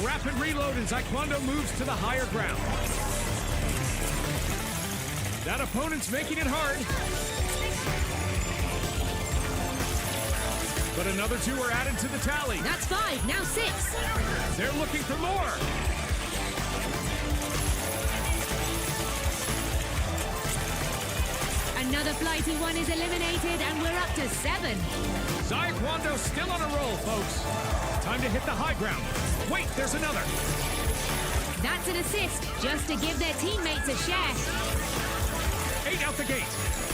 rapid reload and Taekwondo moves to the higher ground. That opponent's making it hard. But another 2 are added to the tally. That's 5, now 6. They're looking for more. Another flighty one is eliminated, and we're up to 7. Taekwondo still on a roll, folks. Time to hit the high ground. Wait, there's another. That's an assist, just to give their teammates a share. 8 out the gate.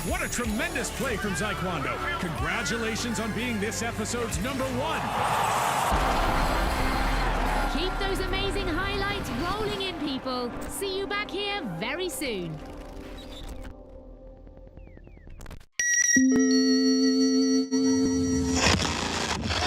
What a tremendous play from Taekwondo. Congratulations on being this episode's #1. Keep those amazing highlights rolling in, people. See you back here very soon.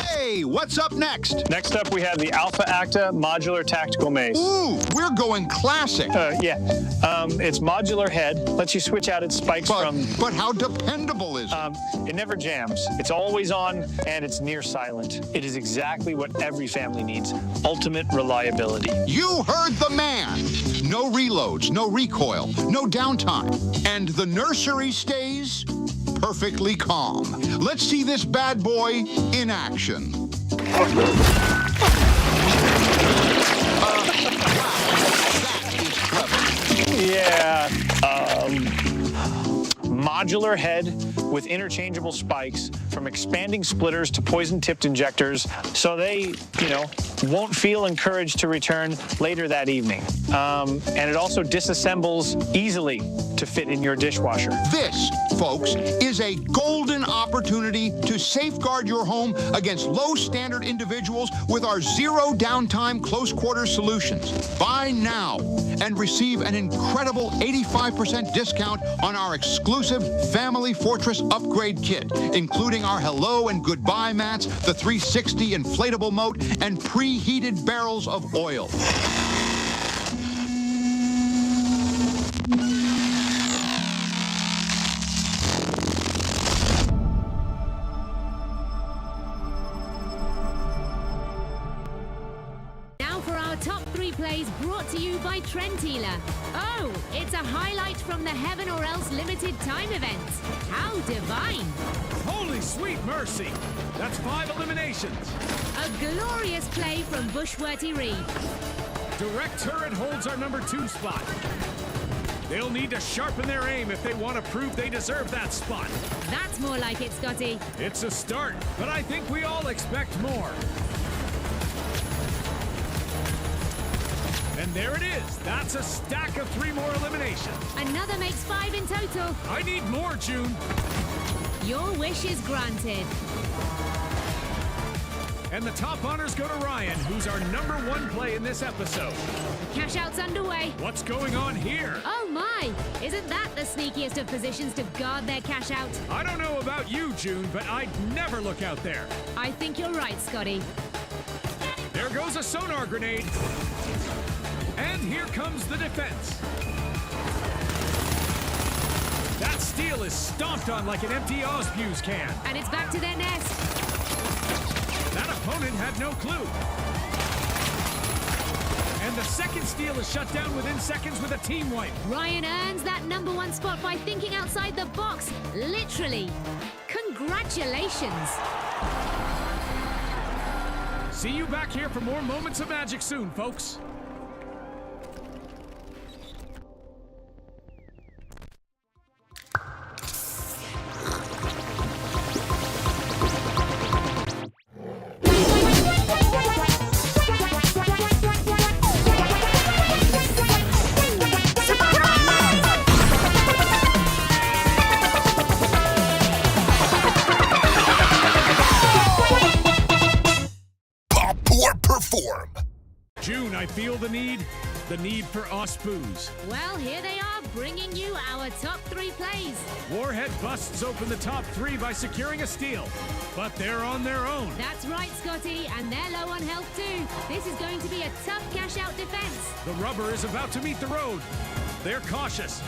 Hey, what's up next? Next up, we have the Alpha Acta Modular Tactical Mace. Ooh, we're going classic. It's modular head. Lets you switch out its spikes But how dependable is it? It never jams. It's always on, and it's near silent. It is exactly what every family needs. Ultimate reliability. You heard the man. No reloads, no recoil, no downtime. And the nursery stays perfectly calm. Let's see this bad boy in action. Wow, that is clever. Yeah. Modular head with interchangeable spikes from expanding splitters to poison-tipped injectors, so they, won't feel encouraged to return later that evening. And it also disassembles easily to fit in your dishwasher. This, folks, is a golden opportunity to safeguard your home against low-standard individuals with our zero downtime close-quarter solutions. Buy now and receive an incredible 85% discount on our exclusive Family Fortress Upgrade Kit, including our hello and goodbye mats, the 360 inflatable moat, and preheated barrels of oil. Top 3 plays brought to you by Trentila. Oh, it's a highlight from the Heaven or Else limited time event. How divine! Holy sweet mercy! That's 5 eliminations. A glorious play from Bushworty Reed. Direct turret holds our #2 spot. They'll need to sharpen their aim if they want to prove they deserve that spot. That's more like it, Scotty. It's a start, but I think we all expect more. And there it is. That's a stack of 3 more eliminations. Another makes 5 in total. I need more, June. Your wish is granted. And the top honors go to Ryan, who's our #1 play in this episode. Cash out's underway. What's going on here? Oh my! Isn't that the sneakiest of positions to guard their cash out? I don't know about you, June, but I'd never look out there. I think you're right, Scotty. There goes a sonar grenade. And here comes the defense. That steel is stomped on like an empty Osbuse can. And it's back to their nest. That opponent had no clue. And the second steel is shut down within seconds with a team wipe. Ryan earns that #1 spot by thinking outside the box. Literally. Congratulations. See you back here for more moments of magic soon, folks. June, I feel the need for Osbuse. Well, here they are, bringing you our top 3 plays. Warhead busts open the top 3 by securing a steal, but they're on their own. That's right, Scotty, and they're low on health too. This is going to be a tough cash-out defense. The rubber is about to meet the road. They're cautious.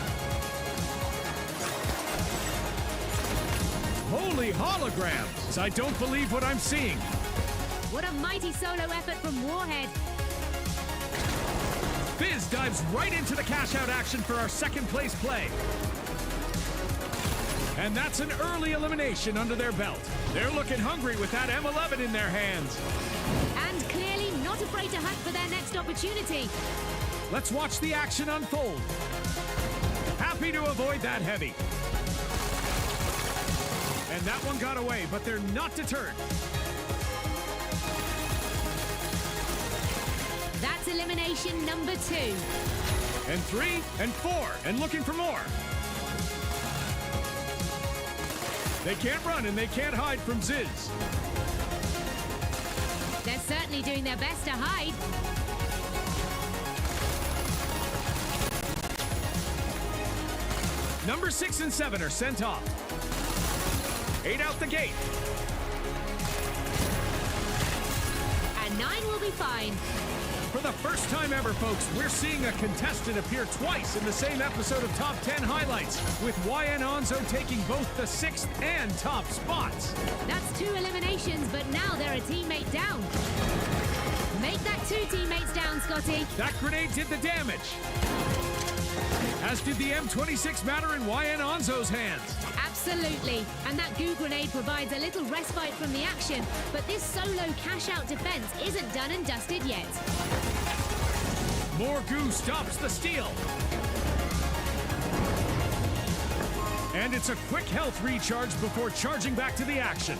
Holy holograms! I don't believe what I'm seeing. What a mighty solo effort from Warhead. Biz dives right into the cash-out action for our second place play. And that's an early elimination under their belt. They're looking hungry with that M11 in their hands. And clearly not afraid to hunt for their next opportunity. Let's watch the action unfold. Happy to avoid that heavy. And that one got away, but they're not deterred. That's elimination number 2. And 3, and 4, and looking for more. They can't run and they can't hide from Ziz. They're certainly doing their best to hide. Number 6 and 7 are sent off. 8 out the gate. And 9 will be fine. For the first time ever, folks, we're seeing a contestant appear twice in the same episode of Top 10 Highlights, with YN Onzo taking both the 6th and top spots. That's 2 eliminations, but now they're a teammate down. Make that 2 teammates down, Scotty. That grenade did the damage. As did the M26 matter in YN Onzo's hands. Absolutely. And that goo grenade provides a little respite from the action, but this solo cash-out defense isn't done and dusted yet. More goo stops the steal. And it's a quick health recharge before charging back to the action.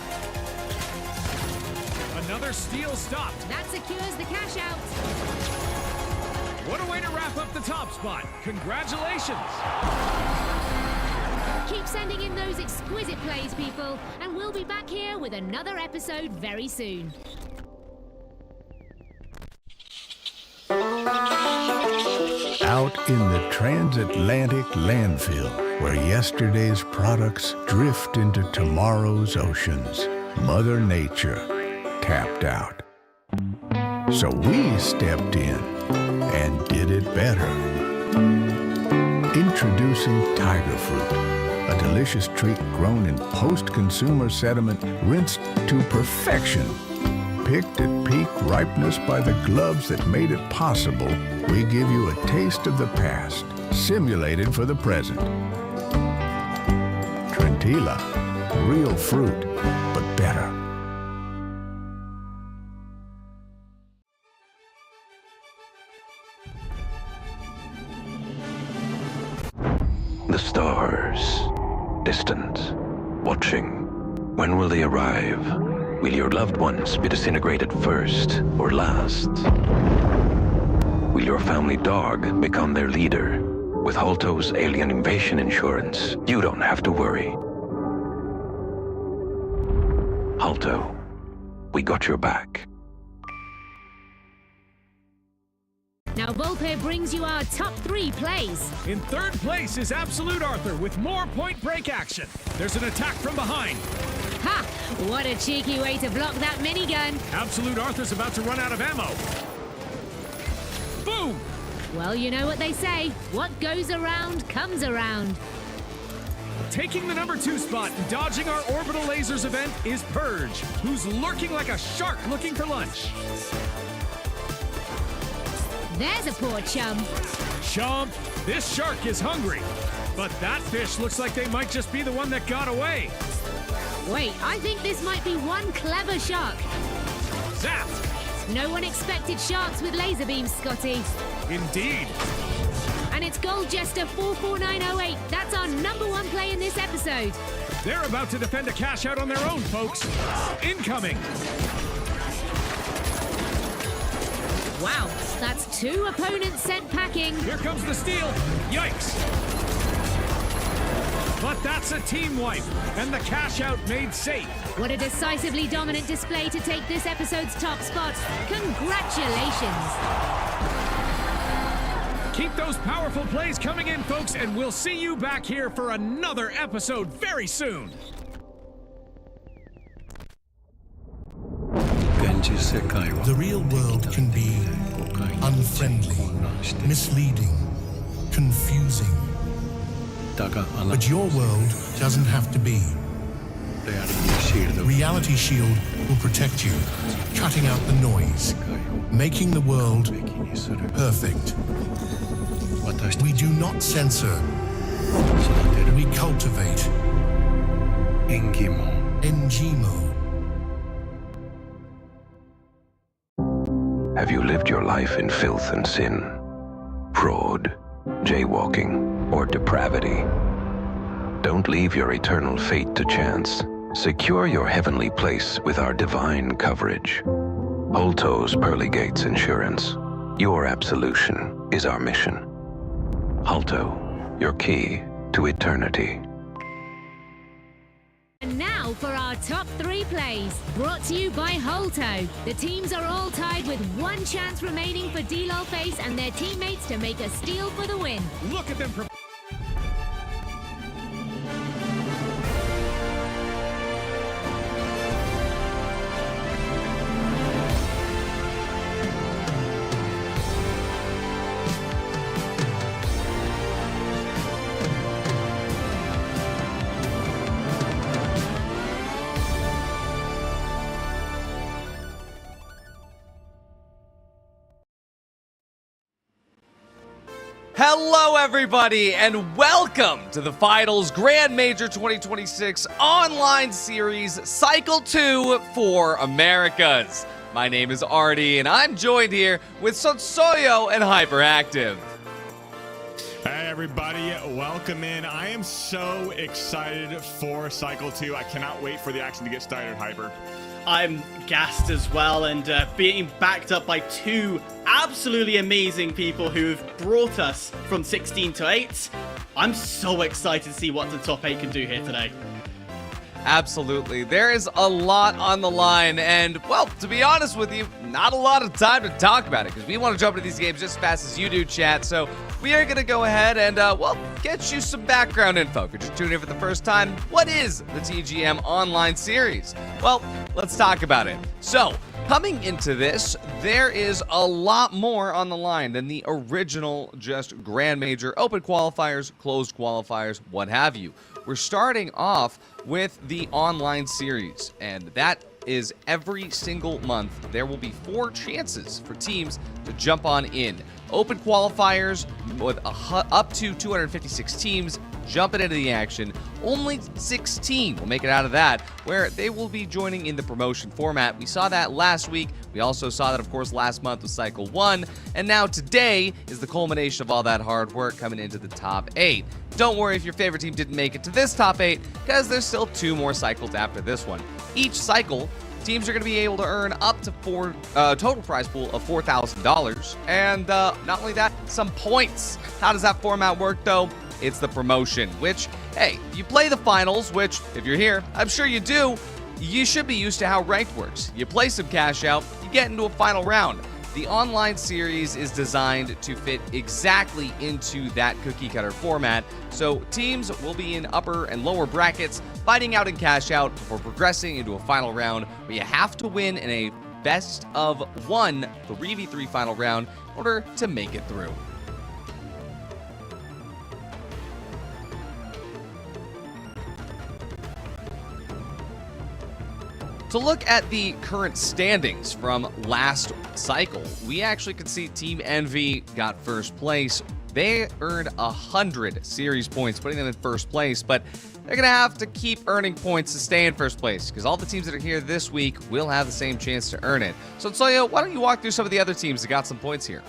Another steal stopped. That secures the cash-out. What a way to wrap up the top spot. Congratulations. Keep sending in those exquisite plays, people, and we'll be back here with another episode very soon. Out in the transatlantic landfill, where yesterday's products drift into tomorrow's oceans, Mother Nature tapped out. So we stepped in and did it better. Introducing Tiger Fruit, a delicious treat grown in post-consumer sediment rinsed to perfection. Picked at peak ripeness by the gloves that made it possible, we give you a taste of the past, simulated for the present. Trentilla, real fruit, but better. The stars, distant, watching. When will they arrive? Will your loved ones be disintegrated first or last? Will your family dog become their leader? With Holto's alien invasion insurance, you don't have to worry. Holto, we got your back. Now Volpe brings you our top 3 plays. In third place is Absolute Arthur with more point break action. There's an attack from behind. Ha! What a cheeky way to block that minigun. Absolute Arthur's about to run out of ammo. Boom! Well, you know what they say. What goes around comes around. Taking the number 2 spot and dodging our orbital lasers event is Purge, who's lurking like a shark looking for lunch. There's a poor chum. Chomp, this shark is hungry. But that fish looks like they might just be the one that got away. Wait, I think this might be one clever shark. Zapped! No one expected sharks with laser beams, Scotty. Indeed. And it's Gold Jester 44908. That's our number 1 play in this episode. They're about to defend a cash out on their own, folks. Incoming. Wow, that's 2 opponents sent packing. Here comes the steal. Yikes. But that's a team wipe, and the cash out made safe. What a decisively dominant display to take this episode's top spot. Congratulations. Keep those powerful plays coming in, folks, and we'll see you back here for another episode very soon. The real world can be unfriendly, misleading, confusing. But your world doesn't have to be. Reality Shield will protect you, cutting out the noise, making the world perfect. We do not censor. We cultivate. Engimo. Have you lived your life in filth and sin, fraud, jaywalking, or depravity? Don't leave your eternal fate to chance. Secure your heavenly place with our divine coverage. Holto's Pearly Gates Insurance. Your absolution is our mission. Holto, your key to eternity. And now for our top 3 plays, brought to you by Holto. The teams are all tied with one chance remaining for D-Lol Face and their teammates to make a steal for the win. Look at them. Hello everybody and welcome to the Finals Grand Major 2026 online series Cycle 2 for Americas. My name is Artie and I'm joined here with Sotsoyo and Hyperactive. Hey everybody, welcome in. I am so excited for Cycle 2. I cannot wait for the action to get started, Hyper. I'm gassed as well, and being backed up by 2 absolutely amazing people who've brought us from 16 to 8. I'm so excited to see what the top 8 can do here today. Absolutely. There is a lot on the line, and, well, to be honest with you, not a lot of time to talk about it, because we want to jump into these games just as fast as you do, chat, so we are going to go ahead and, well, get you some background info. If you're just tuning in for the first time, what is the TGM Online Series? Well, let's talk about it. So, coming into this, there is a lot more on the line than the original just Grand Major Open Qualifiers, Closed Qualifiers, what have you. We're starting off with the online series, and that is every single month. There will be 4 chances for teams to jump on in. Open qualifiers with up to 256 teams jumping into the action. Only 16 will make it out of that, where they will be joining in the promotion format. We saw that last week. We also saw that, of course, last month with Cycle 1. And now today is the culmination of all that hard work coming into the top 8. Don't worry if your favorite team didn't make it to this top 8, because there's still 2 more cycles after this one. Each cycle, teams are going to be able to earn up to total prize pool of $4,000. And not only that, some points. How does that format work, though? It's the promotion, which, hey, you play the finals, which, if you're here, I'm sure you do, you should be used to how ranked works. You play some cash out, you get into a final round. The online series is designed to fit exactly into that cookie cutter format, so teams will be in upper and lower brackets, fighting out in cash out before progressing into a final round where you have to win in a best of 1 3v3 final round in order to make it through. To look at the current standings from last cycle, we actually could see Team Envy got first place. They earned 100 series points, putting them in first place, but they're going to have to keep earning points to stay in first place, because all the teams that are here this week will have the same chance to earn it. So, Tsoyo, why don't you walk through some of the other teams that got some points here?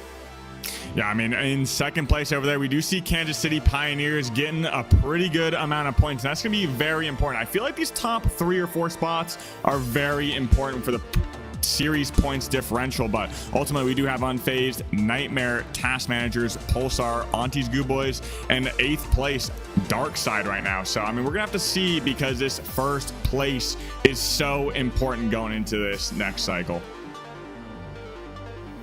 Yeah, I mean, in second place over there, we do see Kansas City Pioneers getting a pretty good amount of points. And that's going to be very important. I feel like these top 3 or 4 spots are very important for the series points differential, but ultimately we do have Unfazed, Nightmare, Task Managers, Pulsar, Auntie's Goo Boys, and 8th place Dark Side right now. So I mean, we're gonna have to see, because this first place is so important going into this next cycle.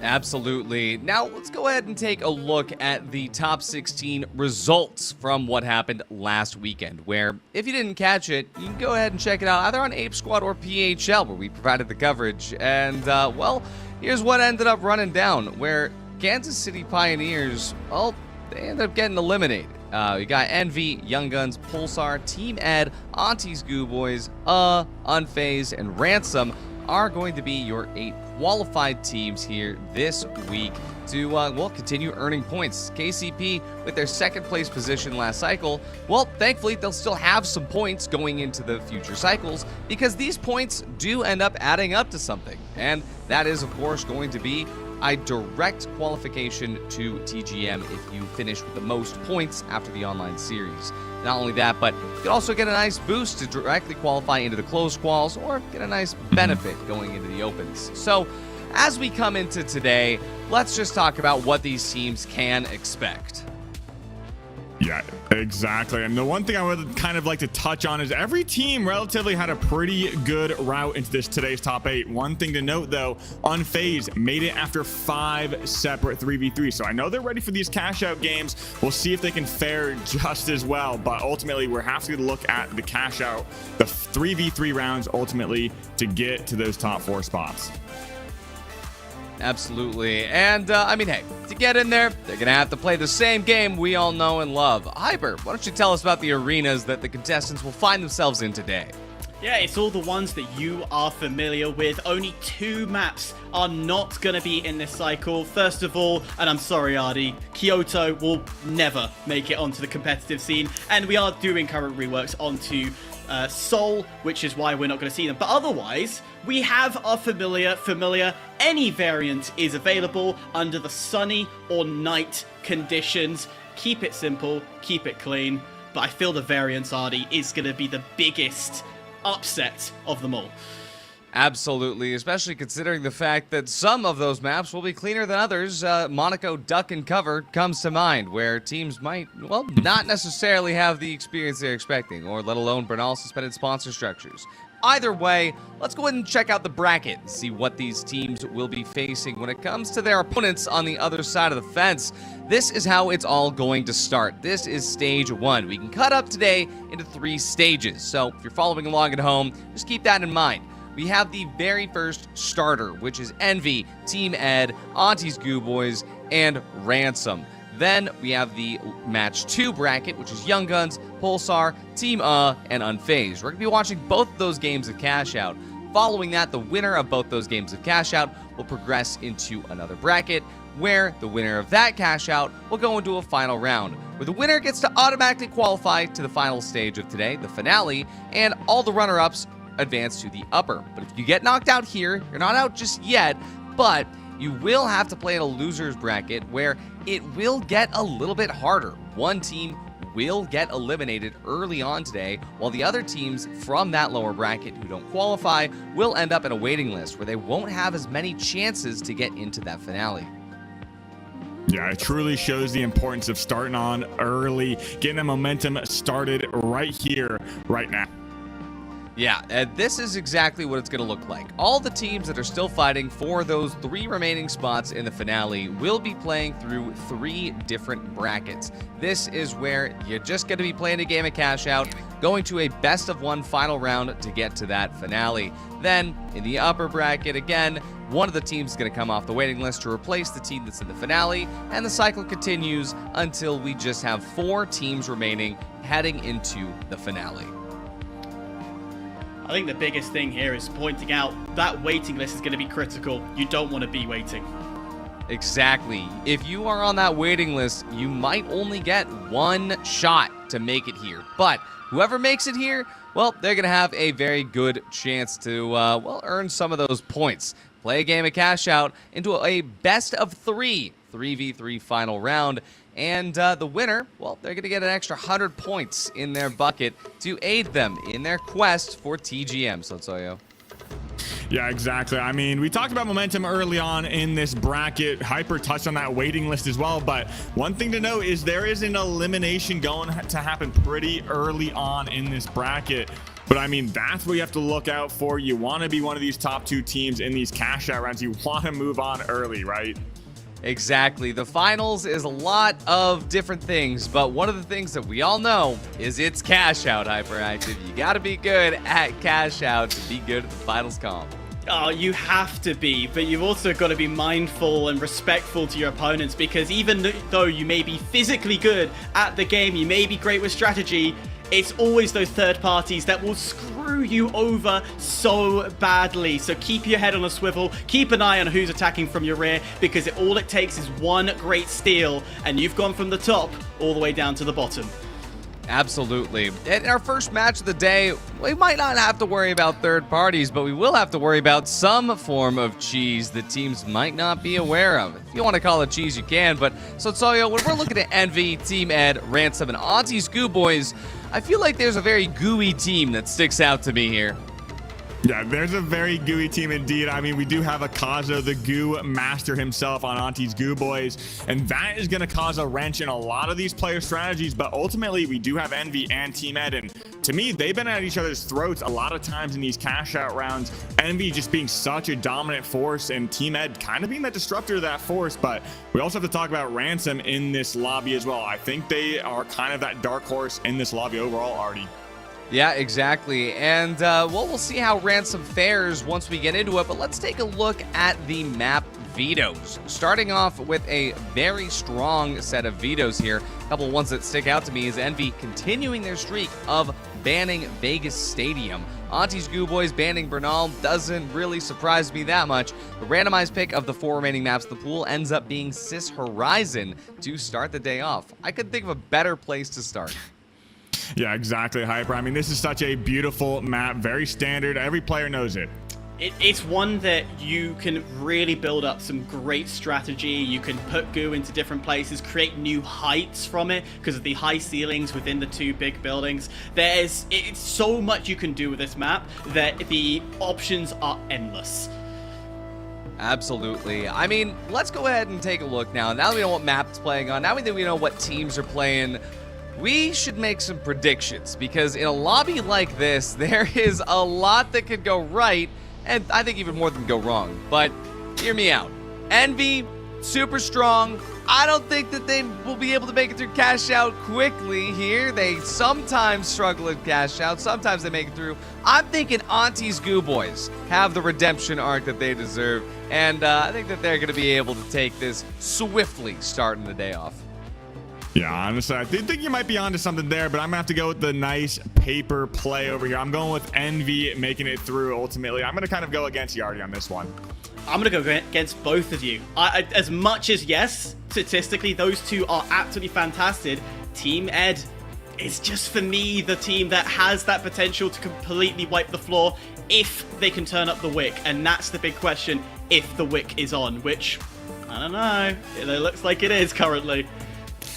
Absolutely. Now, let's go ahead and take a look at the top 16 results from what happened last weekend, where, if you didn't catch it, you can go ahead and check it out either on Ape Squad or PHL, where we provided the coverage. And, well, here's what ended up running down, where Kansas City Pioneers, well, they ended up getting eliminated. We got Envy, Young Guns, Pulsar, Team Ed, Auntie's Goo Boys, Unfazed, and Ransom are going to be your 8 qualified teams here this week to, continue earning points. KCP, with their second place position last cycle, well, thankfully, they'll still have some points going into the future cycles because these points do end up adding up to something. And that is, of course, going to be a direct qualification to TGM if you finish with the most points after the online series. Not only that, but you can also get a nice boost to directly qualify into the closed quals or get a nice benefit going into the opens. So as we come into today, let's just talk about what these teams can expect. Yeah, exactly. And the one thing I would kind of like to touch on is every team relatively had a pretty good route into this today's top 8. One thing to note, though, Unfazed made it after 5 separate 3v3. So I know they're ready for these cash out games. We'll see if they can fare just as well. But ultimately, we're having to look at the cash out, the 3v3 rounds ultimately to get to those top 4 spots. Absolutely. And, I mean, hey, to get in there, they're going to have to play the same game we all know and love. Hyper, why don't you tell us about the arenas that the contestants will find themselves in today? Yeah, it's all the ones that you are familiar with. Only 2 maps are not going to be in this cycle. First of all, and I'm sorry, Ardi, Kyoto will never make it onto the competitive scene. And we are doing current reworks onto Seoul, which is why we're not going to see them. But otherwise, we have our familiar. Any variant is available under the sunny or night conditions. Keep it simple, keep it clean. But I feel the variance, Ardi, is going to be the biggest upset of them all. Absolutely, especially considering the fact that some of those maps will be cleaner than others. Monaco Duck and Cover comes to mind, where teams might, well, not necessarily have the experience they're expecting, or let alone Bernal suspended sponsor structures. Either way, let's go ahead and check out the bracket and see what these teams will be facing when it comes to their opponents on the other side of the fence. This is how it's all going to start. This is stage 1. We can cut up today into 3 stages, so if you're following along at home, just keep that in mind. We have the very first starter, which is Envy, Team Ed, Auntie's Goo Boys, and Ransom. Then we have the match 2 bracket, which is Young Guns, Pulsar, Team and Unfazed. We're going to be watching both of those games of Cash Out. Following that, the winner of both those games of Cash Out will progress into another bracket, where the winner of that Cash Out will go into a final round, where the winner gets to automatically qualify to the final stage of today, the finale, and all the runner-ups advance to the upper. But if you get knocked out here, you're not out just yet, but you will have to play in a loser's bracket where it will get a little bit harder. One team will get eliminated early on today, while the other teams from that lower bracket who don't qualify will end up in a waiting list where they won't have as many chances to get into that finale. Yeah, it truly shows the importance of starting on early, getting the momentum started right here, right now. Yeah, and this is exactly what it's going to look like. All the teams that are still fighting for those 3 remaining spots in the finale will be playing through 3 different brackets. This is where you're just going to be playing a game of Cash Out, going to a best-of-1 final round to get to that finale. Then, in the upper bracket, again, one of the teams is going to come off the waiting list to replace the team that's in the finale, and the cycle continues until we just have 4 teams remaining heading into the finale. I think the biggest thing here is pointing out that waiting list is going to be critical. You don't want to be waiting. Exactly. If you are on that waiting list, you might only get 1 shot to make it here. But whoever makes it here, well, they're going to have a very good chance to, earn some of those points. Play a game of Cash Out into a best of 3 3v3 final round. And the winner, well, they're going to get an extra 100 points in their bucket to aid them in their quest for TGM, so Soyo. Yeah, exactly. I mean, we talked about momentum early on in this bracket. Hyper touched on that waiting list as well, but one thing to note is there is an elimination going to happen pretty early on in this bracket. But I mean, that's what you have to look out for. You want to be one of these top 2 teams in these cash out rounds. You want to move on early, right? Exactly. The finals is a lot of different things, but one of the things that we all know is it's Cash Out, Hyperactive. You got to be good at Cash Out to be good at the finals comp. Oh, you have to be, but you've also got to be mindful and respectful to your opponents, because even though you may be physically good at the game, you may be great with strategy, it's always those third parties that will screw you over so badly. So keep your head on a swivel, keep an eye on who's attacking from your rear, because all it takes is one great steal, and you've gone from the top all the way down to the bottom. Absolutely. In our first match of the day, we might not have to worry about third parties, but we will have to worry about some form of cheese that teams might not be aware of. If you want to call it cheese, you can, but so when we're looking at Envy, Team Ed, Ransom, and Auntie's Goo Boys, I feel like there's a very gooey team that sticks out to me here. Yeah, there's a very gooey team indeed. I mean, we do have Akazo, the goo master himself on Auntie's Goo Boys, and that is going to cause a wrench in a lot of these player strategies, but ultimately we do have Envy and Team Ed, and to me, they've been at each other's throats a lot of times in these cash out rounds. Envy just being such a dominant force, and Team Ed kind of being that disruptor of that force, but we also have to talk about Ransom in this lobby as well. I think they are kind of that dark horse in this lobby overall, Artie. Yeah, exactly. And, we'll see how Ransom fares once we get into it, but let's take a look at the map vetoes. Starting off with a very strong set of vetoes here. A couple of ones that stick out to me is Envy continuing their streak of banning Vegas Stadium. Auntie's Goo Boys banning Bernal doesn't really surprise me that much. The randomized pick of the 4 remaining maps of the pool ends up being Sis Horizon to start the day off. I couldn't think of a better place to start. Yeah, exactly, Hyper. I mean, this is such a beautiful map, very standard. Every player knows it. It's one that you can really build up some great strategy. You can put goo into different places, create new heights from it because of the high ceilings within the 2 big buildings. It's so much you can do with this map that the options are endless. Absolutely. I mean, let's go ahead and take a look now. Now that we know what map it's playing on, now that we know what teams are playing, we should make some predictions, because in a lobby like this, there is a lot that could go right, and I think even more than go wrong. But hear me out. Envy, super strong. I don't think that they will be able to make it through cash out quickly here. They sometimes struggle at cash out. Sometimes they make it through. I'm thinking Auntie's Goo Boys have the redemption arc that they deserve, and I think that they're going to be able to take this swiftly starting the day off. Yeah, honestly, I think you might be onto something there, but I'm going to have to go with the nice paper play over here. I'm going with Envy making it through ultimately. I'm going to kind of go against Yardi on this one. I'm going to go against both of you. As much as, yes, statistically, those two are absolutely fantastic, Team Ed is just, for me, the team that has that potential to completely wipe the floor if they can turn up the wick. And that's the big question, if the wick is on, which, I don't know, it looks like it is currently.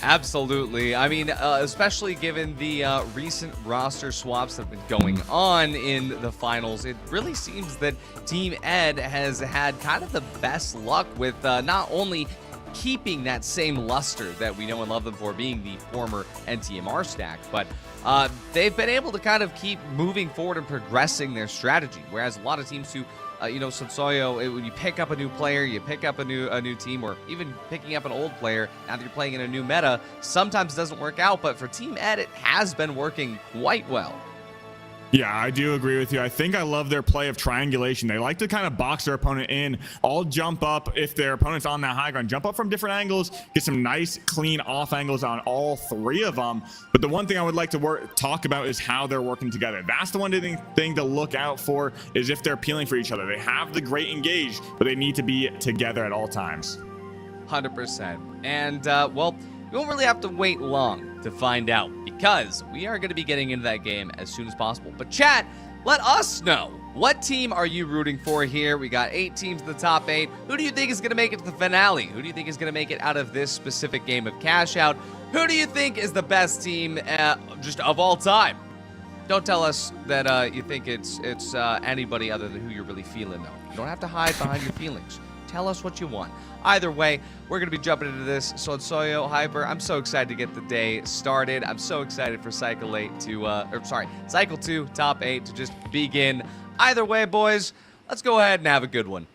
Absolutely. I mean, especially given the recent roster swaps that have been going on in the finals, it really seems that Team Ed has had kind of the best luck with not only keeping that same luster that we know and love them for, being the former NTMR stack, but they've been able to kind of keep moving forward and progressing their strategy, whereas a lot of teams who Sonsoyo, when you pick up a new player, you pick up a new team, or even picking up an old player, now that you're playing in a new meta, sometimes it doesn't work out, but for Team Ed, it has been working quite well. Yeah, I do agree with you. I think I love their play of triangulation. They like to kind of box their opponent in, all jump up if their opponent's on that high ground, jump up from different angles, get some nice, clean off angles on all 3 of them. But the one thing I would like to talk about is how they're working together. That's the one thing to look out for, is if they're peeling for each other. They have the great engage, but they need to be together at all times. 100%. And, well, you won't really have to wait long to find out, because we are going to be getting into that game as soon as possible. But chat, let us know. What team are you rooting for here? We got 8 teams in the top 8. Who do you think is going to make it to the finale? Who do you think is going to make it out of this specific game of Cash Out? Who do you think is the best team just of all time? Don't tell us that you think it's anybody other than who you're really feeling, though. You don't have to hide behind your feelings. Tell us what you want. Either way, we're going to be jumping into this. Sonsoyo, Hyper, I'm so excited to get the day started. I'm so excited for Cycle 2 top 8 to just begin. Either way, boys, let's go ahead and have a good one.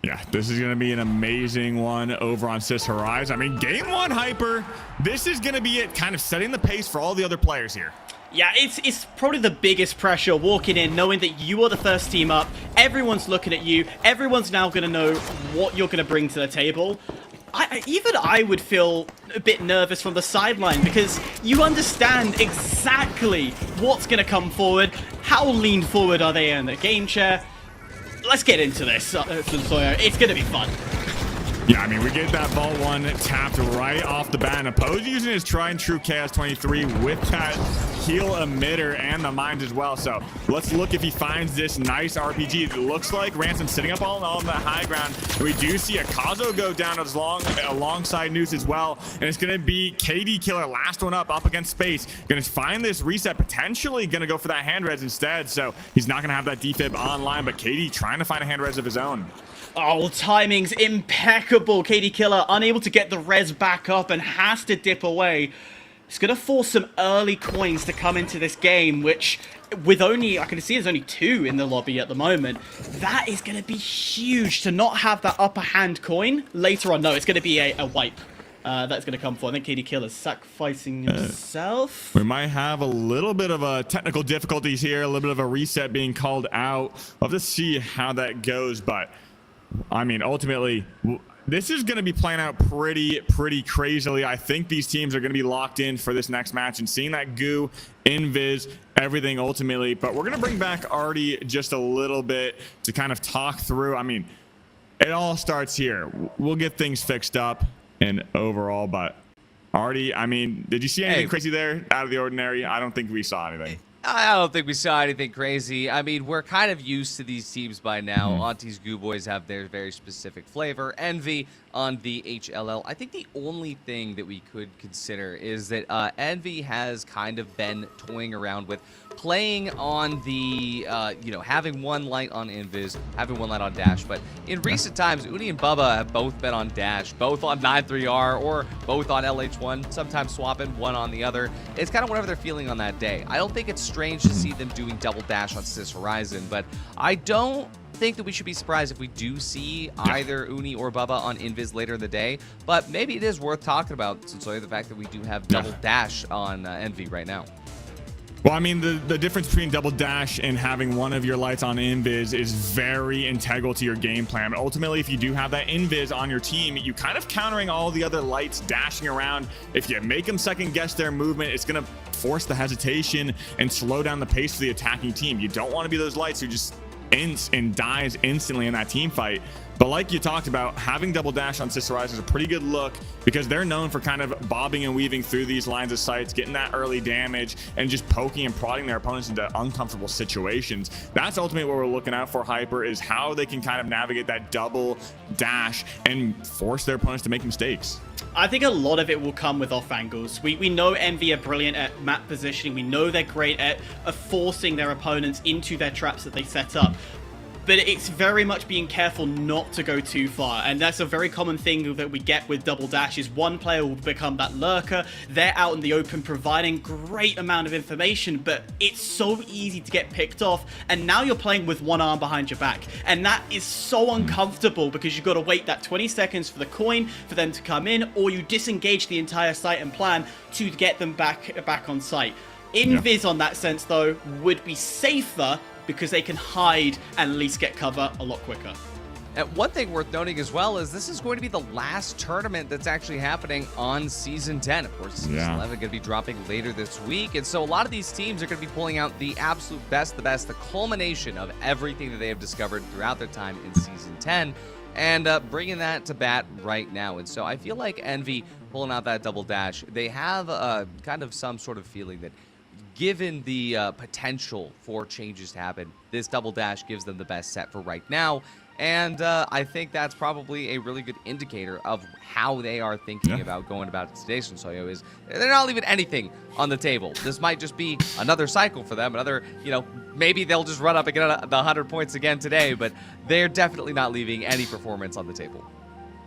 Yeah, this is going to be an amazing one over on Sis Horizon. I mean, game 1, Hyper, this is going to be it, kind of setting the pace for all the other players here. Yeah, it's probably the biggest pressure walking in, knowing that you are the first team up. Everyone's looking at you. Everyone's now going to know what you're going to bring to the table. Even I would feel a bit nervous from the sideline because you understand exactly what's going to come forward. How lean forward are they in the game chair? Let's get into this, Sawyer. It's going to be fun. Yeah, I mean, we get that ball one tapped right off the bat. And Opposed using his tried and true Chaos 23 with that heal emitter and the mines as well. So let's look if he finds this nice RPG. It looks like Ransom sitting up all in all on the high ground. We do see a Kazo go down as alongside Noose as well. And it's going to be KD Killer, last one up against Space. Going to find this reset, potentially going to go for that hand res instead. So he's not going to have that defib online, but KD trying to find a hand res of his own. Oh, timing's impeccable. KD Killer unable to get the res back up and has to dip away. It's going to force some early coins to come into this game, which with only, I can see there's only 2 in the lobby at the moment. That is going to be huge to not have that upper hand coin later on. No, it's going to be a wipe. That's going to come for. I think KD Killer's sacrificing himself. We might have a little bit of technical difficulties here, a little bit of a reset being called out. We'll have to see how that goes, but I mean, ultimately, this is going to be playing out pretty crazily. I think these teams are going to be locked in for this next match and seeing that goo, invis, everything ultimately. But we're going to bring back Artie just a little bit to kind of talk through. I mean, it all starts here. We'll get things fixed up and overall, but Artie, I mean, did you see anything crazy there out of the ordinary? I don't think we saw anything. I don't think we saw anything crazy. I mean, we're kind of used to these teams by now. Auntie's Goo Boys have their very specific flavor. Envy on the HLL. I think the only thing that we could consider is that Envy has kind of been toying around with playing on the, having one light on Invis, having one light on Dash. But in recent times, Uni and Bubba have both been on Dash, both on 9-3R, or both on LH1, sometimes swapping one on the other. It's kind of whatever they're feeling on that day. I don't think it's strange to see them doing double Dash on Sis Horizon, but I don't think that we should be surprised if we do see either Uni or Bubba on Invis later in the day, but maybe it is worth talking about, since the fact that we do have double Dash on Envy right now. Well, I mean, the difference between double dash and having one of your lights on invis is very integral to your game plan. But ultimately, if you do have that invis on your team, you kind of countering all the other lights dashing around. If you make them second guess their movement, it's going to force the hesitation and slow down the pace for the attacking team. You don't want to be those lights who just ints and dies instantly in that team fight. But like you talked about, having double dash on Sister Rise is a pretty good look because they're known for kind of bobbing and weaving through these lines of sights, getting that early damage and just poking and prodding their opponents into uncomfortable situations. That's ultimately what we're looking out for, Hyper, is how they can kind of navigate that double dash and force their opponents to make mistakes. I think a lot of it will come with off angles. We know Envy are brilliant at map positioning. We know they're great at forcing their opponents into their traps that they set up. But it's very much being careful not to go too far. And that's a very common thing that we get with double dash is one player will become that lurker. They're out in the open providing great amount of information, but it's so easy to get picked off. And now you're playing with one arm behind your back. And that is so uncomfortable because you've got to wait that 20 seconds for the coin for them to come in, or you disengage the entire site and plan to get them back on site. Invis on that sense though would be safer because they can hide and at least get cover a lot quicker. And one thing worth noting as well is this is going to be the last tournament that's actually happening on Season 10. Of course, Season 11 going to be dropping later this week. And so a lot of these teams are going to be pulling out the absolute best, the culmination of everything that they have discovered throughout their time in Season 10 and bringing that to bat right now. And so I feel like Envy pulling out that double dash, they have kind of some sort of feeling that given the potential for changes to happen, this double dash gives them the best set for right now. And I think that's probably a really good indicator of how they are thinking about going about it today. So is they're not leaving anything on the table. This might just be another cycle for them, another, maybe they'll just run up and get the 100 points again today, but they're definitely not leaving any performance on the table.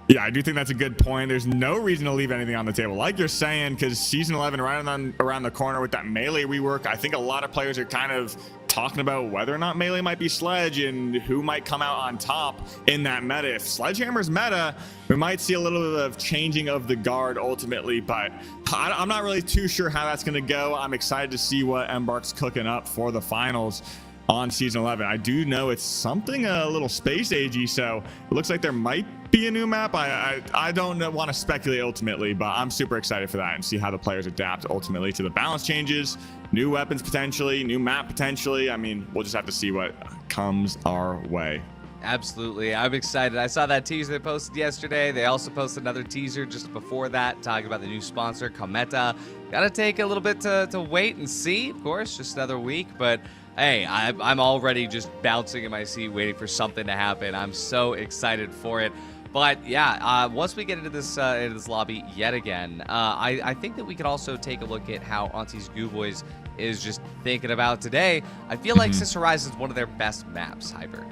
Yeah, I do think that's a good point. There's no reason to leave anything on the table. Like you're saying, because Season 11 right around the corner with that melee rework, I think a lot of players are kind of talking about whether or not Melee might be Sledge and who might come out on top in that meta. If Sledgehammer's meta, we might see a little bit of changing of the guard ultimately, but I'm not really too sure how that's going to go. I'm excited to see what Embark's cooking up for the finals on season 11. I do know it's something a little space agey, so it looks like there might be a new map. I don't want to speculate ultimately, but I'm super excited for that and see how the players adapt ultimately to the balance changes, new weapons potentially, new map potentially. I mean, we'll just have to see what comes our way. Absolutely. I'm excited. I saw that teaser they posted yesterday. They also posted another teaser just before that talking about the new sponsor, Cometa. Gotta take a little bit to wait and see, of course, just another week, but hey, I'm already just bouncing in my seat waiting for something to happen. I'm so excited for it. But yeah, once we get into this lobby yet again, I think that we could also take a look at how Auntie's Goo Boys is just thinking about today. I feel like Sis Horizon is one of their best maps, Hyper.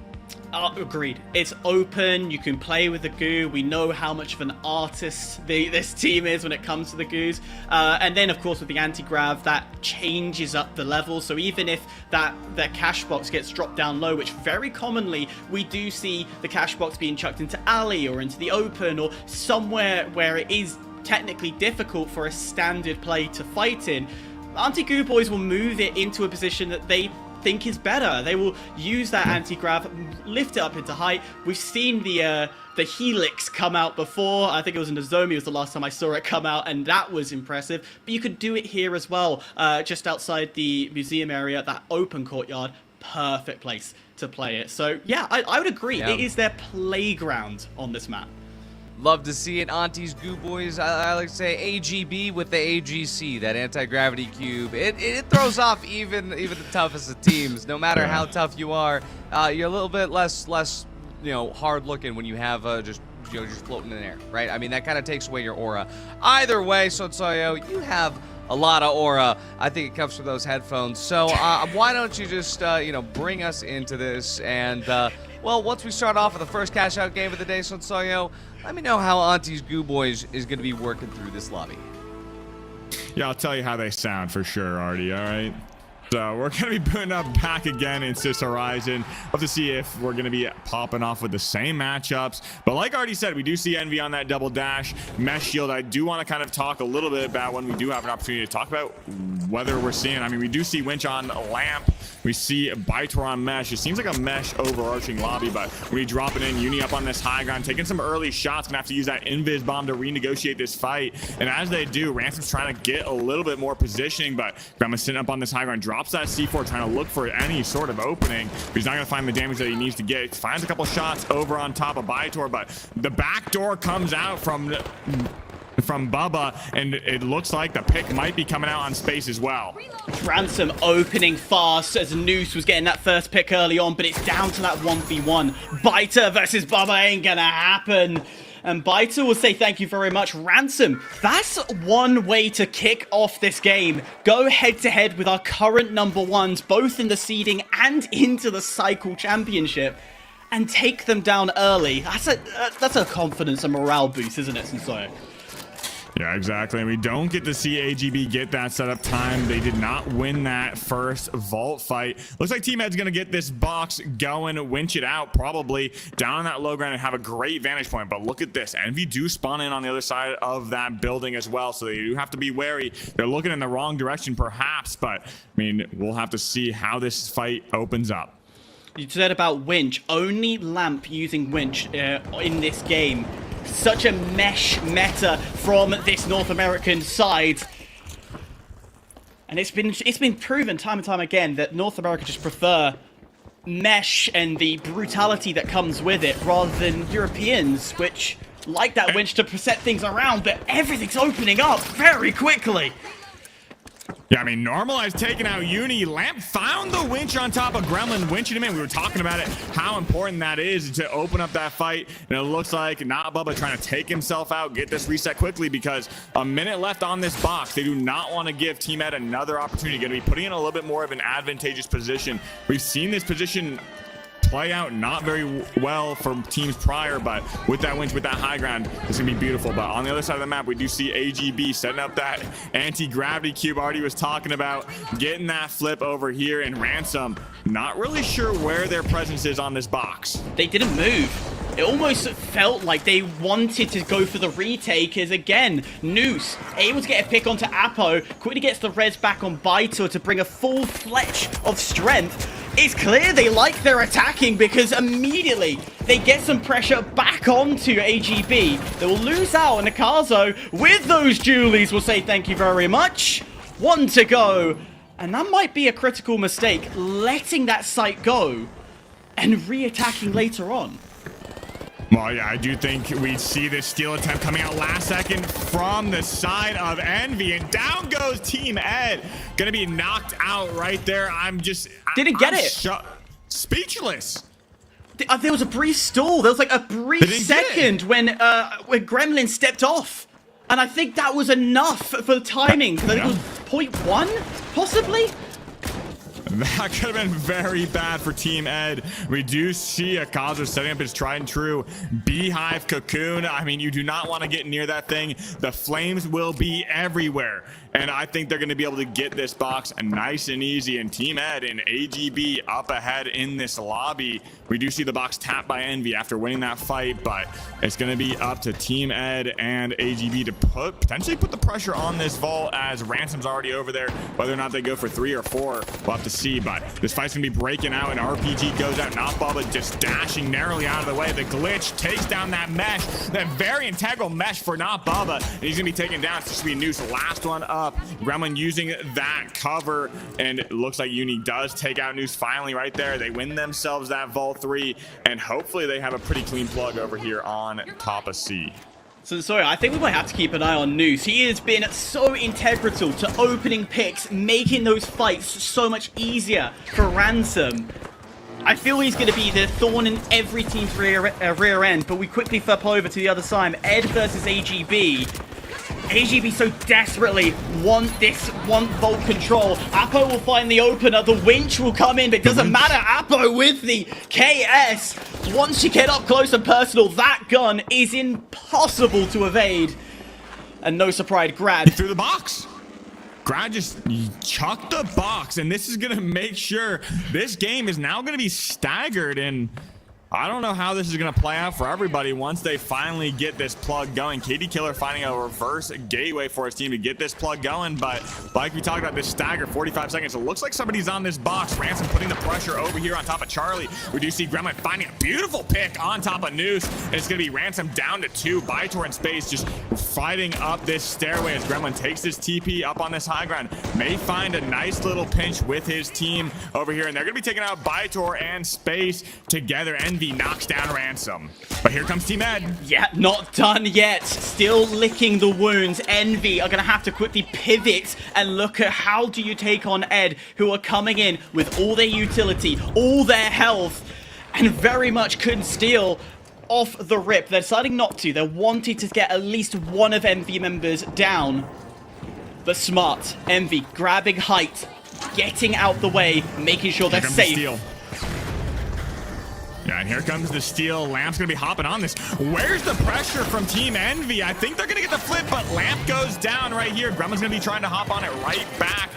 Agreed. It's open. You can play with the goo. We know how much of an artist this team is when it comes to the goos. And then, of course, with the anti-grav, that changes up the level. So even if their cash box gets dropped down low, which very commonly we do see the cash box being chucked into alley or into the open or somewhere where it is technically difficult for a standard play to fight in, Anti-Goo Boys will move it into a position that they think is better. They will use that anti-grav, lift it up into height. We've seen the Helix come out before. I think it was in Nozomi was the last time I saw it come out, and that was impressive. But you could do it here as well, just outside the museum area, that open courtyard. Perfect place to play it. So yeah, I would agree. Yeah. It is their playground on this map. Love to see it. Auntie's Goo Boys, I like to say AGB with the AGC, that anti-gravity cube. It throws off even the toughest of teams. No matter how tough you are, you're a little bit less hard looking when you have just floating in the air, right? I mean, that kind of takes away your aura. Either way, Sonsoyo, you have a lot of aura. I think it comes from those headphones. So why don't you just bring us into this and well, once we start off with the first cash out game of the day, Sonsoyo, let me know how Auntie's Goo Boys is going to be working through this lobby. Yeah, I'll tell you how they sound for sure, Artie, all right? So we're going to be putting up back again in Sis Horizon. We'll have to see if we're going to be popping off with the same matchups. But like Artie said, we do see Envy on that double dash. Mesh Shield, I do want to kind of talk a little bit about when we do have an opportunity to talk about whether we're seeing, I mean, we do see Winch on Lamp. We see Biter on Mesh. It seems like a Mesh overarching lobby, but when we drop it in, Uni up on this high ground, taking some early shots, gonna have to use that Invis bomb to renegotiate this fight. And as they do, Ransom's trying to get a little bit more positioning, but Grandma's sitting up on this high ground, drops that C4, trying to look for any sort of opening. But he's not gonna find the damage that he needs to get. Finds a couple shots over on top of Biter, but the back door comes out from Bubba, and it looks like the pick might be coming out on space as well. Ransom opening fast as Noose was getting that first pick early on, but it's down to that 1v1. Biter versus Bubba ain't gonna happen. And Biter will say thank you very much. Ransom, that's one way to kick off this game. Go head-to-head with our current number ones, both in the seeding and into the cycle championship, and take them down early. That's a confidence and morale boost, isn't it, Sonsoyo? Yeah, exactly. And we don't get to see AGB get that setup time. They did not win that first vault fight. Looks like Team Ed's going to get this box going, winch it out, probably down on that low ground and have a great vantage point. But look at this. Envy do spawn in on the other side of that building as well. So they do have to be wary. They're looking in the wrong direction perhaps, but I mean, we'll have to see how this fight opens up. You said about Winch. Only Lamp using Winch in this game. Such a mesh meta from this North American side. And it's been proven time and time again that North America just prefer mesh and the brutality that comes with it rather than Europeans, which like that Winch to set things around, but everything's opening up very quickly. Yeah, I mean, Normalized taking out Uni. Lamp found the winch on top of Gremlin, winching him in. We were talking about it, how important that is to open up that fight. And it looks like not Bubba trying to take himself out, get this reset quickly, because a minute left on this box. They do not want to give Team Ed another opportunity. Going to be putting in a little bit more of an advantageous position. We've seen this position play out not very well for teams prior, but with that winch, with that high ground, it's gonna be beautiful. But on the other side of the map, we do see AGB setting up that anti-gravity cube Artie was talking about, getting that flip over here, and Ransom not really sure where their presence is on this box. They didn't move. It almost felt like they wanted to go for the retake, as again, Noose able to get a pick onto Apo, quickly gets the res back on Baitor to bring a full fletch of strength. It's clear they like their attacking because immediately they get some pressure back onto AGB. They will lose out, and Nakazo with those Julies will say thank you very much. 1 to go, and that might be a critical mistake, letting that site go and re-attacking later on. Well, yeah, I do think we see this steal attempt coming out last second from the side of Envy, and down goes Team Ed. Gonna be knocked out right there. Didn't get it. Speechless. There was a brief stall. There was like a brief second when Gremlin stepped off. And I think that was enough for the timing. I think it was 0.1, possibly? That could have been very bad for Team Ed. We do see Akazu setting up his tried and true beehive cocoon. I mean, you do not want to get near that thing. The flames will be everywhere. And I think they're going to be able to get this box nice and easy. And Team Ed and AGB up ahead in this lobby. We do see the box tapped by Envy after winning that fight, but it's going to be up to Team Ed and AGB to potentially put the pressure on this vault, as Ransom's already over there. Whether or not they go for 3 or 4, we'll have to see. But this fight's going to be breaking out, and RPG goes out. Not Bubba just dashing narrowly out of the way. The glitch takes down that mesh, that very integral mesh for Not Bubba, and he's going to be taken down. It's just going to be Noose, last one up. Gremlin using that cover, and it looks like Uni does take out Noose finally right there. They win themselves that Vault 3, and hopefully they have a pretty clean plug over here on top of C. So sorry, I think we might have to keep an eye on Noose. He has been so integral to opening picks, making those fights so much easier for Ransom. I feel he's going to be the thorn in every team's rear end, but we quickly flip over to the other side. Ed versus AGB. AGB so desperately want Vault control. Apo will find the opener, the winch will come in, but it doesn't matter. Apo with the KS. Once you get up close and personal, that gun is impossible to evade. And no surprise, Grad through the box. Grad just chucked the box, and this is going to make sure this game is now going to be staggered, and I don't know how this is going to play out for everybody once they finally get this plug going. KD Killer finding a reverse gateway for his team to get this plug going, but like we talked about, this stagger, 45 seconds. It looks like somebody's on this box. Ransom putting the pressure over here on top of Charlie. We do see Gremlin finding a beautiful pick on top of Noose, and it's going to be Ransom down to 2. Baitor in space just fighting up this stairway as Gremlin takes this TP up on this high ground. May find a nice little pinch with his team over here, and they're going to be taking out Baitor and Space together. Envy knocks down Ransom, but here comes Team Ed. Yeah, not done yet. Still licking the wounds. Envy are going to have to quickly pivot and look at how do you take on Ed, who are coming in with all their utility, all their health, and very much couldn't steal off the rip. They're deciding not to. They're wanting to get at least one of Envy members down. But smart. Envy grabbing height, getting out the way, making sure they're safe. The yeah, and here comes the steal. Lamp's going to be hopping on this. Where's the pressure from Team Envy? I think they're going to get the flip, but Lamp goes down right here. Gremlin's going to be trying to hop on it right back.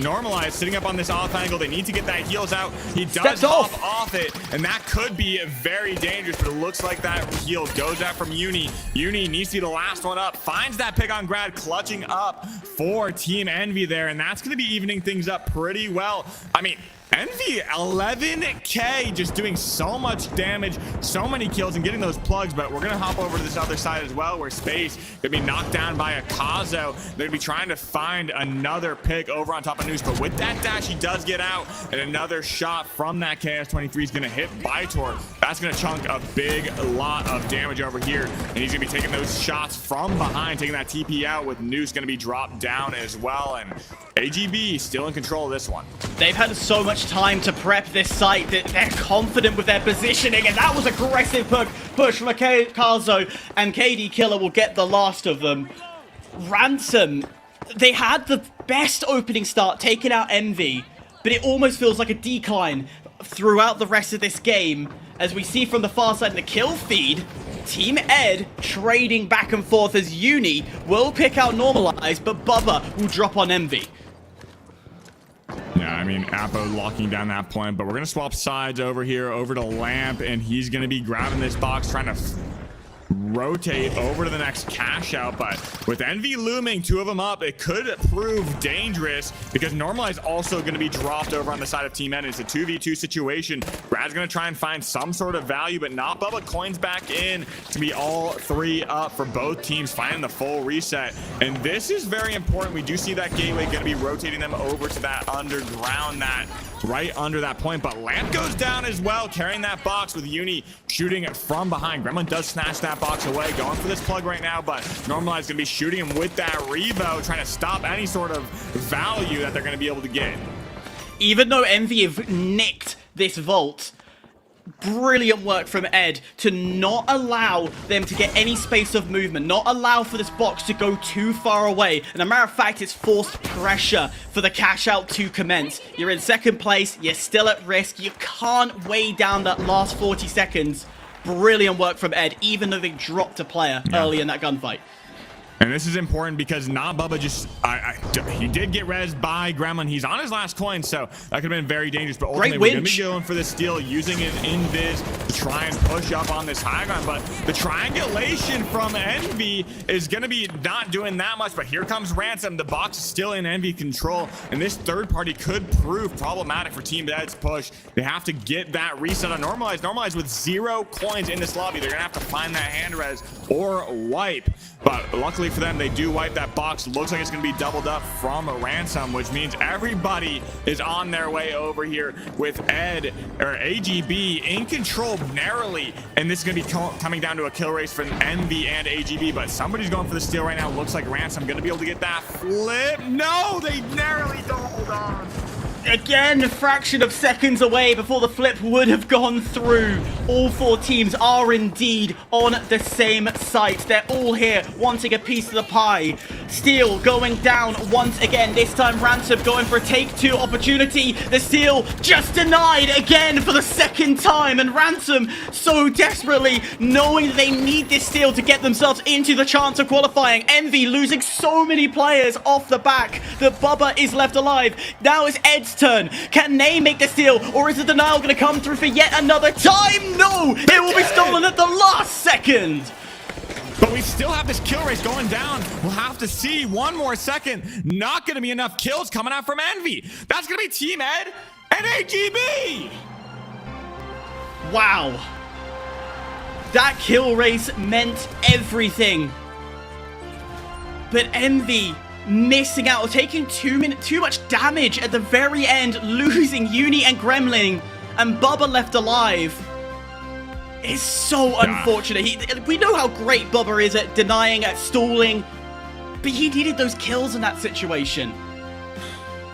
Normalized, sitting up on this off angle. They need to get that heals out. He does hop off it, and that could be very dangerous, but it looks like that heal goes out from Uni. Uni needs to be the last one up. Finds that pick on Grad, clutching up for Team Envy there, and that's going to be evening things up pretty well. I mean, Envy, 11K, just doing so much damage, so many kills, and getting those plugs. But we're going to hop over to this other side as well, where Space going to be knocked down by Akazo. They're going to be trying to find another pick over on top of Noose. But with that dash, he does get out, and another shot from that KS-23 is going to hit Baitor. That's going to chunk a big lot of damage over here, and he's going to be taking those shots from behind, taking that TP out, with Noose going to be dropped down as well. And AGB still in control of this one. They've had so much time to prep this site that they're confident with their positioning, and that was aggressive push from Akazo, and KD Killer will get the last of them. Ransom, they had the best opening start, taking out Envy, but it almost feels like a decline. throughout the rest of this game, as we see from the far side in the kill feed, Team Ed trading back and forth as Uni will pick out Normalize, but Bubba will drop on Envy. Yeah, I mean, Apo locking down that point, but we're going to swap sides over here, over to Lamp, and he's going to be grabbing this box, trying to rotate over to the next cash out. But with Envy looming, 2 of them up, it could prove dangerous because Normalize also going to be dropped over on the side of Team Ed. It's a 2v2 situation. Brad's going to try and find some sort of value, but not Bubba. Coins back in to be all 3 up for both teams, finding the full reset. And this is very important. We do see that gateway going to be rotating them over to that underground, that right under that point. But Lamp goes down as well, carrying that box with Uni shooting from behind. Gremlin does snatch that box away, going for this plug right now, but Normalize gonna be shooting him with that Revo, trying to stop any sort of value that they're gonna be able to get. Even though Envy have nicked this vault, brilliant work from Ed to not allow them to get any space of movement, not allow for this box to go too far away. And a matter of fact, it's forced pressure for the cash out to commence. You're in second place, you're still at risk, you can't weigh down that last 40 seconds. Brilliant work from Ed, even though they dropped a player early in that gunfight. And this is important because not Bubba just, he did get rezzed by Gremlin. He's on his last coin, so that could have been very dangerous. But ultimately, we're going to be going for the steal, using it in Viz to try and push up on this high ground. But the triangulation from Envy is going to be not doing that much. But here comes Ransom. The box is still in Envy control. And this third party could prove problematic for Team Ed's push. They have to get that reset on Normalize. Normalize with 0 coins in this lobby. They're going to have to find that hand res or wipe. But luckily for them, they do wipe that box. Looks like it's going to be doubled up from a Ransom, which means everybody is on their way over here with Ed or AGB in control narrowly. And this is going to be coming down to a kill race for Envy and AGB. But somebody's going for the steal right now. Looks like Ransom going to be able to get that flip. No, they narrowly don't hold on. Again, a fraction of seconds away before the flip would have gone through. All 4 teams are indeed on the same site. They're all here wanting a piece of the pie. Steal going down once again. This time Ransom going for a take-2 opportunity. The steal just denied again for the second time. And Ransom so desperately knowing that they need this steal to get themselves into the chance of qualifying. Envy losing so many players off the back that Bubba is left alive. Now it's Ed's turn. Can they make the steal, or is the denial going to come through for yet another time? No! It will be stolen at the last second! But we still have this kill race going down. We'll have to see 1 more second. Not going to be enough kills coming out from Envy. That's going to be Team Ed and AGB! Wow. That kill race meant everything. But Envy missing out, taking too much damage at the very end, losing Uni and Gremlin, and Bubba left alive. It's so unfortunate. We know how great Bubba is at denying, at stalling, but he needed those kills in that situation.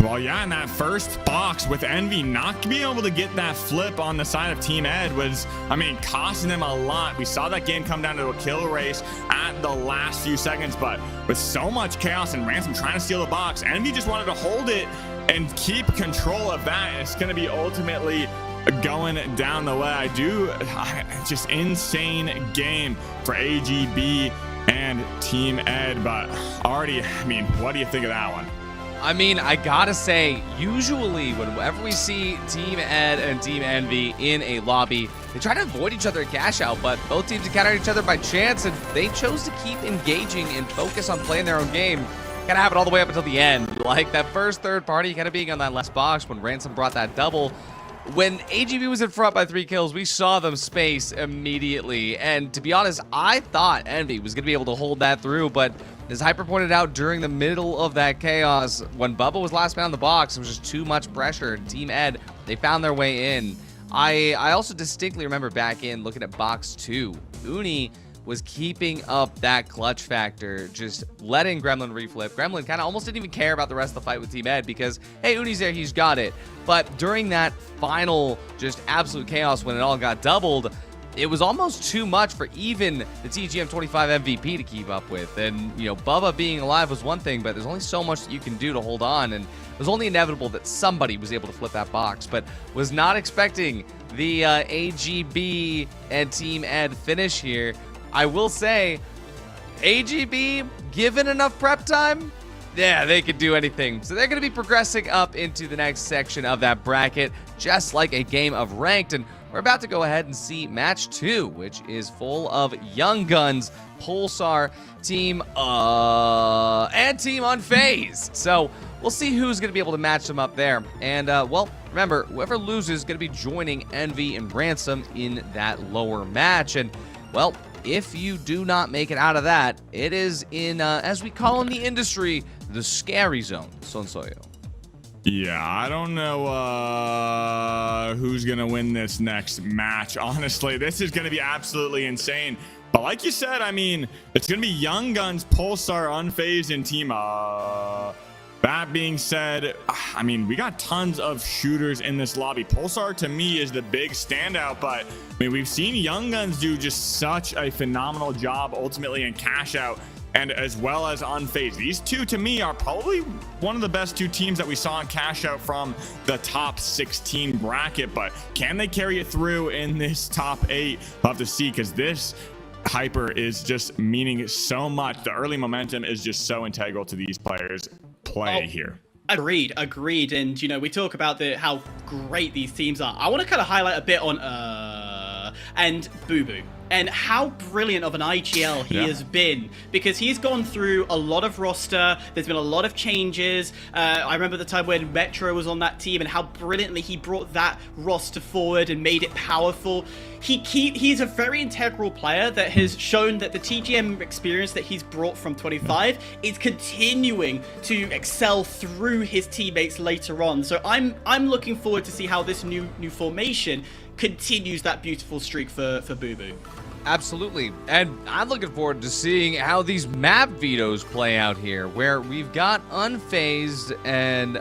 Well, yeah, in that first box with Envy not being able to get that flip on the side of Team Ed was, I mean, costing them a lot. We saw that game come down to a kill race at the last few seconds, but with so much chaos and Ransom trying to steal the box, Envy just wanted to hold it and keep control of that. It's going to be ultimately going down the way. Just insane game for AGB and Team Ed, but already, I mean, what do you think of that one? I mean, I gotta say, usually whenever we see Team Ed and Team Envy in a lobby, they try to avoid each other at cash out, but both teams encountered each other by chance, and they chose to keep engaging and focus on playing their own game. Gotta have it all the way up until the end. Like that first third party, kind of being on that last box when Ransom brought that double. When AGB was in front by 3 kills, we saw them space immediately. And to be honest, I thought Envy was going to be able to hold that through. But as Hyper pointed out during the middle of that chaos, when Bubba was last man on the box, it was just too much pressure. Team Ed, they found their way in. I also distinctly remember back in looking at box 2, Uni was keeping up that clutch factor, just letting Gremlin reflip. Gremlin kind of almost didn't even care about the rest of the fight with Team Ed because, hey, Uni's there, he's got it. But during that final just absolute chaos when it all got doubled, it was almost too much for even the TGM25 MVP to keep up with. And, you know, Bubba being alive was one thing, but there's only so much that you can do to hold on. And it was only inevitable that somebody was able to flip that box, but was not expecting the AGB and Team Ed finish here. I will say, AGB, given enough prep time, yeah, they could do anything. So they're going to be progressing up into the next section of that bracket, just like a game of ranked. And we're about to go ahead and see match 2, which is full of Young Guns, Pulsar, Team and Team Unfazed. So we'll see who's going to be able to match them up there. And, well, remember, whoever loses is going to be joining Envy and Ransom in that lower match. And, well, if you do not make it out of that, it is in, as we call in the industry, the scary zone. Sonsoyo. Yeah, I don't know who's going to win this next match. Honestly, this is going to be absolutely insane. But like you said, I mean, it's going to be Young Guns, Pulsar, Unfazed, and Team. That being said, I mean, we got tons of shooters in this lobby. Pulsar, to me, is the big standout. But, I mean, we've seen Young Guns do just such a phenomenal job ultimately in Cash Out, and as well as Unfazed. These two, to me, are probably one of the best 2 teams that we saw in Cash Out from the top 16 bracket. But can they carry it through in this top 8? We'll have to see, because this Hyper is just meaning so much. The early momentum is just so integral to these players' play here. Agreed. And, you know, we talk about how great these teams are. I want to kind of highlight a bit on and Boo Boo, and how brilliant of an IGL he has been, because he's gone through a lot of roster. There's been a lot of changes. I remember the time when Metro was on that team and how brilliantly he brought that roster forward and made it powerful. He's a very integral player that has shown that the TGM experience that he's brought from 25 is continuing to excel through his teammates later on. So I'm looking forward to see how this new formation continues that beautiful streak for Boo Boo. Absolutely. And I'm looking forward to seeing how these map vetoes play out here, where we've got Unfazed and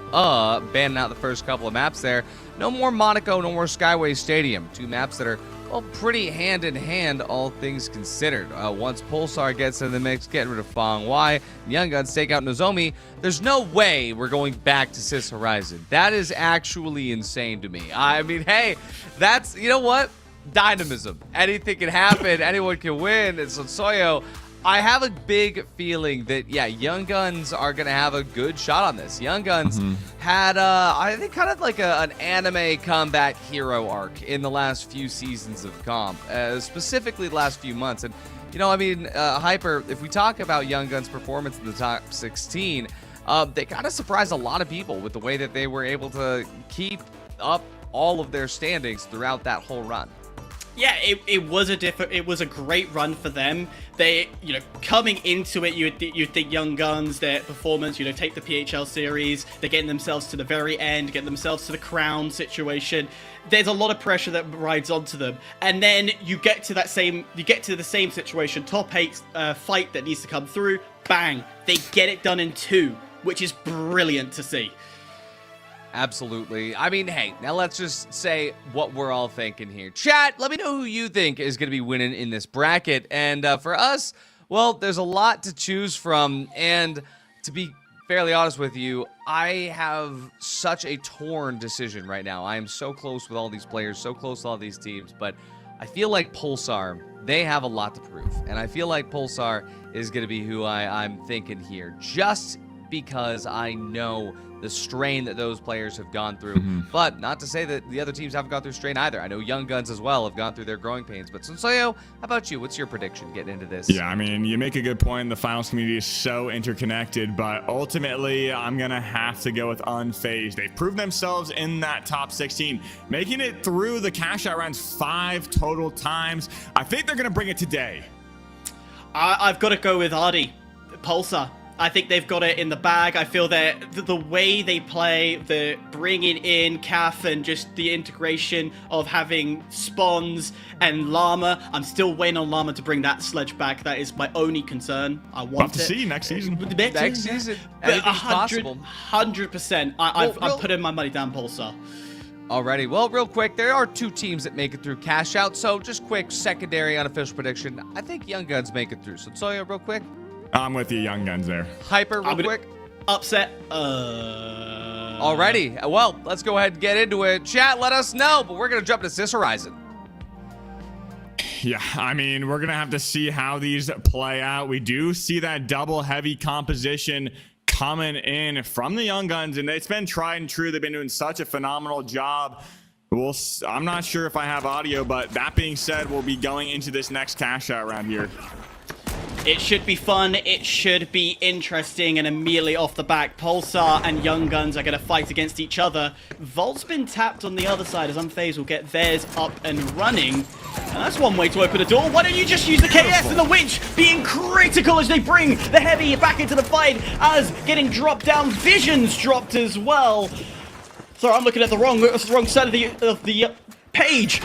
banning out the first couple of maps there. No more Monaco, no more Skyway Stadium. 2 maps that are, well, pretty hand in hand, all things considered. Once Pulsar gets in the mix, getting rid of Fong Wai, Young Guns take out Nozomi, there's no way we're going back to Sis Horizon. That is actually insane to me. I mean, hey, that's, you know what? Dynamism. Anything can happen. Anyone can win. And Sonsoyo, I have a big feeling that, yeah, Young Guns are going to have a good shot on this. Young Guns had, I think, kind of like an anime combat hero arc in the last few seasons of comp, specifically the last few months. And, you know, I mean, Hyper, if we talk about Young Guns' performance in the top 16, they kind of surprised a lot of people with the way that they were able to keep up all of their standings throughout that whole run. Yeah, it was a great run for them. They, you know, coming into it, you'd think Young Guns, their performance, you know, take the PHL series, they're getting themselves to the very end, getting themselves to the crown situation. There's a lot of pressure that rides onto them, and then you get to the same situation, top 8 fight that needs to come through. Bang, they get it done in 2, which is brilliant to see. Absolutely. I mean, hey, now let's just say what we're all thinking here. Chat, let me know who you think is going to be winning in this bracket. And for us, well, there's a lot to choose from. And to be fairly honest with you, I have such a torn decision right now. I am so close with all these players, so close to all these teams. But I feel like Pulsar, they have a lot to prove. And I feel like Pulsar is going to be who I'm thinking here. Just because I know the strain that those players have gone through. But not to say that the other teams haven't gone through strain either. I know Young Guns as well have gone through their growing pains. But Sonsoyo, how about you? What's your prediction getting into this? Yeah, I mean, you make a good point. The finals community is so interconnected, but ultimately, I'm going to have to go with Unfazed. They've proved themselves in that top 16, making it through the cash out rounds 5 total times. I think they're going to bring it today. I've got to go with Ardi, Pulsar. I think they've got it in the bag. I feel that the way they play, the bringing in Calf and just the integration of having Spawns and Llama. I'm still waiting on Llama to bring that sledge back. That is my only concern. I want to see next season. Next season. Anything's possible. 100%. I'm putting my money down Pulsar. Alrighty, well, real quick, there are 2 teams that make it through cash out, so just quick secondary unofficial prediction. I think Young Guns make it through. So Tsoya, real quick. I'm with you, Young Guns there. Hyper, real quick. Upset. Alrighty, well, let's go ahead and get into it. Chat, let us know, but we're going to jump into this horizon. Yeah, I mean, we're going to have to see how these play out. We do see that double heavy composition coming in from the Young Guns, and it's been tried and true. They've been doing such a phenomenal job. I'm not sure if I have audio, but that being said, we'll be going into this next cash out round here. It should be fun, it should be interesting, and immediately off the back, Pulsar and Young Guns are going to fight against each other. Volt's been tapped on the other side as Unfazed will get theirs up and running. And that's one way to open a door. Why don't you just use the KS and the winch being critical as they bring the heavy back into the fight, as getting dropped down, Vision's dropped as well. Sorry, I'm looking at the wrong side of the page.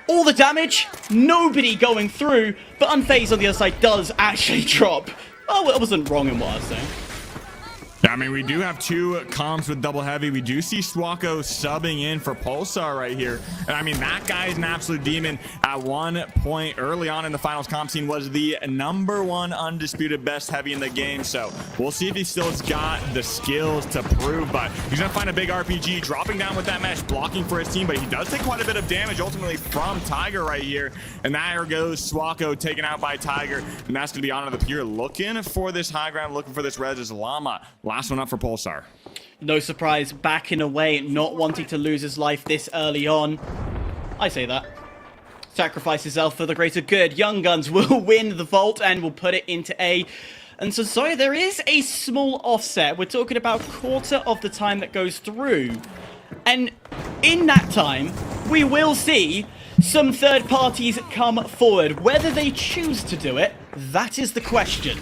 All the damage, nobody going through, but Unfazed on the other side does actually drop. Oh, I wasn't wrong in what I was saying. Yeah, I mean, we do have 2 comps with double heavy. We do see Swako subbing in for Pulsar right here. And I mean, that guy is an absolute demon. At one point early on in the finals comp scene was the #1 undisputed best heavy in the game. So we'll see if he still has got the skills to prove, but he's gonna find a big RPG, dropping down with that mesh, blocking for his team, but he does take quite a bit of damage ultimately from Tiger right here. And there goes Swako taken out by Tiger. And that's gonna be Honor the Pure looking for this high ground, looking for this res as Llama. Last one up for Pulsar. No surprise, backing away, not wanting to lose his life this early on. I say that. Sacrifice himself for the greater good. Young Guns will win the vault and will put it into A. And so, sorry, there is a small offset. We're talking about quarter of the time that goes through. And in that time, we will see some third parties come forward. Whether they choose to do it, that is the question.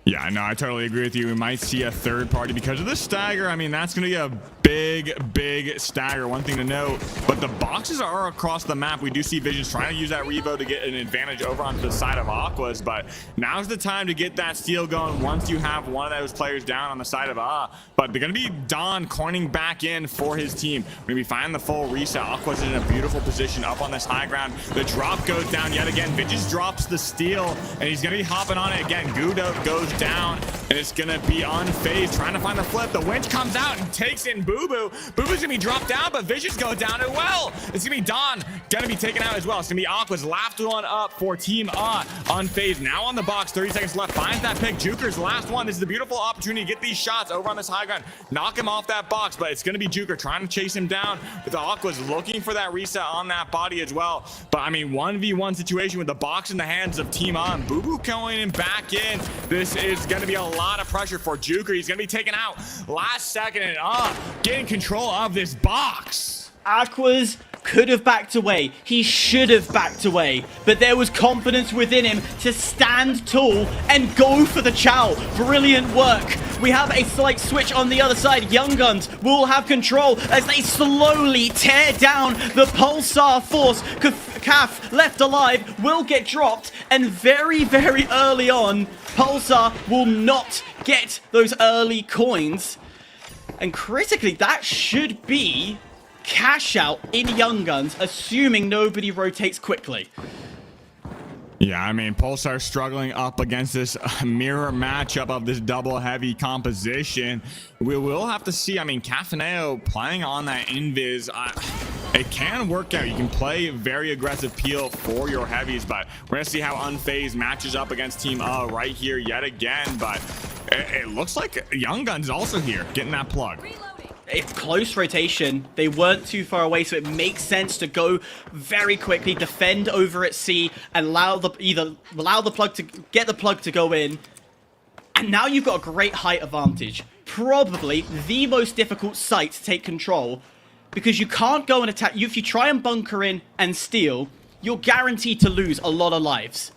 Yeah, no, I totally agree with you. We might see a third party because of the stagger. I mean, that's going to be a big stagger. One thing to note, but the boxes are across the map. We do see Visions trying to use that Revo to get an advantage over onto the side of Aqua's, but now's the time to get that steal going once you have one of those players down on the side of But they're going to be Don coining back in for his team. We're going to be finding the full reset. Aqua's in a beautiful position up on this high ground. The drop goes down yet again. Visions drops the steal, and he's going to be hopping on it again. Gudo goes down, and it's going to be Unfazed trying to find the flip. The winch comes out and takes in Boo Boo. Boo Boo's going to be dropped down, but Visions go down as well. It's going to be Don going to be taken out as well. It's going to be Aqua's last one up for Team Unfazed. Now on the box, 30 seconds left. Finds that pick. Juker's last one. This is a beautiful opportunity to get these shots over on this high ground. Knock him off that box, but it's going to be Juker trying to chase him down. But the Aqua's looking for that reset on that body as well. But I mean, 1v1 situation with the box in the hands of Team On. Boo Boo going in back in. This is going to be a lot of pressure for Juker. He's going to be taken out last second, and getting control of this box. Aquas could have backed away. He should have backed away. But there was confidence within him to stand tall and go for the chow. Brilliant work. We have a slight switch on the other side. Young Guns will have control as they slowly tear down the Pulsar force. Kaf, left alive, will get dropped. And very early on, Pulsar will not get those early coins. And critically, that should be cash out in Young Guns, assuming nobody rotates quickly. Yeah, I mean, Pulsar struggling up against this mirror matchup of this double heavy composition. We will have to see. I mean, Cafaneo playing on that invis, it can work out. You can play very aggressive peel for your heavies, but we're going to see how Unfazed matches up against Team right here yet again. But it looks like Young Guns also here, getting that plug. It's close rotation. They weren't too far away, so it makes sense to go very quickly, defend over at C, and allow the plug to get the plug to go in. And now you've got a great height advantage. Probably the most difficult site to take control, because you can't go and attack. If you try and bunker in and steal, you're guaranteed to lose a lot of lives.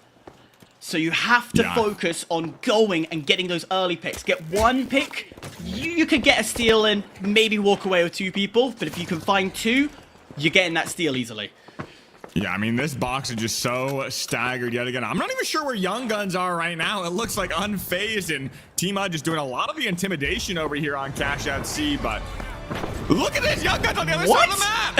So you have to focus on going and getting those early picks. Get one pick, you could get a steal in, maybe walk away with 2 people. But if you can find 2, you're getting that steal easily. Yeah, I mean, this box is just so staggered yet again. I'm not even sure where Young Guns are right now. It looks like Unfazed and Team just doing a lot of the intimidation over here on Cash Out C, but Look at this, Young Guns on the other side of the map.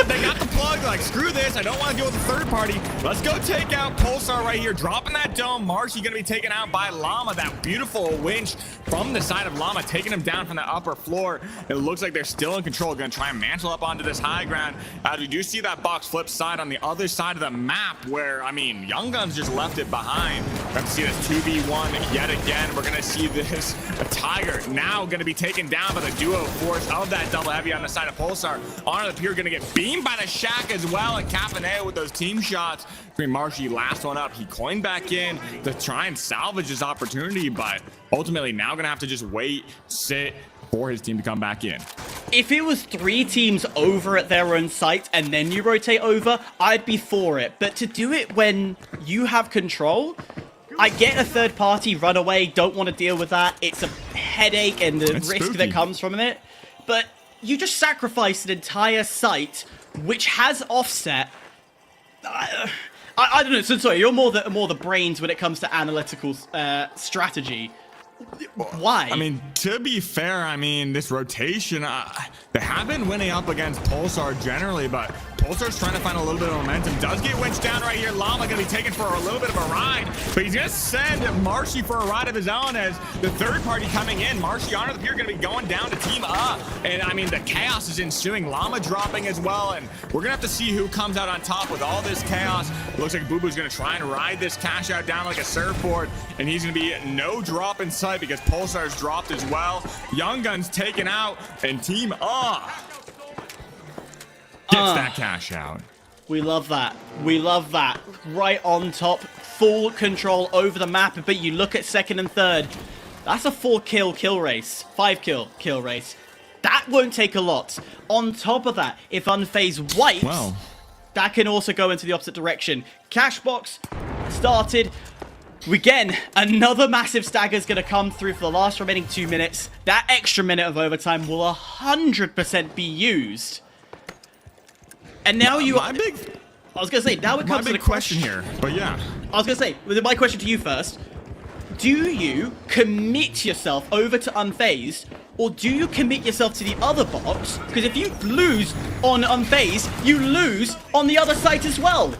They got the plug, like, screw this. I don't want to deal with the third party. Let's go take out Pulsar right here, dropping that dome. Marshy gonna be taken out by Llama. That beautiful winch from the side of Llama, taking him down from the upper floor. It looks like they're still in control, gonna try and mantle up onto this high ground. As we do see that box flip side on the other side of the map, where, I mean, Young Guns just left it behind. We're gonna see this 2v1 yet again. We're gonna see this Tiger now gonna be taken down by the duo force of that double heavy on the side of Pulsar. Honor the Pure gonna get beamed by the Shack as well, and Cafaneo with those team shots. Green Marshy last one up. He coined back in to try and salvage his opportunity, but ultimately now gonna have to just wait, sit for his team to come back in. If it was 3 teams over at their own site and then you rotate over, I'd be for it. But to do it when you have control, I get a third party run away, don't want to deal with that. It's a headache and the risk spooky that comes from it. But you just sacrifice an entire site which has offset. I don't know. So sorry, you're more the brains when it comes to analytical strategy. Why? I mean, to be fair, I mean, this rotation, they have been winning up against Pulsar generally, but Pulsar's trying to find a little bit of momentum. Does get winched down right here. Llama gonna be taken for a little bit of a ride, but he's gonna send Marshy for a ride of his own as the third party coming in. Marshy, Honor the Pure, gonna be going down to team up, and I mean, the chaos is ensuing. Llama dropping as well, and we're gonna have to see who comes out on top with all this chaos. It looks like Boo Boo's gonna try and ride this cash out down like a surfboard, and he's gonna be no drop in sight because Pulsar's dropped as well. Young Guns taken out, and team gets that cash out. We love that. We love that. Right on top, full control over the map. But you look at second and third, that's a 4-kill race, 5-kill race. That won't take a lot. On top of that, if Unfazed wipes, that can also go into the opposite direction. Cashbox started. Again, another massive stagger is going to come through for the last remaining 2 minutes. That extra minute of overtime will 100% be used. And now I was going to say, now it comes to the question here, but yeah. I was going to say, my question to you first. Do you commit yourself over to Unfazed, or do you commit yourself to the other box? Because if you lose on Unfazed, you lose on the other side as well.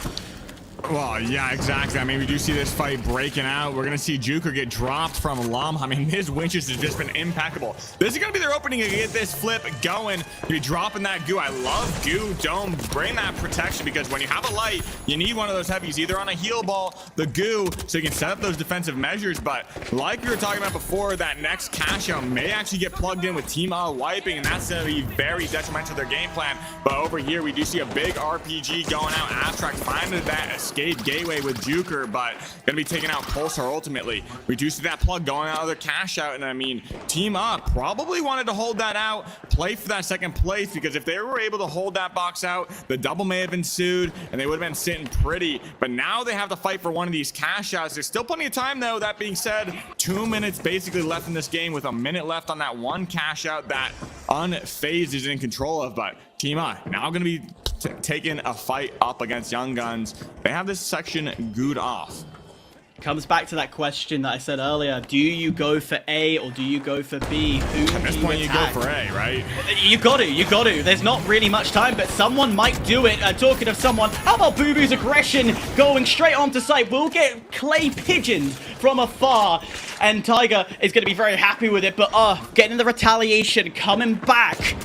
Well, yeah, exactly. I mean, we do see this fight breaking out. We're going to see Juker get dropped from Llama. I mean, his winches has just been impeccable. This is going to be their opening to get this flip going. You're dropping that goo. I love goo dome. Bring that protection, because when you have a light, you need one of those heavies, either on a heal ball, the goo, so you can set up those defensive measures. But like we were talking about before, that next cash out may actually get plugged in with Team wiping, and that's going to be very detrimental to their game plan. But over here, we do see a big RPG going out. Abstract finding that escape gateway with Juker, but gonna be taking out Pulsar ultimately. We do see that plug going out of their cash out, and I mean, Team Up probably wanted to hold that out, play for that second place, because if they were able to hold that box out, the double may have ensued, and they would have been sitting pretty. But now they have to fight for one of these cash outs. There's still plenty of time, though. That being said, 2 minutes basically left in this game, with a minute left on that one cash out that Unfazed is in control of. But Team Up now gonna be taking a fight up against Young Guns. They have this section gooed off. Comes back to that question that I said earlier. Do you go for A or do you go for B? Who At this point, you go for A, right? You got to. There's not really much time, but someone might do it. Talking of someone, how about Boo Boo's aggression going straight onto site? We'll get clay pigeons from afar, and Tiger is going to be very happy with it, but getting the retaliation coming back.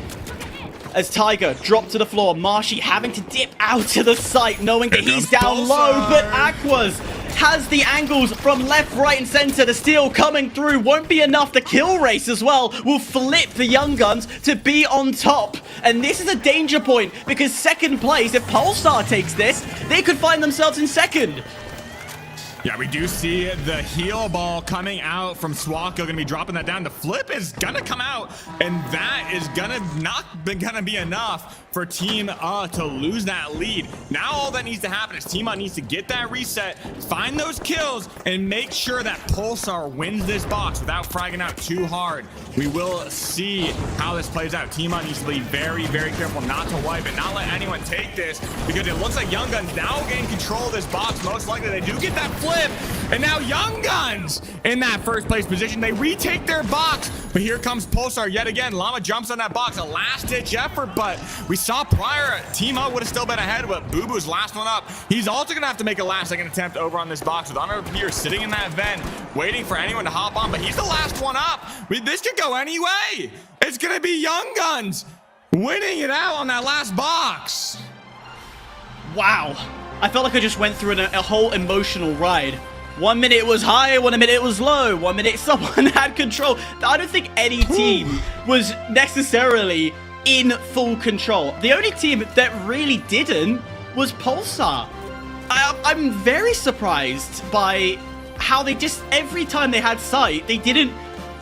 As Tiger dropped to the floor, Marshy having to dip out to the site, knowing that he's down low, but Aquas has the angles from left, right, and center. The steal coming through won't be enough. The kill race as well will flip the Young Guns to be on top. And this is a danger point, because second place, if Pulsar takes this, they could find themselves in second. Yeah, we do see the heal ball coming out from Swako, gonna be dropping that down. The flip is gonna come out, and that is gonna be enough for Team to lose that lead. Now all that needs to happen is Team needs to get that reset, find those kills, and make sure that Pulsar wins this box without fragging out too hard. We will see how this plays out. Team needs to be very, very careful not to wipe it, not let anyone take this, because it looks like Young Guns now gain control of this box. Most likely they do get that flip. flip. And now Young Guns in that first place position. They retake their box, but here comes Pulsar yet again. Llama jumps on that box, a last-ditch effort, but we saw prior, Team O would have still been ahead, but Boo Boo's last one up. He's also gonna have to make a last-second attempt over on this box with Honor here sitting in that vent, waiting for anyone to hop on, but he's the last one up. This could go any way. It's gonna be Young Guns winning it out on that last box. Wow. I felt like I just went through a whole emotional ride. 1 minute it was high, 1 minute it was low, 1 minute someone had control. I don't think any team was necessarily in full control. The only team that really didn't was Pulsar. I'm very surprised by how they just, every time they had sight, they didn't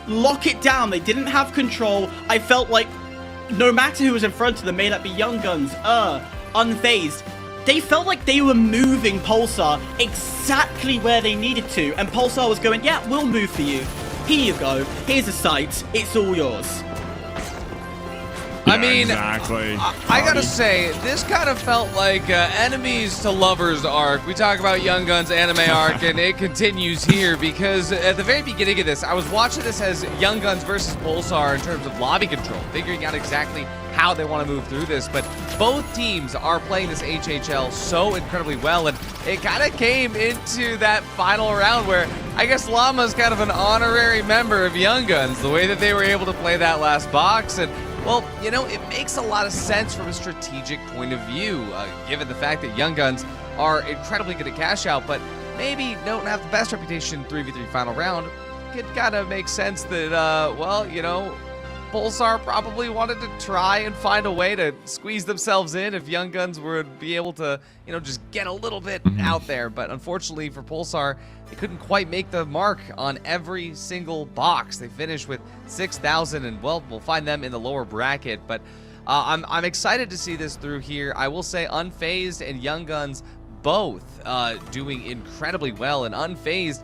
lock it down. They didn't have control. I felt like no matter who was in front of them, may that be Young Guns, Unfazed, they felt like they were moving Pulsar exactly where they needed to. And Pulsar was going, yeah, we'll move for you. Here you go. Here's a sight. It's all yours. I mean, exactly. I gotta say, this kind of felt like enemies to lovers arc. We talk about Young Guns anime arc, and it continues here because at the very beginning of this, I was watching this as Young Guns versus Pulsar in terms of lobby control, figuring out exactly how they want to move through this. But both teams are playing this HHL so incredibly well, and it kind of came into that final round where I guess Llama's kind of an honorary member of Young Guns, the way that they were able to play that last box. And well, you know, it makes a lot of sense from a strategic point of view, given the fact that Young Guns are incredibly good at cash out, but maybe don't have the best reputation 3v3 final round. It kind of makes sense that, well, you know, Pulsar probably wanted to try and find a way to squeeze themselves in if Young Guns would be able to, you know, just get a little bit out there. But unfortunately for Pulsar, they couldn't quite make the mark on every single box. They finished with 6,000, and well, we'll find them in the lower bracket. But I'm excited to see this through here. I will say Unfazed and Young Guns both doing incredibly well, and Unfazed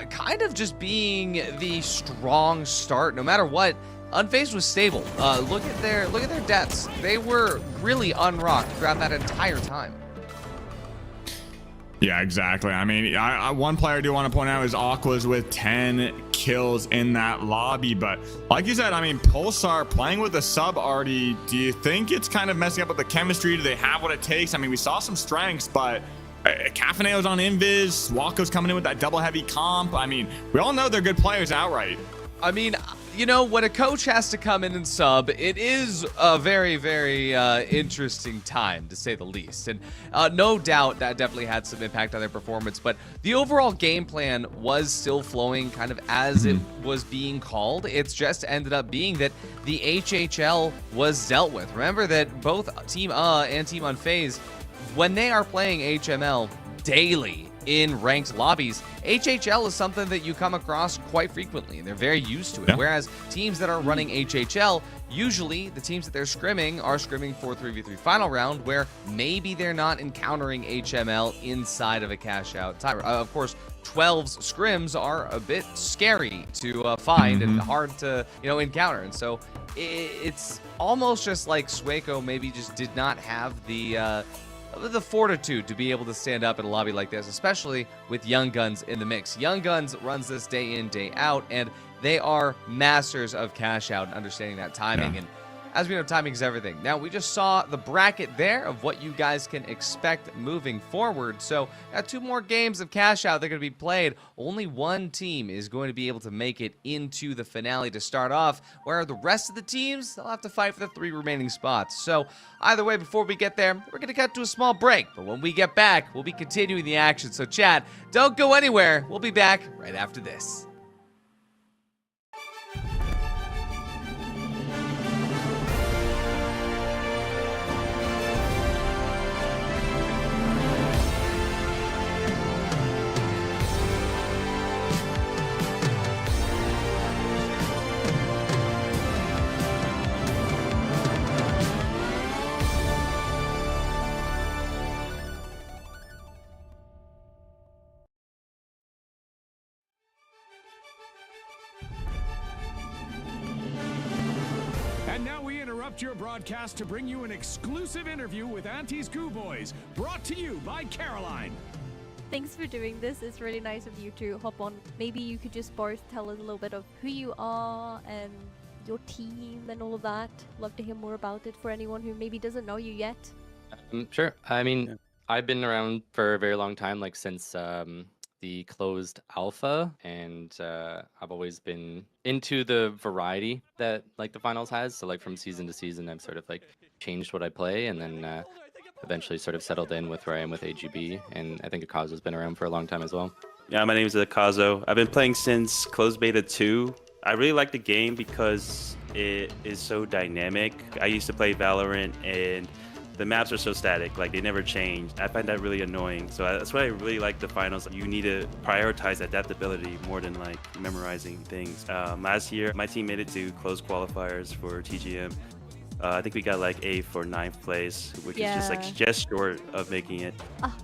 kind of just being the strong start no matter what. Unfazed was stable. Look at their deaths. They were really unrocked throughout that entire time. Yeah, exactly. I mean, one player I do want to point out is Aqua's with 10 kills in that lobby. But like you said, I mean, Pulsar playing with a sub already, do you think it's kind of messing up with the chemistry? Do they have what it takes? I mean, we saw some strengths, but Cafaneo's on Invis, Waco's coming in with that double heavy comp. I mean, we all know they're good players outright. I mean, you know, when a coach has to come in and sub, it is a very, very interesting time, to say the least. And no doubt that definitely had some impact on their performance. But the overall game plan was still flowing kind of as it was being called. It's just ended up being that the HHL was dealt with. Remember that both Team and Team Unfazed, when they are playing HML daily in ranked lobbies, HHL is something that you come across quite frequently, and they're very used to it. Yeah. Whereas teams that are running HHL, usually the teams that they're scrimming are scrimming for 3v3 final round, where maybe they're not encountering HML inside of a cash out time. Of course, 12's scrims are a bit scary to find and hard to, you know, encounter. And so it's almost just like Sueco maybe just did not have the fortitude to be able to stand up in a lobby like this, especially with Young Guns in the mix. Young Guns runs this day in, day out, and they are masters of cash out and understanding that timing. Yeah. And as we know, timing is everything. Now, we just saw the bracket there of what you guys can expect moving forward. So, got 2 more games of cash out that are going to be played. Only one team is going to be able to make it into the finale to start off, where the rest of the teams, they'll have to fight for the 3 remaining spots. So, either way, before we get there, we're going to cut to a small break. But when we get back, we'll be continuing the action. So, chat, don't go anywhere. We'll be back right after this. And now we interrupt your broadcast to bring you an exclusive interview with Auntie's Goo Boys, brought to you by Caroline. Thanks for doing this. It's really nice of you to hop on. Maybe you could just both tell us a little bit of who you are and your team and all of that. Love to hear more about it for anyone who maybe doesn't know you yet. Sure. I mean, I've been around for a very long time, like since the closed alpha, and I've always been into the variety that like the finals has. So like from season to season, I've sort of like changed what I play, and then eventually sort of settled in with where I am with AGB. And I think Akazu's been around for a long time as well. Yeah, my name is Akazo. I've been playing since closed beta 2. I really like the game because it is so dynamic. I used to play Valorant and the maps are so static, like they never change. I find that really annoying. So that's why I really like the finals. You need to prioritize adaptability more than like memorizing things. Last year, my team made it to close qualifiers for TGM. I think we got like A for 9th place, which is just short of making it.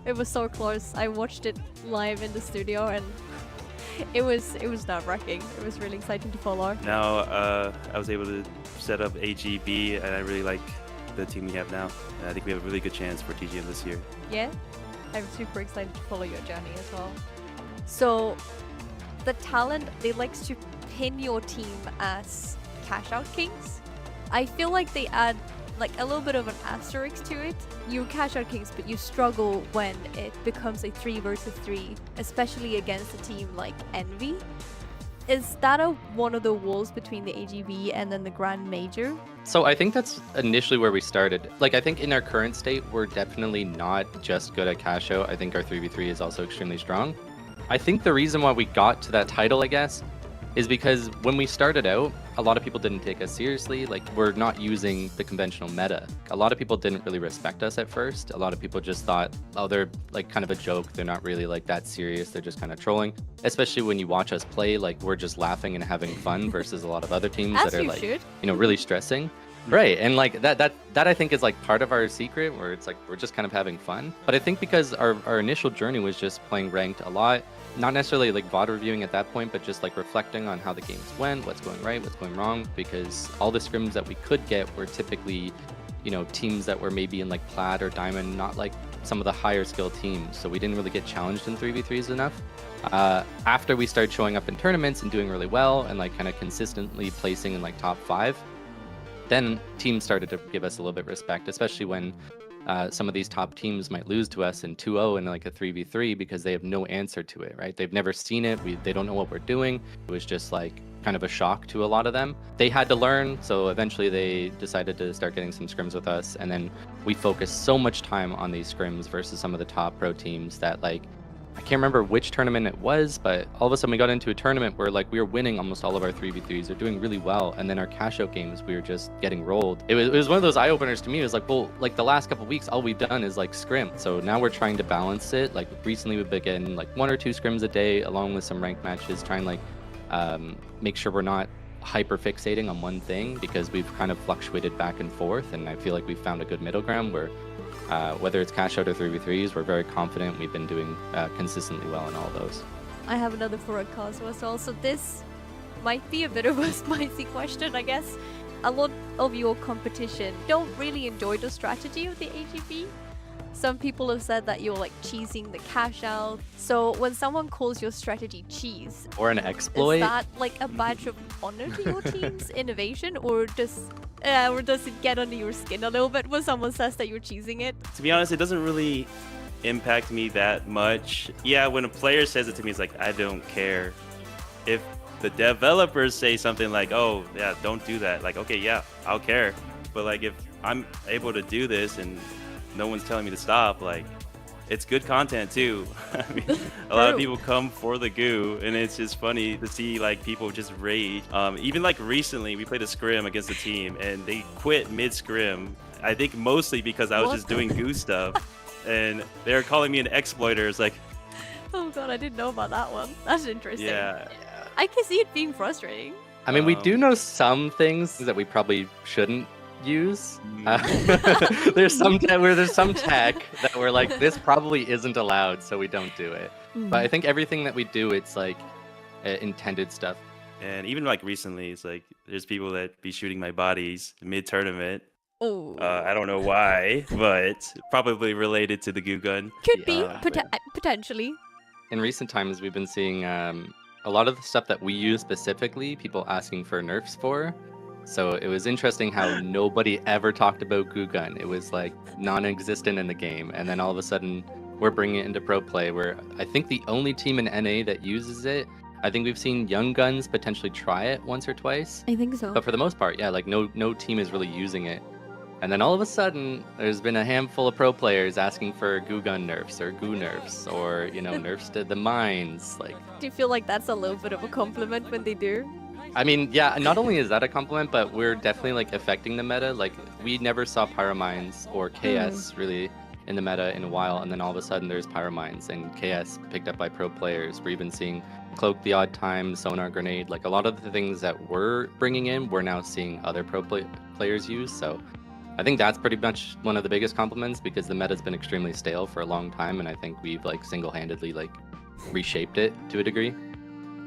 It was so close. I watched it live in the studio and it was nerve-wracking. It was really exciting to follow. Now I was able to set up AGB, and I really like the team we have now. And I think we have a really good chance for TGM this year. Yeah, I'm super excited to follow your journey as well. So, the talent, they likes to pin your team as cash out kings. I feel like they add like a little bit of an asterisk to it. You cash out kings, but you struggle when it becomes a 3 versus 3, especially against a team like Envy. Is that one of the walls between the AGB and then the Grand Major? So I think that's initially where we started. Like, I think in our current state, we're definitely not just good at cash out. I think our 3v3 is also extremely strong. I think the reason why we got to that title, I guess, is because when we started out, a lot of people didn't take us seriously. Like, we're not using the conventional meta. A lot of people didn't really respect us at first. A lot of people just thought, oh, they're like kind of a joke. They're not really like that serious. They're just kind of trolling. Especially when you watch us play, like we're just laughing and having fun versus a lot of other teams that are like, you know, really stressing. Right, and like that I think is like part of our secret, where it's like we're just kind of having fun. But I think because our initial journey was just playing ranked a lot, not necessarily like VOD reviewing at that point, but just like reflecting on how the games went, what's going right, what's going wrong, because all the scrims that we could get were typically, you know, teams that were maybe in like Plat or Diamond, not like some of the higher skill teams. So we didn't really get challenged in 3v3s enough. After we started showing up in tournaments and doing really well and like kind of consistently placing in like top 5, then teams started to give us a little bit of respect, especially when some of these top teams might lose to us in 2-0 in like a 3v3 because they have no answer to it, right? They've never seen it. They don't know what we're doing. It was just like kind of a shock to a lot of them. They had to learn, so eventually they decided to start getting some scrims with us, and then we focused so much time on these scrims versus some of the top pro teams that like, I can't remember which tournament it was, but all of a sudden we got into a tournament where like we were winning almost all of our 3v3s. They're doing really well. And then our cash out games, we were just getting rolled. It was one of those eye openers to me. It was like, well, like the last couple of weeks, all we've done is like scrim. So now we're trying to balance it. Like recently we've been getting like 1 or 2 scrims a day along with some ranked matches, trying like make sure we're not hyper fixating on one thing, because we've kind of fluctuated back and forth. And I feel like we've found a good middle ground where whether it's cash out or 3v3s, we're very confident. We've been doing consistently well in all of those. I have another for Akazu as well. So this might be a bit of a spicy question, I guess. A lot of your competition don't really enjoy the strategy of the AGB. Some people have said that you're like cheesing the cash out. So when someone calls your strategy cheese, or an exploit, is that like a badge of honor to your team's innovation, or does it get under your skin a little bit when someone says that you're cheesing it? To be honest, it doesn't really impact me that much. Yeah, when a player says it to me, it's like, I don't care. If the developers say something like, oh, yeah, don't do that, like, okay, yeah, I'll care. But like, if I'm able to do this and no one's telling me to stop, like, it's good content too. I mean, a lot of people come for the goo, and it's just funny to see like people just rage. Even like recently, we played a scrim against a team, and they quit mid scrim. I think mostly because I was just doing goo stuff, and they were calling me an exploiter. It's like, oh god, I didn't know about that one. That's interesting. Yeah. I can see it being frustrating. I mean, we do know some things that we probably shouldn't use. There's some tech that we're like, this probably isn't allowed, so we don't do it. But I think everything that we do, it's like intended stuff. And even like recently, it's like there's people that be shooting my bodies mid tournament, Oh. I don't know why, but probably related to the goo gun. Could be, potentially. In recent times, we've been seeing a lot of the stuff that we use specifically, people asking for nerfs for. So it was interesting how nobody ever talked about Goo Gun. It was like non-existent in the game. And then all of a sudden, we're bringing it into pro play, where I think the only team in NA that uses it, I think we've seen Young Guns potentially try it once or twice. I think so. But for the most part, yeah, like no team is really using it. And then all of a sudden, there's been a handful of pro players asking for Goo Gun nerfs or Goo nerfs or, you know, nerfs to the mines. Like, do you feel like that's a little bit of a compliment when they do? I mean, yeah, not only is that a compliment, but we're definitely like affecting the meta. Like, we never saw Pyromines or KS really in the meta in a while, and then all of a sudden there's Pyromines and KS picked up by pro players. We're even seeing Cloak the odd time, Sonar Grenade, like a lot of the things that we're bringing in, we're now seeing other pro players use. So I think that's pretty much one of the biggest compliments, because the meta's been extremely stale for a long time, and I think we've like single-handedly like reshaped it to a degree.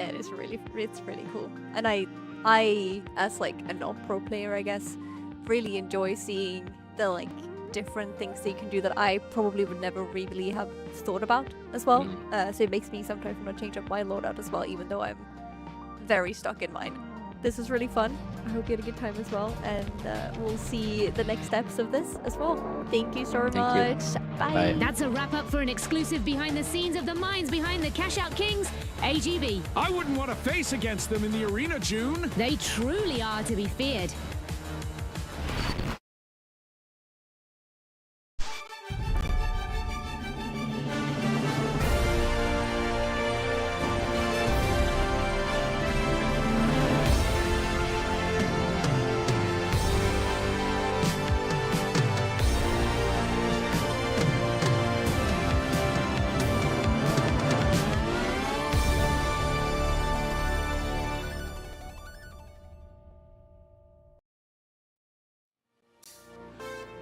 It's really cool. And I as like a non-pro player, I guess, really enjoy seeing the like different things that you can do that I probably would never really have thought about as well. So it makes me sometimes want to change up my loadout as well, even though I'm very stuck in mine. This was really fun. I hope you had a good time as well, and we'll see the next steps of this as well. Thank you so much. Bye. That's a wrap up for an exclusive behind the scenes of the minds behind the Cash Out Kings, AGB. I wouldn't want to face against them in the arena, June. They truly are to be feared.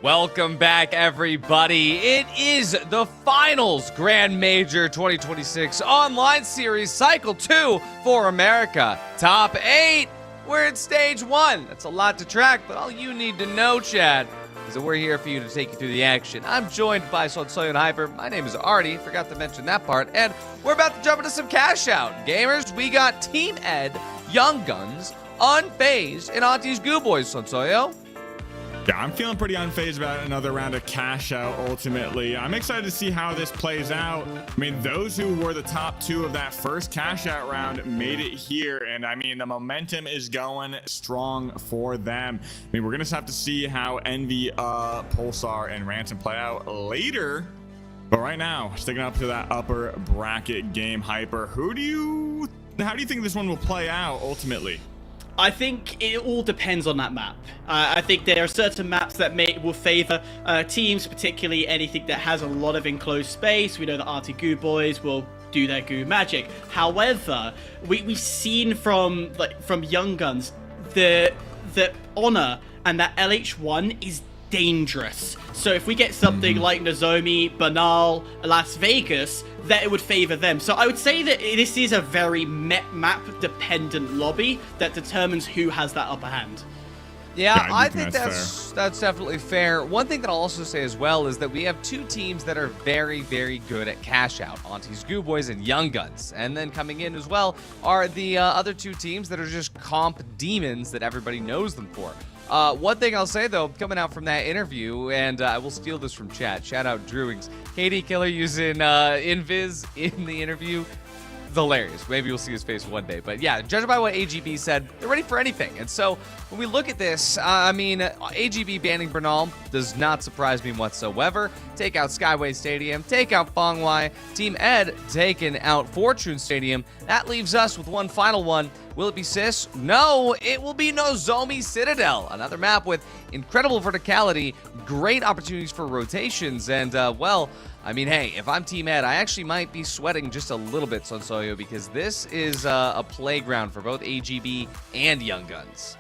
Welcome back, everybody. It is the finals Grand Major 2026 online series, Cycle 2 for America. Top 8, we're in Stage 1. That's a lot to track, but all you need to know, Chad, is that we're here for you to take you through the action. I'm joined by Sonsoy and Hyper. My name is Artie, forgot to mention that part, and we're about to jump into some cash out. Gamers, we got Team Ed, Young Guns, Unfazed, and Auntie's Goo Boys, Sonsoyo. Yeah, I'm feeling pretty unfazed about another round of cash out ultimately. I'm excited to see how this plays out. I mean, those who were the top 2 of that first cash out round made it here. And I mean, the momentum is going strong for them. I mean, we're going to have to see how Envy, Pulsar, and Ransom play out later. But right now, sticking up to that upper bracket game, Hyper, how do you think this one will play out ultimately? I think it all depends on that map. I think there are certain maps that will favor teams, particularly anything that has a lot of enclosed space. We know the Artie Goo Boys will do their Goo magic. However, we've seen from Young Guns, the Honor and that LH1 is dangerous. So if we get something like Nozomi, Banal, Las Vegas, that it would favor them. So I would say that this is a very map dependent lobby that determines who has that upper hand. Yeah, I think that's definitely fair. One thing that I'll also say as well is that we have 2 teams that are very, very good at cash out, Auntie's Goo Boys and Young Guns. And then coming in as well are the other 2 teams that are just comp demons that everybody knows them for. One thing I'll say, though, coming out from that interview, and I will steal this from chat. Shout out Drewings. KD Killer using Invis in the interview. Hilarious. Maybe you'll see his face one day. But yeah, judging by what AGB said, they're ready for anything. And so when we look at this, I mean, AGB banning Bernal does not surprise me whatsoever. Take out Skyway Stadium, take out Fongwai. Team Ed taking out Fortune Stadium. That leaves us with one final one. Will it be Sis? No, it will be Nozomi Citadel. Another map with incredible verticality, great opportunities for rotations, and, well, I mean, hey, if I'm Team Ed, I actually might be sweating just a little bit, Sonsoyo, because this is a playground for both AGB and Young Guns.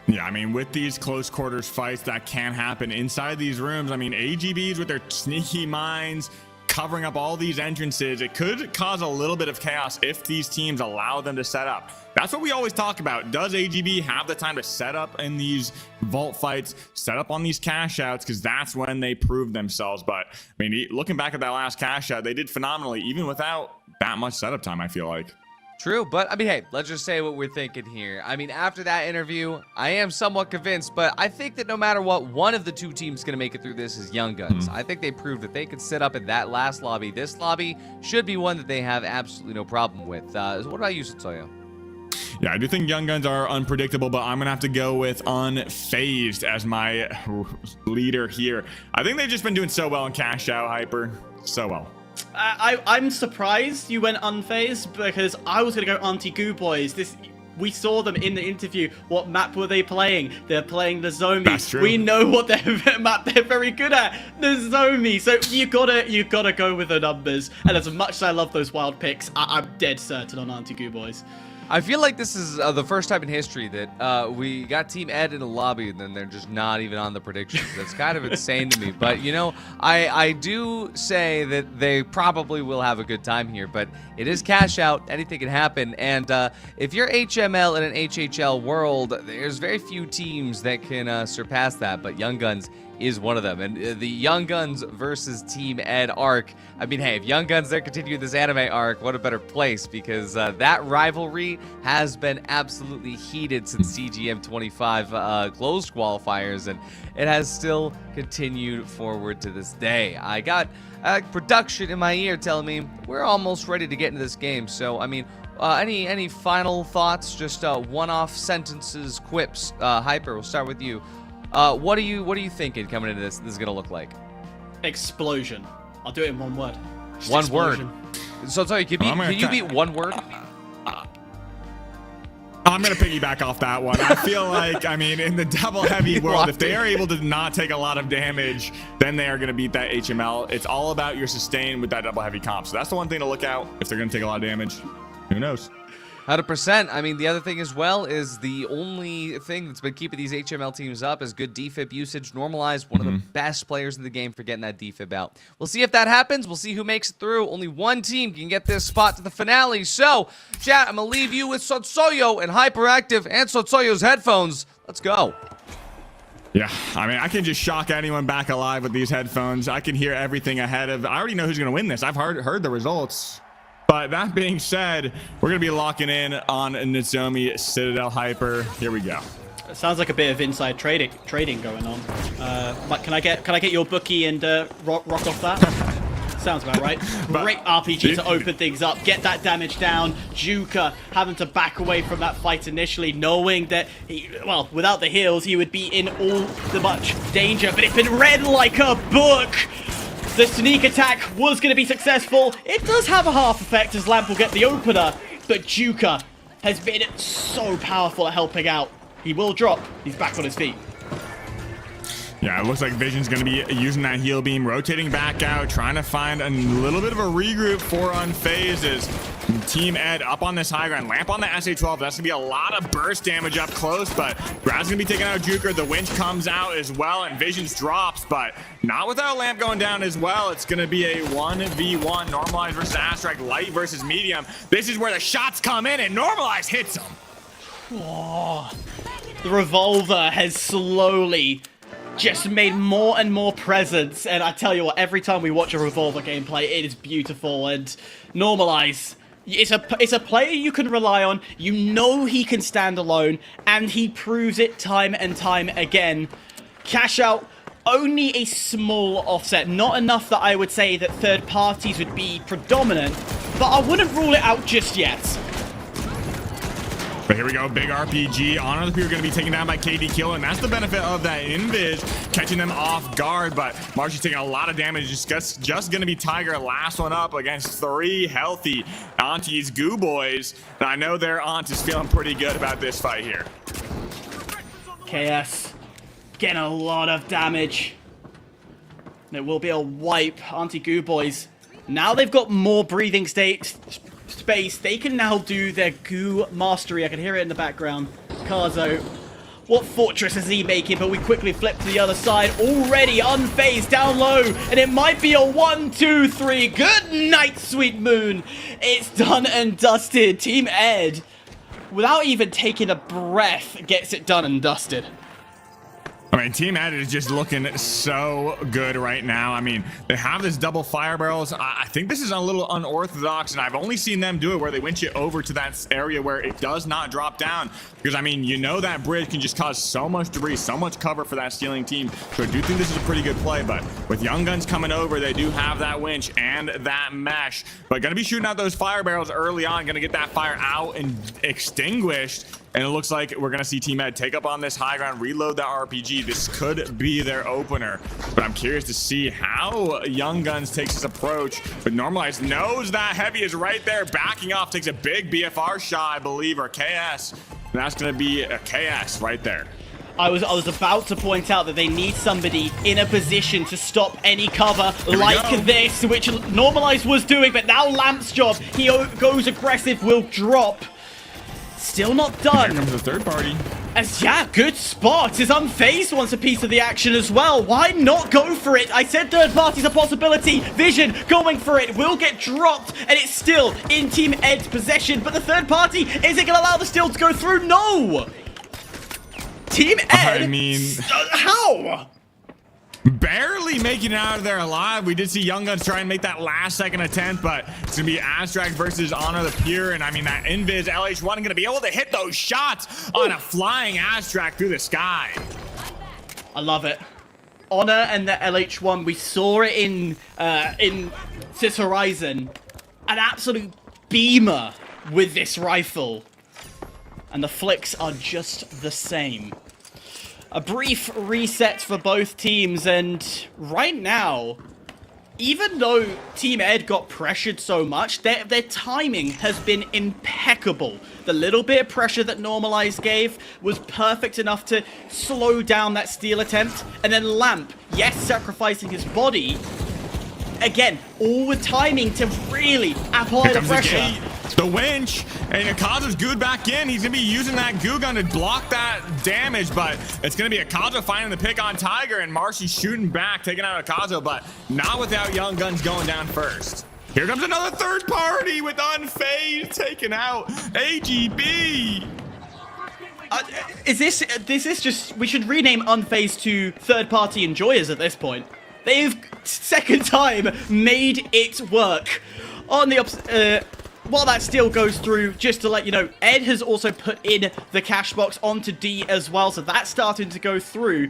Yeah, I mean, with these close quarters fights that can happen inside these rooms, I mean, AGBs with their sneaky minds, covering up all these entrances. It could cause a little bit of chaos if these teams allow them to set up. That's what we always talk about. Does AGB have the time to set up in these vault fights, set up on these cash outs? Because that's when they prove themselves. But I mean, looking back at that last cash out, they did phenomenally, even without that much setup time, I feel like. True, but I mean, hey, let's just say what we're thinking here. I mean, after that interview, I am somewhat convinced, but I think that no matter what, one of the two teams going to make it through this is Young Guns. I think they proved that they could sit up in that last lobby. This lobby should be one that they have absolutely no problem with. What about you, Satsuyo? Yeah, I do think Young Guns are unpredictable, but I'm going to have to go with Unfazed as my leader here. I think they've just been doing so well in Cash Out, Hyper. So well. I'm surprised you went Unfazed because I was going to go Anti-Goo Boys. We saw them in the interview. What map were they playing? They're playing the Zombie. That's true. We know what their map they're very good at. The Zombie. So you gotta go with the numbers. And as much as I love those wild picks, I'm dead certain on Anti-Goo Boys. I feel like this is the first time in history that we got Team Ed in a lobby and then they're just not even on the predictions. That's kind of insane to me. But, you know, I do say that they probably will have a good time here. But it is Cash Out. Anything can happen. And if you're HML in an HHL world, there's very few teams that can surpass that. But Young Guns is one of them. And the Young Guns versus Team Ed arc. I mean, hey, if Young Guns there continue this anime arc, what a better place, because that rivalry has been absolutely heated since TGM25 closed qualifiers, and it has still continued forward to this day. I got production in my ear telling me we're almost ready to get into this game. So, I mean, any final thoughts? Just one-off sentences, quips. Hyper, we'll start with you. What are you thinking coming into this? This is gonna look like explosion. I'll do it in one word. Just one explosion. word. So sorry, can you beat one word? I'm going to piggyback off that one. I feel like, I mean, in the double heavy world, if they are able to not take a lot of damage, then they are going to beat that HML. It's all about your sustain with that double heavy comp. So that's the one thing to look out if they're going to take a lot of damage. Who knows? 100%. I mean, the other thing as well is the only thing that's been keeping these HML teams up is good defib usage. Normalized, one of the best players in the game for getting that defib out. We'll see if that happens. We'll see who makes it through. Only one team can get this spot to the finale. So, chat, I'm going to leave you with Sotsoyo and Hyperactive and Sotsoyo's headphones. Let's go. Yeah, I mean, I can just shock anyone back alive with these headphones. I can hear everything ahead of... I already know who's going to win this. I've heard the results. But that being said, we're going to be locking in on Nozomi Citadel Hyper. Here we go. It sounds like a bit of inside trading going on. Can I get your bookie and rock off that? Sounds about right. Great RPG to open things up, get that damage down. Juka having to back away from that fight initially, knowing that without the heals, he would be in all the much danger. But it's been read like a book. The sneak attack was going to be successful. It does have a half effect as Lamp will get the opener, but Juka has been so powerful at helping out. He will drop. He's back on his feet. Yeah, it looks like Vision's going to be using that heal beam, rotating back out, trying to find a little bit of a regroup for Unfazed as Team Ed up on this high ground. Lamp on the SA-12. That's going to be a lot of burst damage up close, but Brad's going to be taking out Juker. The winch comes out as well, and Vision's drops, but not without Lamp going down as well. It's going to be a 1v1, Normalized versus Astrike, light versus medium. This is where the shots come in, and Normalized hits him. Oh, the Revolver has slowly just made more and more presence, and I tell you what, every time we watch a Revolver gameplay, it is beautiful. And Normalize, it's a player you can rely on. You know he can stand alone, and he proves it time and time again. Cash Out, only a small offset, not enough that I would say that third parties would be predominant, but I wouldn't rule it out just yet. But here we go, big RPG. Honor the people are going to be taken down by KD Kill, and that's the benefit of that Invis, catching them off guard. But Marshy's taking a lot of damage. Just going to be Tiger, last one up against 3 healthy Auntie's Goo Boys. And I know their aunt is feeling pretty good about this fight here. KS getting a lot of damage. There will be a wipe. Auntie Goo Boys, now they've got more breathing space. They can now do their goo mastery. I can hear it in the background. Karzo What fortress is he making? But we quickly flip to the other side. Already unfazed down low. And it might be a 1, 2, 3. Good night, Sweet Moon. It's done and dusted. Team Ed, without even taking a breath, gets it done and dusted. I mean, Team Ed is just looking so good right now. I mean, they have this double fire barrels. I think this is a little unorthodox, and I've only seen them do it where they winch it over to that area where it does not drop down. Because, I mean, you know that bridge can just cause so much debris, so much cover for that stealing team. So I do think this is a pretty good play, but with Young Guns coming over, they do have that winch and that mesh. But going to be shooting out those fire barrels early on, going to get that fire out and extinguished. And it looks like we're going to see Team Ed take up on this high ground, reload that RPG. This could be their opener. But I'm curious to see how Young Guns takes this approach. But Normalized knows that Heavy is right there, backing off, takes a big BFR shot, I believe, or KS. And that's going to be a KS right there. I was about to point out that they need somebody in a position to stop any cover like this, which Normalized was doing. But now Lamp's job, he goes aggressive, will drop. Still not done. Here comes the third party. Yeah, good spot. Is Unfazed wants a piece of the action as well. Why not go for it? I said third party's a possibility. Vision going for it will get dropped, and it's still in Team Ed's possession. But the third party, is it going to allow the steal to go through? No. Team Ed. I mean, how? Barely making it out of there alive. We did see Young Guns try and make that last second attempt, but it's gonna be Astrak versus Honor the Pure, and I mean that Invis LH1 gonna be able to hit those shots on a flying Astrak through the sky. I love it. Honor and the LH1, we saw it in Sis Horizon. An absolute beamer with this rifle. And the flicks are just the same. A brief reset for both teams, and right now, even though Team Ed got pressured so much, their timing has been impeccable. The little bit of pressure that Normalized gave was perfect enough to slow down that steal attempt, and then Lamp, yes, sacrificing his body, again, all with timing to really apply the pressure. The winch, and Akazo's gooed back in. He's gonna be using that goo gun to block that damage, but it's gonna be Akazo finding the pick on Tiger, and Marshy shooting back, taking out Akazo, but not without Young Guns going down first. Here comes another third party with Unfazed taking out AGB. Is this just, we should rename Unfazed to third party enjoyers at this point. They've, second time, made it work. On the while that steal goes through, just to let you know, Ed has also put in the cash box onto D as well, so that's starting to go through.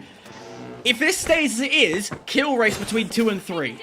If this stays as it is, kill race between 2 and 3.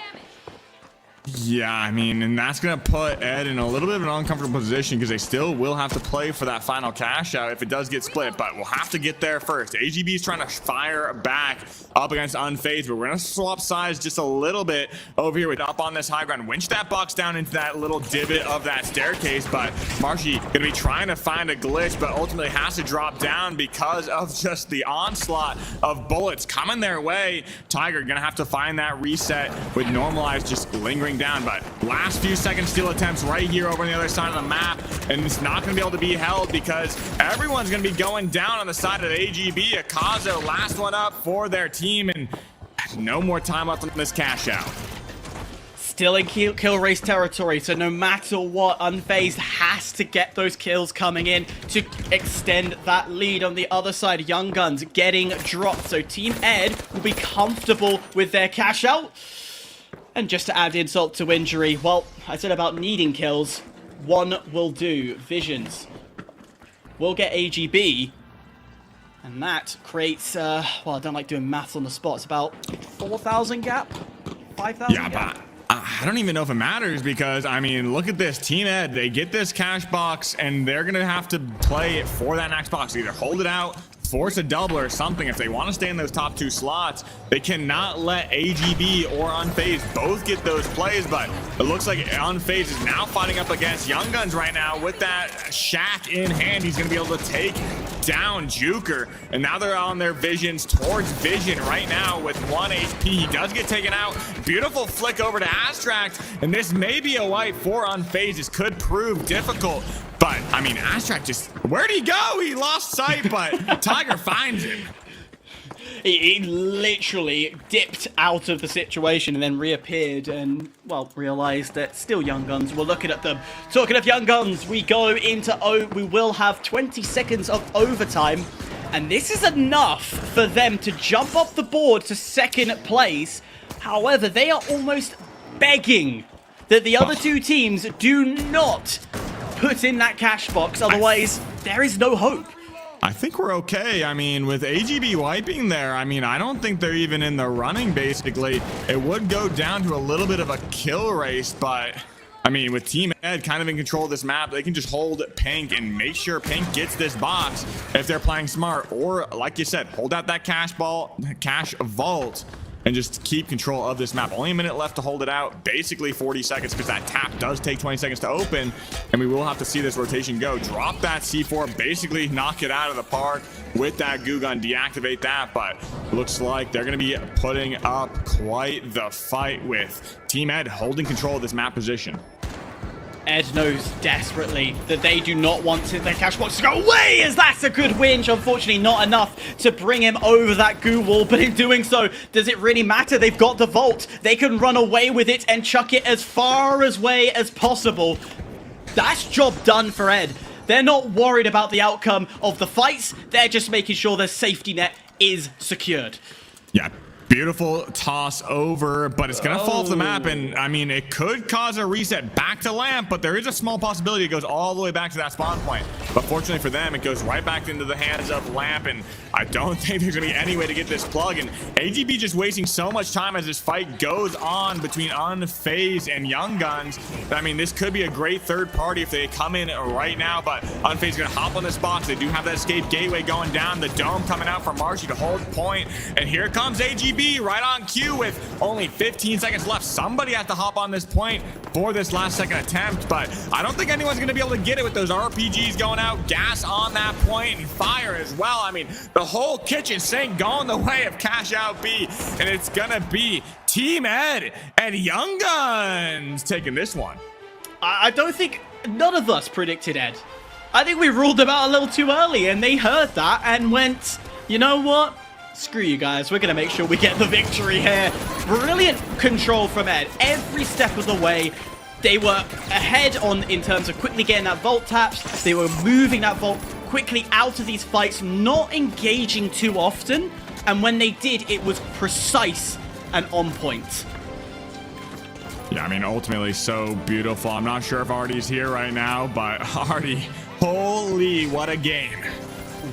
Yeah, I mean, and that's going to put Ed in a little bit of an uncomfortable position because they still will have to play for that final cash out if it does get split, but we'll have to get there first. AGB is trying to fire back up against Unfazed, but we're going to swap sides just a little bit over here with up on this high ground. Winch that box down into that little divot of that staircase, but Marshy going to be trying to find a glitch, but ultimately has to drop down because of just the onslaught of bullets coming their way. Tiger going to have to find that reset with Normalized just lingering down, but last few second steal attempts right here over on the other side of the map, and it's not going to be able to be held because everyone's going to be going down on the side of the AGB. Akazo, last one up for their team, and no more time left on this cash out. Still in kill race territory, so no matter what, Unfazed has to get those kills coming in to extend that lead. On the other side, Young Guns getting dropped, so Team Ed will be comfortable with their cash out. And just to add insult to injury, well, I said about needing kills, one will do. Visions will get AGB, and that creates, well, I don't like doing maths on the spot. It's about 4,000 gap, 5,000 gap. But I don't even know if it matters because, I mean, look at this. Team Ed, they get this cash box, and they're going to have to play for that next box. Either hold it out, force a double or something. If they want to stay in those top 2 slots, they cannot let AGB or Unfazed both get those plays, but it looks like Unfazed is now fighting up against Young Guns right now with that shack in hand. He's going to be able to take down Juker, and now they're on their visions towards Vision right now with 1 HP. He does get taken out. Beautiful flick over to Astract, and this may be a wipe for Unfazed. This could prove difficult But, I mean, Astrak just, where'd he go? He lost sight, but Tiger finds him. He literally dipped out of the situation and then reappeared and, well, realized that still Young Guns were looking at them. Talking of Young Guns, we go into we will have 20 seconds of overtime, and this is enough for them to jump off the board to second place. However, they are almost begging that the other two teams do not put in that cash box, otherwise there is no hope. I think we're okay. I mean, with AGB wiping there, I mean, I don't think they're even in the running, basically. It would go down to a little bit of a kill race, but I mean, with Team Ed kind of in control of this map, they can just hold Pink and make sure Pink gets this box if they're playing smart, or like you said, hold out that cash vault and just keep control of this map. Only a minute left to hold it out, basically 40 seconds, because that tap does take 20 seconds to open, and we will have to see this rotation go. Drop that C4, basically knock it out of the park with that goo gun, deactivate that, but looks like they're going to be putting up quite the fight with Team Ed holding control of this map position. Ed knows desperately that they do not want their cash box to go away, as that's a good win. Unfortunately, not enough to bring him over that goo wall, but in doing so, does it really matter? They've got the vault. They can run away with it and chuck it as far away as possible. That's job done for Ed. They're not worried about the outcome of the fights. They're just making sure their safety net is secured. Yeah. Beautiful toss over, but it's going to fall off the map, and I mean, it could cause a reset back to Lamp, but there is a small possibility it goes all the way back to that spawn point. But fortunately for them, it goes right back into the hands of Lamp, and I don't think there's going to be any way to get this plug, and AGB just wasting so much time as this fight goes on between Unfazed and Young Guns. I mean, this could be a great third party if they come in right now, but Unfazed is going to hop on this box. They do have that escape gateway going down, the dome coming out for Marshy to hold point, and here comes AGB right on cue with only 15 seconds left. Somebody has to hop on this point for this last second attempt, but I don't think anyone's going to be able to get it with those RPGs going out, gas on that point, and fire as well. I mean, the whole kitchen sink going the way of Cash Out B, and it's going to be Team Ed and Young Guns taking this one. I don't think none of us predicted Ed. I think we ruled them out a little too early, and they heard that and went, you know what? Screw you guys, we're going to make sure we get the victory here. Brilliant control from Ed. Every step of the way, they were ahead in terms of quickly getting that vault tapped. They were moving that vault quickly out of these fights, not engaging too often. And when they did, it was precise and on point. Yeah, I mean, ultimately so beautiful. I'm not sure if Artie's here right now, but Artie, holy, what a game.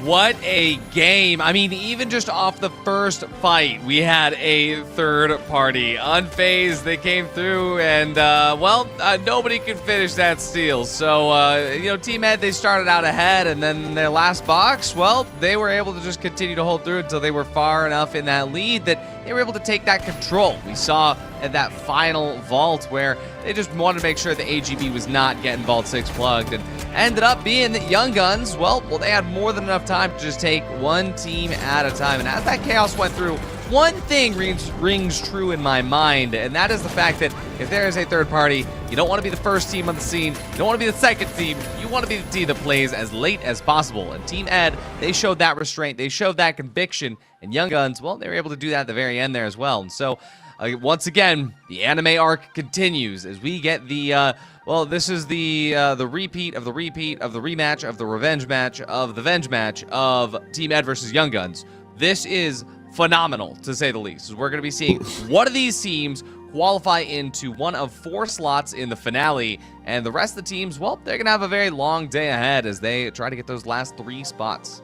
What a game. I mean, even just off the first fight, we had a third party. Unfazed, they came through, and, nobody could finish that steal. So, Team Ed, they started out ahead, and then their last box, well, they were able to just continue to hold through until they were far enough in that lead that they were able to take that control. We saw at that final vault where they just wanted to make sure the AGB was not getting Vault 6 plugged, and ended up being that Young Guns, well, they had more than enough time to just take one team at a time. And as that chaos went through, one thing rings true in my mind, and that is the fact that if there is a third party, you don't want to be the first team on the scene, you don't want to be the second team, you want to be the team that plays as late as possible. And Team Ed, they showed that restraint, they showed that conviction, and Young Guns, well, they were able to do that at the very end there as well. And so, once again, the anime arc continues as we get the, this is the repeat of the repeat of the rematch of the revenge match of the venge match of Team Ed versus Young Guns. This is phenomenal, to say the least. We're going to be seeing one of these teams qualify into one of 4 slots in the finale, and the rest of the teams, well, they're going to have a very long day ahead as they try to get those last 3 spots.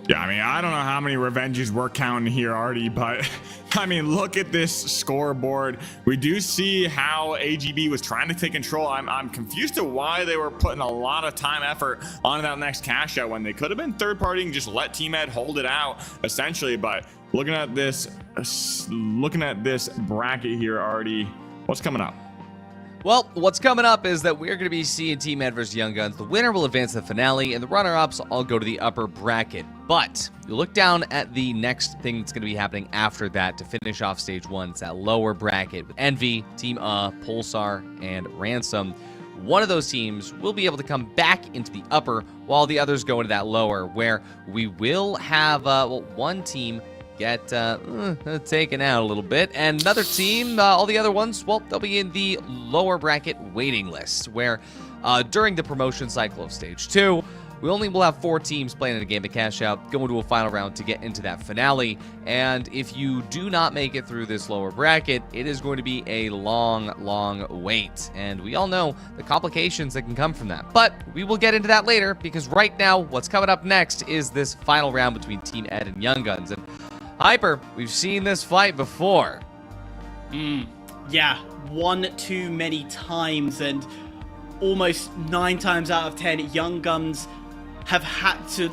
Yeah, I mean, I don't know how many revenges we're counting here, Artie, but I mean, look at this scoreboard. We do see how AGB was trying to take control. I'm confused to why they were putting a lot of time, effort on that next cash out when they could have been third party and just let Team Ed hold it out, essentially. But looking at this bracket here, Artie, what's coming up? Well, what's coming up is that we're going to be seeing Team Ed versus Young Guns. The winner will advance to the finale, and the runner-ups all go to the upper bracket. But you look down at the next thing that's going to be happening after that to finish off Stage 1. It's that lower bracket with Envy, Team Pulsar, and Ransom. one of those teams will be able to come back into the upper while the others go into that lower, where we will have one team get taken out a little bit, and another team, all the other ones, well, they'll be in the lower bracket waiting list, where during the promotion cycle of Stage 2, we only will have 4 teams playing in a game of cash out, going to a final round to get into that finale. And if you do not make it through this lower bracket, it is going to be a long, long wait. And we all know the complications that can come from that. But we will get into that later, because right now, what's coming up next is this final round between Team Ed and Young Guns. And Hyper, we've seen this fight before. Yeah, one too many times, and almost 9 times out of 10, Young Guns have had to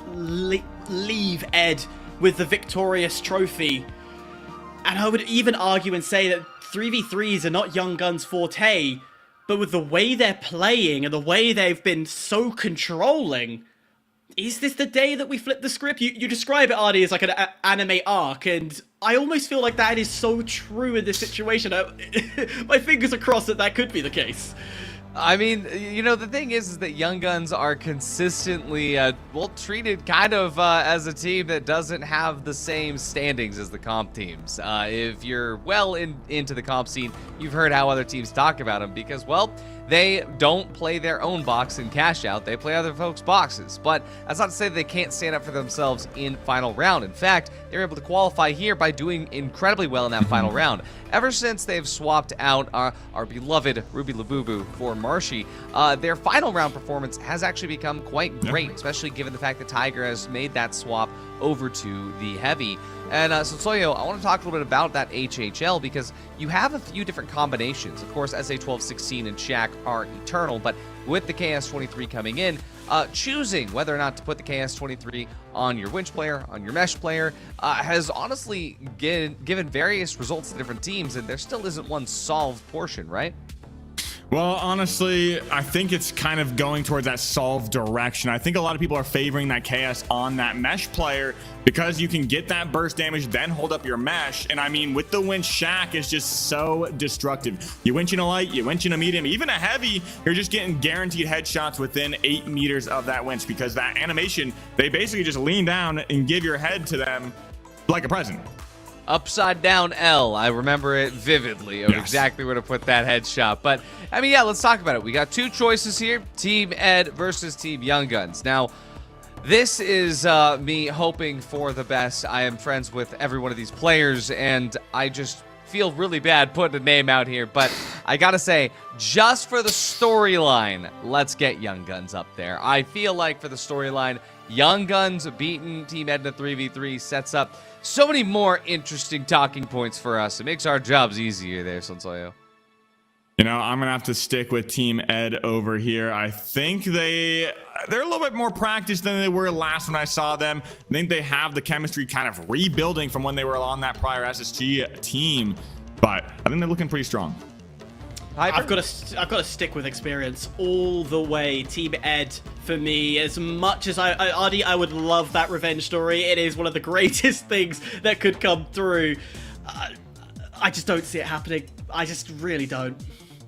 leave Ed with the victorious trophy. And I would even argue and say that 3v3s are not Young Guns' forte, but with the way they're playing and the way they've been so controlling, is this the day that we flip the script? You describe it, Artie, as like an anime arc, and I almost feel like that is so true in this situation. My fingers are crossed that that could be the case. I mean, you know, the thing is that Young Guns are consistently, treated kind of as a team that doesn't have the same standings as the comp teams. If you're well into the comp scene, you've heard how other teams talk about them because, well, they don't play their own box in cash out. They play other folks' boxes. But that's not to say that they can't stand up for themselves in final round. In fact, they're able to qualify here by doing incredibly well in that final round. Ever since they've swapped out our beloved Ruby Labubu for Marshy, their final round performance has actually become quite great, especially given the fact that Tiger has made that swap over to the heavy. And so Soyo, I want to talk a little bit about that HHL because you have a few different combinations. Of course, SA12-16 and Shaq are eternal, but with the KS-23 coming in, choosing whether or not to put the KS-23 on your winch player, on your mesh player, has honestly given various results to different teams, and there still isn't one solved portion, right? Well, honestly, I think it's kind of going towards that solve direction. I think a lot of people are favoring that KS on that mesh player because you can get that burst damage, then hold up your mesh. And I mean, with the winch, Shaq is just so destructive. You winch in a light, you winch in a medium, even a heavy, you're just getting guaranteed headshots within 8 meters of that winch because that animation, they basically just lean down and give your head to them like a present. Upside down L. I remember it vividly of exactly where to put that headshot. But, I mean, yeah, let's talk about it. We got 2 choices here, Team Ed versus Team Young Guns. Now, this is me hoping for the best. I am friends with every one of these players, and I just feel really bad putting a name out here. But I gotta say, just for the storyline, let's get Young Guns up there. I feel like for the storyline, Young Guns beating Team Ed in a 3v3 sets up so many more interesting talking points for us. It makes our jobs easier there, Sonsoyo. You know, I'm going to have to stick with Team Ed over here. I think they're a little bit more practiced than they were last when I saw them. I think they have the chemistry kind of rebuilding from when they were on that prior SSG team. But I think they're looking pretty strong. I've got to stick with experience all the way. Team Ed for me. As much as I would love that revenge story. It is one of the greatest things that could come through. I just don't see it happening. I just really don't.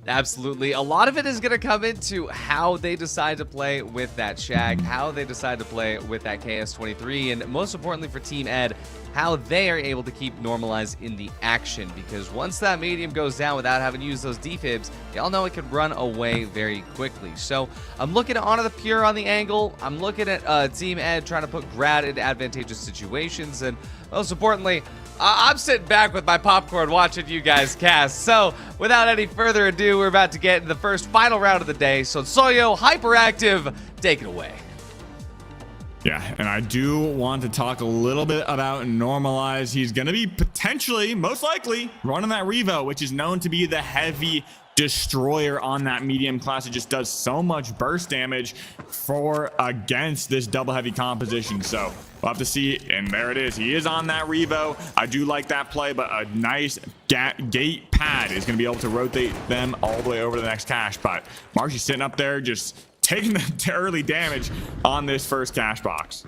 Absolutely. A lot of it is going to come into how they decide to play with that Shaq, how they decide to play with that KS-23, and most importantly for Team Ed, how they are able to keep normalized in the action, because once that medium goes down without having to use those defibs, y'all know it can run away very quickly. So I'm looking at Honor the Pure on the angle. I'm looking at Team Ed trying to put Grad into advantageous situations, and most importantly, I'm sitting back with my popcorn watching you guys cast. So without any further ado, we're about to get into the first final round of the day. So Soyo, Hyperactive, take it away. Yeah, and I do want to talk a little bit about Normalize. He's going to be potentially, most likely, running that Revo, which is known to be the heavy destroyer on that medium class. It just does so much burst damage against this double heavy composition. So we'll have to see. And there it is. He is on that Revo. I do like that play, but a nice gate pad is going to be able to rotate them all the way over to the next cache. But Marshy's sitting up there just taking the early damage on this first cache box.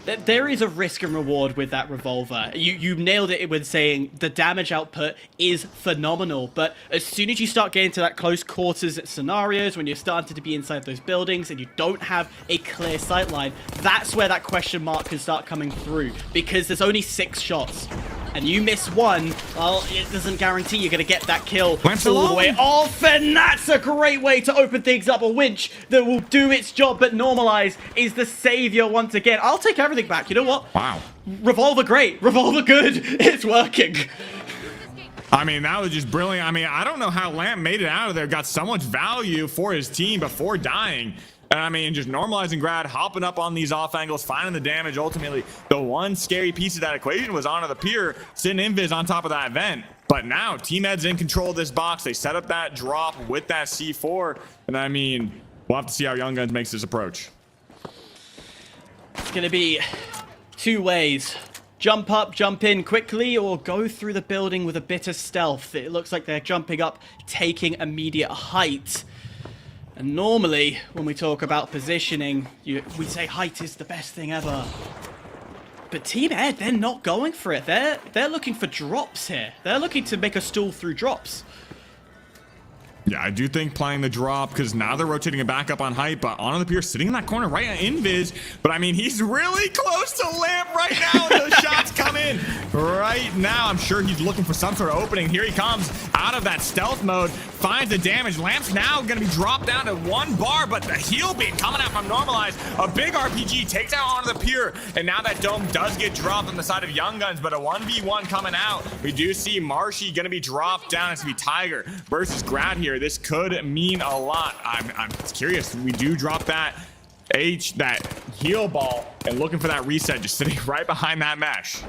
There is a risk and reward with that revolver. You nailed it with saying the damage output is phenomenal, but as soon as you start getting to that close quarters scenarios, when you're starting to be inside those buildings and you don't have a clear sight line, that's where that question mark can start coming through, because there's only 6 shots. And you miss one, well, it doesn't guarantee you're going to get that kill all the way off. And that's a great way to open things up. A winch that will do its job, but Normalize is the savior once again. I'll take everything back. You know what? Wow. Revolver great. Revolver good. It's working. I mean, that was just brilliant. I mean, I don't know how Lamp made it out of there. Got so much value for his team before dying. And I mean, just normalizing Grad, hopping up on these off angles, finding the damage. Ultimately, the one scary piece of that equation was onto the pier, sitting Invis on top of that vent. But now, Team Ed's in control of this box. They set up that drop with that C4. And I mean, we'll have to see how Young Guns makes this approach. It's going to be 2 ways. Jump up, jump in quickly, or go through the building with a bit of stealth. It looks like they're jumping up, taking immediate height. And normally, when we talk about positioning, we say height is the best thing ever. But Team Ed, they're not going for it. They're looking for drops here. They're looking to make a stall through drops. Yeah, I do think playing the drop, because now they're rotating it back up on height, but on the pier, sitting in that corner right at Invis. But I mean, he's really close to Lamp right now. Those shots come in right now. I'm sure he's looking for some sort of opening. Here he comes out of that stealth mode, finds the damage. Lamp's now going to be dropped down to 1 bar, but the heal beam coming out from Normalize. A big RPG takes out onto the pier, and now that dome does get dropped on the side of Young Guns, but a 1v1 coming out. We do see Marshy going to be dropped down. It's going to be Tiger versus Grad here. This could mean a lot. I'm curious. We do drop that heal ball, and looking for that reset, just sitting right behind that mesh.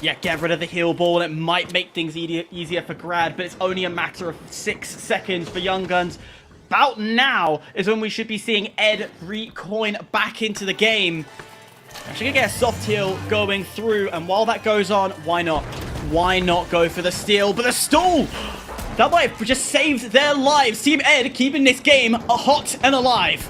Yeah, get rid of the heal ball, and it might make things easier for Grad, but it's only a matter of 6 seconds for Young Guns. About now is when we should be seeing Ed recoin back into the game. Actually gonna get a soft heal going through, and while that goes on, why not? Why not go for the steal? But the stall! That might have just saved their lives. Team Ed keeping this game hot and alive.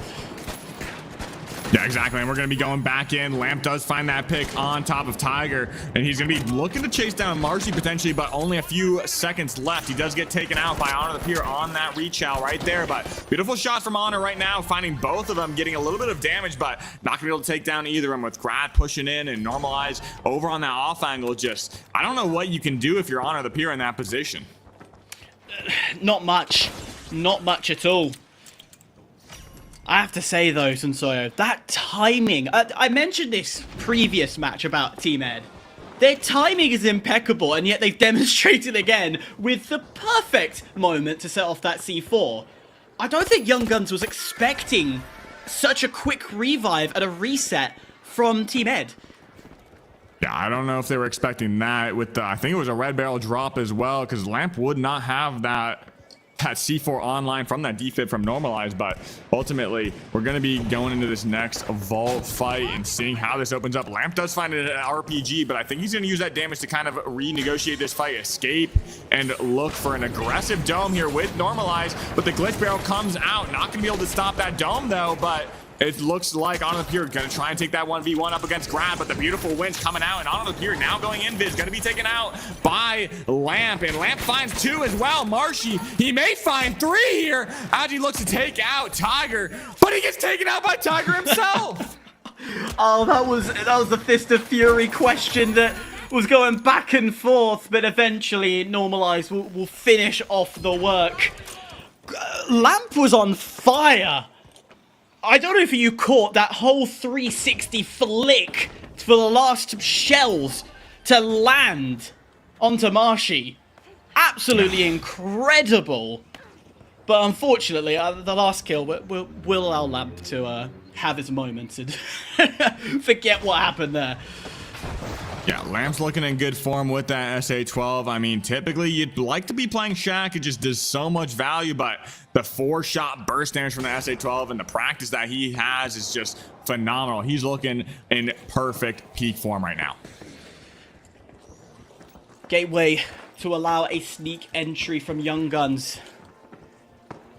Yeah, exactly. And we're going to be going back in. Lamp does find that pick on top of Tiger, and he's going to be looking to chase down Marcy potentially, but only a few seconds left. He does get taken out by Honor the Pier on that reach out right there, but beautiful shot from Honor right now, finding both of them, getting a little bit of damage, but not going to be able to take down either of them, with Grad pushing in and Normalize over on that off angle. Just, I don't know what you can do if you're Honor the Pier in that position. Not much. Not much at all. I have to say though, Sunsoyo, that timing, I mentioned this previous match about Team Ed. Their timing is impeccable, and yet they've demonstrated again with the perfect moment to set off that C4. I don't think Young Guns was expecting such a quick revive and a reset from Team Ed. Yeah, I don't know if they were expecting that with the, I think it was a red barrel drop as well, because Lamp would not have that C4 online from that defib from Normalize, but ultimately we're going to be going into this next vault fight and seeing how this opens up. Lamp does find it an RPG, but I think he's going to use that damage to kind of renegotiate this fight, escape, and look for an aggressive dome here with Normalize, but the glitch barrel comes out. Not going to be able to stop that dome though, but it looks like Honor the Pier going to try and take that 1v1 up against Grad, but the beautiful winch coming out, and Honor the Pier now going Invis, going to be taken out by Lamp, and Lamp finds 2 as well. Marshy, he may find 3 here as he looks to take out Tiger, but he gets taken out by Tiger himself. Oh, that was the Fist of Fury question that was going back and forth, but eventually Normalize will finish off the work. Lamp was on fire. I don't know if you caught that whole 360 flick for the last shells to land onto Marshy. Absolutely incredible. But unfortunately, the last kill will allow Lamp to have his moment and forget what happened there. Yeah, Lamp's looking in good form with that SA-12. I mean, typically you'd like to be playing Shaq. It just does so much value, but the 4-shot burst damage from the SA-12 and the practice that he has is just phenomenal. He's looking in perfect peak form right now. Gateway to allow a sneak entry from Young Guns.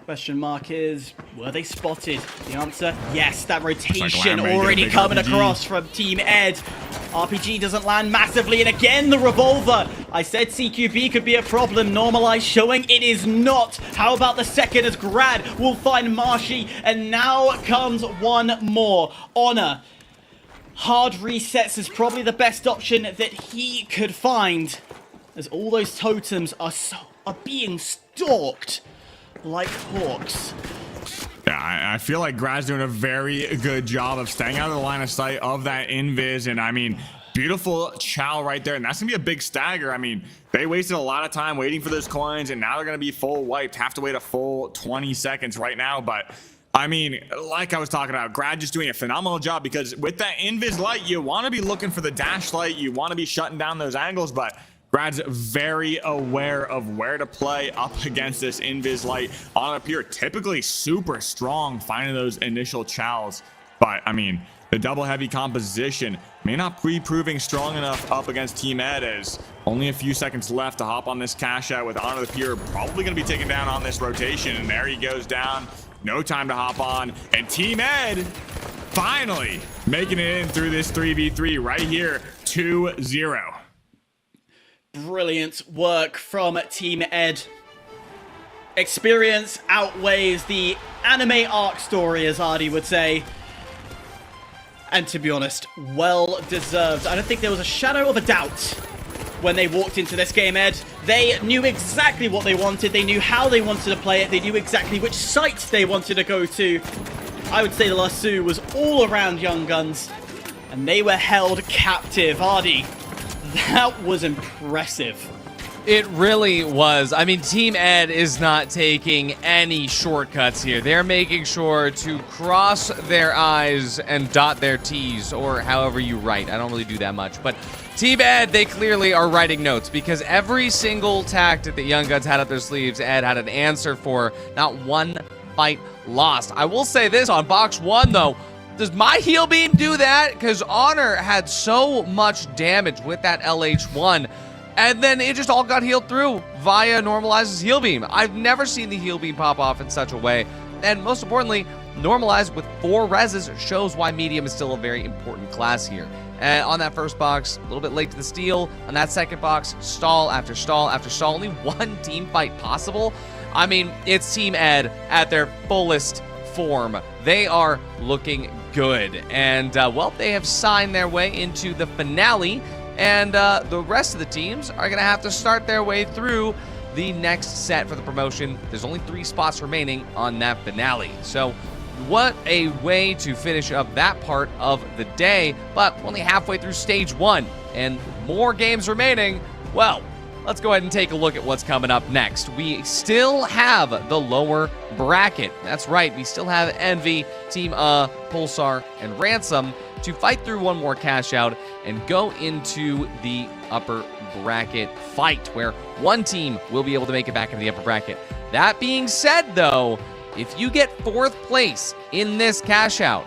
Question mark is, were they spotted? The answer, yes. That rotation Lamb already big coming RPG. across from Team Ed. RPG doesn't land massively, and again the revolver. I said CQB could be a problem. Normalize showing it is not. How about the second as Grad will find Marshy, and now comes one more. Honor. Hard resets is probably the best option that he could find, as all those totems are being stalked like hawks. Yeah, I feel like Grad's doing a very good job of staying out of the line of sight of that invis, and I mean, beautiful chow right there, and that's gonna be a big stagger. I mean, they wasted a lot of time waiting for those coins, and now they're gonna be full wiped. Have to wait a full 20 seconds right now, but I mean, like I was talking about, Grad just doing a phenomenal job, because with that invis light, you want to be looking for the dash light, you want to be shutting down those angles, but Grad's very aware of where to play up against this invis light on up here. Typically super strong finding those initial chows, but I mean, the double heavy composition may not be proving strong enough up against Team Ed, as only a few seconds left to hop on this cash out with Honor the Pure probably going to be taken down on this rotation, and there he goes down. No time to hop on, and Team Ed finally making it in through this 3v3 right here, 2-0. Brilliant work from Team Ed. Experience outweighs the anime arc story, as Artie would say. And to be honest, well deserved. I don't think there was a shadow of a doubt when they walked into this game, Ed. They knew exactly what they wanted. They knew how they wanted to play it. They knew exactly which site they wanted to go to. I would say the lasso was all around Young Guns, and they were held captive. Artie, that was impressive. It really was. I mean, Team Ed is not taking any shortcuts here. They're making sure to cross their I's and dot their T's, or however you write. I don't really do that much. But Team Ed, they clearly are writing notes, because every single tactic that Young Guns had up their sleeves, Ed had an answer for. Not one fight lost. I will say this on box one, though. Does my heal beam do that? Because Honor had so much damage with that LH1, and then it just all got healed through via Normalize's heal beam. I've never seen the heal beam pop off in such a way, and most importantly, Normalize with 4 reses shows why medium is still a very important class here. And on that first box, a little bit late to the steal. On that second box, stall after stall after stall. Only one team fight possible. I mean, it's Team Ed at their fullest form. They are looking good. And, well, they have signed their way into the finale. And the rest of the teams are going to have to start their way through the next set for the promotion. There's only 3 spots remaining on that finale. So what a way to finish up that part of the day. But we're only halfway through stage 1 and more games remaining. Well, let's go ahead and take a look at what's coming up next. We still have the lower bracket. That's right, we still have Envy, Team Pulsar, and Ransom to fight through one more cash out and go into the upper bracket fight, where one team will be able to make it back into the upper bracket. That being said, though, if you get 4th place in this cash out,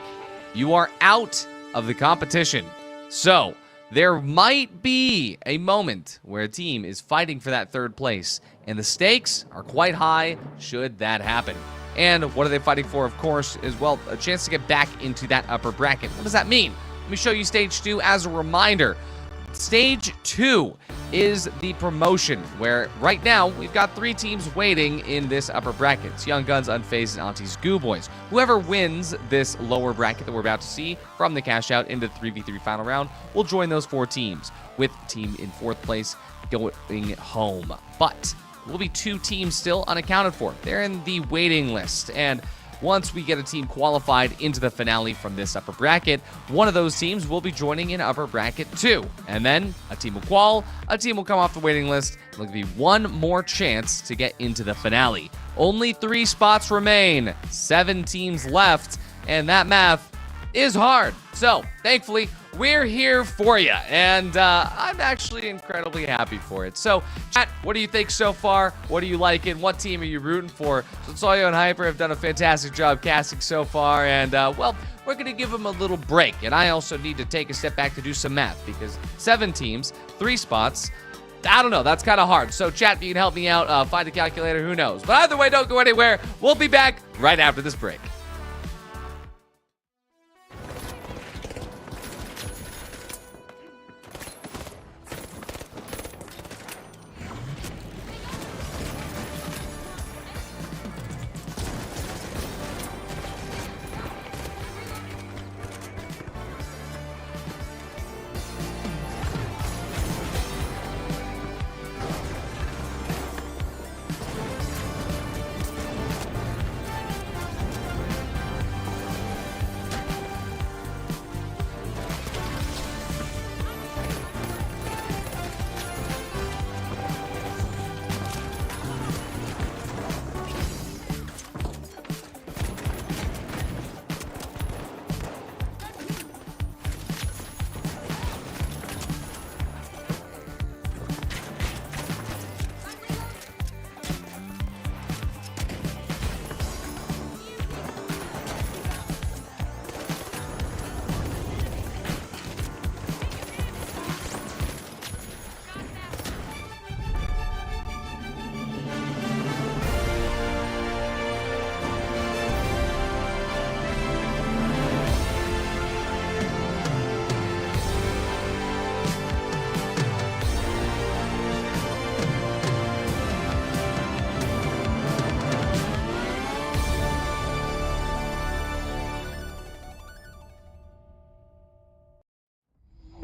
you are out of the competition. So there might be a moment where a team is fighting for that 3rd place, and the stakes are quite high should that happen. And what are they fighting for, of course, is, well, a chance to get back into that upper bracket. What does that mean? Let me show you stage 2 as a reminder. Stage 2 is the promotion, where right now we've got 3 teams waiting in this upper bracket. It's Young Guns, Unfazed, and Auntie's Goo Boys. Whoever wins this lower bracket that we're about to see from the cash out into the 3v3 final round will join those 4 teams, with team in 4th place going home. But there will be 2 teams still unaccounted for. They're in the waiting list, and once we get a team qualified into the finale from this upper bracket, one of those teams will be joining in upper bracket 2. And then a team will qual, a team will come off the waiting list, and there'll be one more chance to get into the finale. Only 3 spots remain, 7 teams left, and that math is hard. So, thankfully, we're here for you, and I'm actually incredibly happy for it. So, chat, what do you think so far? What are you liking? What team are you rooting for? So, Soyo and Hyper have done a fantastic job casting so far, and, well, we're going to give them a little break. And I also need to take a step back to do some math, because 7 teams, 3 spots, I don't know. That's kind of hard. So chat, if you can help me out, find a calculator, who knows. But either way, don't go anywhere. We'll be back right after this break.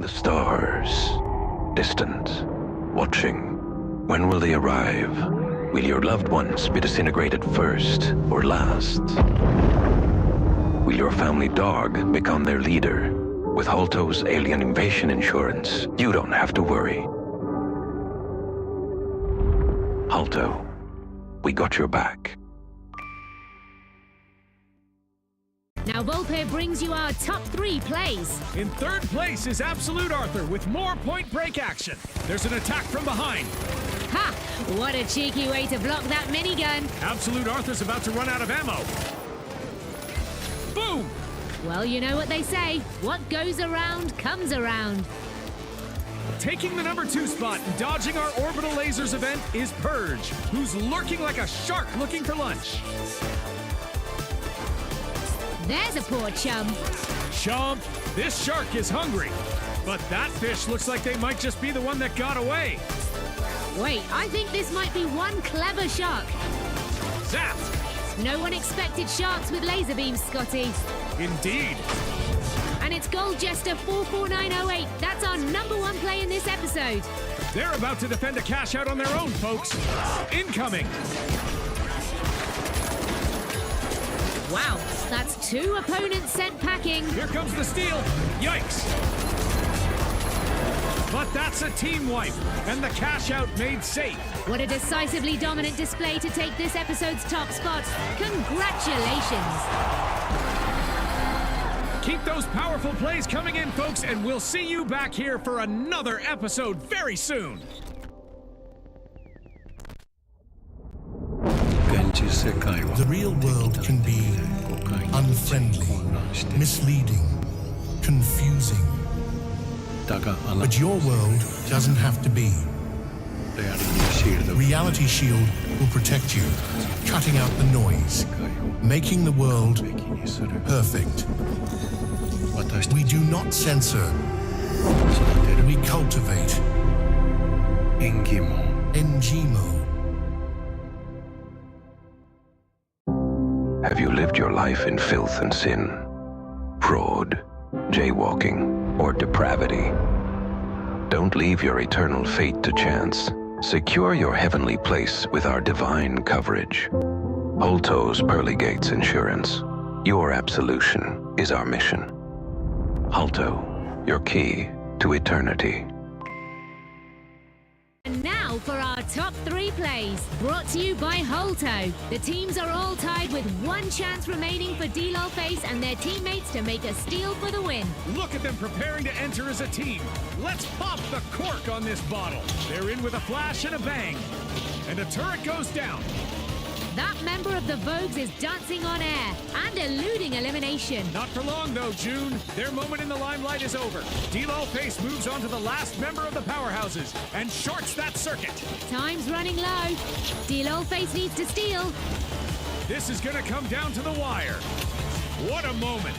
The stars, distant, watching. When will they arrive? Will your loved ones be disintegrated first or last? Will your family dog become their leader? With Holto's alien invasion insurance, you don't have to worry. Holto, we got your back. Now Volpe brings you our top 3 plays. In third place is Absolute Arthur with more point break action. There's an attack from behind. Ha! What a cheeky way to block that minigun. Absolute Arthur's about to run out of ammo. Boom! Well, you know what they say. What goes around comes around. Taking the number 2 spot and dodging our orbital lasers event is Purge, who's lurking like a shark looking for lunch. There's a poor chum. Chump, this shark is hungry. But that fish looks like they might just be the one that got away. Wait, I think this might be one clever shark. Zap! No one expected sharks with laser beams, Scotty. Indeed. And it's Gold Jester 44908. That's our number 1 play in this episode. They're about to defend a cash out on their own, folks. Incoming. Wow, that's 2 opponents sent packing. Here comes the steal. Yikes. But that's a team wipe, and the cash out made safe. What a decisively dominant display to take this episode's top spot. Congratulations. Keep those powerful plays coming in, folks, and we'll see you back here for another episode very soon. The real world can be unfriendly, misleading, confusing. But your world doesn't have to be. Reality Shield will protect you, cutting out the noise, making the world perfect. We do not censor. We cultivate. Engimo. Have you lived your life in filth and sin, fraud, jaywalking, or depravity? Don't leave your eternal fate to chance. Secure your heavenly place with our divine coverage. Holto's Pearly Gates Insurance. Your absolution is our mission. Holto, your key to eternity. And now for our top 3 plays, brought to you by Holto. The teams are all tied with 1 chance remaining for D-Lol Face and their teammates to make a steal for the win. Look at them preparing to enter as a team. Let's pop the cork on this bottle. They're in with a flash and a bang. And a turret goes down. That member of the Vogues is dancing on air and eluding elimination. Not for long, though, June. Their moment in the limelight is over. D-Lo Face moves on to the last member of the powerhouses and shorts that circuit. Time's running low. D-Lo Face needs to steal. This is gonna come down to the wire. What a moment.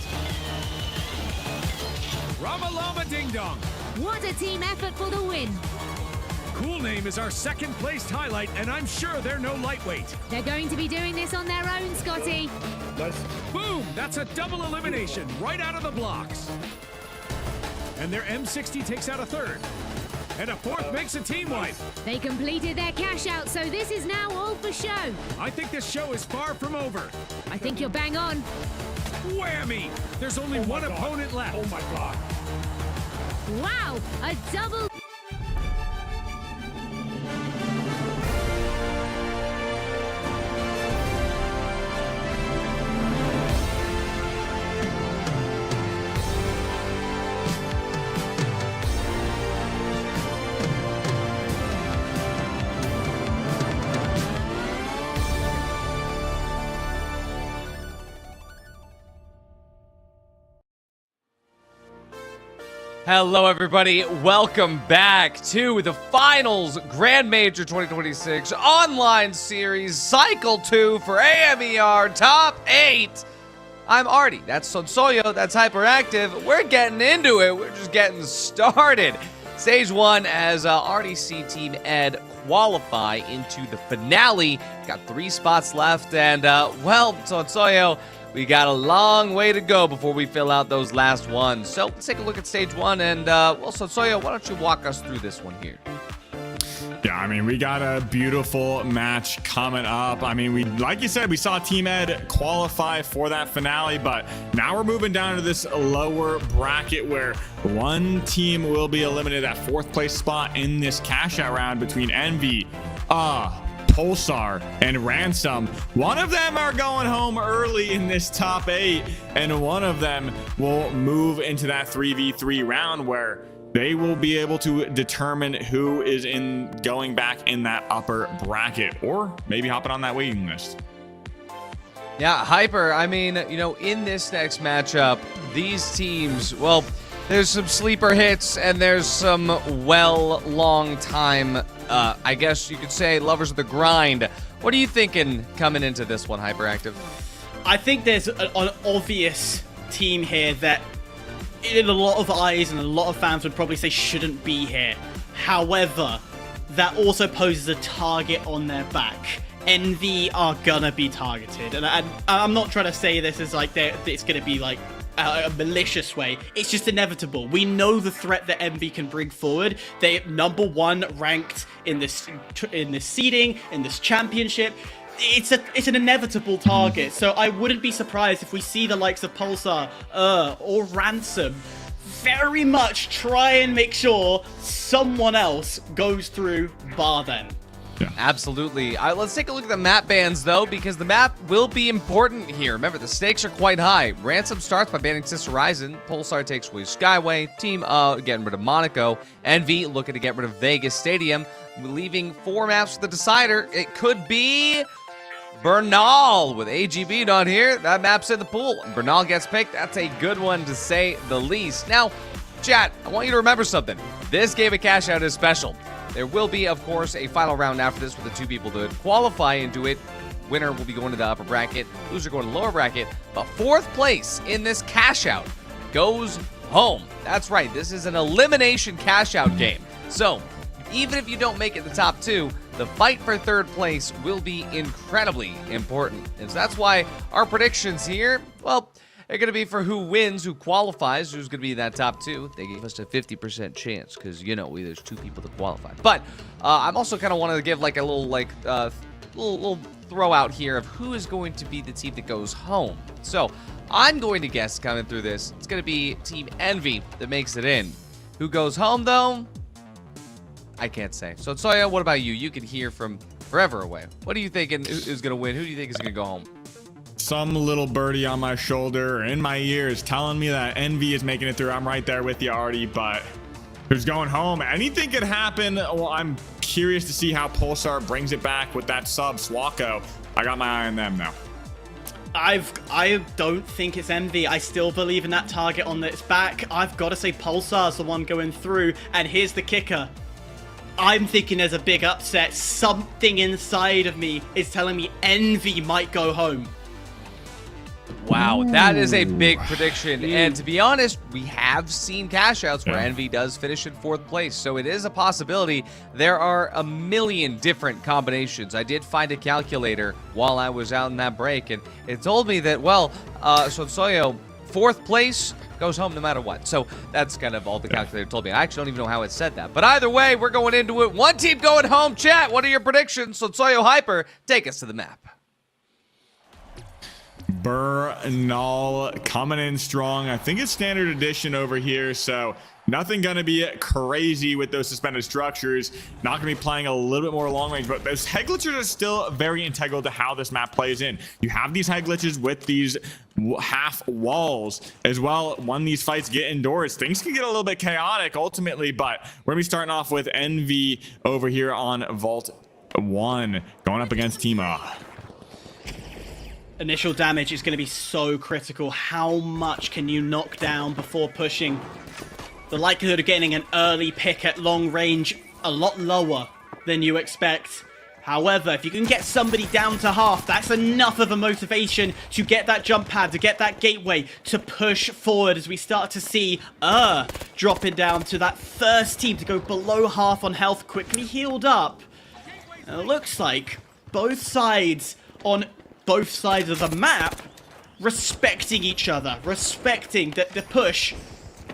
Ramalama Ding Dong. What a team effort for the win. Cool Name is our second placed highlight, and I'm sure they're no lightweight. They're going to be doing this on their own, Scotty. Boom! That's a double elimination right out of the blocks. And their M60 takes out a third. And a fourth makes a team wipe. They completed their cash out, so this is now all for show. I think this show is far from over. I think you're bang on. Whammy! There's only one opponent left. Oh my god. Wow, a double. Hello, everybody. Welcome back to the Finals Grand Major 2026 online series, Cycle 2 for AMER Top 8. I'm Artie. That's Sonsoyo. That's Hyperactive. We're getting into it. We're just getting started. Stage 1 as RDC Team Ed qualify into the finale. Got 3 spots left, and, well, Sonsoyo, we got a long way to go before we fill out those last ones. So let's take a look at stage 1. And, well, Sonsoyo, why don't you walk us through this one here? Yeah, I mean, we got a beautiful match coming up. I mean, like you said, we saw Team Ed qualify for that finale, but now we're moving down to this lower bracket where one team will be eliminated at 4th place spot in this cash out round between Envy, Pulsar, and Ransom. One of them are going home early in this top 8, and one of them will move into that 3v3 round where they will be able to determine who is in going back in that upper bracket, or maybe hopping on that waiting list. Yeah, Hyper, I mean, you know, in this next matchup, these teams, well, there's some sleeper hits and there's some long time, I guess you could say, lovers of the grind. What are you thinking coming into this one, Hyperactive? I think there's an obvious team here that in a lot of eyes and a lot of fans would probably say shouldn't be here. However, that also poses a target on their back. Envy are gonna be targeted, and I'm not trying to say this as like it's gonna be like a malicious way. It's just inevitable. We know the threat that Envy can bring forward. They're #1 ranked in this seeding, in this championship. It's an inevitable target, so I wouldn't be surprised if we see the likes of Pulsar or Ransom very much try and make sure someone else goes through bar them. Yeah. Absolutely. Let's take a look at the map bans, though, because the map will be important here. Remember, the stakes are quite high. Ransom starts by banning Sis Horizon. Pulsar takes away Skyway. Team getting rid of Monaco. Envy looking to get rid of Vegas Stadium, leaving 4 maps for the decider. It could be Bernal with AGB not here. That map's in the pool. Bernal gets picked. That's a good one to say the least. Now, chat, I want you to remember something. This game of cash out is special. There will be, of course, a final round after this with the 2 people to qualify into it. Winner will be going to the upper bracket. Loser going to the lower bracket. But 4th place in this cash out goes home. That's right. This is an elimination cash out game. So, even if you don't make it the top 2, the fight for 3rd place will be incredibly important. And so that's why our predictions here, well, they're going to be for who wins, who qualifies, who's going to be in that top 2. They gave us a 50% chance because, you know, there's 2 people to qualify. But I'm also kind of wanted to give like a little little throw out here of who is going to be the team that goes home. So I'm going to guess coming through this, it's going to be Team Envy that makes it in. Who goes home, though? I can't say. So, Soya, what about you? You can hear from forever away. What are you thinking is going to win? Who do you think is going to go home? Some little birdie on my shoulder or in my ear is telling me that Envy is making it through. I'm right there with you, Artie, but who's going home? Anything could happen. Well, I'm curious to see how Pulsar brings it back with that sub Swako. I got my eye on them now. I don't think it's Envy. I still believe in that target on its back. I've got to say Pulsar's the one going through. And here's the kicker. I'm thinking there's a big upset. Something inside of me is telling me Envy might go home. Wow, that is a big prediction. And to be honest, we have seen cash outs where Envy does finish in 4th place. So it is a possibility. There are a million different combinations. I did find a calculator while I was out in that break, and it told me that, well, Sonsoyo, 4th place, goes home no matter what. So that's kind of all the calculator told me. I actually don't even know how it said that. But either way, we're going into it. One team going home. Chat, what are your predictions? Sonsoyo Hyper, take us to the map. Bernal coming in strong. I think it's standard edition over here, so nothing gonna be crazy with those suspended structures. Not gonna be playing a little bit more long range, but those head glitches are still very integral to how this map plays in. You have these head glitches with these half walls as well. When these fights get indoors, things can get a little bit chaotic ultimately, but we're gonna be starting off with Envy over here on Vault 1 going up against Tima. Initial damage is going to be so critical. How much can you knock down before pushing? The likelihood of getting an early pick at long range a lot lower than you expect. However, if you can get somebody down to half, that's enough of a motivation to get that jump pad, to get that gateway, to push forward as we start to see dropping down to that first team to go below half on health, quickly healed up. And it looks like both sides on both sides of the map respecting each other, respecting that the push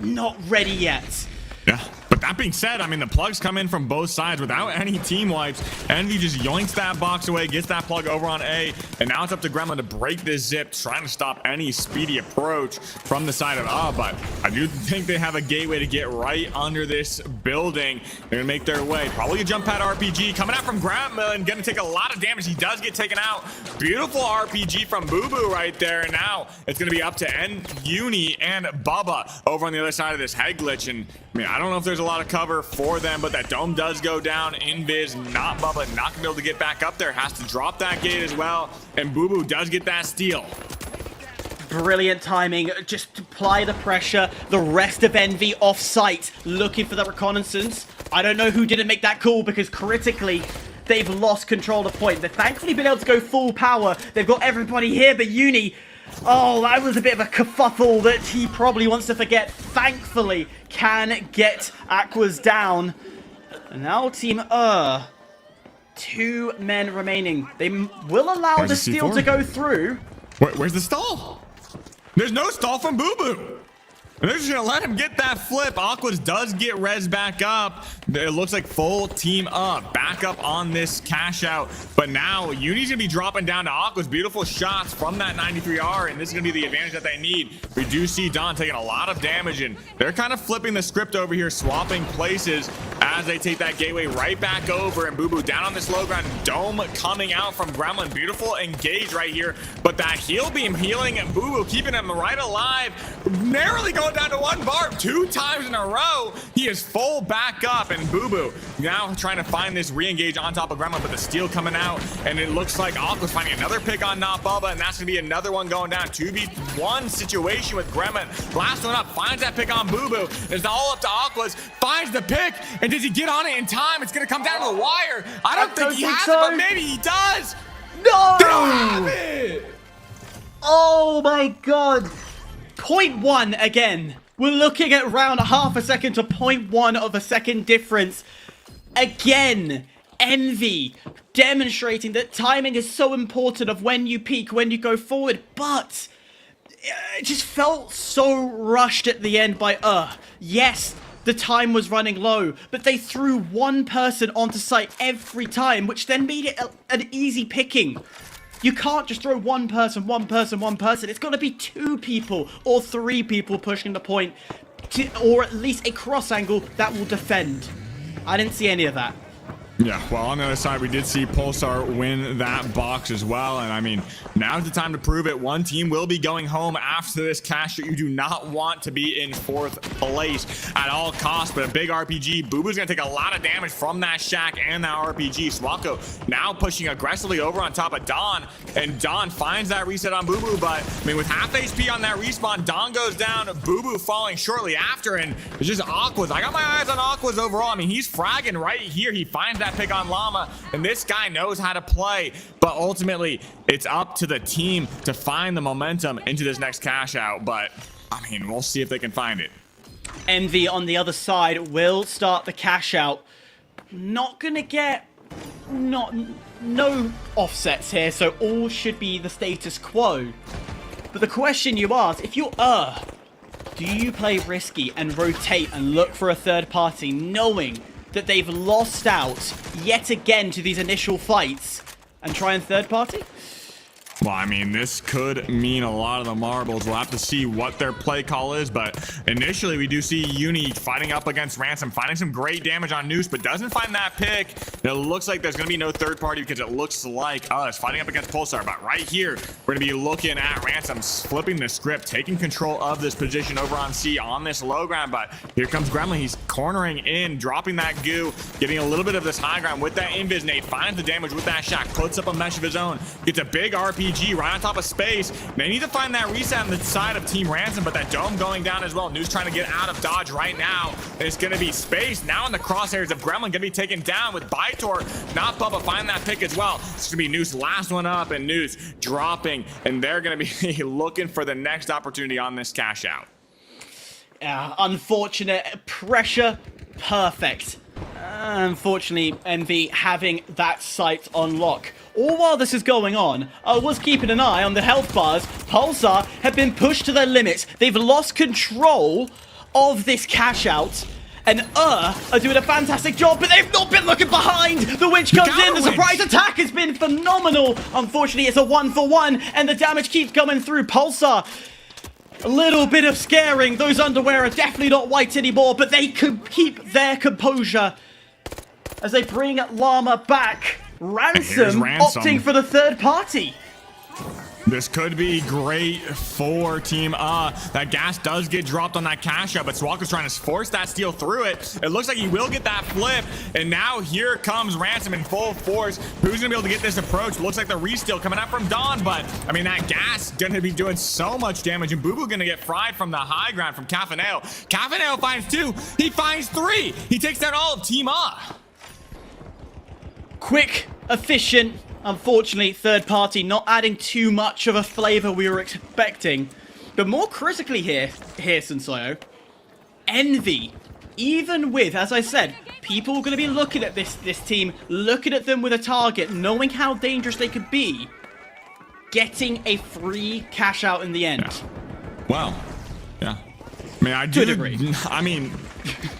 not ready yet. Yeah, but that being said, I mean, the plugs come in from both sides without any team wipes. Envy just yoinks that box away, gets that plug over on A, and now it's up to Gremlin to break this zip, trying to stop any speedy approach from the side of A, but I do think they have a gateway to get right under this building. They're gonna make their way. Probably a jump pad RPG coming out from Gremlin, gonna take a lot of damage. He does get taken out. Beautiful RPG from Boo Boo right there, and now it's gonna be up to Uni and Bubba over on the other side of this head glitch, and I mean, I don't know if there's a lot of cover for them, but that dome does go down. Invis, not Bubba, not gonna be able to get back up there. Has to drop that gate as well. And Boo Boo does get that steal. Brilliant timing, just apply the pressure. The rest of Envy off site, looking for the reconnaissance. I don't know who didn't make that call because critically, they've lost control of the point. They've thankfully been able to go full power. They've got everybody here, but Uni, oh, that was a bit of a kerfuffle that he probably wants to forget. Thankfully, can get Aquas down. And now Team 2 men remaining. They will allow the steal to go through. Where's the stall? There's no stall from Boo Boo. They're just gonna let him get that flip. Aquas does get res back up. It looks like full team up, back up on this cash out. But now Uni's gonna be dropping down to Aquas. Beautiful shots from that 93R, and this is gonna be the advantage that they need. We do see Don taking a lot of damage, and they're kind of flipping the script over here, swapping places as they take that gateway right back over. And Boo Boo down on this low ground. Dome coming out from Gremlin. Beautiful engage right here, but that heal beam healing and Boo Boo keeping him right alive. Narrowly going down to one bar 2 times in a row. He is full back up, and Boo Boo now trying to find this re-engage on top of Gremlin, but the steal coming out, and it looks like Aqua's finding another pick on Not Bubba, and that's gonna be another one going down. 2v1 situation with Gremlin. Last one up, finds that pick on Boo Boo. It's all up to Aquas, finds the pick, and does he get on it in time? It's gonna come down to the wire. I don't think he has it, but maybe he does. No! They don't have it! Oh my god. 0.1 again. We're looking at around half a second to 0.1 of a second difference. Again, Envy demonstrating that timing is so important of when you peak, when you go forward, but it just felt so rushed at the end by Yes, the time was running low, but they threw one person onto site every time, which then made it an easy picking. You can't just throw one person. It's got to be 2 people or 3 people pushing the point, or at least a cross angle that will defend. I didn't see any of that. Yeah, well, on the other side, we did see Pulsar win that box as well. And I mean, now's the time to prove it. One team will be going home after this cash. You do not want to be in 4th place at all costs, but a big RPG. Boo Boo's going to take a lot of damage from that Shack and that RPG. Swako now pushing aggressively over on top of Don, and Don finds that reset on Boo Boo, but I mean, with half HP on that respawn, Don goes down, Boo Boo falling shortly after, and it's just Aquas. I got my eyes on Aquas overall. I mean, he's fragging right here. He finds that pick on Llama, and this guy knows how to play, but ultimately it's up to the team to find the momentum into this next cash out. But I mean, we'll see if they can find it. Envy on the other side will start the cash out. Not gonna get no offsets here, so all should be the status quo. But the question you ask, if you're do you play risky and rotate and look for a third party, knowing that they've lost out yet again to these initial fights, and try and third party? Well, I mean, this could mean a lot of the marbles. We'll have to see what their play call is, but initially we do see Uni fighting up against Ransom, finding some great damage on Noose, but doesn't find that pick. It looks like there's going to be no third party because it looks like us fighting up against Pulsar, but right here, we're going to be looking at Ransom flipping the script, taking control of this position over on C on this low ground, but here comes Gremlin. He's cornering in, dropping that goo, getting a little bit of this high ground with that invis nade, finds the damage with that Shack, puts up a mesh of his own, gets a big RPG right on top of Space. They need to find that reset on the side of Team Ransom, but that dome going down as well. Noose trying to get out of dodge right now. It's going to be Space now in the crosshairs of Gremlin, going to be taken down with Bytor. Not Bubba find that pick as well. It's going to be Noose last one up, and Noose dropping, and they're going to be looking for the next opportunity on this cash out. Yeah, unfortunate pressure, perfect. Unfortunately, Envy having that sight on lock. All while this is going on, I was keeping an eye on the health bars. Pulsar have been pushed to their limits. They've lost control of this cash out. And are doing a fantastic job, but they've not been looking behind. The Witch comes in. The surprise attack has been phenomenal. Unfortunately, it's a 1-for-1, and the damage keeps coming through. Pulsar, a little bit of scaring. Those underwear are definitely not white anymore, but they could keep their composure as they bring Llama back. Ransom opting for the third party. This could be great for Team That gas does get dropped on that cash out, but Swaka's trying to force that steal through it. It looks like he will get that flip, and now here comes Ransom in full force. Who's gonna be able to get this approach? Looks like the re-steal coming out from Don, but I mean, that gas gonna be doing so much damage, and Boo Boo gonna get fried from the high ground from Cafaneo. Cafaneo finds 2, he finds 3. He takes down all of Team Quick, efficient. Unfortunately, third party not adding too much of a flavor we were expecting. But more critically here, Sensoyo, Envy, even with, as I said, people are going to be looking at this team, looking at them with a target, knowing how dangerous they could be, getting a free cash out in the end. Yeah. Wow. Yeah. I mean, I do agree. I mean,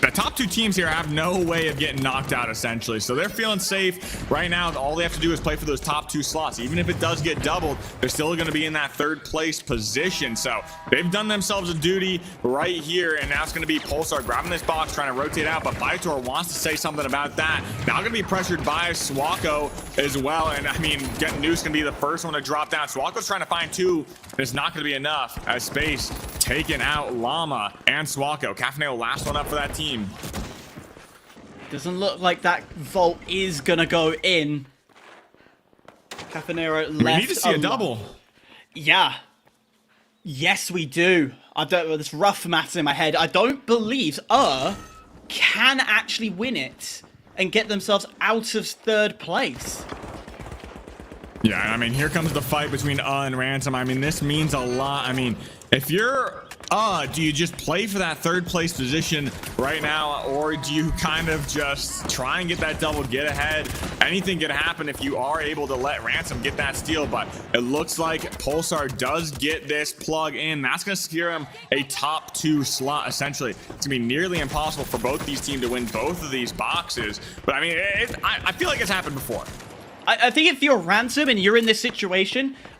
the top 2 teams here have no way of getting knocked out, essentially. So they're feeling safe right now. All they have to do is play for those top 2 slots. Even if it does get doubled, they're still going to be in that 3rd place position. So they've done themselves a duty right here. And now it's going to be Pulsar grabbing this box, trying to rotate out. But Bytor wants to say something about that. Now going to be pressured by Swako as well. And I mean, Noose going to be the first one to drop down. Swako's trying to find 2. It's not going to be enough as Space taking out Llama and Swako. Cafaneo last one up for that team. Doesn't look like that vault is gonna go in. Cafanero left. We need to see a double. Yeah. Yes, we do. I don't. This rough maths in my head. I don't believe can actually win it and get themselves out of 3rd place. Yeah, I mean, here comes the fight between and Ransom. I mean, this means a lot. I mean, if you're do you just play for that 3rd place position right now, or do you kind of just try and get that double, get ahead? Anything could happen if you are able to let Ransom get that steal, but it looks like Pulsar does get this plug in. That's going to secure him a top 2 slot, essentially. It's going to be nearly impossible for both these teams to win both of these boxes, but I mean, I feel like it's happened before. I think if you're Ransom and you're in this situation,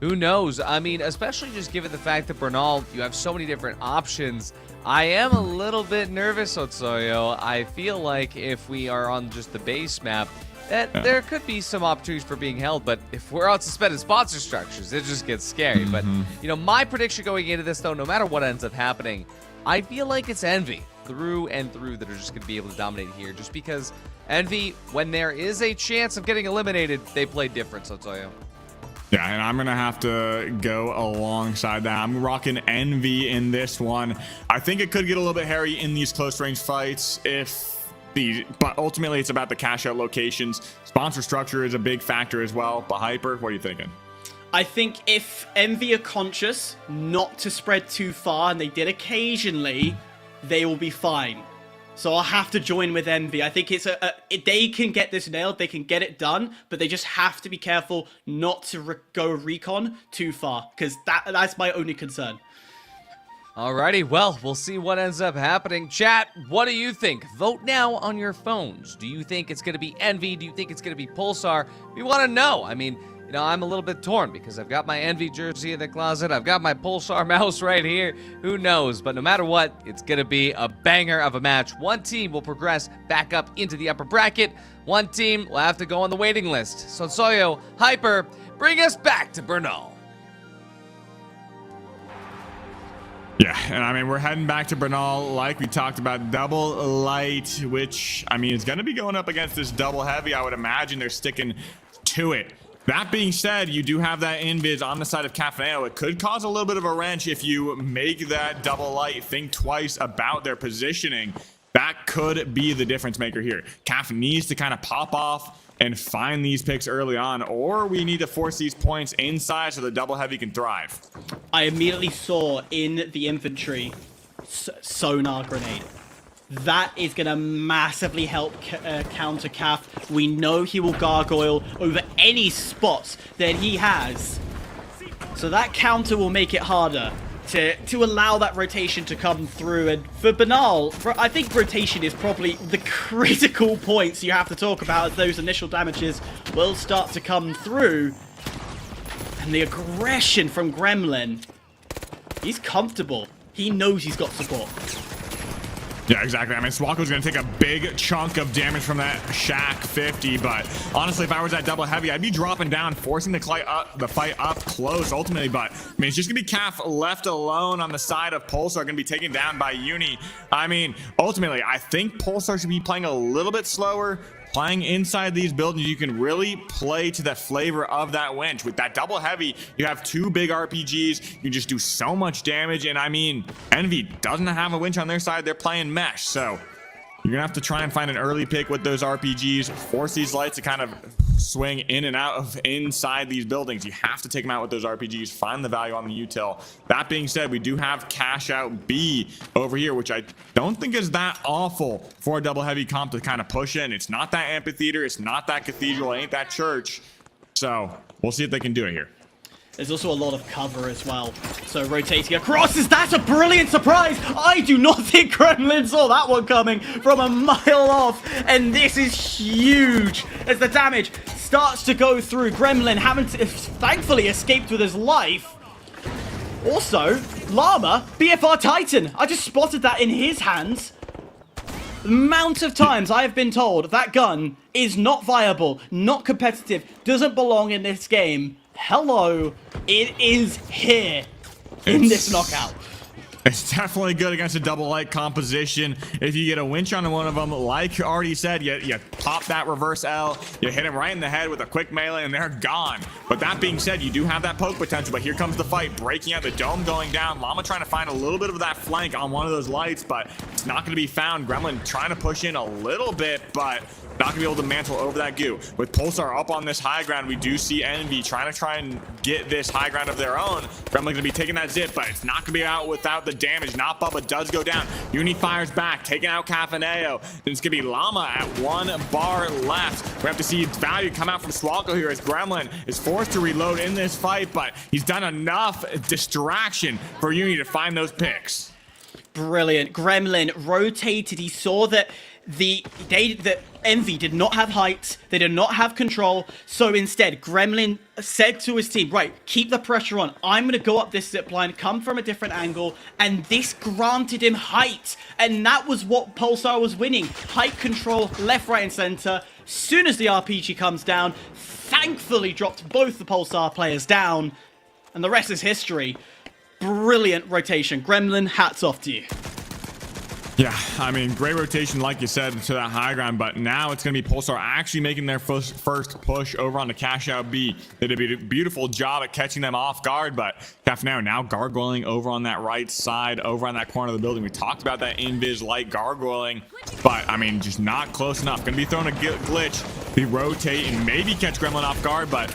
Who knows? I mean, especially just given the fact that Bernal, you have so many different options. I am a little bit nervous, Otsoyo. I feel like if we are on just the base map, that there could be some opportunities for being held, but if we're on suspended sponsor structures, it just gets scary. But, you know, my prediction going into this, though, no matter what ends up happening, I feel like it's Envy through and through that are just going to be able to dominate here, just because Envy, when there is a chance of getting eliminated, they play different, Otsoyo. Yeah, and I'm going to have to go alongside that. I'm rocking Envy in this one. I think it could get a little bit hairy in these close range fights but ultimately it's about the cash out locations. Sponsor structure is a big factor as well. But Hyper, what are you thinking? I think if Envy are conscious not to spread too far, and they did occasionally, they will be fine. So I'll have to join with Envy. I think they can get this nailed, they can get it done, but they just have to be careful not to go recon too far, because that's my only concern. Alrighty, well, we'll see what ends up happening. Chat, what do you think? Vote now on your phones. Do you think it's going to be Envy? Do you think it's going to be Pulsar? We want to know. I mean, you know, I'm a little bit torn because I've got my Envy jersey in the closet. I've got my Pulsar mouse right here. Who knows? But no matter what, it's going to be a banger of a match. One team will progress back up into the upper bracket. One team will have to go on the waiting list. So Soyo, Hyper, bring us back to Bernal. Yeah, and I mean, we're heading back to Bernal like we talked about. Double light, which, I mean, is going to be going up against this double heavy. I would imagine they're sticking to it. That being said, you do have that invis on the side of Cafaneo. It could cause a little bit of a wrench if you make that double light think twice about their positioning. That could be the difference maker here. Caf needs to kind of pop off and find these picks early on, or we need to force these points inside so the double heavy can thrive. I immediately saw in the infantry sonar grenade. That is going to massively help counter Caf. We know he will gargoyle over any spots that he has. So that counter will make it harder to allow that rotation to come through. And for Bernal, I think rotation is probably the critical points you have to talk about, as those initial damages will start to come through. And the aggression from Gremlin, he's comfortable. He knows he's got support. Yeah, exactly. I mean, Swalko's going to take a big chunk of damage from that Shack 50, but honestly, if I was that double heavy, I'd be dropping down, forcing the fight up close ultimately, but I mean, it's just going to be Caf left alone on the side of Pulsar, going to be taken down by Uni. I mean, ultimately, I think Pulsar should be playing a little bit slower. Playing inside these buildings, you can really play to the flavor of that winch. With that double heavy, you have two big RPGs. You just do so much damage. And I mean, Envy doesn't have a winch on their side. They're playing mesh. So you're going to have to try and find an early pick with those RPGs. Force these lights to kind of swing in and out of inside these buildings. You have to take them out with those RPGs. Find the value on the util. That being said, we do have Cash Out B over here, which I don't think is that awful for a double heavy comp to kind of push in. It's not that amphitheater. It's not that cathedral. It ain't that church. So we'll see if they can do it here. There's also a lot of cover as well. So rotating across, is that a brilliant surprise? I do not think Gremlin saw that one coming from a mile off. And this is huge as the damage starts to go through. Gremlin having to thankfully escaped with his life. Also, Llama, BFR Titan. I just spotted that in his hands. The amount of times I have been told that gun is not viable, not competitive, doesn't belong in this game. Hello, it is here in this knockout. It's definitely good against a double light composition. If you get a winch on one of them, like you already said, you pop that reverse L, you hit him right in the head with a quick melee, and they're gone. But that being said, you do have that poke potential, but here comes the fight, breaking out, the dome going down. Llama trying to find a little bit of that flank on one of those lights, but it's not going to be found. Gremlin trying to push in a little bit, but not gonna be able to mantle over that goo. With Pulsar up on this high ground, we do see Envy trying to get this high ground of their own. Gremlin gonna be taking that zip, but it's not gonna be out without the damage. Not Bubba does go down. Uni fires back, taking out Cafaneo. Then it's gonna be Llama at 1 bar left. We have to see value come out from Swalko here as Gremlin is forced to reload in this fight, but he's done enough distraction for Uni to find those picks. Brilliant. Gremlin rotated. He saw that The Envy did not have height, they did not have control, so instead Gremlin said to his team, right, keep the pressure on, I'm going to go up this zipline, come from a different angle, and this granted him height, and that was what Pulsar was winning. Height control, left, right, and center. Soon as the RPG comes down, thankfully dropped both the Pulsar players down, and the rest is history. Brilliant rotation. Gremlin, hats off to you. Yeah, I mean, great rotation, like you said, to that high ground, but now it's going to be Pulsar actually making their first push over on the cash out B. They did a beautiful job at catching them off guard, but Cafaneo now gargoyling over on that right side, over on that corner of the building. We talked about that invis light gargoyling, but I mean, just not close enough. Going to be throwing a glitch, be rotate and maybe catch Gremlin off guard, but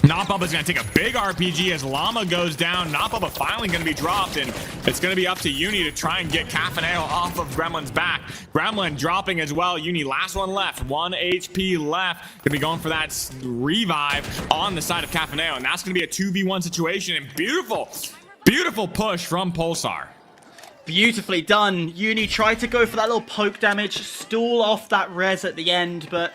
Not Bubba's going to take a big RPG as Llama goes down. Not Bubba finally going to be dropped, and it's going to be up to Uni to try and get Cafaneo off of Gremlin's back. Gremlin dropping as well. Uni, last one left. 1 HP left. Going to be going for that revive on the side of Cafaneo, and that's going to be a 2v1 situation, and beautiful push from Pulsar. Beautifully done. Uni tried to go for that little poke damage, stall off that res at the end, but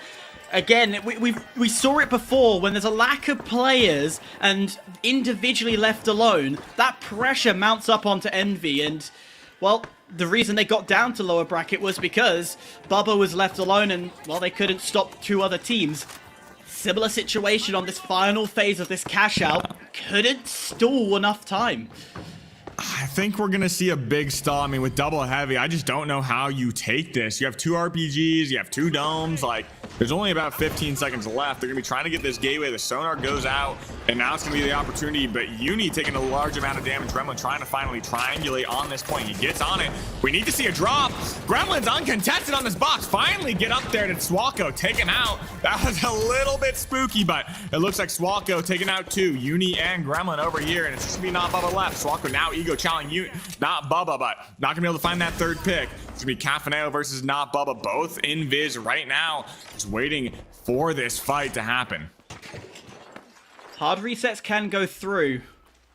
again, we saw it before. When there's a lack of players and individually left alone, that pressure mounts up onto Envy, and well, the reason they got down to lower bracket was because Bubba was left alone and, well, they couldn't stop two other teams. Similar situation on this final phase of this cash out. Couldn't stall enough time. I think we're going to see a big stall. I mean, with double heavy, I just don't know how you take this. You have 2 RPGs, you have 2 domes, like, there's only about 15 seconds left. They're going to be trying to get this gateway. The sonar goes out, and now it's going to be the opportunity, but Uni taking a large amount of damage. Gremlin trying to finally triangulate on this point. He gets on it. We need to see a drop. Gremlin's uncontested on this box. Finally get up there to Swalko, take him out. That was a little bit spooky, but it looks like Swalko taking out 2. Uni and Gremlin over here, and it's just going to be Not Bubba left. Swalko now ego challenging Uni, Not Bubba, but not going to be able to find that third pick. It's going to be Cafaneo versus Not Bubba, both in Viz right now. Just waiting for this fight to happen. Hard resets can go through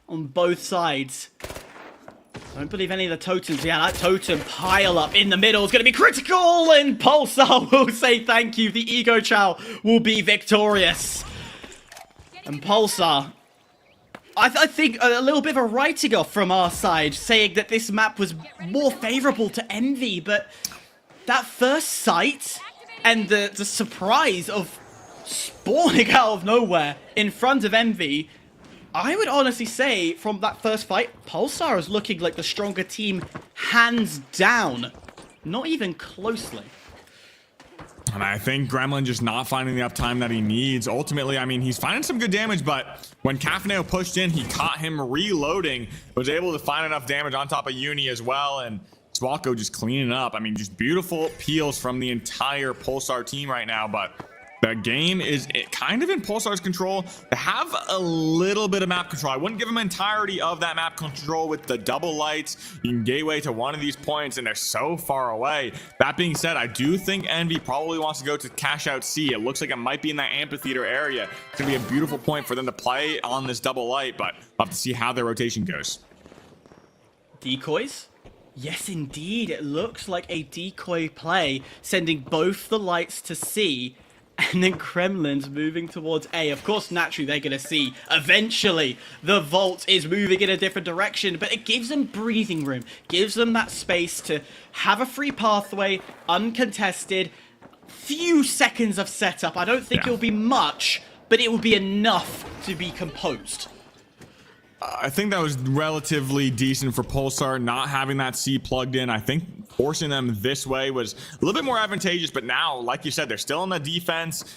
on both sides. I don't believe any of the totems. Yeah, that totem pile up in the middle is going to be critical, and Pulsar will say thank you. The Ego Chow will be victorious. And Pulsar, I think a little bit of a writing off from our side, saying that this map was more favorable to Envy, but that first sight and the surprise of spawning out of nowhere in front of Envy, I would honestly say from that first fight, Pulsar is looking like the stronger team hands down. Not even closely. And I think Gremlin just not finding the uptime that he needs. Ultimately, I mean, he's finding some good damage, but when Cafaneo pushed in, he caught him reloading, was able to find enough damage on top of Uni as well, and Swalko just cleaning up. I mean, just beautiful peels from the entire Pulsar team right now, but the game is kind of in Pulsar's control. They have a little bit of map control. I wouldn't give them entirety of that map control with the double lights. You can gateway to one of these points, and they're so far away. That being said, I do think Envy probably wants to go to cash out C. It looks like it might be in that amphitheater area. It's going to be a beautiful point for them to play on this double light, but we'll have to see how their rotation goes. Decoys? Yes, indeed. It looks like a decoy play, sending both the lights to C. And then Gremlin's moving towards A. Of course, naturally, they're going to see eventually the vault is moving in a different direction, but it gives them breathing room, gives them that space to have a free pathway, uncontested, few seconds of setup. I don't think it'll be much, but it will be enough to be composed. I think that was relatively decent for Pulsar, not having that C plugged in. I think forcing them this way was a little bit more advantageous, but now, like you said, they're still on the defense,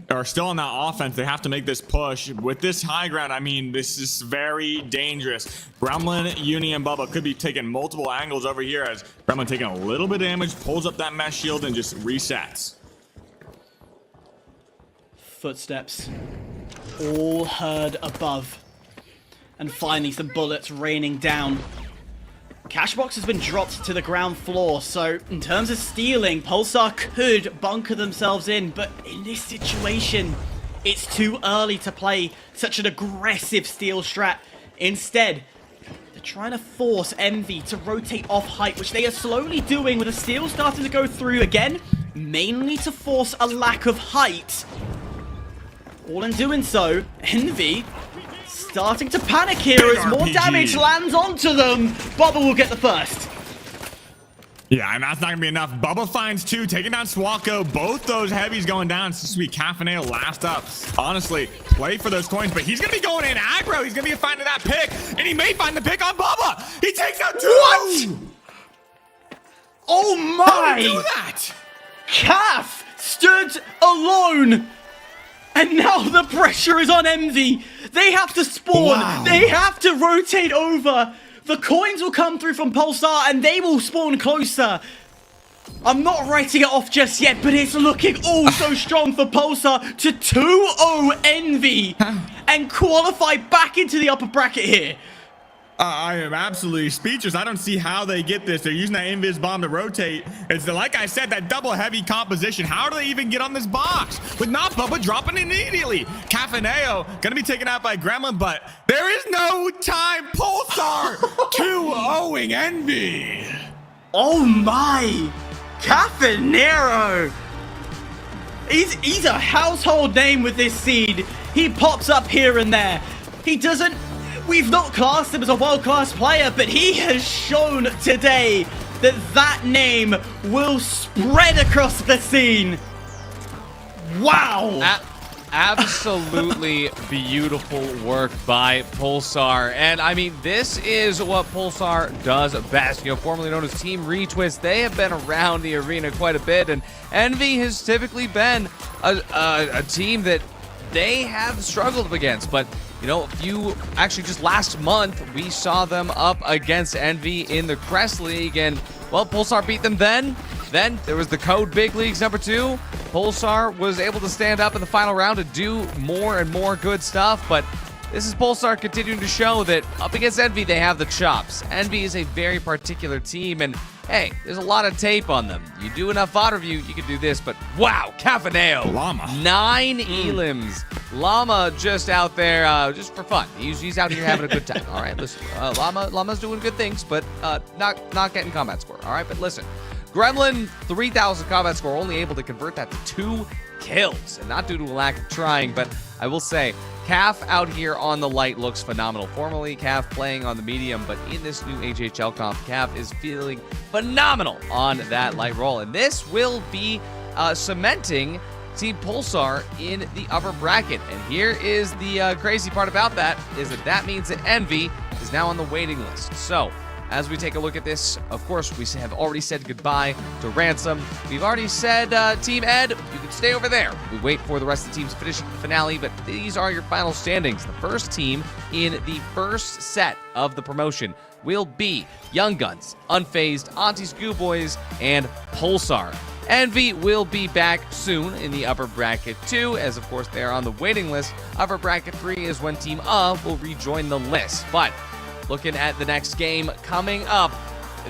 or still on that offense. They have to make this push. With this high ground, I mean, this is very dangerous. Gremlin, Uni, and Bubba could be taking multiple angles over here as Gremlin taking a little bit of damage, pulls up that mesh shield, and just resets. Footsteps all heard above. And finally, some bullets raining down. Cashbox has been dropped to the ground floor, so in terms of stealing, Pulsar could bunker themselves in, but in this situation, it's too early to play such an aggressive steal strat. Instead, They're trying to force Envy to rotate off height, which they are slowly doing with the steel starting to go through again, mainly to force a lack of height. All in doing so, Envy starting to panic here as more damage lands onto them. Bubba will get the first. Yeah, and that's not going to be enough. Bubba finds 2, taking down Swalko. Both those heavies going down. It's just going to be Cafaneo last up. Honestly, play for those coins, but he's going to be going in aggro. He's going to be finding that pick, and he may find the pick on Bubba. He takes out 2. What? Oh my! How did he do that? Calf stood alone. And now the pressure is on Envy. They have to spawn. Wow. They have to rotate over. The coins will come through from Pulsar and they will spawn closer. I'm not writing it off just yet, but it's looking all so strong for Pulsar to 2-0 Envy and qualify back into the upper bracket here. I am absolutely speechless. I don't see how they get this. They're using that invis bomb to rotate. It's like I said, that double heavy composition. How do they even get on this box? With not Bubba dropping immediately. Cafaneo gonna be taken out by Gremlin, but there is no time. Pulsar 2-0ing Envy. Oh my! Cafanero! He's a household name with this seed. He pops up here and there. He doesn't... We've not classed him as a world-class player, but he has shown today that that name will spread across the scene. Wow! Absolutely beautiful work by Pulsar. And I mean, this is what Pulsar does best. You know, formerly known as Team Retwist, they have been around the arena quite a bit, and Envy has typically been a team that they have struggled against. But you know, if you actually just last month, we saw them up against Envy in the Crest League, and well, Pulsar beat them then. Then there was the Code Big Leagues #2. Pulsar was able to stand up in the final round to do more and more good stuff, but this is Pulsar continuing to show that up against Envy, they have the chops. Envy is a very particular team, and hey, there's a lot of tape on them. You do enough VOD review, you can do this, but wow, Cafaneo. Llama. 9 elims. Llama just out there, just for fun. He's out here having a good time. All right, listen, Llama's doing good things, but not getting combat score. All right, but listen, Gremlin, 3,000 combat score, only able to convert that to 2 kills, and not due to a lack of trying, but I will say, Calf out here on the light looks phenomenal. Formerly, Calf playing on the medium, but in this new HHL comp, Calf is feeling phenomenal on that light roll. And this will be cementing Team Pulsar in the upper bracket. And here is the crazy part about that, is that means that Envy is now on the waiting list. So, as we take a look at this, of course, we have already said goodbye to Ransom. We've already said, Team Ed, you can stay over there. We wait for the rest of the teams to finish the finale, but these are your final standings. The first team in the first set of the promotion will be Young Guns, Unfazed, Auntie's Goo Boys, and Pulsar. Envy will be back soon in the upper bracket 2, as of course they are on the waiting list. Upper bracket 3 is when Team will rejoin the list. But looking at the next game coming up,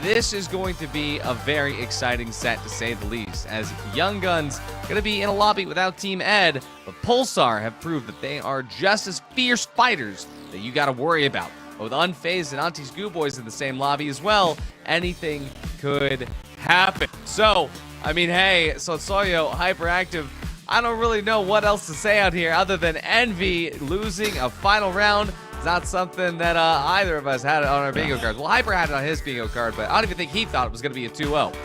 this is going to be a very exciting set, to say the least, as Young Guns going to be in a lobby without Team Ed, but Pulsar have proved that they are just as fierce fighters that you got to worry about. But with Unfazed and Auntie's Goo Boys in the same lobby as well, anything could happen. So, I mean, hey, Soyo, Hyperactive, I don't really know what else to say out here other than Envy losing a final round. It's not something that either of us had on our bingo cards. Well, Hyper had it on his bingo card, but I don't even think he thought it was going to be a 2-0.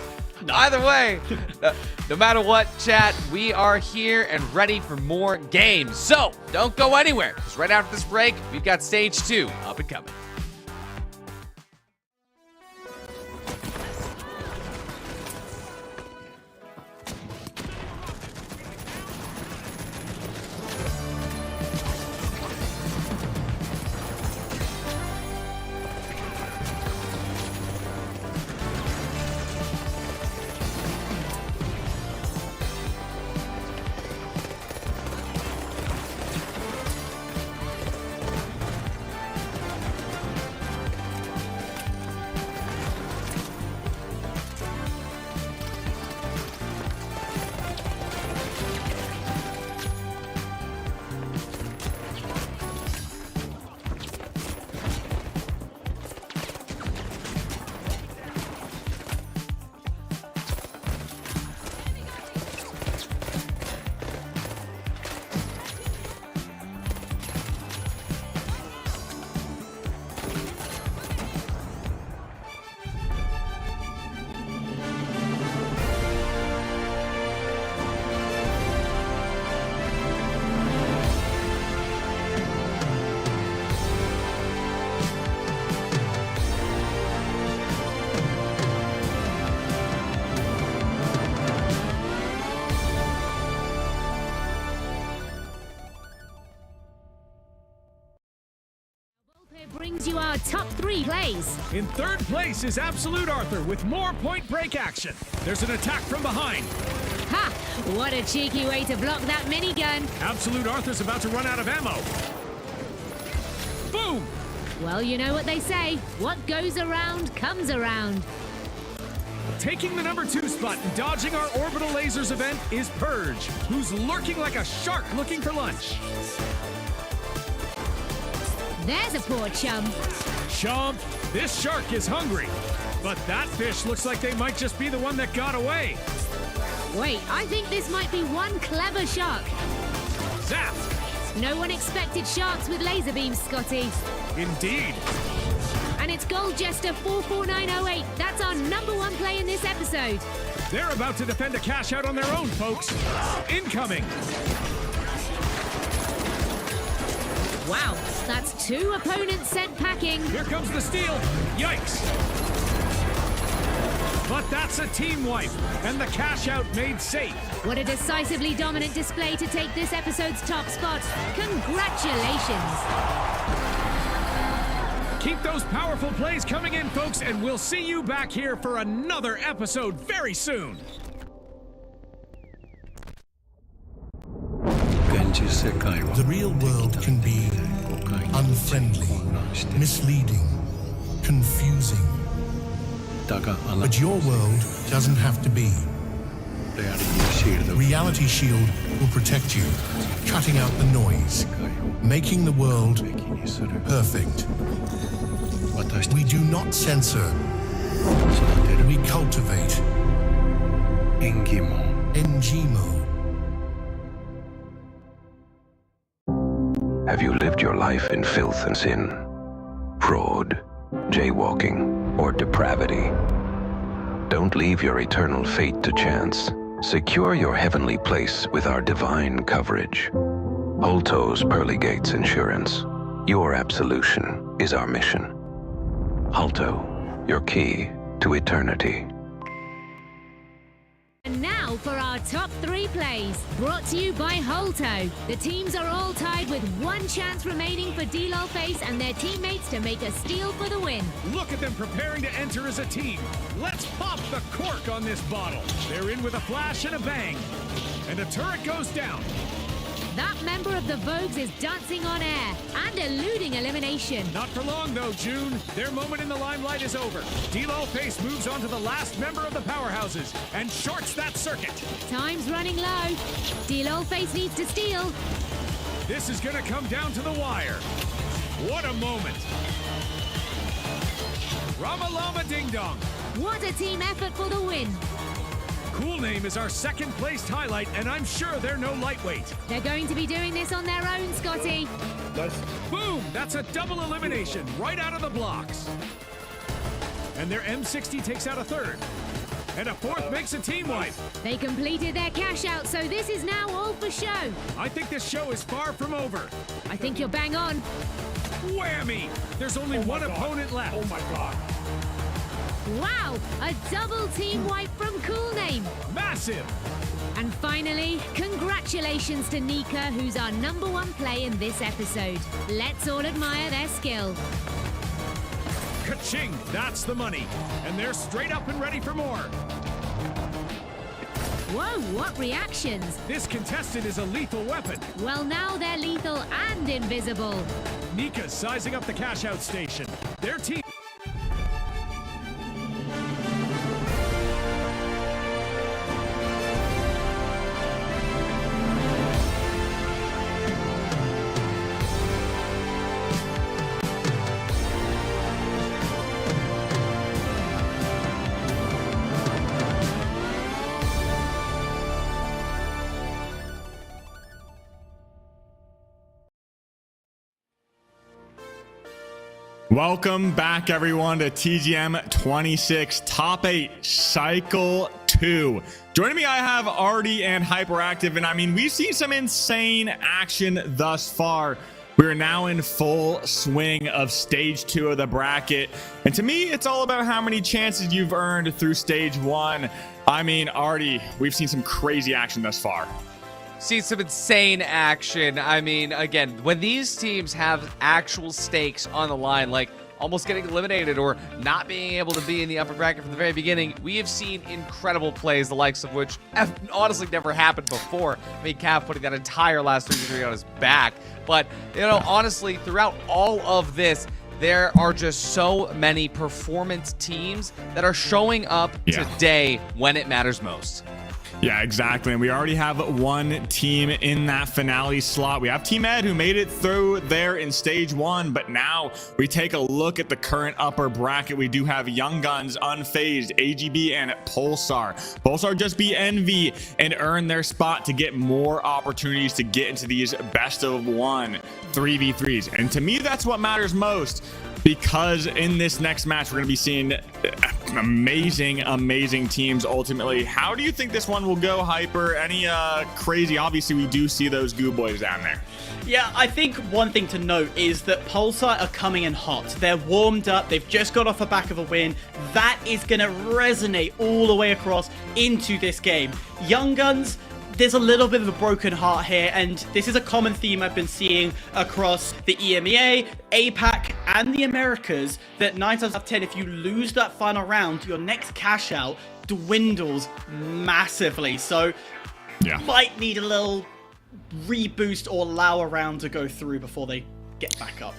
Either way, no matter what, chat, we are here and ready for more games. So, don't go anywhere, because right after this break, we've got Stage 2 up and coming. brings you our top 3 plays. In third place is Absolute Arthur with more Point Break action. There's an attack from behind. Ha! What a cheeky way to block that minigun. Absolute Arthur's about to run out of ammo. Boom! Well, you know what they say. What goes around comes around. Taking the number 2 spot and dodging our orbital lasers event is Purge, who's lurking like a shark looking for lunch. There's a poor chump. Chump, this shark is hungry. But that fish looks like they might just be the one that got away. Wait, I think this might be one clever shark. Zap! No one expected sharks with laser beams, Scotty. Indeed. And it's Gold Jester 44908. That's our number 1 play in this episode. They're about to defend a cash out on their own, folks. Incoming. Wow, that's 2 opponents sent packing. Here comes the steal. Yikes. But that's a team wipe, and the cash out made safe. What a decisively dominant display to take this episode's top spot. Congratulations. Keep those powerful plays coming in, folks, and we'll see you back here for another episode very soon. The real world can be unfriendly, misleading, confusing. But your world doesn't have to be. Reality Shield will protect you, cutting out the noise, making the world perfect. We do not censor. We cultivate. Engimo. Have you lived your life in filth and sin, fraud, jaywalking, or depravity? Don't leave your eternal fate to chance. Secure your heavenly place with our divine coverage. Holto's Pearly Gates Insurance. Your absolution is our mission. Holto, your key to eternity. And now for our top 3 plays, brought to you by Holto. The teams are all tied with 1 chance remaining for D-Lol Face and their teammates to make a steal for the win. Look at them preparing to enter as a team. Let's pop the cork on this bottle. They're in with a flash and a bang. And a turret goes down. That member of the Vogues is dancing on air and eluding elimination. Not for long, though, June. Their moment in the limelight is over. D-Lol Face moves on to the last member of the powerhouses and shorts that circuit. Time's running low. D-Lol Face needs to steal. This is going to come down to the wire. What a moment. Rama Lama Ding Dong. What a team effort for the win. Cool Name is our second placed highlight, and I'm sure they're no lightweight. They're going to be doing this on their own, Scotty. Boom! That's a double elimination right out of the blocks. And their M60 takes out a third. And a fourth makes a team wipe. They completed their cash out, so this is now all for show. I think this show is far from over. I think you're bang on. Whammy! There's only one opponent left. Oh my god. Wow, a double team wipe from Cool Name. Massive! And finally, congratulations to Nika, who's our number 1 play in this episode. Let's all admire their skill. Ka-ching! That's the money. And they're straight up and ready for more. Whoa, what reactions? This contestant is a lethal weapon. Well, now they're lethal and invisible. Nika's sizing up the cash out station. Their team... Welcome back, everyone, to TGM26 Top 8 Cycle 2. Joining me, I have Artie and Hyperactive, and I mean, we've seen some insane action thus far. We're now in full swing of stage 2 of the bracket, and to me, it's all about how many chances you've earned through stage 1. I mean, Artie, we've seen some crazy action thus far. See some insane action. I mean, again, when these teams have actual stakes on the line, like almost getting eliminated or not being able to be in the upper bracket from the very beginning, we have seen incredible plays, the likes of which have honestly never happened before. I mean, Cav putting that entire last 3v3 on his back. But, you know, honestly, throughout all of this, there are just so many performance teams that are showing up today when it matters most. Yeah, exactly. And we already have one team in that finale slot. We have Team Ed, who made it through there in stage 1, but now we take a look at the current upper bracket. We do have Young Guns, Unfazed, AGB, and Pulsar. Pulsar just beat Envy and earn their spot to get more opportunities to get into these best of 1 3v3s. And to me, that's what matters most, because in this next match, we're going to be seeing amazing teams ultimately. How do you think this one will go, Hyper? Any crazy? Obviously, we do see those Goo Boys down there. Yeah, I think one thing to note is that Pulsar are coming in hot. They're warmed up. They've just got off the back of a win. That is going to resonate all the way across into this game. Young Guns, there's a little bit of a broken heart here, and this is a common theme I've been seeing across the EMEA, APAC, and the Americas, that 9 times out of 10, if you lose that final round, your next cash out dwindles massively. So you might need a little reboost or allow a round to go through before they get back up.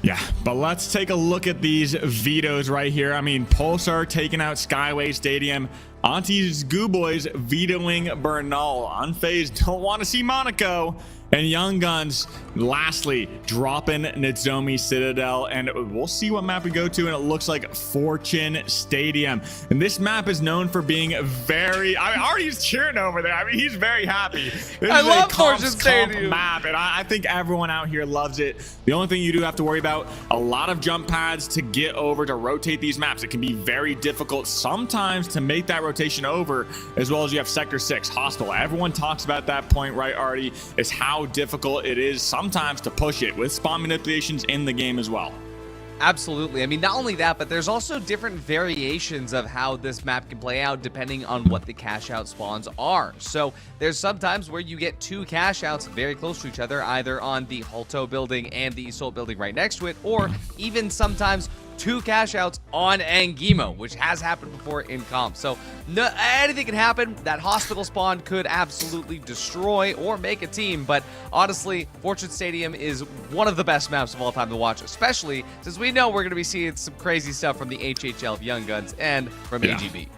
Yeah, but let's take a look at these vetoes right here. I mean, Pulsar taking out Skyway Stadium. Auntie's Goo Boys vetoing Bernal. Unfazed don't want to see Monaco. And Young Guns, lastly, dropping Nozomi Citadel. And we'll see what map we go to. And it looks like Fortune Stadium. And this map is known for being very... I mean, Artie's cheering over there. I mean, he's very happy. I love Fortune Stadium map, and I think everyone out here loves it. The only thing you do have to worry about, a lot of jump pads to get over to rotate these maps. It can be very difficult sometimes to make that rotation over, as well as you have Sector 6, Hostile. Everyone talks about that point, right, Artie? Is how difficult it is sometimes to push it with spawn manipulations in the game as well. Absolutely. I mean, not only that, but there's also different variations of how this map can play out depending on what the cash out spawns are. So there's sometimes where you get 2 cash outs very close to each other, either on the Halto building and the Isolt building right next to it, or even sometimes 2 cash outs on Angimo, which has happened before in comp. So anything can happen. That hospital spawn could absolutely destroy or make a team, but honestly, Fortune Stadium is one of the best maps of all time to watch, especially since we know we're going to be seeing some crazy stuff from the HHL of Young Guns and from AGB.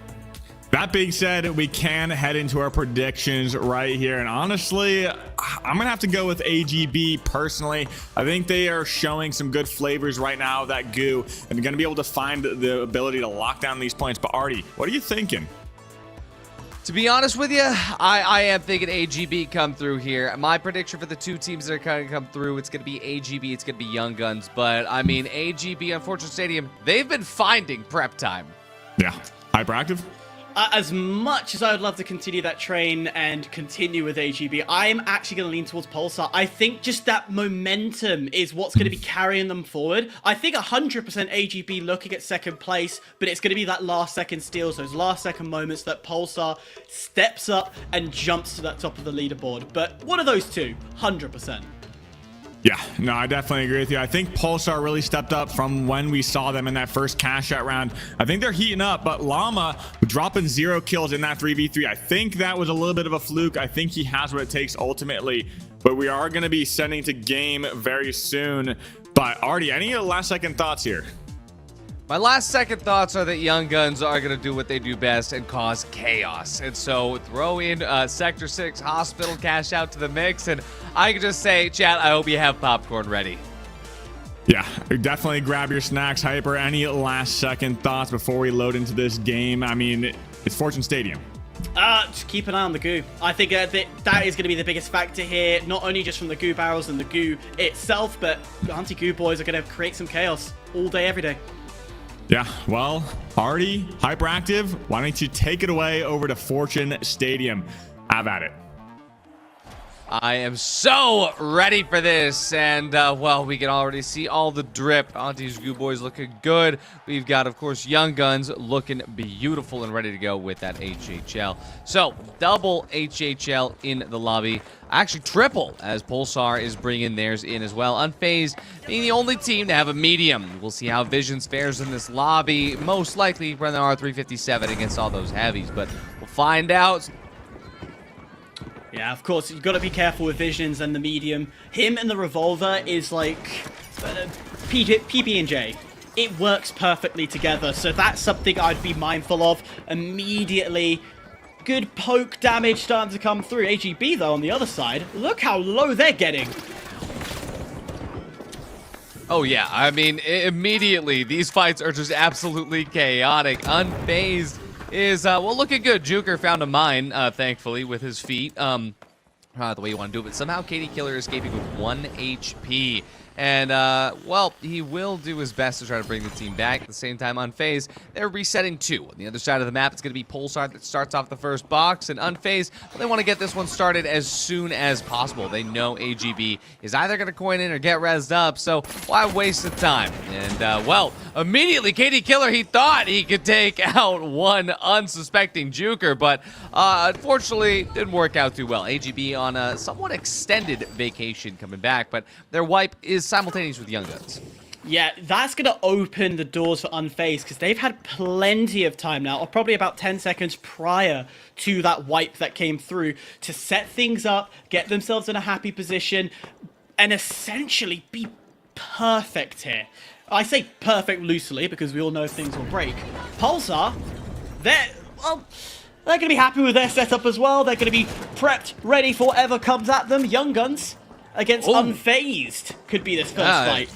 That being said, we can head into our predictions right here. And honestly, I'm going to have to go with AGB personally. I think they are showing some good flavors right now, that Goo, and going to be able to find the ability to lock down these points. But Artie, what are you thinking? To be honest with you, I am thinking AGB come through here. My prediction for the 2 teams that are going to come through, it's going to be AGB, it's going to be Young Guns. But, I mean, AGB on Fortune Stadium, they've been finding prep time. Yeah. Hyperactive? As much as I would love to continue that train and continue with AGB, I'm actually going to lean towards Pulsar. I think just that momentum is what's going to be carrying them forward. I think 100% AGB looking at second place, but it's going to be that last second steals, those last second moments that Pulsar steps up and jumps to that top of the leaderboard. But what are those 2? 100%. Yeah, no, I definitely agree with you. I think Pulsar really stepped up from when we saw them in that first cash out round. I think they're heating up, but Llama dropping 0 kills in that 3v3. I think that was a little bit of a fluke. I think he has what it takes ultimately, but we are going to be sending to game very soon. But Artie, any last second thoughts here? My last second thoughts are that Young Guns are going to do what they do best and cause chaos. And so throw in Sector 6 Hospital cash out to the mix. And I can just say, chat, I hope you have popcorn ready. Yeah, definitely grab your snacks, Hyper. Any last second thoughts before we load into this game? I mean, it's Fortune Stadium. Just keep an eye on the Goo. I think that is going to be the biggest factor here, not only just from the Goo barrels and the Goo itself, but anti-Goo boys are going to create some chaos all day, every day. Yeah, well, Artie, Hyperactive, why don't you take it away over to Fortune Stadium? Have at it. I am so ready for this, and well, we can already see all the drip. Auntie's Goo Boys looking good. We've got, of course, Young Guns looking beautiful and ready to go with that HHL. So, double HHL in the lobby. Actually, triple, as Pulsar is bringing theirs in as well. Unfazed being the only team to have a medium. We'll see how Visions fares in this lobby. Most likely run the R357 against all those heavies, but we'll find out. Yeah, of course, you've got to be careful with Visions and the medium. Him and the revolver is like PB&J. It works perfectly together, so that's something I'd be mindful of immediately. Good poke damage starting to come through. AGB, though, on the other side, look how low they're getting. Oh, yeah, I mean, immediately, these fights are just absolutely chaotic. Unfazed is, well, looking good. Juker found a mine, thankfully, with his feet. Not the way you want to do it, but somehow KD Killer escaping with 1 HP. And, well, he will do his best to try to bring the team back. At the same time, Unfazed, they're resetting 2. On the other side of the map, it's going to be Pulsar that starts off the first box. And Unfazed, well, they want to get this one started as soon as possible. They know AGB is either going to coin in or get rezzed up, so why waste the time? And, well, immediately, KD Killer, he thought he could take out one unsuspecting Juker, but unfortunately, didn't work out too well. AGB on a somewhat extended vacation coming back, but their wipe is simultaneous with Young Guns. Yeah, that's going to open the doors for Unfazed because they've had plenty of time now, or probably about 10 seconds prior to that wipe that came through, to set things up, get themselves in a happy position, and essentially be perfect here. I say perfect loosely because we all know things will break. Pulsar, they're going to be happy with their setup as well. They're going to be prepped, ready for whatever comes at them. Young Guns against Unfazed could be this first fight.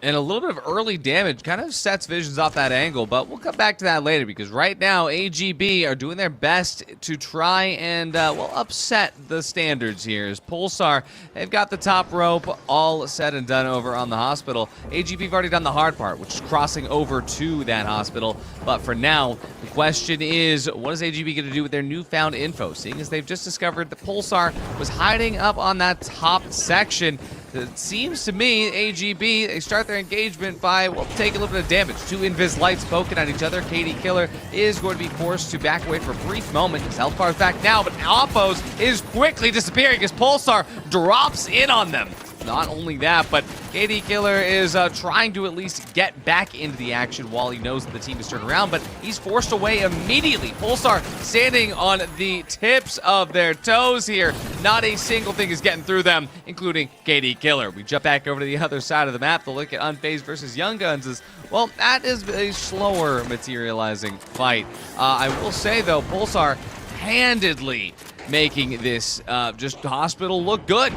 And a little bit of early damage kind of sets Visions off that angle, but we'll come back to that later because right now AGB are doing their best to try and, well, upset the standards here. As Pulsar, they've got the top rope all said and done over on the hospital. AGB have already done the hard part, which is crossing over to that hospital. But for now, the question is, what is AGB going to do with their newfound info? Seeing as they've just discovered that Pulsar was hiding up on that top section. It seems to me, AGB, they start their engagement by, well, taking a little bit of damage. 2 invis lights poking at each other. KD Killer is going to be forced to back away for a brief moment. His health bar is back now, but Alpos is quickly disappearing as Pulsar drops in on them. Not only that, but KD Killer is trying to at least get back into the action while he knows that the team is turned around, but he's forced away immediately. Pulsar standing on the tips of their toes here. Not a single thing is getting through them, including KD Killer. We jump back over to the other side of the map to look at Unfazed versus Young Guns. Well, that is a slower materializing fight. I will say, though, Pulsar handedly making this just hospital look good.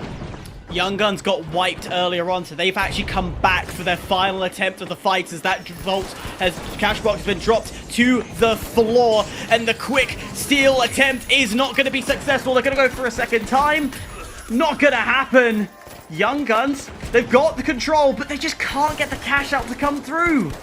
Young Guns got wiped earlier on, so they've actually come back for their final attempt of the fight as that vault cash box has been dropped to the floor, and the quick steal attempt is not going to be successful. They're going to go for a second time. Not going to happen. Young Guns, they've got the control, but they just can't get the cash out to come through.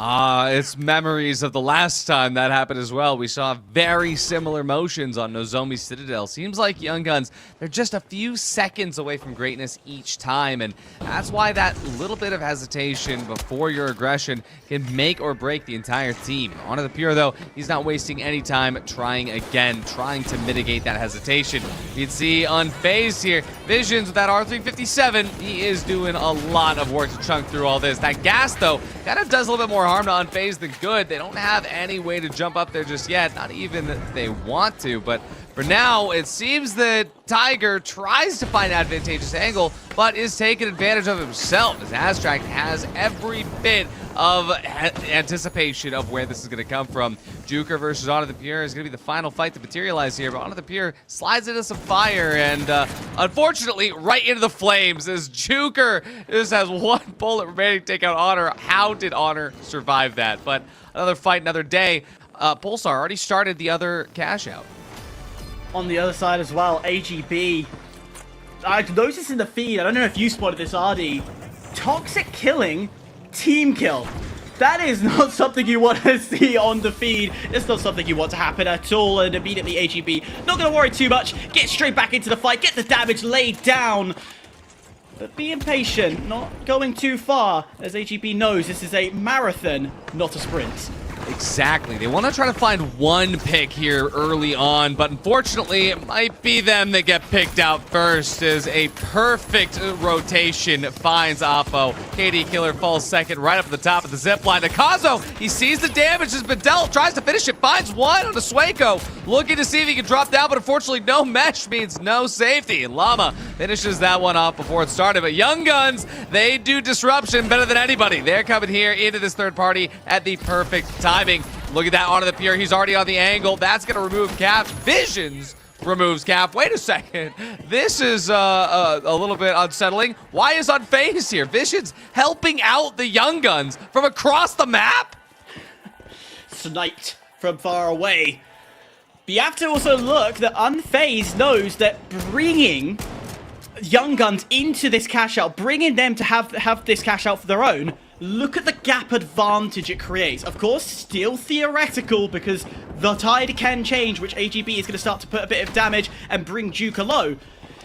It's memories of the last time that happened as well. We saw very similar motions on Nozomi Citadel. Seems like Young Guns, they're just a few seconds away from greatness each time, and that's why that little bit of hesitation before your aggression can make or break the entire team. Onto the Pure, though, he's not wasting any time trying again, trying to mitigate that hesitation. You can see Unfazed here, Visions with that R357, he is doing a lot of work to chunk through all this. That gas, though, kind of does a little bit more harm to Unfazed than good. They don't have any way to jump up there just yet, not even that they want to, but for now, it seems that Tiger tries to find an advantageous angle, but is taking advantage of himself, as Aztrack has every bit of anticipation of where this is going to come from. Juker versus Onto the Pure is going to be the final fight to materialize here, but Onto the Pure slides into some fire, and unfortunately, right into the flames, as Juker just has one bullet remaining to take out Honor. How did Honor survive that? But another fight, another day. Pulsar already started the other cash out. On the other side as well, AGB. I noticed in the feed, I don't know if you spotted this, RD. Toxic killing, team kill. That is not something you want to see on the feed. It's not something you want to happen at all. And immediately AGB, not going to worry too much. Get straight back into the fight. Get the damage laid down. But be impatient, not going too far, as AGB knows this is a marathon, not a sprint. Exactly. They want to try to find one pick here early on, but unfortunately, it might be them that get picked out first as a perfect rotation finds Oppo. KD Killer falls second right up at the top of the zip line. Akazo, he sees the damage has been dealt, tries to finish it, finds one on the Sueco, looking to see if he can drop down, but unfortunately, no mesh means no safety. And Llama finishes that one off before it started. But Young Guns, they do disruption better than anybody. They're coming here into this third party at the perfect timing. Look at that onto the pier. He's already on the angle. That's going to remove Cap. Visions removes Cap. Wait a second. This is a little bit unsettling. Why is Unfazed here? Visions helping out the Young Guns from across the map? Sniped from far away. But you have to also look that Unfazed knows that bringing Young Guns into this cash out, bringing them to have this cash out for their own, look at the gap advantage it creates. Of course, still theoretical because the tide can change, which AGB is going to start to put a bit of damage and bring Juka low.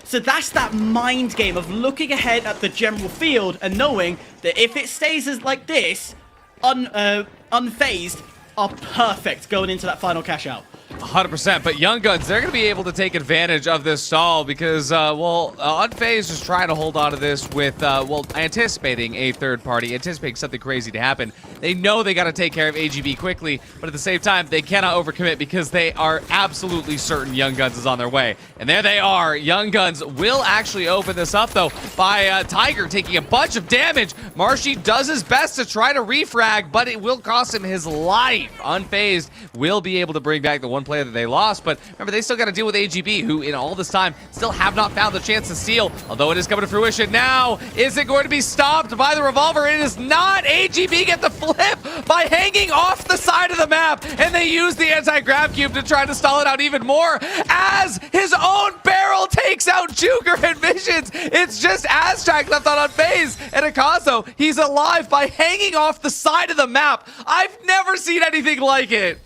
So that's that mind game of looking ahead at the general field and knowing that if it stays as like this, Unfazed are perfect going into that final cash out. 100%, but Young Guns, they're going to be able to take advantage of this stall because, Unfazed is trying to hold on to this with, anticipating a third party, anticipating something crazy to happen. They know they got to take care of AGB quickly, but at the same time, they cannot overcommit because they are absolutely certain Young Guns is on their way. And there they are. Young Guns will actually open this up, though, by Tiger taking a bunch of damage. Marshy does his best to try to refrag, but it will cost him his life. Unfazed will be able to bring back the one player that they lost, but remember, they still got to deal with AGB, who in all this time still have not found the chance to steal, although it is coming to fruition now. Is it going to be stopped by the revolver? It is not. AGB get the flip by hanging off the side of the map, and they use the anti-grab cube to try to stall it out even more as his own barrel takes out Juker and Visions. It's just Aztrack left on Unfazed, and Akazo, he's alive by hanging off the side of the map. I've never seen anything like it.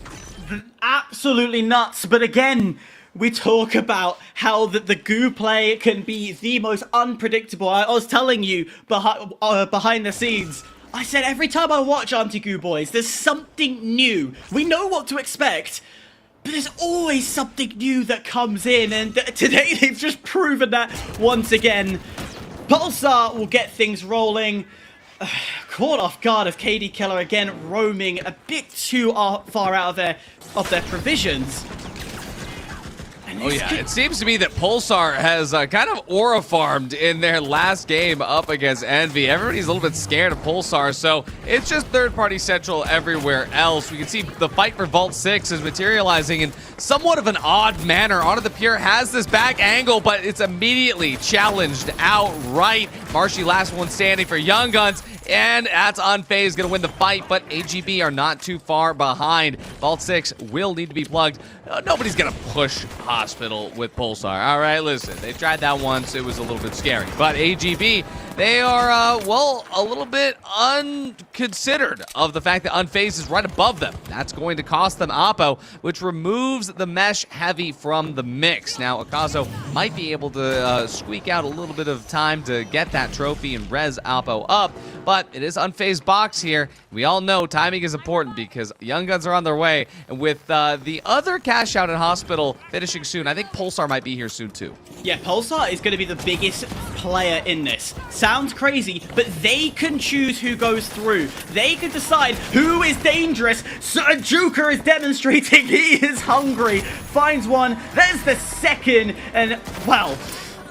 Absolutely nuts, but again, we talk about how the goo play can be the most unpredictable. I was telling you behind the scenes, I said every time I watch Anti-Goo Boys, there's something new. We know what to expect, but there's always something new that comes in, and today they've just proven that once again. Pulsar will get things rolling. Caught off guard of KD Killer again, roaming a bit too far out of their provisions. Oh yeah, it seems to me that Pulsar has kind of aura farmed in their last game up against Envy. Everybody's a little bit scared of Pulsar, so it's just third-party central everywhere else. We can see the fight for Vault 6 is materializing in somewhat of an odd manner. Onto the Pure has this back angle, but it's immediately challenged outright. Marshy last one standing for Young Guns, and that's Unfazed gonna win the fight, but AGB are not too far behind. Vault 6 will need to be plugged. Nobody's gonna push Hospital with Pulsar. All right, listen, they tried that once. It was a little bit scary, but AGB, they are, a little bit unconsidered of the fact that Unfazed is right above them. That's going to cost them Oppo, which removes the mesh heavy from the mix. Now, Akazo might be able to squeak out a little bit of time to get that trophy and res Oppo up, but it is Unfazed box here. We all know timing is important because Young Guns are on their way, and with the other cash out in Hospital finishing soon, I think Pulsar might be here soon too. Yeah, Pulsar is going to be the biggest player in this. Sounds crazy, but they can choose who goes through. They can decide who is dangerous. So Juker is demonstrating he is hungry. Finds one. There's the second. And, well,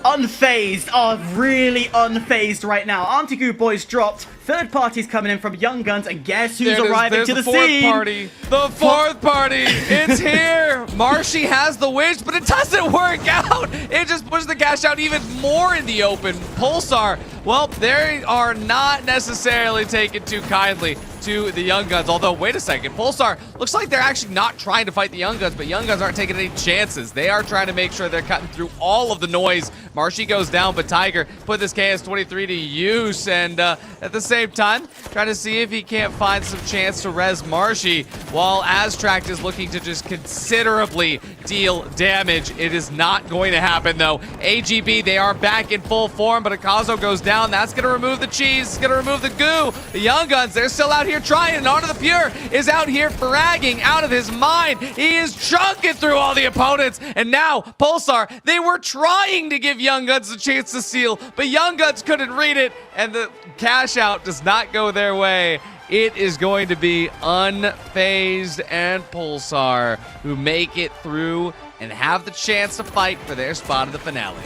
Unfazed are really unfazed right now. Anti-Goo Boys dropped. Third party's coming in from Young Guns, and guess who's arriving to the scene? The fourth party. It's here. Marshy has the wish, but it doesn't work out. It just pushes the cash out even more in the open. Pulsar, well, they are not necessarily taken too kindly to the Young Guns. Although, wait a second, Pulsar looks like they're actually not trying to fight the Young Guns, but Young Guns aren't taking any chances. They are trying to make sure they're cutting through all of the noise. Marshy goes down, but Tiger put this KS-23 to use, and at the same time, trying to see if he can't find some chance to res Marshy, while Aztract is looking to just considerably deal damage. It is not going to happen, though. AGB, they are back in full form, but Akazo goes down. That's going to remove the cheese. It's going to remove the goo. The Young Guns, they're still out here trying, and Honor the Pure is out here fragging out of his mind. He is chunking through all the opponents, and now Pulsar, they were trying to give Young Guns a chance to seal, but Young Guns couldn't read it, and the cash out does not go their way. It is going to be Unfazed and Pulsar who make it through and have the chance to fight for their spot in the finale.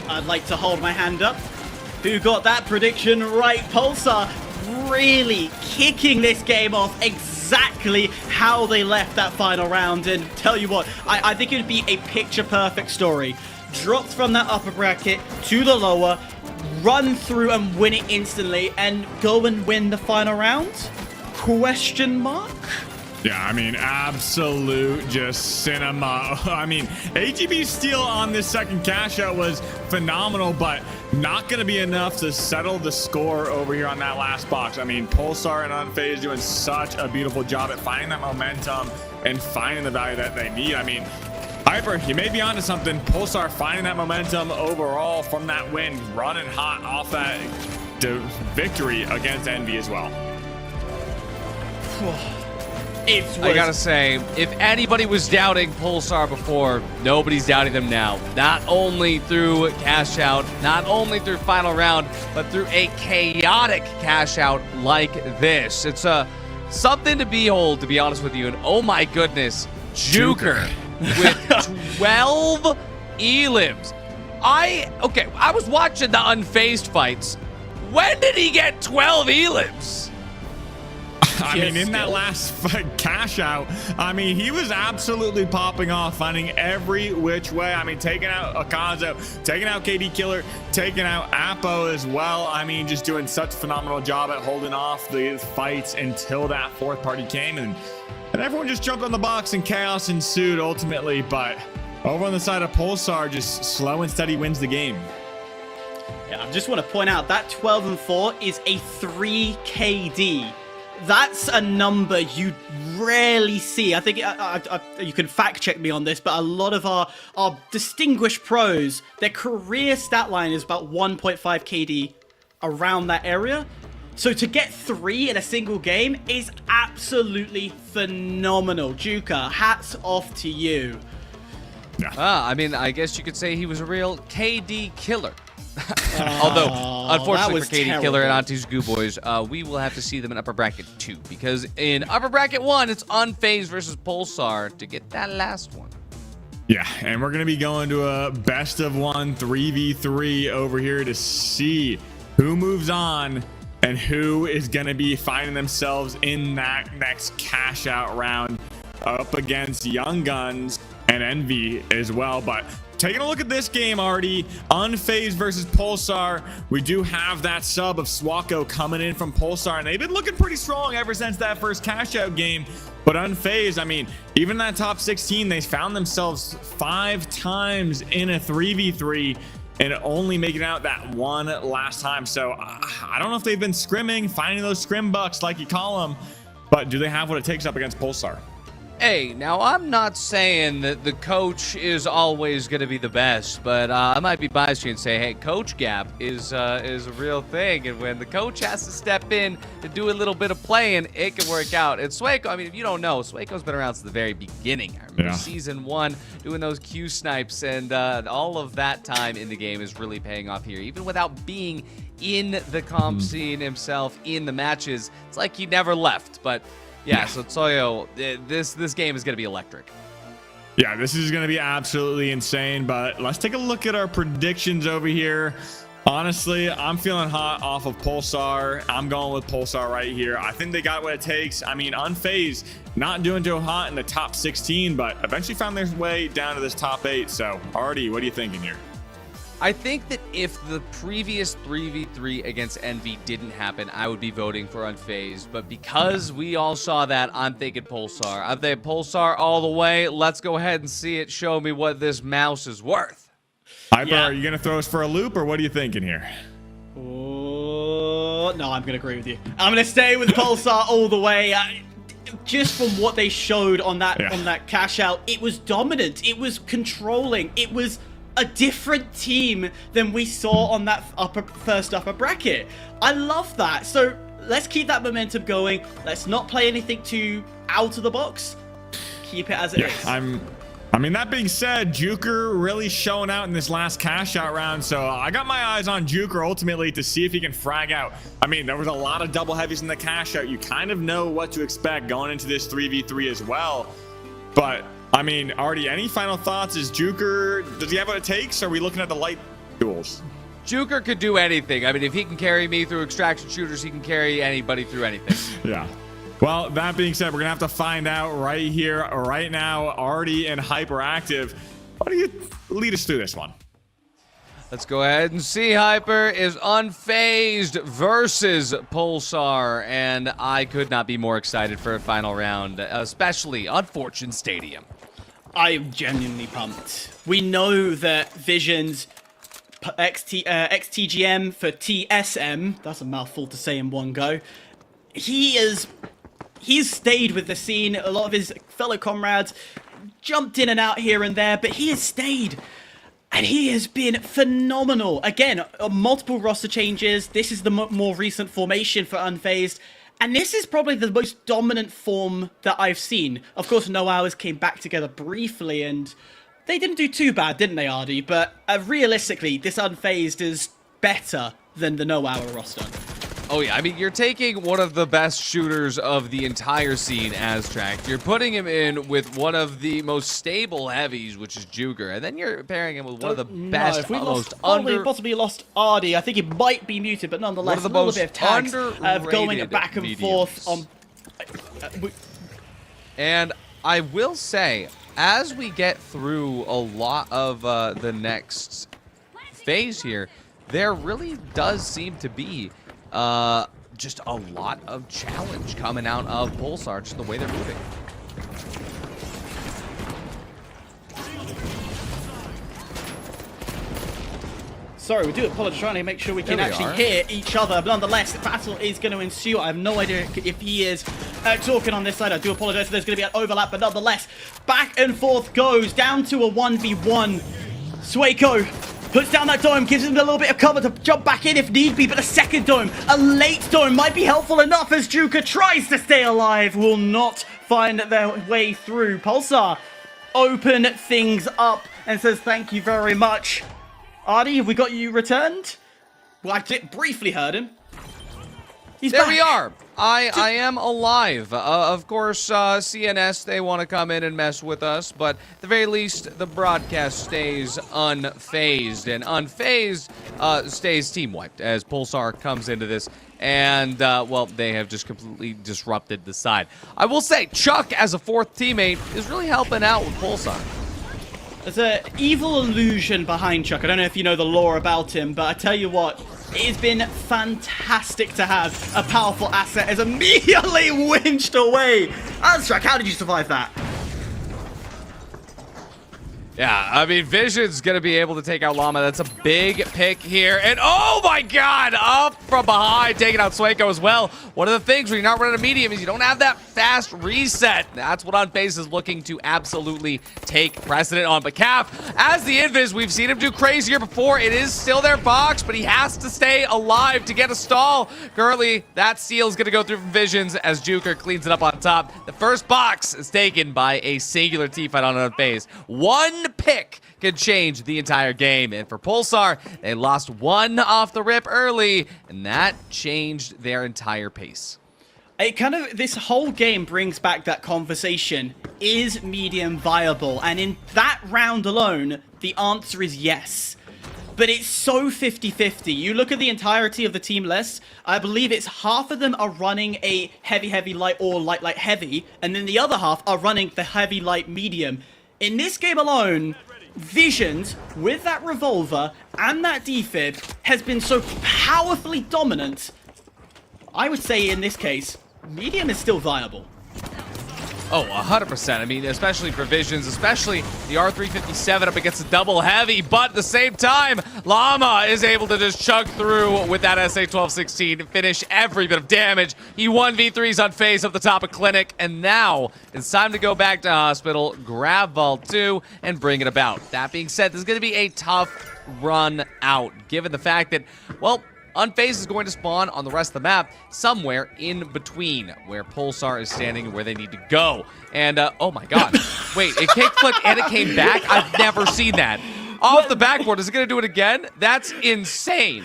I'd like to hold my hand up. Who got that prediction right? Pulsar really kicking this game off exactly how they left that final round. And tell you what, I think it would be a picture-perfect story. Dropped from that upper bracket to the lower, run through and win it instantly, and go and win the final round? Question mark? Yeah, I mean, absolute just cinema. I mean, AGB's steal on this second cash out was phenomenal, but not going to be enough to settle the score over here on that last box. I mean, Pulsar and Unfazed doing such a beautiful job at finding that momentum and finding the value that they need. I mean, Hyper, you may be onto something. Pulsar finding that momentum overall from that win, running hot off that victory against Envy as well. I gotta say, if anybody was doubting Pulsar before, nobody's doubting them now. Not only through cash out, not only through final round, but through a chaotic cash out like this. It's something to behold, to be honest with you. And oh my goodness, Juker with 12 elims. I was watching the Unfazed fights. When did he get 12 elims? I mean, in that last cash out, I mean, he was absolutely popping off, finding every which way. I mean, taking out Akazo, taking out KD Killer, taking out Apo as well. I mean, just doing such a phenomenal job at holding off the fights until that fourth party came. And everyone just jumped on the box and chaos ensued ultimately. But over on the side of Pulsar, just slow and steady wins the game. Yeah, I just want to point out that 12-4 is a 3 KD. That's a number you rarely see. I think you can fact check me on this, but a lot of our distinguished pros, their career stat line is about 1.5 KD around that area. So to get 3 in a single game is absolutely phenomenal. Juka, hats off to you. I mean, I guess you could say he was a real KD killer. Although, unfortunately for KD Killer and Auntie's Goo Boys, we will have to see them in Upper Bracket 2. Because in Upper Bracket 1, it's Unfazed versus Pulsar to get that last one. Yeah, and we're going to be going to a best of 1 3v3 over here to see who moves on and who is going to be finding themselves in that next cash out round up against Young Guns and Envy as well. But taking a look at this game already, Unfazed versus Pulsar. We do have that sub of Swako coming in from Pulsar, and they've been looking pretty strong ever since that first cash out game. But Unfazed, I mean, even that top 16, they found themselves 5 times in a 3v3 and only making out that one last time. So I don't know if they've been scrimming, finding those scrim bucks like you call them, but do they have what it takes up against Pulsar? Hey, now I'm not saying that the coach is always going to be the best, but I might be biased here and say, hey, coach gap is a real thing, and when the coach has to step in to do a little bit of playing, it can work out. And Swayco, I mean, if you don't know, Swayco's been around since the very beginning. I remember season 1 doing those Q snipes, and all of that time in the game is really paying off here, even without being in the comp scene himself in the matches. It's like he never left, but. Yeah, so Tsoyo, this game is going to be electric. Yeah, this is going to be absolutely insane, but let's take a look at our predictions over here. Honestly, I'm feeling hot off of Pulsar. I'm going with Pulsar right here. I think they got what it takes. I mean, Unfazed, not doing too hot in the top 16, but eventually found their way down to this top 8. So, Artie, what are you thinking here? I think that if the previous 3v3 against Envy didn't happen, I would be voting for Unfazed. But because we all saw that, I'm thinking Pulsar. I'm thinking Pulsar all the way. Let's go ahead and see it. Show me what this mouse is worth. Hyper, are you going to throw us for a loop, or what are you thinking here? Oh, no, I'm going to agree with you. I'm going to stay with Pulsar all the way. Just from what they showed on that cash out, it was dominant. It was controlling. It was a different team than we saw on that first upper bracket. I love that. So let's keep that momentum going. Let's not play anything too out of the box. Keep it as it is. I mean, that being said, Juker really showing out in this last cash out round. So I got my eyes on Juker ultimately to see if he can frag out. I mean, there was a lot of double heavies in the cash out. You kind of know what to expect going into this 3v3 as well. But I mean, Artie, any final thoughts? Is Juker, does he have what it takes? Or are we looking at the light duels? Juker could do anything. I mean, if he can carry me through extraction shooters, he can carry anybody through anything. Yeah. Well, that being said, we're going to have to find out right here, right now. Artie and Hyperactive. Why don't you lead us through this one? Let's go ahead and see. Hyper is Unfazed versus Pulsar, and I could not be more excited for a final round, especially on Fortune Stadium. I am genuinely pumped. We know that Vision's XTGM for TSM, that's a mouthful to say in one go, he's stayed with the scene. A lot of his fellow comrades jumped in and out here and there, but he has stayed. And he has been phenomenal. Again, multiple roster changes. This is the more recent formation for Unfazed. And this is probably the most dominant form that I've seen. Of course, No Hours came back together briefly, and they didn't do too bad, didn't they, Artie? But realistically, this Unfazed is better than the No Hour roster. Oh yeah, I mean, you're taking one of the best shooters of the entire scene, Aztract. You're putting him in with one of the most stable heavies, which is Juker, and then you're pairing him with one of the best, if we possibly lost Artie, I think he might be muted, but nonetheless, a little bit of tags going back and forth on. And I will say, as we get through a lot of the next phase here, there really does seem to be just a lot of challenge coming out of Pulsar, just the way they're moving. Sorry, we do apologize, trying to make sure we can actually hear each other. But nonetheless, the battle is going to ensue. I have no idea if he is talking on this side. I do apologize if there's going to be an overlap, but nonetheless, back and forth goes down to a 1v1. Sueco puts down that dome, gives him a little bit of cover to jump back in if need be, but a second dome, a late dome might be helpful enough as Juker tries to stay alive, will not find their way through. Pulsar open things up and says thank you very much. Artie, have we got you returned? Well, I briefly heard him. He's there back. We are. I am alive. Of course, CNS, they want to come in and mess with us, but at the very least, the broadcast stays unfazed, and unfazed stays team-wiped as Pulsar comes into this, and, well, they have just completely disrupted the side. I will say, Chuck, as a fourth teammate, is really helping out with Pulsar. There's an evil illusion behind Chuck. I don't know if you know the lore about him, but I tell you what, it has been fantastic to have a powerful asset as immediately winched away. Aztrack, how did you survive that? Yeah, I mean, Vision's going to be able to take out Llama. That's a big pick here. And oh my god, up from behind, taking out Sueco as well. One of the things when you're not running a medium is you don't have that fast reset. That's what Unfazed is looking to absolutely take precedent on. But Calf, as the Invis, we've seen him do crazier before. It is still their box, but he has to stay alive to get a stall. Currently, that seal is going to go through from Visions as Juker cleans it up on top. The first box is taken by a singular T-fight on Unfazed. One pick could change the entire game, and for Pulsar, they lost one off the rip early, and that changed their entire pace. It kind of, this whole game brings back that conversation, is medium viable? And in that round alone, the answer is yes. But it's so 50-50. You look at the entirety of the team list, I believe it's half of them are running a heavy, light, or light, heavy, and then the other half are running the heavy, light, medium. In this game alone, Visions, with that revolver and that defib, has been so powerfully dominant. I would say in this case, medium is still viable. Oh, 100%. I mean, especially for Visions, especially the R357 up against the double heavy, but at the same time, Llama is able to just chug through with that SA-1216, finish every bit of damage. He 1v3s on phase up the top of Clinic, and now it's time to go back to Hospital, grab Vault 2, and bring it about. That being said, this is going to be a tough run out, given the fact that, well, Unfazed is going to spawn on the rest of the map somewhere in between where Pulsar is standing and where they need to go. And, oh my god. Wait, it kickflipped and it came back? I've never seen that. Off the backboard, is it going to do it again? That's insane.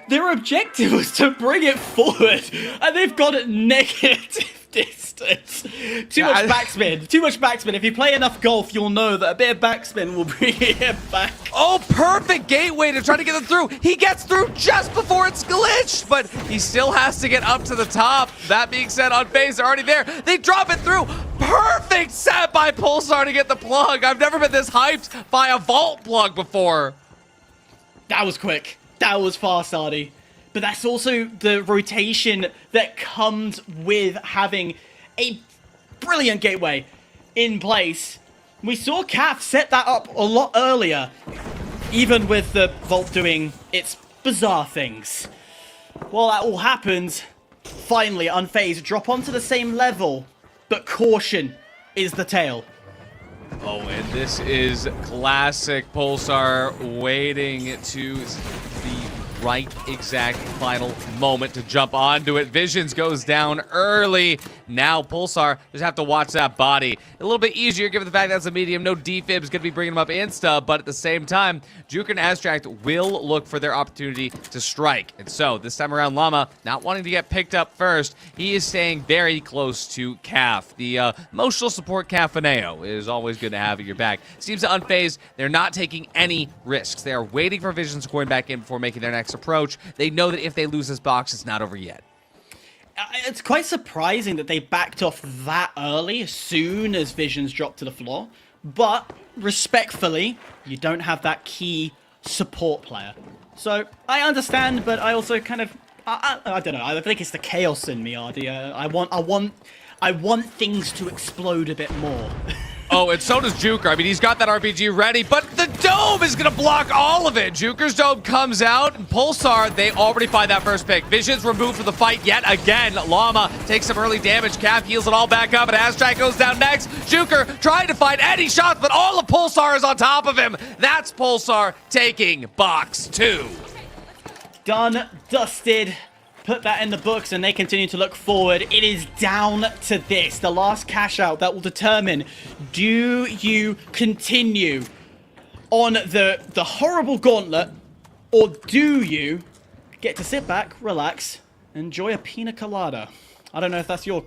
Their objective was to bring it forward, and they've got it negative distance. Too much backspin. Too much backspin. If you play enough golf, you'll know that a bit of backspin will bring it back. Oh, perfect gateway to try to get them through. He gets through just before it's glitched, but he still has to get up to the top. That being said, on phase, they're already there. They drop it through. Perfect set by Pulsar to get the plug. I've never been this hyped by a vault plug before. That was quick. That was fast, Artie. But that's also the rotation that comes with having a brilliant gateway in place. We saw CAF set that up a lot earlier, even with the Vault doing its bizarre things. While that all happens, finally, Unfazed drop onto the same level, but caution is the tail. Oh, and this is classic Pulsar waiting to the right exact final moment to jump onto it. Visions goes down early. Now Pulsar just have to watch that body. A little bit easier given the fact that's a medium. No defib's going to be bringing him up insta, but at the same time, Juker and Astract will look for their opportunity to strike. And so this time around, Llama, not wanting to get picked up first, he is staying very close to Calf. The emotional support Cafaneo is always good to have at your back. Seems to Unfazed, they're not taking any risks. They are waiting for Visions going back in before making their next approach. They know that if they lose this box, it's not over yet. It's quite surprising that they backed off that early, as soon as Visions dropped to the floor. But, respectfully, you don't have that key support player. So, I understand, but I also kind of... I don't know, I think it's the chaos in me, Artie. I want things to explode a bit more. Oh, and so does Juker. I mean, he's got that RPG ready, but the dome is going to block all of it. Juker's dome comes out, and Pulsar, they already find that first pick. Vision's removed from the fight yet again. Llama takes some early damage. Calf heals it all back up, and Aztrack goes down next. Juker trying to find any shots, but all of Pulsar is on top of him. That's Pulsar taking box 2. Done, dusted. Put that in the books, and they continue to look forward. It is down to this, the last cash out that will determine, do you continue on the horrible gauntlet, or do you get to sit back, relax, enjoy a pina colada? I don't know if that's your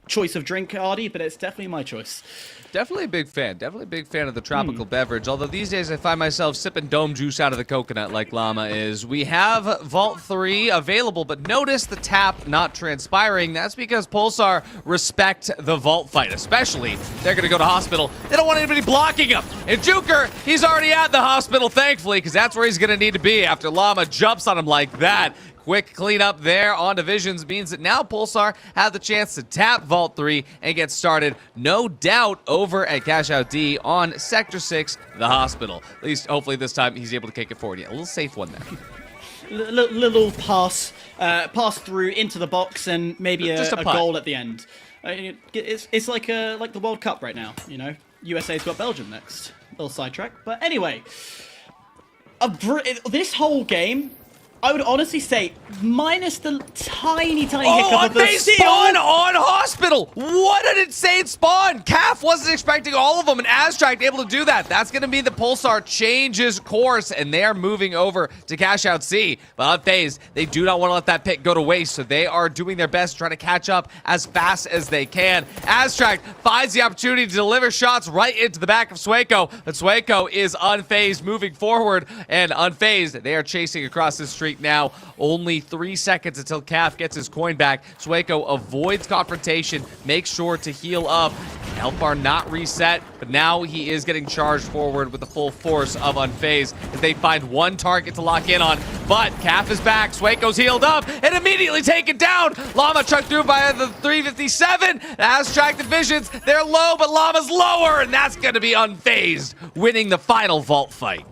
choice of drink, Artie, but it's definitely my choice. Definitely a big fan. Definitely a big fan of the tropical beverage. Although these days I find myself sipping dome juice out of the coconut like Llama is. We have Vault 3 available, but notice the tap not transpiring. That's because Pulsar respect the Vault fight, especially they're going to go to hospital. They don't want anybody blocking him. And Juker, he's already at the hospital, thankfully, because that's where he's going to need to be after Llama jumps on him like that. Quick cleanup there on Divisions means that now Pulsar have the chance to tap Vault 3 and get started, no doubt, over at Cash Out D on Sector 6, the hospital. At least, hopefully, this time he's able to kick it forward. Yeah, a little safe one there. Little pass through into the box and maybe a goal at the end. It's like the World Cup right now, you know. USA's got Belgium next. Little sidetrack. But anyway, this whole game, I would honestly say, minus the tiny hiccup of the spawn on hospital. What an insane spawn. Calf wasn't expecting all of them, and Aztract able to do that. That's going to mean the Pulsar changes course, and they are moving over to Cash Out C. But Unfazed, they do not want to let that pick go to waste, so they are doing their best to try to catch up as fast as they can. Aztract finds the opportunity to deliver shots right into the back of Sueco, but Sueco is unfazed moving forward, and Unfazed, they are chasing across the street now. Only 3 seconds until Calf gets his coin back. Sueco avoids confrontation, makes sure to heal up. Health bar not reset, but now he is getting charged forward with the full force of Unfazed as they find one target to lock in on. But Calf is back, Swako's healed up, and immediately taken down. Llama chucked through by the 357. Aztrack divisions, they're low, but Llama's lower, and that's going to be Unfazed, winning the final vault fight.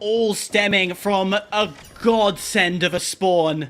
All stemming from a godsend of a spawn.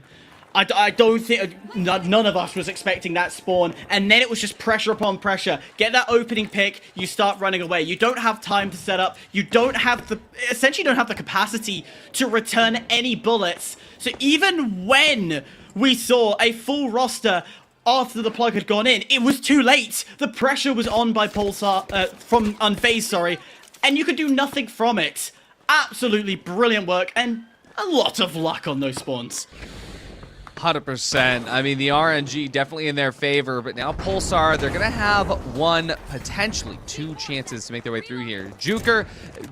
I don't think none of us was expecting that spawn, and then it was just pressure upon pressure. Get that opening pick, you start running away. You don't have time to set up. You don't have the essentially don't have the capacity to return any bullets. So even when we saw a full roster after the plug had gone in, it was too late. The pressure was on by Pulsar from Unfazed, sorry, and you could do nothing from it. Absolutely brilliant work and a lot of luck on those spawns. 100%. I mean, the RNG definitely in their favor, but now Pulsar, they're going to have one, potentially two chances to make their way through here. Juker,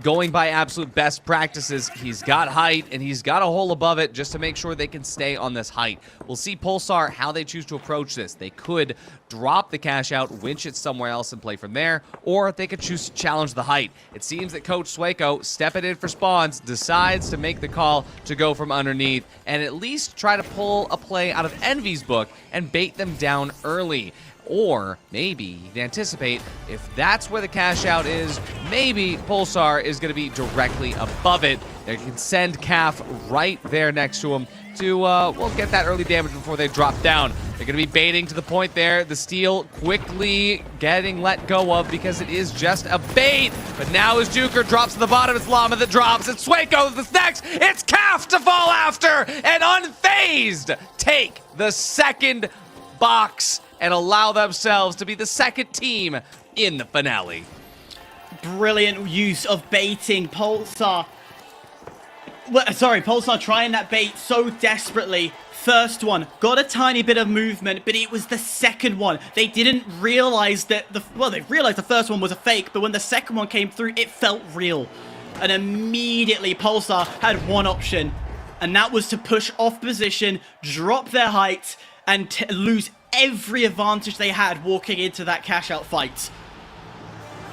going by absolute best practices, he's got height, and he's got a hole above it just to make sure they can stay on this height. We'll see Pulsar, how they choose to approach this. They could drop the cash out, winch it somewhere else and play from there, or they could choose to challenge the height. It seems that Coach Swako, stepping in for spawns, decides to make the call to go from underneath and at least try to pull a play out of Envy's book and bait them down early. Or maybe you can anticipate if that's where the cash out is, maybe Pulsar is going to be directly above it. They can send Calf right there next to him to, well, get that early damage before they drop down. They're going to be baiting to the point there. The steal quickly getting let go of because it is just a bait. But now as Juker drops to the bottom, it's Llama that drops. It's Swako that's next. It's Calf to fall after. And Unfazed take the second box and allow themselves to be the second team in the finale. Brilliant use of baiting. Pulsar trying that bait so desperately. First one, got a tiny bit of movement, but it was the second one. They didn't realize that they realized the first one was a fake, but when the second one came through, it felt real. And immediately Pulsar had one option, and that was to push off position, drop their height, and lose every advantage they had walking into that cash out fight.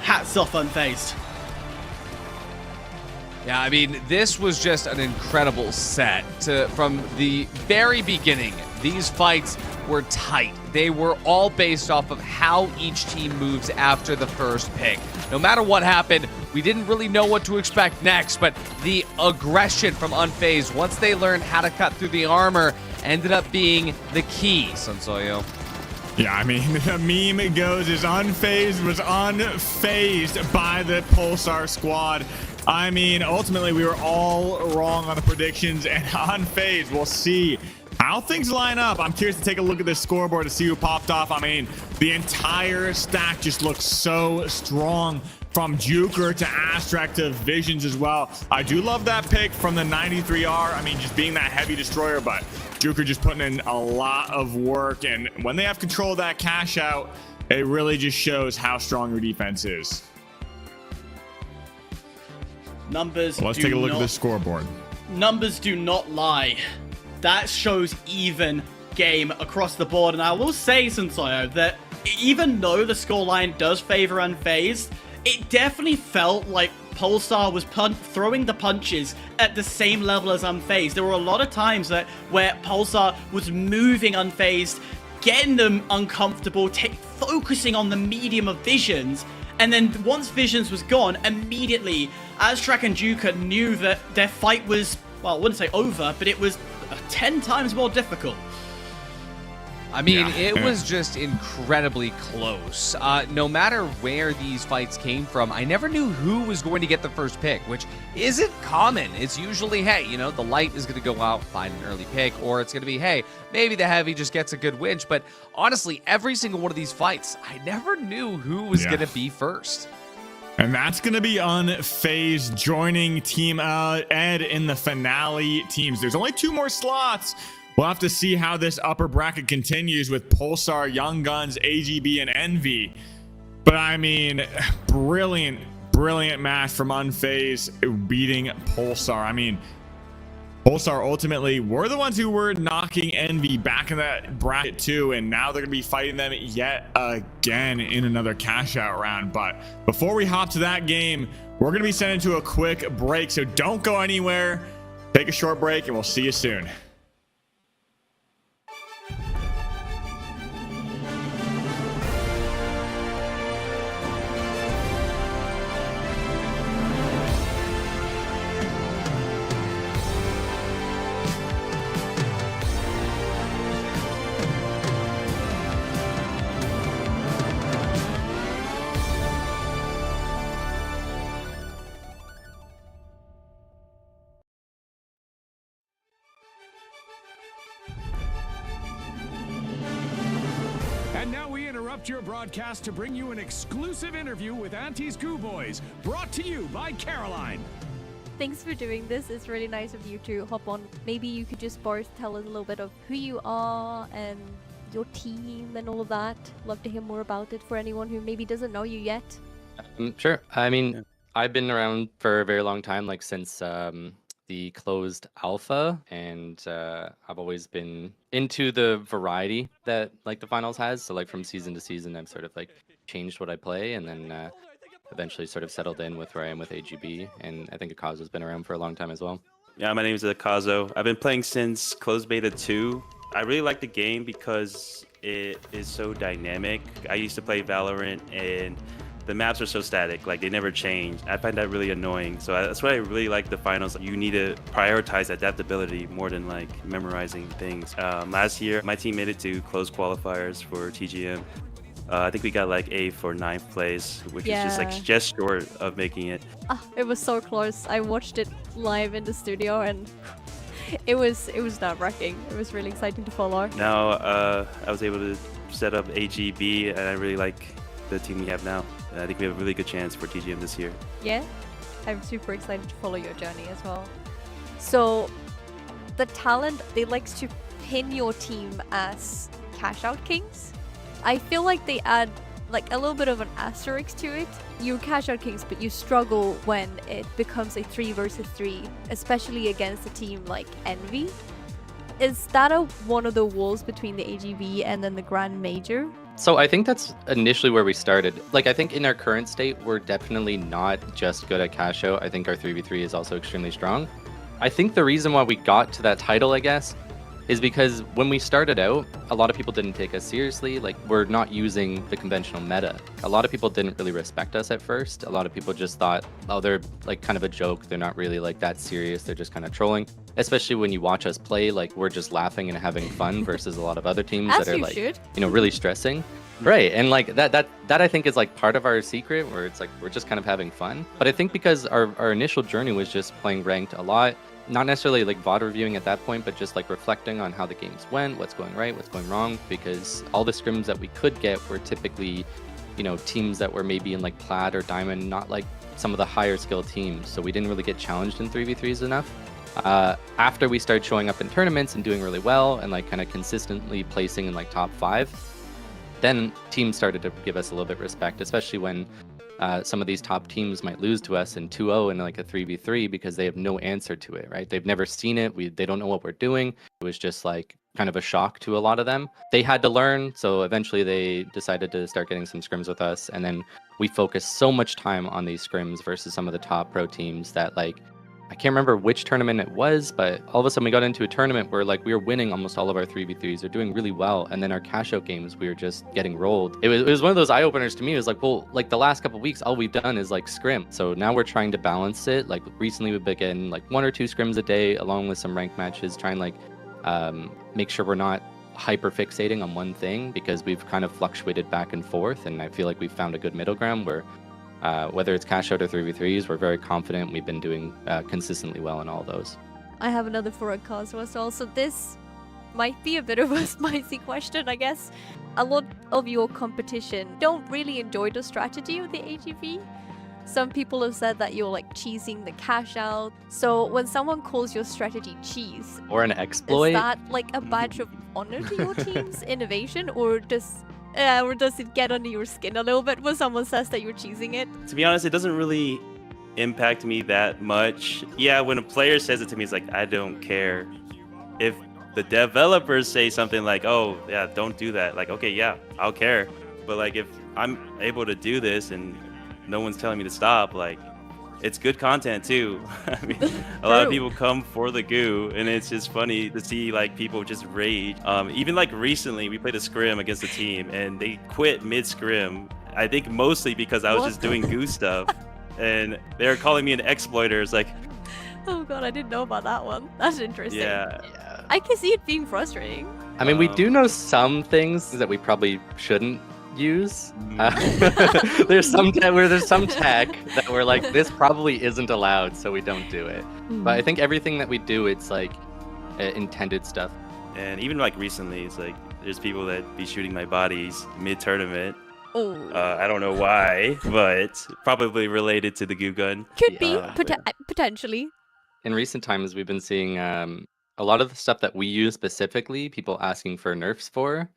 Hats off Unfazed. Yeah, I mean, this was just an incredible set. From the very beginning, these fights were tight. They were all based off of how each team moves after the first pick. No matter what happened, we didn't really know what to expect next, but the aggression from Unfazed, once they learned how to cut through the armor, ended up being the key, Sunsoyo. Yeah, I mean, the meme goes is Unfazed was unfazed by the Pulsar squad. I mean, ultimately, we were all wrong on the predictions, and Unfazed, we'll see how things line up. I'm curious to take a look at this scoreboard to see who popped off. I mean, the entire stack just looks so strong, from Juker to Aztrack to Visions as well. I do love that pick from the 93R. I mean, just being that heavy destroyer, but Juker just putting in a lot of work, and when they have control of that cash out, it really just shows how strong your defense is. Numbers. Let's take a look at the scoreboard. Numbers do not lie. That shows even game across the board, and I will say, Sunsoyo, that even though the scoreline does favor Unfazed, it definitely felt like Pulsar was throwing the punches at the same level as Unfazed. There were a lot of times where Pulsar was moving Unfazed, getting them uncomfortable, focusing on the medium of Visions, and then once Visions was gone, immediately Aztrack and Juker knew that their fight was, well, I wouldn't say over, but it was 10 times more difficult. I mean, it was just incredibly close. No matter where these fights came from, I never knew who was going to get the first pick, which isn't common. It's usually, hey, you know, the light is going to go out, find an early pick, or it's going to be, hey, maybe the heavy just gets a good winch. But honestly, every single one of these fights, I never knew who was going to be first. And that's going to be Unfazed joining Team Ed in the finale teams. There's only 2 more slots. We'll have to see how this upper bracket continues with Pulsar, Young Guns, AGB, and Envy. But I mean, brilliant match from Unfazed beating Pulsar. I mean, Polestar ultimately were the ones who were knocking Envy back in that bracket too, and now they're gonna be fighting them yet again in another cash out round. But before we hop to that game, we're gonna be sent into a quick break, so don't go anywhere. Take a short break and we'll see you soon. And now we interrupt your broadcast to bring you an exclusive interview with Auntie's Goo Boys, brought to you by Caroline. Thanks for doing this. It's really nice of you to hop on. Maybe you could just both tell us a little bit of who you are and your team and all of that. Love to hear more about it for anyone who maybe doesn't know you yet. Sure. I mean, I've been around for a very long time, like since the closed alpha, and I've always been into the variety that like the finals has. So like from season to season, I've sort of like changed what I play, and then eventually sort of settled in with where I am with AGB. And I think Akazo's been around for a long time as well. Yeah, my name is Akazo. I've been playing since closed beta 2. I really like the game because it is so dynamic. I used to play Valorant and the maps are so static, like they never change. I find that really annoying. So that's why I really like the finals. You need to prioritize adaptability more than like memorizing things. Last year, my team made it to close qualifiers for TGM. I think we got like A for 9th place, which is just short of making it. It was so close. I watched it live in the studio and it was nerve-wracking. It was really exciting to follow. Now I was able to set up AGB, and I really like the team we have now. I think we have a really good chance for TGM this year. Yeah, I'm super excited to follow your journey as well. So, the talent, they likes to pin your team as cash out kings. I feel like they add like a little bit of an asterisk to it. You're cash out kings, but you struggle when it becomes a 3 versus 3, especially against a team like Envy. Is that one of the walls between the AGB and then the Grand Major? So I think that's initially where we started. Like, I think in our current state, we're definitely not just good at cash out. I think our 3v3 is also extremely strong. I think the reason why we got to that title, I guess, is because when we started out, a lot of people didn't take us seriously. Like, we're not using the conventional meta. A lot of people didn't really respect us at first. A lot of people just thought, oh, they're like kind of a joke. They're not really like that serious. They're just kind of trolling. Especially when you watch us play, like we're just laughing and having fun versus a lot of other teams that are like, you know, really stressing. Right. And like that I think is like part of our secret, where it's like we're just kind of having fun. But I think because our initial journey was just playing ranked a lot, not necessarily like VOD reviewing at that point, but just like reflecting on how the games went, what's going right, what's going wrong, because all the scrims that we could get were typically, you know, teams that were maybe in like Plat or Diamond, not like some of the higher skill teams. So we didn't really get challenged in 3v3s enough. After we started showing up in tournaments and doing really well and like kind of consistently placing in like top 5, then teams started to give us a little bit of respect, especially when some of these top teams might lose to us in 2-0 in like a 3v3 because they have no answer to it, right? They've never seen it. They don't know what we're doing. It was just like kind of a shock to a lot of them. They had to learn, so eventually they decided to start getting some scrims with us, and then we focused so much time on these scrims versus some of the top pro teams that like, I can't remember which tournament it was, but all of a sudden we got into a tournament where like we were winning almost all of our 3v3s. They're doing really well. And then our cash out games, we were just getting rolled. It was one of those eye openers to me. It was like, well, like the last couple of weeks, all we've done is like scrim. So now we're trying to balance it. Like recently we've been getting like 1 or 2 scrims a day along with some ranked matches, trying like make sure we're not hyper fixating on one thing, because we've kind of fluctuated back and forth. And I feel like we've found a good middle ground where whether it's cash out or 3v3s, we're very confident. We've been doing consistently well in all those. I have another for Akazo as well. So this might be a bit of a spicy question, I guess. A lot of your competition don't really enjoy the strategy of the AGV. Some people have said that you're like cheesing the cash out. So when someone calls your strategy cheese, or an exploit, is that like a badge of honor to your team's innovation, or does it get under your skin a little bit when someone says that you're cheesing it? To be honest, it doesn't really impact me that much. Yeah, when a player says it to me, it's like, I don't care. If the developers say something like, oh, yeah, don't do that. Like, okay, yeah, I'll care. But like, if I'm able to do this and no one's telling me to stop, like, it's good content too. I mean, a lot of people come for the goo, and it's just funny to see like people just rage. Even like recently, we played a scrim against a team, and they quit mid scrim. I think mostly because I was just doing goo stuff, and they were calling me an exploiter. It's like, Oh god, I didn't know about that one. That's interesting. yeah. I can see it being frustrating. I mean, we do know some things that we probably shouldn't use. There's some there's some tech that we're like, this probably isn't allowed, so we don't do it. But I think everything that we do, it's like intended stuff. And even like recently, it's like there's people that be shooting my bodies mid-tournament. I don't know why, but probably related to the goo gun. Could be, potentially. In recent times, we've been seeing a lot of the stuff that we use specifically, people asking for nerfs for.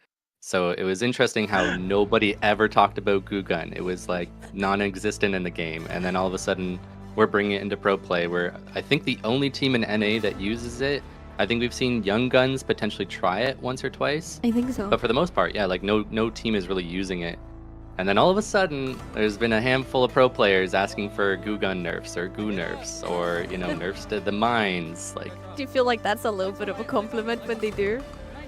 So it was interesting how nobody ever talked about goo gun. It was like non-existent in the game. And then all of a sudden, we're bringing it into pro play. We're, I think, the only team in NA that uses it. I think we've seen young guns potentially try it once or twice. I think so. But for the most part, yeah, like no team is really using it. And then all of a sudden, there's been a handful of pro players asking for goo gun nerfs or goo nerfs or, you know, nerfs to the mines. Like, do you feel like that's a little bit of a compliment when they do?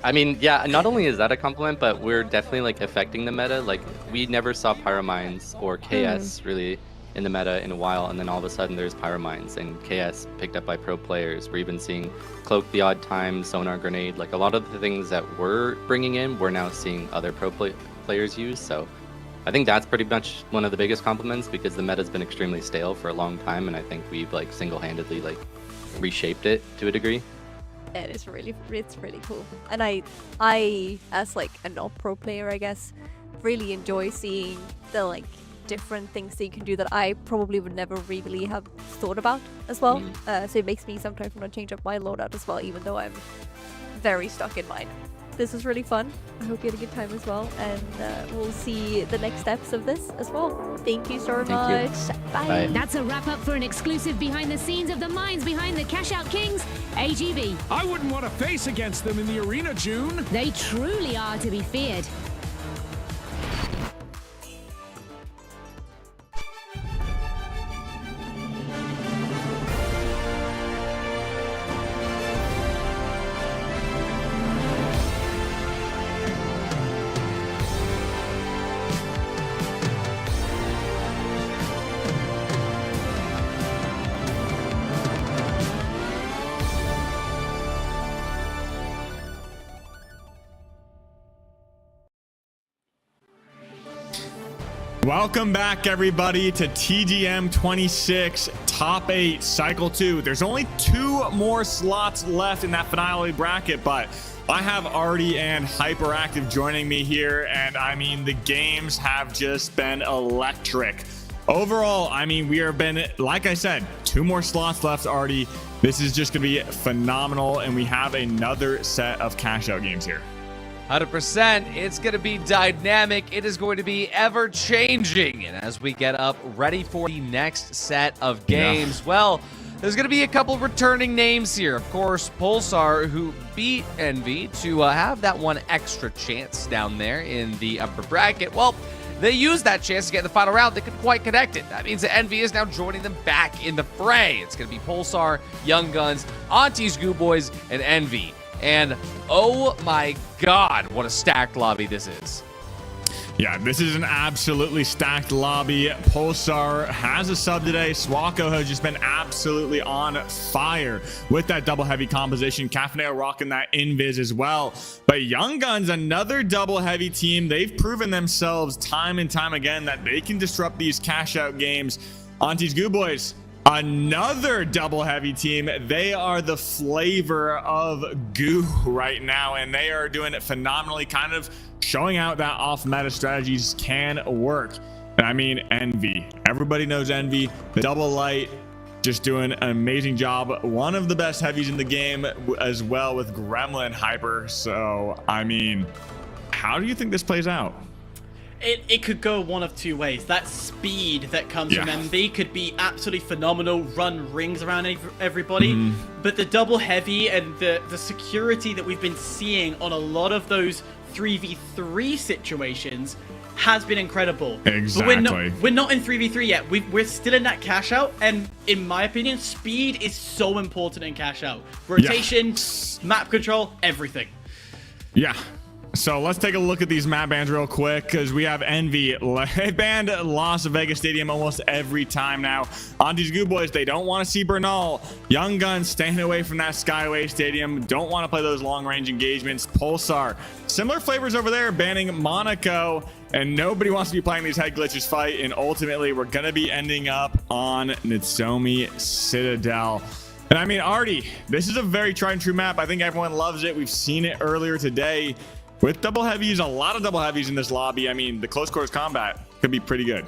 I mean, yeah, not only is that a compliment, but we're definitely like affecting the meta. Like, we never saw pyromines or KS really in the meta in a while, and then all of a sudden there's pyromines and KS picked up by pro players. We're even seeing cloak the odd time, sonar grenade. Like, a lot of the things that we're bringing in, we're now seeing other pro players use. So I think that's pretty much one of the biggest compliments, because the meta's been extremely stale for a long time, and I think we've like single-handedly like reshaped it to a degree. It's really cool. And I as like a not pro player, I guess, really enjoy seeing the like different things that you can do that I probably would never really have thought about as well. So it makes me sometimes want to change up my loadout as well, even though I'm very stuck in mine. This was really fun. I hope you had a good time as well, and we'll see the next steps of this as well. Thank you so much. Bye. That's a wrap up for an exclusive behind the scenes of the minds behind the Cash Out Kings, AGB. I wouldn't want to face against them in the arena, June. They truly are to be feared. Welcome back, everybody, to TGM26 Top 8 Cycle 2. There's only 2 more slots left in that finale bracket, but I have Artie and Hyperactive joining me here, and I mean, the games have just been electric. Overall, I mean, we have been, like I said, 2 more slots left, Artie. This is just going to be phenomenal, and we have another set of cash out games here. 100%. It's going to be dynamic. It is going to be ever changing. And as we get up ready for the next set of games, well, there's going to be a couple returning names here. Of course, Pulsar, who beat Envy to have that one extra chance down there in the upper bracket. Well, they used that chance to get in the final round. They couldn't quite connect it. That means that Envy is now joining them back in the fray. It's going to be Pulsar, Young Guns, Auntie's Goo Boys, and Envy. And oh my god, what a stacked lobby this is. Yeah, this is an absolutely stacked lobby. Pulsar has a sub today. Swako has just been absolutely on fire with that double heavy composition. Cafaneo rocking that invis as well. But Young Guns, another double heavy team. They've proven themselves time and time again that they can disrupt these cash out games. Auntie's Goo Boys, another double heavy team. They are the flavor of goo right now, and they are doing it phenomenally, kind of showing out that off meta strategies can work. And I mean, Envy, everybody knows Envy, the double light, just doing an amazing job. One of the best heavies in the game as well, with Gremlin Hyper. So I mean, how do you think this plays out? It could go one of two ways. That speed that comes from MV could be absolutely phenomenal, run rings around everybody, but the double heavy and the security that we've been seeing on a lot of those 3v3 situations has been incredible. Exactly. But we're not in 3v3 yet. We're still in that cash out, and in my opinion, speed is so important in cash out. Rotation, map control, everything. Yeah. So let's take a look at these map bans real quick, because we have Envy. They banned Las Vegas Stadium almost every time now. Auntie's Goo Boys, they don't want to see Bernal. Young Guns staying away from that Skyway Stadium. Don't want to play those long-range engagements. Pulsar. Similar flavors over there, banning Monaco. And nobody wants to be playing these head glitches fight. And ultimately, we're going to be ending up on Nozomi Citadel. And I mean, Artie, this is a very tried and true map. I think everyone loves it. We've seen it earlier today. With double heavies, a lot of double heavies in this lobby. I mean, the close quarters combat could be pretty good.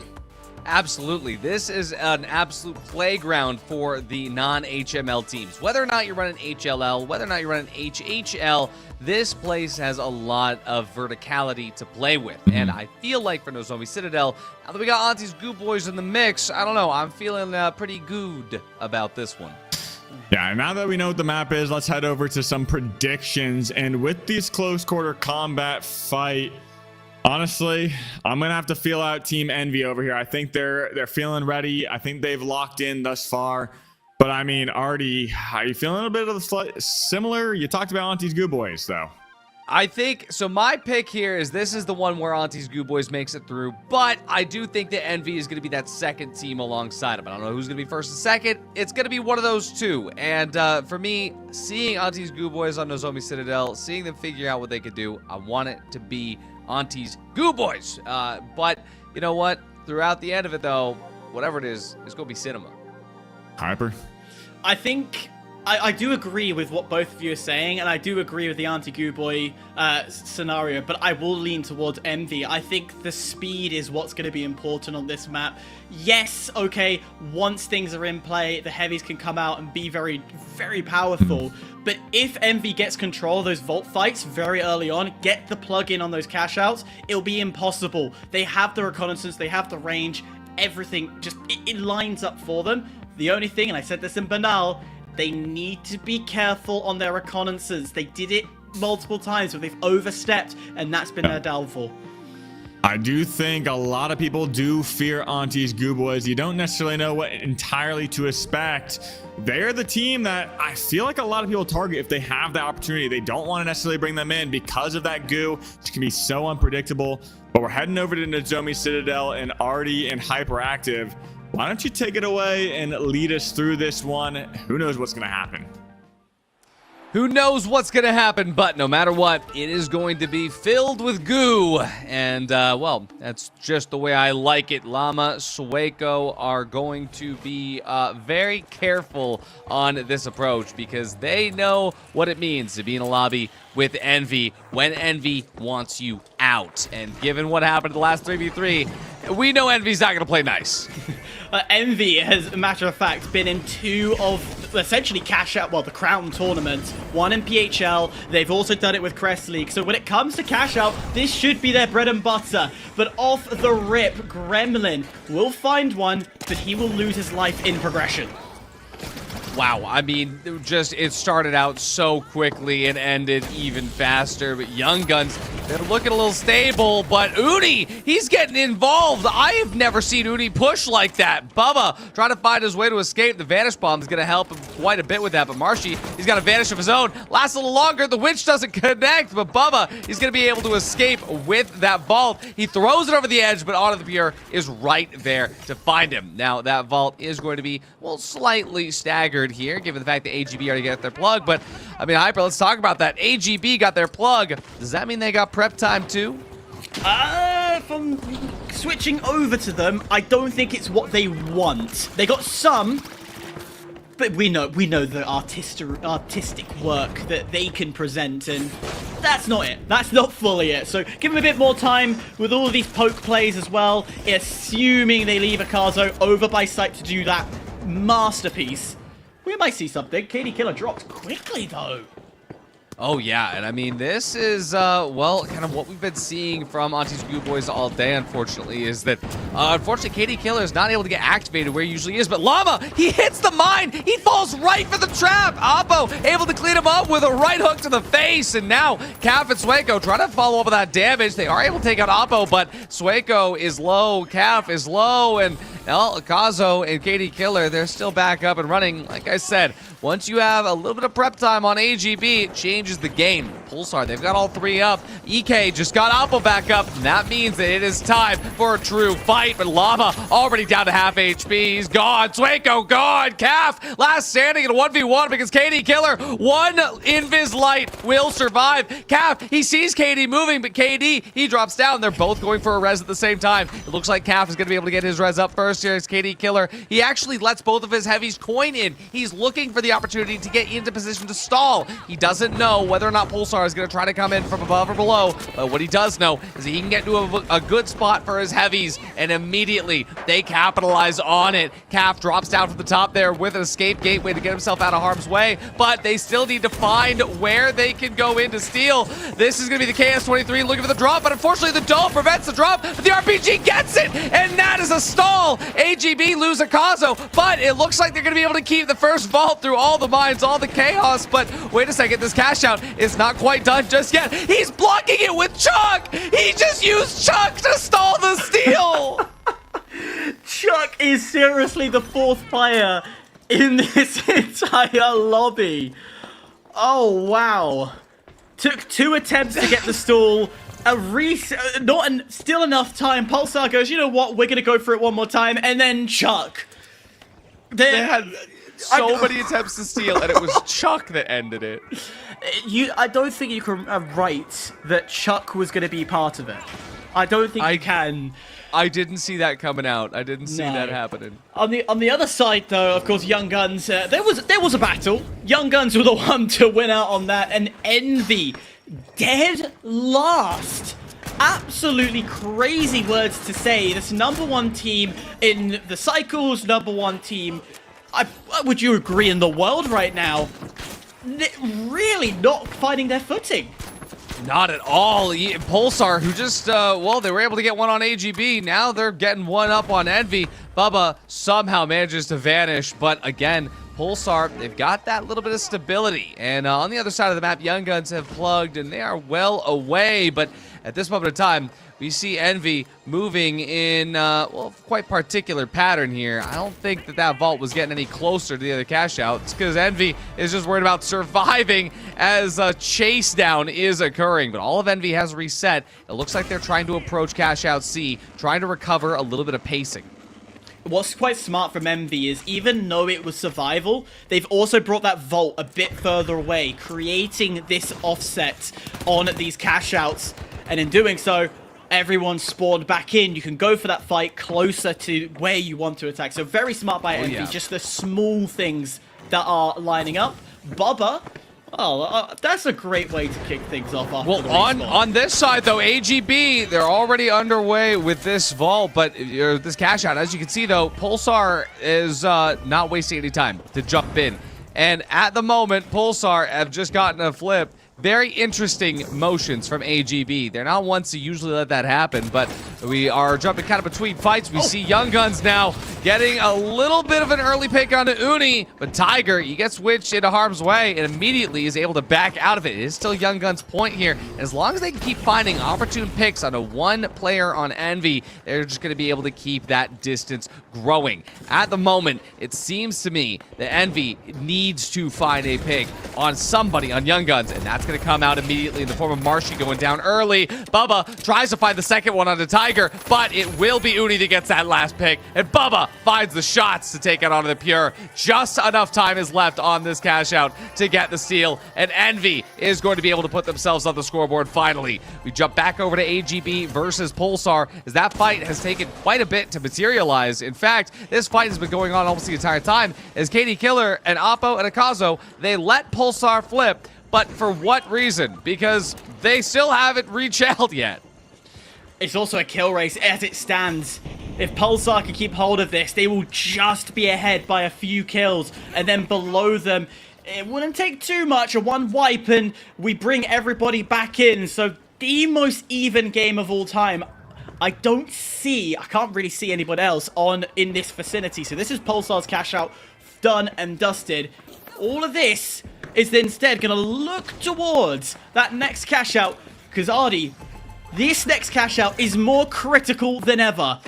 Absolutely. This is an absolute playground for the non-HML teams. Whether or not you're running HLL, whether or not you're running HHL, this place has a lot of verticality to play with. And I feel like for Nozomi Citadel, now that we got Auntie's Goo Boys in the mix, I don't know, I'm feeling pretty good about this one. Yeah, now that we know what the map is, let's head over to some predictions. And with this close quarter combat fight, honestly, I'm gonna have to feel out Team Envy over here. I think they're feeling ready. I think they've locked in thus far. But I mean, Artie, are you feeling a bit of the similar? You talked about Auntie's Goo Boys, though. I think, so my pick here is this is the one where Auntie's Goo Boys makes it through, but I do think that Envy is going to be that second team alongside them. I don't know who's going to be first and second. It's going to be one of those two. And for me, seeing Auntie's Goo Boys on Nozomi Citadel, seeing them figure out what they could do, I want it to be Auntie's Goo Boys. But you know what? Throughout the end of it, though, whatever it is, it's going to be cinema. Hyper? I think I do agree with what both of you are saying, and I do agree with the Auntie Goo Boy scenario, but I will lean towards Envy. I think the speed is what's going to be important on this map. Yes, okay, once things are in play, the heavies can come out and be very, very powerful, but if Envy gets control of those vault fights very early on, get the plug in on those cash outs, it'll be impossible. They have the reconnaissance, they have the range, everything, just it lines up for them. The only thing, and I said this in Banal, they need to be careful on their reconnaissance. They did it multiple times, but they've overstepped, and that's been their downfall. I do think a lot of people do fear Auntie's Goo Boys. You don't necessarily know what entirely to expect. They're the team that I feel like a lot of people target if they have the opportunity. They don't want to necessarily bring them in because of that goo. It can be so unpredictable. But we're heading over to Nozomi Citadel and Artie and Hyperactive. Why don't you take it away and lead us through this one? Who knows what's going to happen? Who knows what's going to happen, but no matter what, it is going to be filled with goo. And, well, that's just the way I like it. Llama, Sueco are going to be very careful on this approach because they know what it means to be in a lobby with Envy when Envy wants you out. And given what happened in the last 3v3, we know Envy's not going to play nice. Envy has, a matter of fact, been in two of essentially cash out, well, the Crown tournaments, one in PHL. They've also done it with Crest League. So when it comes to cash out, this should be their bread and butter. But off the rip, Gremlin will find one, but he will lose his life in progression. Wow, I mean, it started out so quickly and ended even faster. But Young Guns, they're looking a little stable, but Uni, he's getting involved. I have never seen Uni push like that. Bubba trying to find his way to escape. The Vanish Bomb is going to help him quite a bit with that, but Marshy, he's got a Vanish of his own. Lasts a little longer. The Witch doesn't connect, but Bubba, he's going to be able to escape with that Vault. He throws it over the edge, but Auto the Pure is right there to find him. Now, that Vault is going to be, well, slightly staggered here, given the fact that AGB already got their plug. But, I mean, Hyper, let's talk about that. AGB got their plug. Does that mean they got prep time too? From switching over to them, I don't think it's what they want. They got some, but we know the artistic work that they can present, and that's not it. That's not fully it. So give them a bit more time with all of these poke plays as well, assuming they leave Akazo over by site to do that masterpiece. We might see something. KD Killer drops quickly, though. Oh, yeah, and I mean, this is, well, kind of what we've been seeing from Auntie's Goo Boys all day, unfortunately, is that, unfortunately, KD Killer is not able to get activated where he usually is, but Llama, he hits the mine! He falls right for the trap! Oppo able to clean him up with a right hook to the face, and now Caf and Sueco trying to follow up with that damage. They are able to take out Oppo, but Sueco is low, Caf is low, and El Kazo and KD Killer, they're still back up and running. Like I said, once you have a little bit of prep time on AGB, it changes the game. Pulsar, they've got all three up. EK just got Oppo back up, and that means that it is time for a true fight. But Llama already down to half HP. He's gone. Sueco gone. Caf last standing in a 1v1 because KD Killer, one invis light will survive. Caf, he sees KD moving, but KD, he drops down. They're both going for a res at the same time. It looks like Caf is going to be able to get his res up first here. It's KD Killer. He actually lets both of his heavies coin in. He's looking for the opportunity to get into position to stall. He doesn't know whether or not Pulsar is going to try to come in from above or below, but what he does know is that he can get to a good spot for his heavies, and immediately they capitalize on it. Caf drops down from the top there with an escape gateway to get himself out of harm's way, but they still need to find where they can go in to steal. This is going to be the KS-23 looking for the drop, but unfortunately the dome prevents the drop, but the RPG gets it, and that is a stall. AGB lose a Kazo, but it looks like they're going to be able to keep the first vault through all the mines, all the chaos, but wait a second, this cash out is not quite done just yet. He's blocking it with Chuck! He just used Chuck to stall the steal! Chuck is seriously the fourth player in this entire lobby. Oh, wow. Took 2 attempts to get the stall. Still enough time. Pulsar goes, you know what, we're going to go for it one more time. And then Chuck. They had so many attempts to steal, and it was Chuck that ended it. I don't think you can write that Chuck was going to be part of it. I don't think you can. I didn't see that coming out. I didn't see that happening. On the other side, though, of course, Young Guns. There was a battle. Young Guns were the one to win out on that, and Envy dead last. Absolutely crazy words to say. This #1 team in the cycles, #1 team. Would you agree in the world right now? Really not finding their footing. Not at all. Pulsar, who just, well, they were able to get one on AGB. Now they're getting one up on Envy. Bubba somehow manages to vanish, but again, Pulsar, they've got that little bit of stability. And on the other side of the map, Young Guns have plugged, and they are well away. But at this moment in time, we see Envy moving in, well, quite particular pattern here. I don't think that vault was getting any closer to the other cash out. It's because Envy is just worried about surviving as a chase down is occurring. But all of Envy has reset. It looks like they're trying to approach cash out C, trying to recover a little bit of pacing. What's quite smart from Envy is, even though it was survival, they've also brought that vault a bit further away, creating this offset on these cash outs. And in doing so, everyone spawned back in. You can go for that fight closer to where you want to attack. So very smart by Envy. Yeah. Just the small things that are lining up. Bubba, that's a great way to kick things off after the respawn. On this side, though, AGB, they're already underway with this vault, but this cash out. As you can see, though, Pulsar is not wasting any time to jump in. And at the moment, Pulsar have just gotten a flip. Very interesting motions from AGB. They're not ones to usually let that happen, but we are jumping kind of between fights. We see Young Guns now getting a little bit of an early pick onto Uni, but Tiger, he gets switched into harm's way and immediately is able to back out of it. It is still Young Guns' point here. As long as they can keep finding opportune picks on a one player on Envy, they're just going to be able to keep that distance growing. At the moment, it seems to me that Envy needs to find a pick on somebody on Young Guns, and that's going to come out immediately in the form of Marshy going down early. Bubba tries to find the second one onto Tiger, but it will be Uni that gets that last pick, and Bubba finds the shots to take it onto the Pure. Just enough time is left on this cash out to get the steal, and Envy is going to be able to put themselves on the scoreboard finally. We jump back over to AGB versus Pulsar, as that fight has taken quite a bit to materialize. In fact, this fight has been going on almost the entire time, as KD Killer and Oppo and Akazo, they let Pulsar flip. But for what reason? Because they still haven't rechalled yet. It's also a kill race as it stands. If Pulsar can keep hold of this, they will just be ahead by a few kills. And then below them, It wouldn't take too much, a one wipe, and we bring everybody back in. So the most even game of all time. I can't really see anybody else in this vicinity. So this is Pulsar's cash out, done and dusted. All of this is instead going to look towards that next cash out, because Artie, this next cash out is more critical than ever.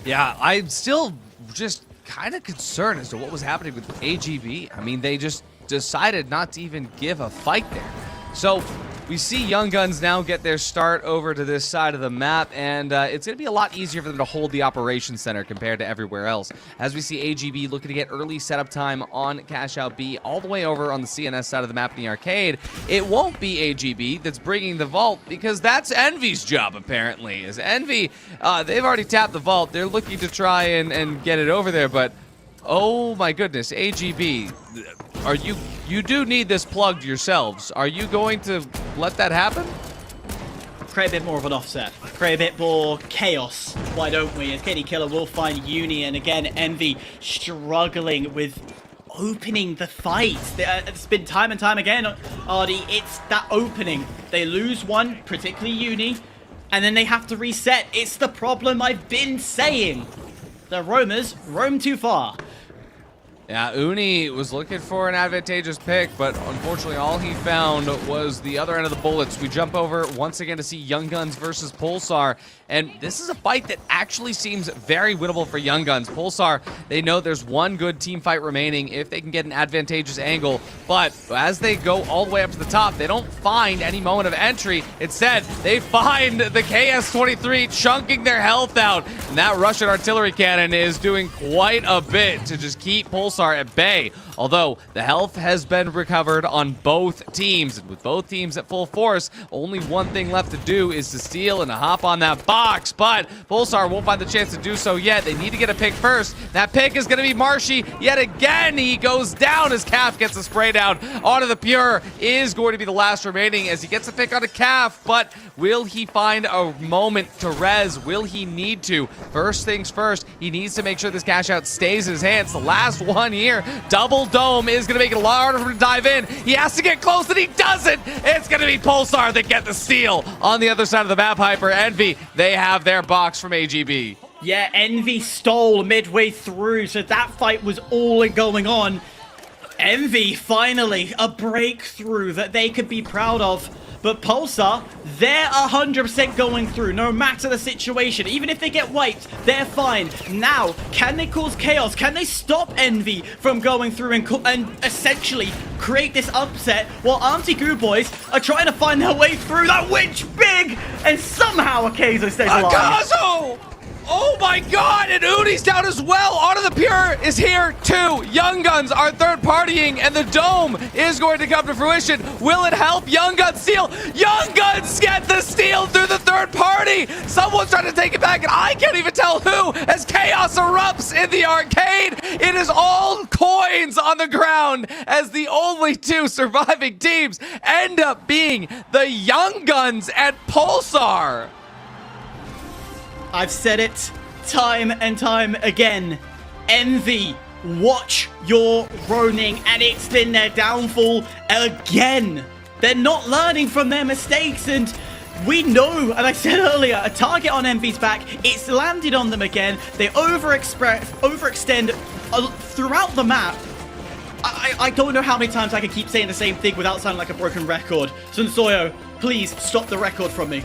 Yeah, I'm still just kind of concerned as to what was happening with AGB. I mean, they just decided not to even give a fight there. So we see Young Guns now get their start over to this side of the map, and it's going to be a lot easier for them to hold the operations center compared to everywhere else. As we see AGB looking to get early setup time on Cash Out B all the way over on the CNS side of the map in the arcade. It won't be AGB that's bringing the vault, because that's Envy's job, apparently. As Envy, they've already tapped the vault. They're looking to try and get it over there, but oh my goodness, AGB, you do need this plugged yourselves. Are you going to let that happen? Create a bit more of an offset. Create a bit more chaos. Why don't we? As KD Killer will find Uni, and again, Envy struggling with opening the fight. It's been time and time again, Artie, it's that opening. They lose one, particularly Uni, and then they have to reset. It's the problem I've been saying. The roamers roam too far. Yeah, Uni was looking for an advantageous pick, but unfortunately all he found was the other end of the bullets. We jump over once again to see Young Guns versus Pulsar, and this is a fight that actually seems very winnable for Young Guns. Pulsar, they know there's one good team fight remaining if they can get an advantageous angle, but as they go all the way up to the top, they don't find any moment of entry. Instead, they find the KS-23 chunking their health out, and that Russian artillery cannon is doing quite a bit to just keep Pulsar at bay. Although the health has been recovered on both teams, and with both teams at full force, only one thing left to do is to steal and to hop on that box, but Pulsar won't find the chance to do so yet. They need to get a pick first. That pick is going to be Marshy yet again. He goes down as Calf gets a spray down onto the Pure. Is going to be the last remaining as he gets a pick on a Calf, but will he find a moment to res? Will he need to? First things first, he needs to make sure this cash out stays in his hands. The last one here, double dome, is going to make it a lot harder for him to dive in. He has to get close, and he doesn't. It's going to be Pulsar that get the steal on the other side of the map. Hyper Envy, they have their box from AGB. Yeah, Envy stole midway through, so that fight was all going on. Envy, finally, a breakthrough that they could be proud of. But Pulsar, they're 100% going through, no matter the situation. Even if they get wiped, they're fine. Now, can they cause chaos? Can they stop Envy from going through and essentially create this upset while Auntie Goo Boys are trying to find their way through that witch big, and somehow Akazo stays alive. Akazo! Oh my god, and Uni's down as well. Auto the Pure is here too. Young Guns are third partying, and the dome is going to come to fruition. Will it help Young Guns steal? Young Guns get the steal through the third party. Someone's trying to take it back, and I can't even tell who, as chaos erupts in the arcade. It is all coins on the ground as the only two surviving teams end up being the Young Guns and Pulsar. I've said it time and time again. Envy, watch your Ronin, and it's been their downfall again. They're not learning from their mistakes, and we know, and I said earlier, a target on Envy's back, it's landed on them again. They overextend throughout the map. I don't know how many times I can keep saying the same thing without sounding like a broken record. Sunsoyo, please stop the record from me.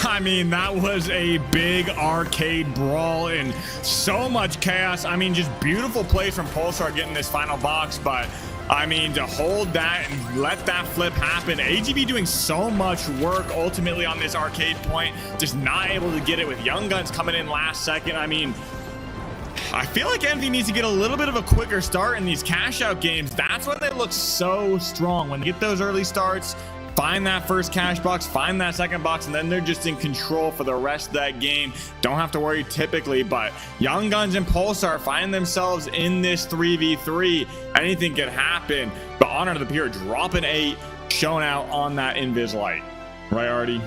I mean, that was a big arcade brawl and so much chaos. I mean, just beautiful plays from Pulsar getting this final box, but I mean, to hold that and let that flip happen, AGB doing so much work ultimately on this arcade point, just not able to get it with Young Guns coming in last second. I mean, I feel like Envy needs to get a little bit of a quicker start in these cash out games. That's when they look so strong, when they get those early starts, find that first cash box, find that second box, and then they're just in control for the rest of that game. Don't have to worry typically, but Young Guns and Pulsar find themselves in this 3v3. Anything can happen, but Honor to the Pure dropping 8, shown out on that Invis light. Right, Artie?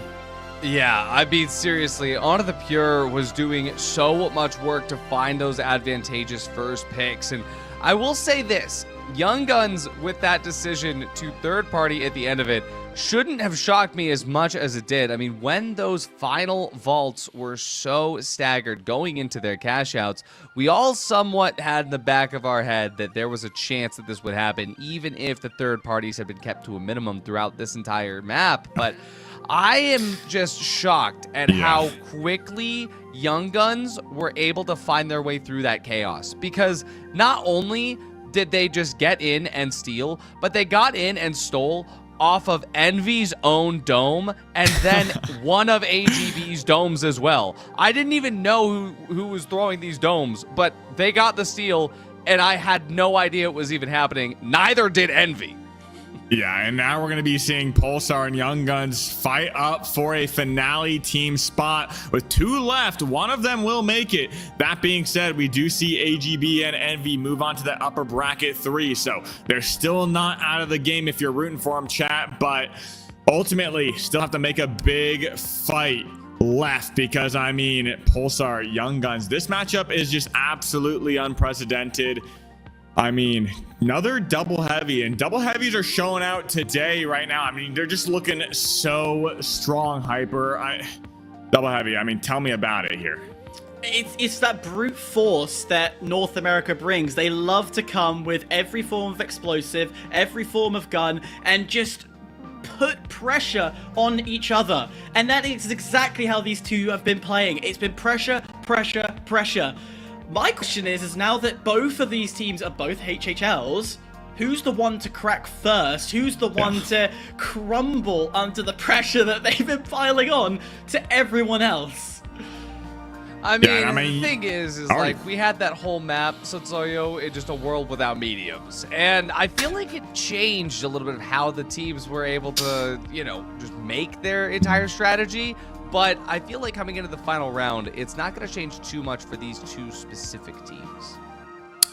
Yeah, I mean, seriously, Honor the Pure was doing so much work to find those advantageous first picks, and I will say this. Young Guns with that decision to third party at the end of it shouldn't have shocked me as much as it did. I mean, when those final vaults were so staggered going into their cash outs, we all somewhat had in the back of our head that there was a chance that this would happen, even if the third parties had been kept to a minimum throughout this entire map. But I am just shocked at how quickly Young Guns were able to find their way through that chaos, because not only did they just get in and steal, but they got in and stole off of Envy's own dome and then one of AGB's domes as well. I didn't even know who was throwing these domes, but they got the steal and I had no idea it was even happening. Neither did Envy. Yeah, and now we're going to be seeing Pulsar and Young Guns fight up for a finale team spot with 2 left. One of them will make it. That being said, we do see AGB and Envy move on to the upper bracket 3, so they're still not out of the game if you're rooting for them, chat, but ultimately still have to make a big fight left, because I mean, Pulsar, Young Guns, this matchup is just absolutely unprecedented. I mean, another double heavy, and double heavies are showing out today right now. I mean, they're just looking so strong, Hyper. Double heavy, I mean, tell me about it here. It's that brute force that North America brings. They love to come with every form of explosive, every form of gun, and just put pressure on each other. And that is exactly how these two have been playing. It's been pressure, pressure, pressure. My question is now that both of these teams are both HHLs, who's the one to crack first? Who's the one to crumble under the pressure that they've been piling on to everyone else? I mean, the thing is like, we had that whole map, Sotsoyo, in just a world without mediums. And I feel like it changed a little bit of how the teams were able to, you know, just make their entire strategy. But I feel like coming into the final round, it's not going to change too much for these two specific teams.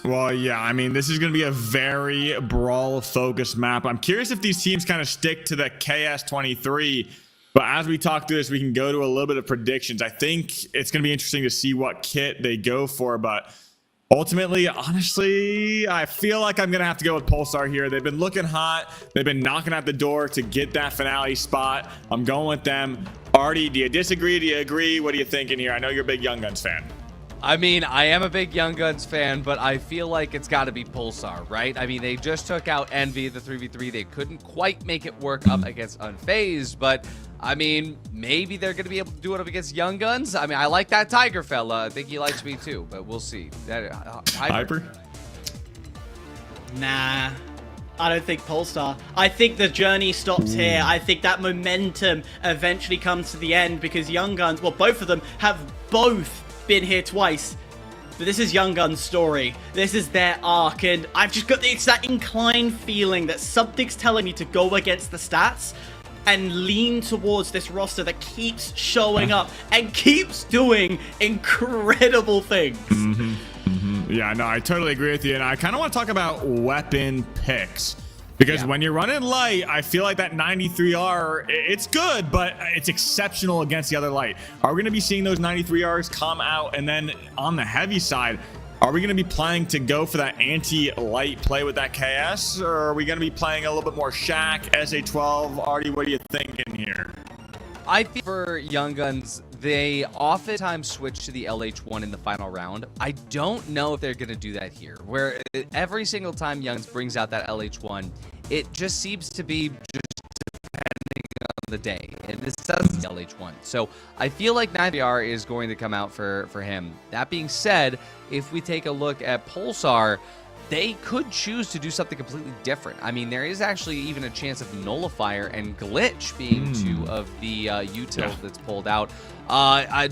Well, yeah, I mean, this is going to be a very brawl-focused map. I'm curious if these teams kind of stick to the KS23. But as we talk through this, we can go to a little bit of predictions. I think it's going to be interesting to see what kit they go for. But ultimately, honestly, I feel like I'm going to have to go with Pulsar here. They've been looking hot. They've been knocking at the door to get that finale spot. I'm going with them. Artie, do you disagree? Do you agree? What are you thinking here? I know you're a big Young Guns fan. I mean, I am a big Young Guns fan, but I feel like it's got to be Pulsar, right? I mean, they just took out Envy, the 3v3. They couldn't quite make it work up against Unfazed, but I mean, maybe they're going to be able to do it up against Young Guns. I mean, I like that Tiger fella. I think he likes me too, but we'll see. Hyper? Nah. I don't think Pulsar. I think the journey stops here. I think that momentum eventually comes to the end because Young Guns, well, both of them have both been here twice. But this is Young Guns' story. This is their arc, and I've just got, it's that inclined feeling that something's telling me to go against the stats and lean towards this roster that keeps showing up and keeps doing incredible things. Yeah, no, I totally agree with you. And I kind of want to talk about weapon picks. Because when you're running light, I feel like that 93R, it's good, but it's exceptional against the other light. Are we going to be seeing those 93Rs come out? And then on the heavy side, are we going to be planning to go for that anti-light play with that KS? Or are we going to be playing a little bit more Shack, SA12? Artie, what are you thinking here? I think for Young Guns, they oftentimes switch to the LH1 in the final round. I don't know if they're going to do that here, where every single time Young Guns brings out that LH1, it just seems to be just depending on the day. And this doesn't LH1. So I feel like 9VR is going to come out for him. That being said, if we take a look at Pulsar, they could choose to do something completely different. I mean, there is actually even a chance of Nullifier and Glitch being two of the util that's pulled out.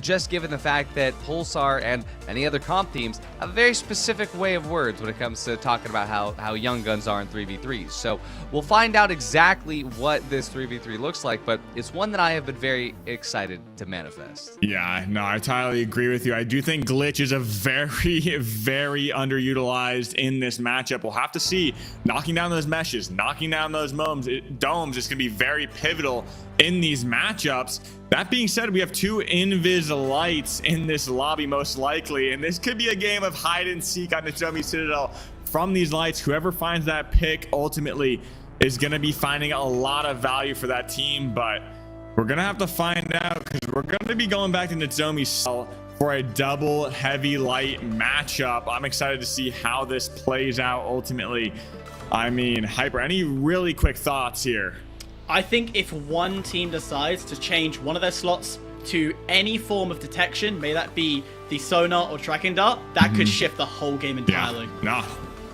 Just given the fact that Pulsar and any other comp teams have a very specific way of words when it comes to talking about how Young Guns are in 3v3s. So we'll find out exactly what this 3v3 looks like, but it's one that I have been very excited to manifest. Yeah, no, I totally agree with you. I do think Glitch is a very, very underutilized in this matchup. We'll have to see. Knocking down those meshes, knocking down those domes, it's going to be very pivotal in these matchups. That being said, we have two Invis lights in this lobby most likely, and this could be a game of hide and seek on the Dummy Citadel from these lights. Whoever finds that pick ultimately is going to be finding a lot of value for that team, but we're going to have to find out because we're going to be going back to Nozomi's cell for a double heavy light matchup. I'm excited to see how this plays out ultimately. I mean, Hyper, any really quick thoughts here? I think if one team decides to change one of their slots to any form of detection, may that be the sonar or tracking dart, that could shift the whole game entirely. Yeah, no,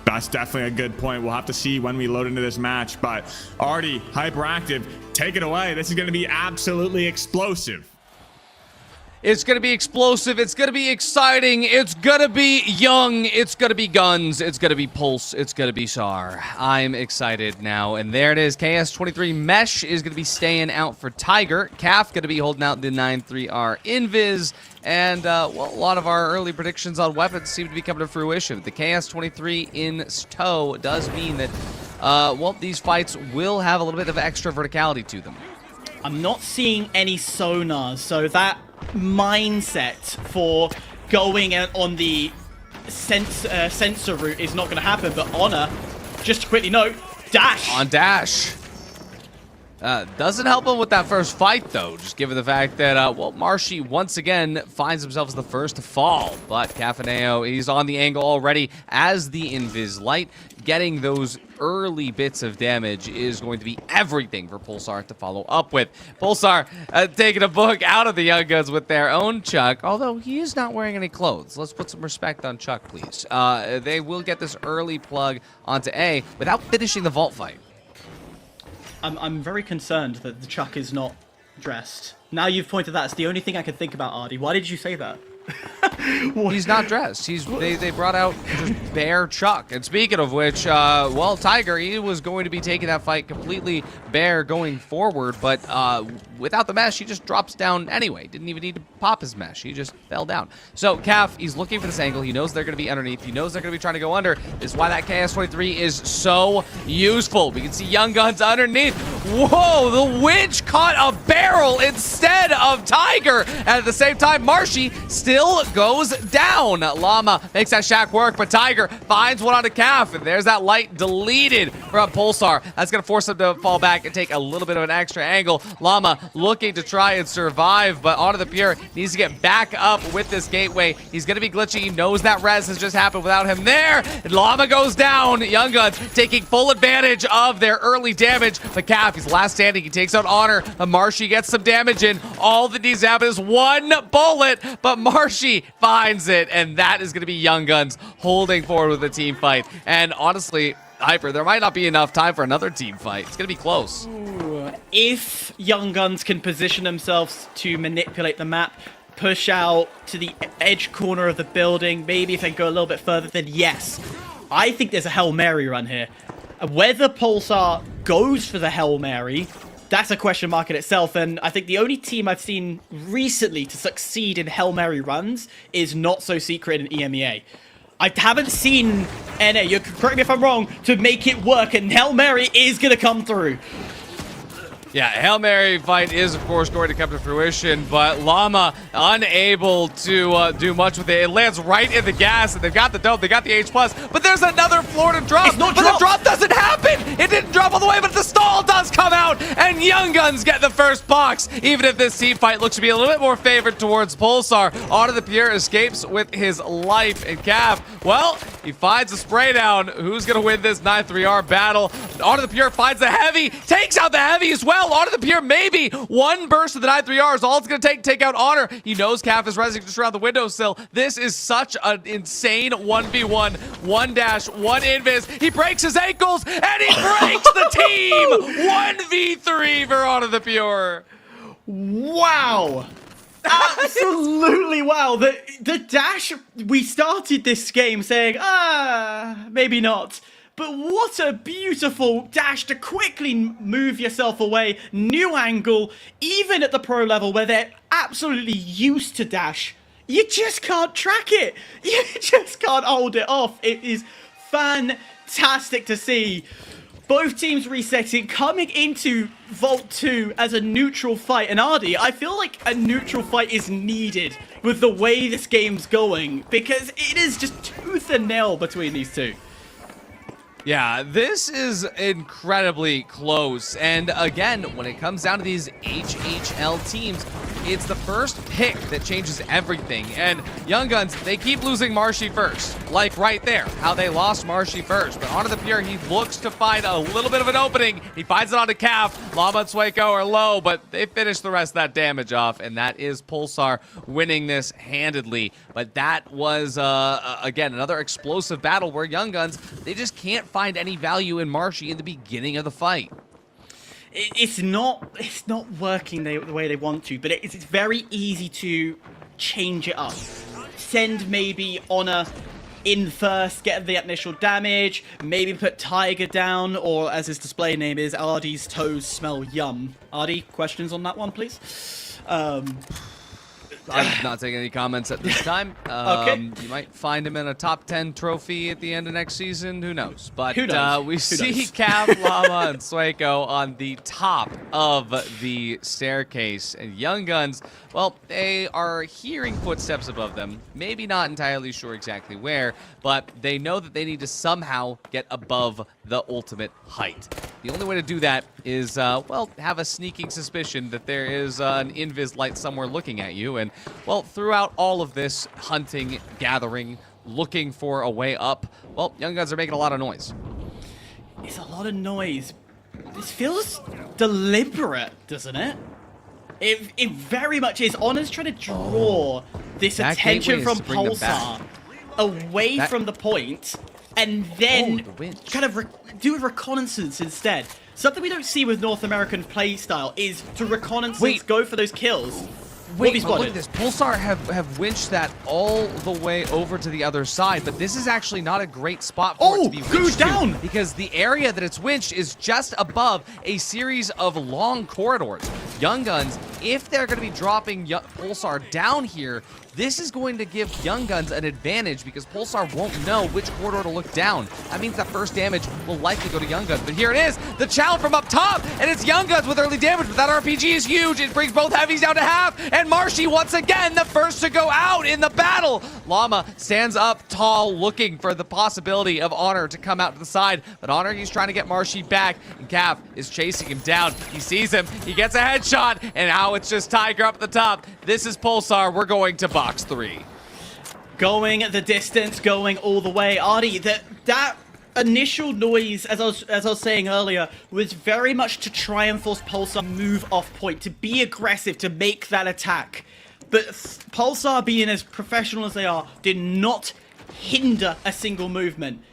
that's definitely a good point. We'll have to see when we load into this match, but already Hyperactive, take it away. This is going to be absolutely explosive. It's going to be explosive. It's going to be exciting. It's going to be young. It's going to be guns. It's going to be Pulse. It's going to be SAR. I'm excited now. And there it is. KS23 Mesh is going to be staying out for Tiger. CAF going to be holding out the 9-3R Invis. And, well, a lot of our early predictions on weapons seem to be coming to fruition. The KS23 in tow does mean that, well, these fights will have a little bit of extra verticality to them. I'm not seeing any sonars, so that mindset for going on the sensor route is not going to happen. But Honor, just to quickly note, Dash. On Dash. Doesn't help him with that first fight, though, just given the fact that, well, Marshy once again finds himself as the first to fall. But Cafaneo, he's on the angle already as the Invis Light. Getting those early bits of damage is going to be everything for Pulsar to follow up with. Pulsar taking a book out of the Young Guns with their own Chuck, although he is not wearing any clothes. Let's put some respect on Chuck, please. They will get this early plug onto A without finishing the vault fight. I'm very concerned that the Chuck is not dressed. Now you've pointed that, it's the only thing I could think about, Ardy. Why did you say that? He's not dressed. They brought out just bare Chuck. And speaking of which, well, Tiger, he was going to be taking that fight completely bare going forward, but without the mesh, he just drops down anyway. Didn't even need to pop his mesh. He just fell down. So CAF, he's looking for this angle. He knows they're going to be underneath. He knows they're going to be trying to go under. This is why that KS23 is so useful. We can see Young Guns underneath. Whoa, the Winch caught a barrel instead of Tiger. And at the same time, Marshy still goes down. Llama makes that shack work, but Tiger finds one on a CAF, and there's that light deleted from Pulsar. That's going to force him to fall back and take a little bit of an extra angle. Llama looking to try and survive, but Onto the Pure needs to get back up with this gateway. He's going to be glitchy. He knows that res has just happened without him there. And Llama goes down. Young Guns taking full advantage of their early damage. But CAF, he's last standing. He takes out Honor. Marshy gets some damage in. All that needs to happen is one bullet, but Marshy finds it, and that is going to be Young Guns holding forward with the team fight. And honestly, Hyper, there might not be enough time for another team fight. It's going to be close. Ooh. If Young Guns can position themselves to manipulate the map, push out to the edge corner of the building, maybe if they go a little bit further, then yes. I think there's a Hail Mary run here. Whether Pulsar goes for the Hail Mary, that's a question mark in itself, and I think the only team I've seen recently to succeed in Hail Mary runs is Not So Secret in EMEA. I haven't seen NA, you can correct me if I'm wrong, to make it work, and Hail Mary is going to come through. Yeah, Hail Mary fight is, of course, going to come to fruition, but Llama unable to do much with it. It lands right in the gas, and they've got the dope, they got the H+, but there's another floor to drop. It's not but the drop doesn't happen! It didn't drop all the way, but the stall does come out, and Young Guns get the first box, even if this team fight looks to be a little bit more favored towards Pulsar. Onto the Pure escapes with his life, and CAF, well, he finds a spray down. Who's going to win this 9-3R battle? Onto the Pure finds the heavy, takes out the heavy as well. Onto the Pure, maybe one burst of the 9-3R is all it's going to take out Honor. He knows CAF is resing just around the windowsill. This is such an insane 1v1. One dash, one invis. He breaks his ankles, and he breaks the team! 1v3 for Onto the Pure. Wow! Absolutely wow. The dash, we started this game saying, maybe not. But what a beautiful dash to quickly move yourself away. New angle, even at the pro level where they're absolutely used to dash. You just can't track it. You just can't hold it off. It is fantastic to see. Both teams resetting, coming into Vault 2 as a neutral fight. And Ardy, I feel like a neutral fight is needed with the way this game's going, because it is just tooth and nail between these two. Yeah, this is incredibly close. And again, when it comes down to these HHL teams, it's the first pick that changes everything. And Young Guns, they keep losing Marshy first. Like right there, how they lost Marshy first. But onto the Pure, he looks to find a little bit of an opening. He finds it onto Calf. Llama and Sueco are low, but they finish the rest of that damage off. And that is Pulsar winning this handedly. But that was, again, another explosive battle where Young Guns, they just can't find any value in Marshy in the beginning of the fight. It's not working the way they want to, but it's very easy to change it up. Send maybe Honor in first, get the initial damage, maybe put Tiger down, or as his display name is, Ardy's toes smell yum. Ardy, questions on that one, please? I'm not taking any comments at this time. Okay. You might find him in a top 10 trophy at the end of next season. Who knows? But Who knows? We Who see knows? Cav, Llama, and Sueco on the top of the staircase. And Young Guns, well, they are hearing footsteps above them. Maybe not entirely sure exactly where, but they know that they need to somehow get above the ultimate height. The only way to do that is, well, have a sneaking suspicion that there is an invis light somewhere looking at you. And, well, throughout all of this hunting, gathering, looking for a way up, well, Young Guns are making a lot of noise. It's a lot of noise. This feels deliberate, doesn't it? It very much is. Honor's trying to draw this That attention gateway is from to bring them Pulsar away from the point, and then kind of do a reconnaissance instead. Something we don't see with North American playstyle is to reconnaissance, go for those kills. Wait, but look at this. Pulsar have winched that all the way over to the other side, but this is actually not a great spot for it to be winched down because the area that it's winched is just above a series of long corridors. Young Guns, if they're going to be dropping Pulsar down here, this is going to give Young Guns an advantage because Pulsar won't know which corridor to look down. That means that first damage will likely go to Young Guns. But here it is, the challenge from up top, and it's Young Guns with early damage, but that RPG is huge. It brings both heavies down to half, and Marshy once again the first to go out in the battle. Llama stands up tall looking for the possibility of Honor to come out to the side, but Honor, he's trying to get Marshy back, and Cav is chasing him down. He sees him, he gets a headshot, and now it's just Tiger up at the top. This is Pulsar, we're going to box 3. Going the distance, going all the way. Ardy, that initial noise, as I was saying earlier, was very much to try and force Pulsar to move off point, to be aggressive, to make that attack. But Pulsar, being as professional as they are, did not hinder a single movement.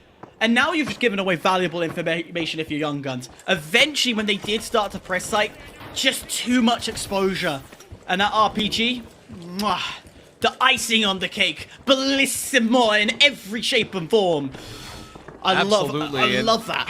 And now you've just given away valuable information if you're Young Guns. Eventually, when they did start to press site, just too much exposure. And that RPG, mwah, the icing on the cake, bellissimo in every shape and form. I love that.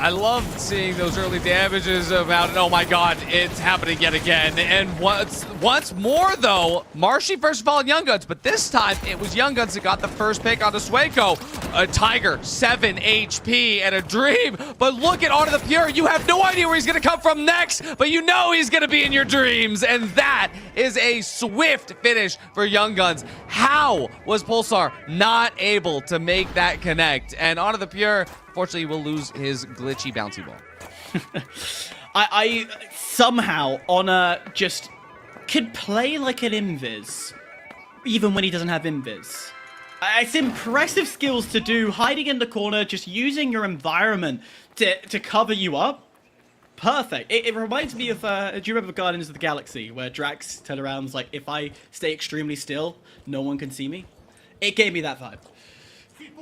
I love seeing those early damages about, oh my god, it's happening yet again. And once more, though, Marshy first of all Young Guns, but this time it was Young Guns that got the first pick on the Sueco. A Tiger, 7 HP, and a Dream. But look at Onto the Pure. You have no idea where he's going to come from next, but you know he's going to be in your dreams. And that is a swift finish for Young Guns. How was Pulsar not able to make that connect? And Onto the Pure, fortunately, will lose his glitchy bouncy ball. I somehow, Honor just could play like an invis, even when he doesn't have invis. It's impressive skills to do, hiding in the corner, just using your environment to cover you up. Perfect. It reminds me of, do you remember Guardians of the Galaxy, where Drax turned around and was like, if I stay extremely still, no one can see me? It gave me that vibe.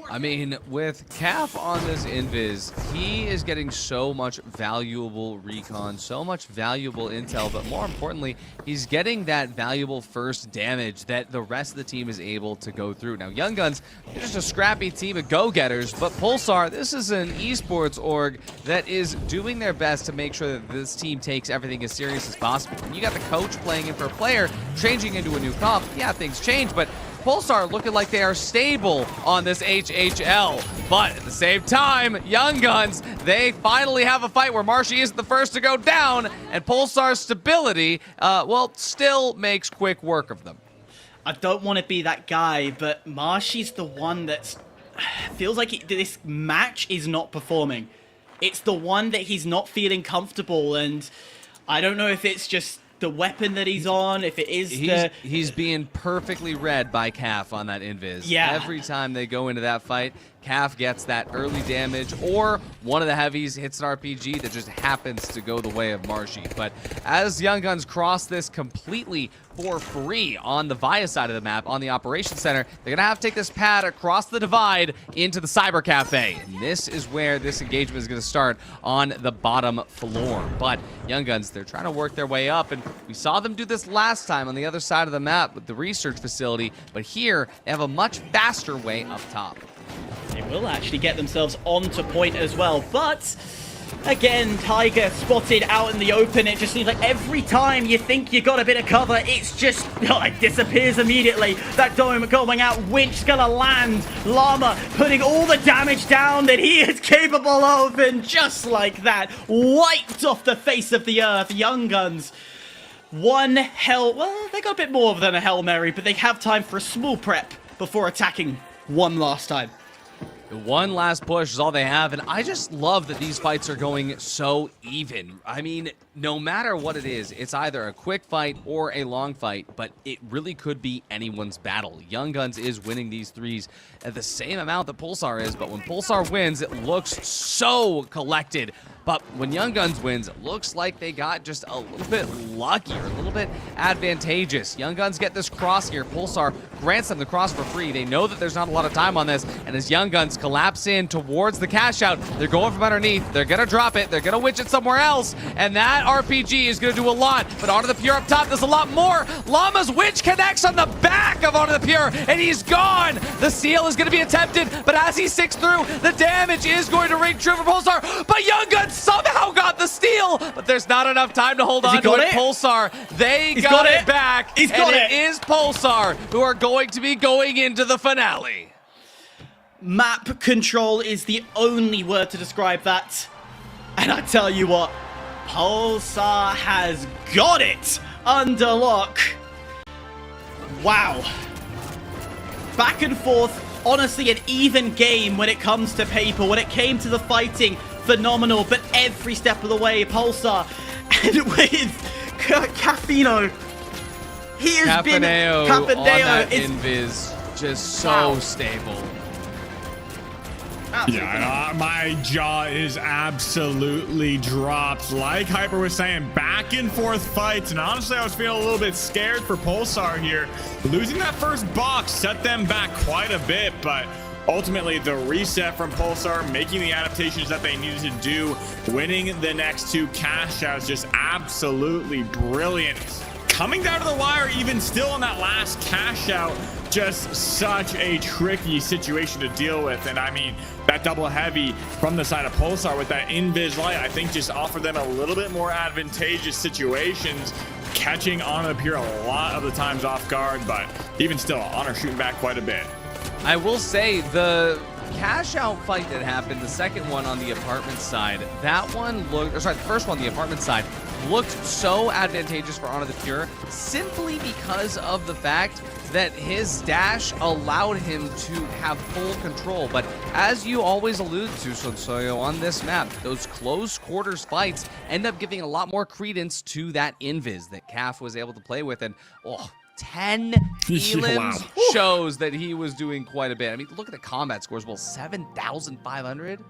I mean, with Calf on this invis, he is getting so much valuable recon, so much valuable intel, but more importantly, he's getting that valuable first damage that the rest of the team is able to go through. Now, Young Guns, they're just a scrappy team of go-getters, but Pulsar, this is an esports org that is doing their best to make sure that this team takes everything as serious as possible. When you got the coach playing in for a player, changing into a new comp, yeah, things change, but Pulsar looking like they are stable on this HHL. But at the same time, Young Guns, they finally have a fight where Marshy isn't the first to go down, and Pulsar's stability, well, still makes quick work of them. I don't want to be that guy, but Marshy's the one that's feels like this match is not performing. It's the one that he's not feeling comfortable, and I don't know if it's just the weapon that he's on, if it is he's being perfectly read by Calf on that invis. Yeah. Every time they go into that fight, Calf gets that early damage, or one of the heavies hits an RPG that just happens to go the way of Marshy. But as Young Guns cross this completely for free on the Via side of the map, on the Operations Center, they're going to have to take this pad across the divide into the Cyber Cafe. And this is where this engagement is going to start on the bottom floor. But Young Guns, they're trying to work their way up, and we saw them do this last time on the other side of the map with the research facility, but here they have a much faster way up top. They will actually get themselves onto point as well, but again, Tiger spotted out in the open. It just seems like every time you think you got a bit of cover, it's just, it disappears immediately. That dome going out, Winch gonna land. Llama putting all the damage down that he is capable of, and just like that, wiped off the face of the earth. Young Guns, well, they got a bit more than a Hail Mary, but they have time for a small prep before attacking one last time. One last push is all they have, and I just love that these fights are going so even. I mean, no matter what it is, it's either a quick fight or a long fight, but it really could be anyone's battle. Young Guns is winning these threes at the same amount that Pulsar is, but when Pulsar wins, it looks so collected. But when Young Guns wins, it looks like they got just a little bit luckier, a little bit advantageous. Young Guns get this cross here. Pulsar grants them the cross for free. They know that there's not a lot of time on this, and as Young Guns collapse in towards the cash out, they're going from underneath. They're going to drop it. They're going to witch it somewhere else, and that RPG is going to do a lot. But Onto the Pure up top does a lot more. Llama's witch connects on the back of Onto the Pure, and he's gone. The seal is going to be attempted, but as he sticks through, the damage is going to ring true for Pulsar, but Young Guns somehow got the steal, but there's not enough time to hold on to it. Pulsar, they got it back. He's got it. It is Pulsar who are going to be going into the finale. Map control is the only word to describe that. And I tell you what, Pulsar has got it under lock. Wow. Back and forth, honestly an even game when it comes to paper. When it came to the fighting, phenomenal, but every step of the way, Pulsar, and with Caffino, he has been on that invis, just so stable. Yeah, my jaw is absolutely dropped. Like Hyper was saying, back and forth fights, and honestly, I was feeling a little bit scared for Pulsar here. Losing that first box set them back quite a bit, but ultimately, the reset from Pulsar, making the adaptations that they needed to do, winning the next two cash outs, just absolutely brilliant. Coming down to the wire, even still on that last cash out, just such a tricky situation to deal with. And I mean, that double heavy from the side of Pulsar with that invis light, I think just offered them a little bit more advantageous situations, catching Honor the Pure a lot of the times off guard, but even still, Honor shooting back quite a bit. I will say the cash out fight that happened, the second one on the apartment side, that one looked, the first one on the apartment side looked so advantageous for Honor the Pure simply because of the fact that his dash allowed him to have full control. But as you always allude to, Sonsoyo, on this map, those close quarters fights end up giving a lot more credence to that invis that Calf was able to play with. And 10 elims shows that he was doing quite a bit. I mean, look at the combat scores. Well, 7,500.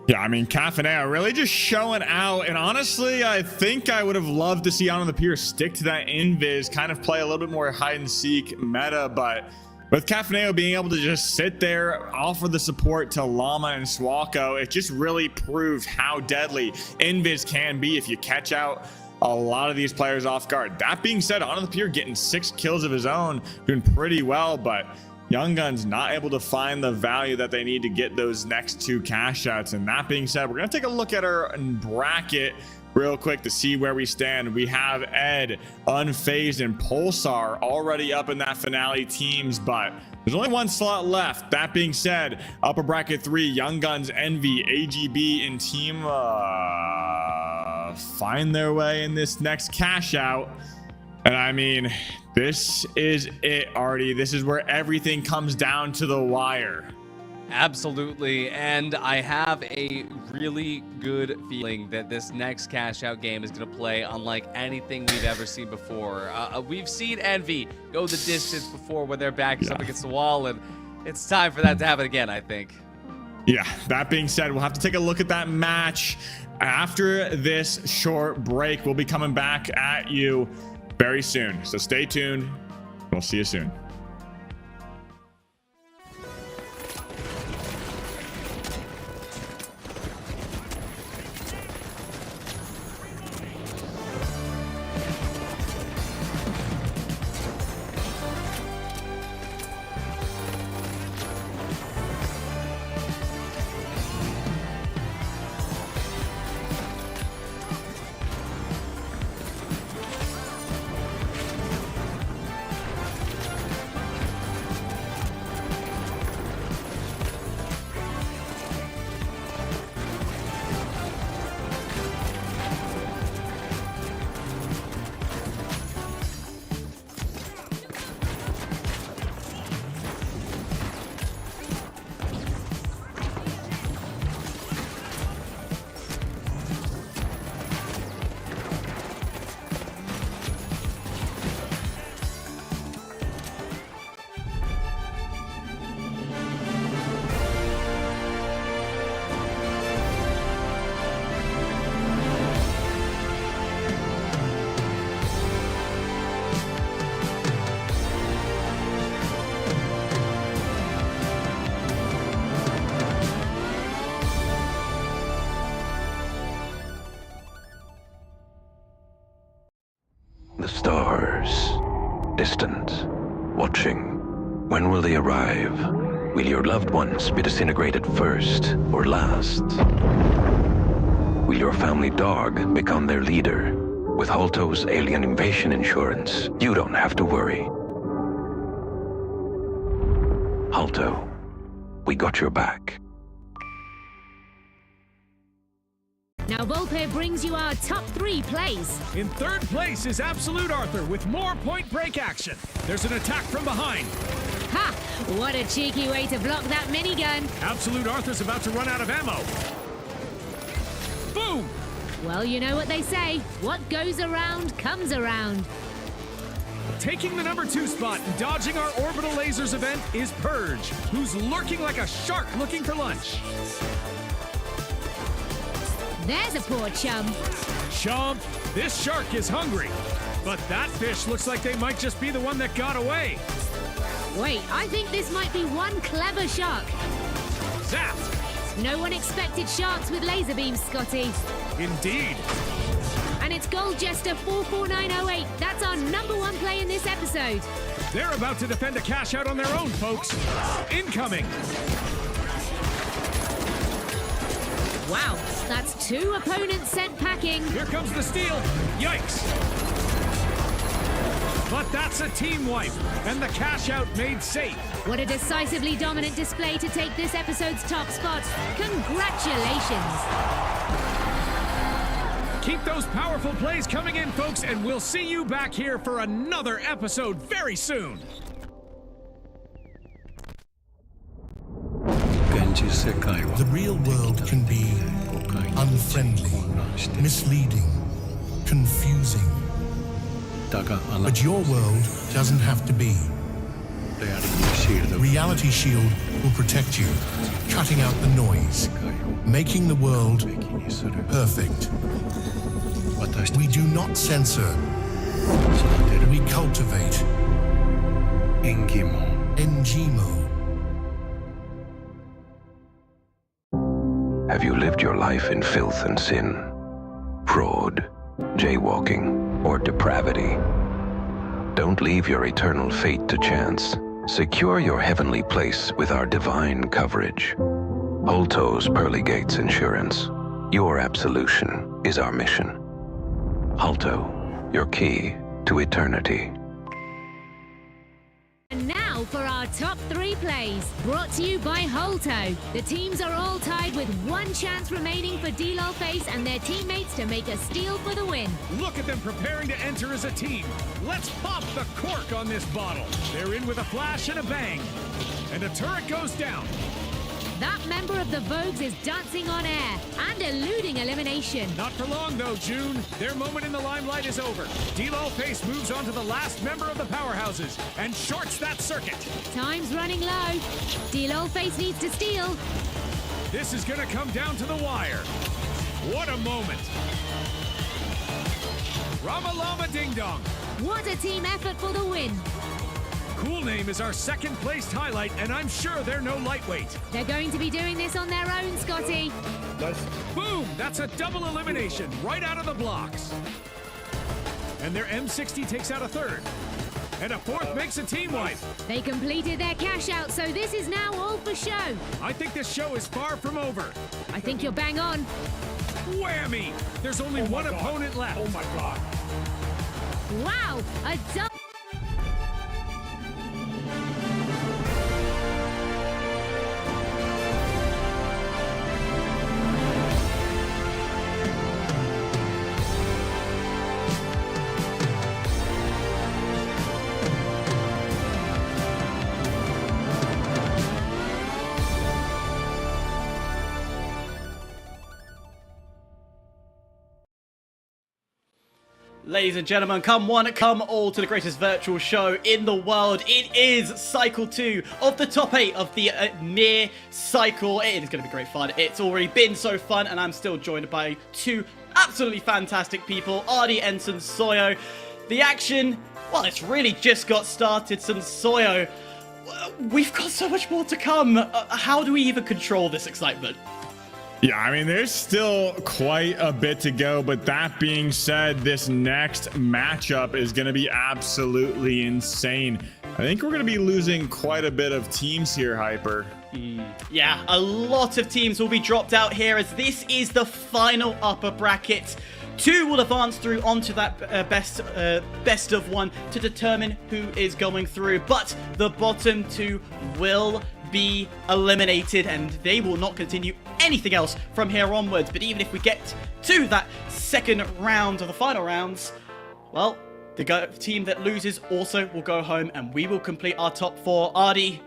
Yeah, I mean, Cafaneo really just showing out, and honestly, I think I would have loved to see Honor the Pure stick to that invis, kind of play a little bit more hide-and-seek meta, but with Cafaneo being able to just sit there, offer the support to Llama and Swalko, it just really proved how deadly invis can be if you catch out a lot of these players off guard. That being said, Honor the Pure getting 6 kills of his own, doing pretty well, but Young Guns not able to find the value that they need to get those next two cash outs. And that being said, we're going to take a look at our bracket real quick to see where we stand. We have Ed, Unfazed, and Pulsar already up in that finale teams, but there's only one slot left. That being said, upper bracket 3, Young Guns, Envy, AGB, and Team find their way in this next cash out. And I mean, this is it, Artie. This is where everything comes down to the wire. Absolutely, and I have a really good feeling that this next cash out game is going to play unlike anything we've ever seen before. We've seen Envy go the distance before when their back is up against the wall, and it's time for that to happen again, I think. Yeah, that being said, we'll have to take a look at that match after this short break. We'll be coming back at you very soon, so stay tuned. We'll see you soon. The stars, distant, watching. When will they arrive? Will your loved ones be disintegrated first or last? Will your family dog become their leader? With Holto's alien invasion insurance, you don't have to worry. Holto, we got your back. Now Volpe brings you our top 3 plays. In third place is Absolute Arthur with more point break action. There's an attack from behind. Ha! What a cheeky way to block that minigun. Absolute Arthur's about to run out of ammo. Boom! Well, you know what they say. What goes around comes around. Taking the number 2 spot and dodging our orbital lasers event is Purge, who's lurking like a shark looking for lunch. There's a poor chum. Chomp, this shark is hungry. But that fish looks like they might just be the one that got away. Wait, I think this might be one clever shark. Zap! No one expected sharks with laser beams, Scotty. Indeed. And it's Gold Jester 44908. That's our number 1 play in this episode. They're about to defend a cash out on their own, folks. Incoming. Wow, that's 2 opponents sent packing. Here comes the steal. Yikes. But that's a team wipe, and the cash out made safe. What a decisively dominant display to take this episode's top spot. Congratulations. Keep those powerful plays coming in, folks, and we'll see you back here for another episode very soon. The real world can be unfriendly, misleading, confusing. But your world doesn't have to be. Reality Shield will protect you, cutting out the noise, making the world perfect. We do not censor. We cultivate. Engimo. Have you lived your life in filth and sin, fraud, jaywalking, or depravity? Don't leave your eternal fate to chance. Secure your heavenly place with our divine coverage. Holto's Pearly Gates Insurance. Your absolution is our mission. Holto, your key to eternity. And now for our top 3 plays, brought to you by Holto. The teams are all tied with 1 chance remaining for D-Lol Face and their teammates to make a steal for the win. Look at them preparing to enter as a team. Let's pop the cork on this bottle. They're in with a flash and a bang. And a turret goes down. That member of the Vogues is dancing on air and eluding elimination. Not for long, though, June. Their moment in the limelight is over. D-Lo Face moves on to the last member of the powerhouses and shorts that circuit. Time's running low. D-Lo Face needs to steal. This is going to come down to the wire. What a moment. Rama Lama Ding Dong. What a team effort for the win. Cool Name is our second placed highlight, and I'm sure they're no lightweight. They're going to be doing this on their own, Scotty. Boom! That's a double elimination right out of the blocks. And their M60 takes out a third. And a fourth makes a team wipe. They completed their cash out, so this is now all for show. I think this show is far from over. I think you're bang on. Whammy! There's only one opponent left. Oh my god. Wow, a double. Ladies and gentlemen, come one, come all to the greatest virtual show in the world. It is Cycle 2 of the top 8 of the AMER cycle. It is going to be great fun. It's already been so fun, and I'm still joined by two absolutely fantastic people, Ardi and Sansoyo. The action, well, it's really just got started. Sansoyo, we've got so much more to come. How do we even control this excitement? Yeah, I mean, there's still quite a bit to go, but that being said, this next matchup is going to be absolutely insane. I think we're going to be losing quite a bit of teams here, Hyper. Yeah, a lot of teams will be dropped out here as this is the final upper bracket. Two will advance through onto that best of one to determine who is going through, but the bottom two will be eliminated and they will not continue anything else from here onwards. But even if we get to that second round of the final rounds, well, the team that loses also will go home and we will complete our top four. Ardi,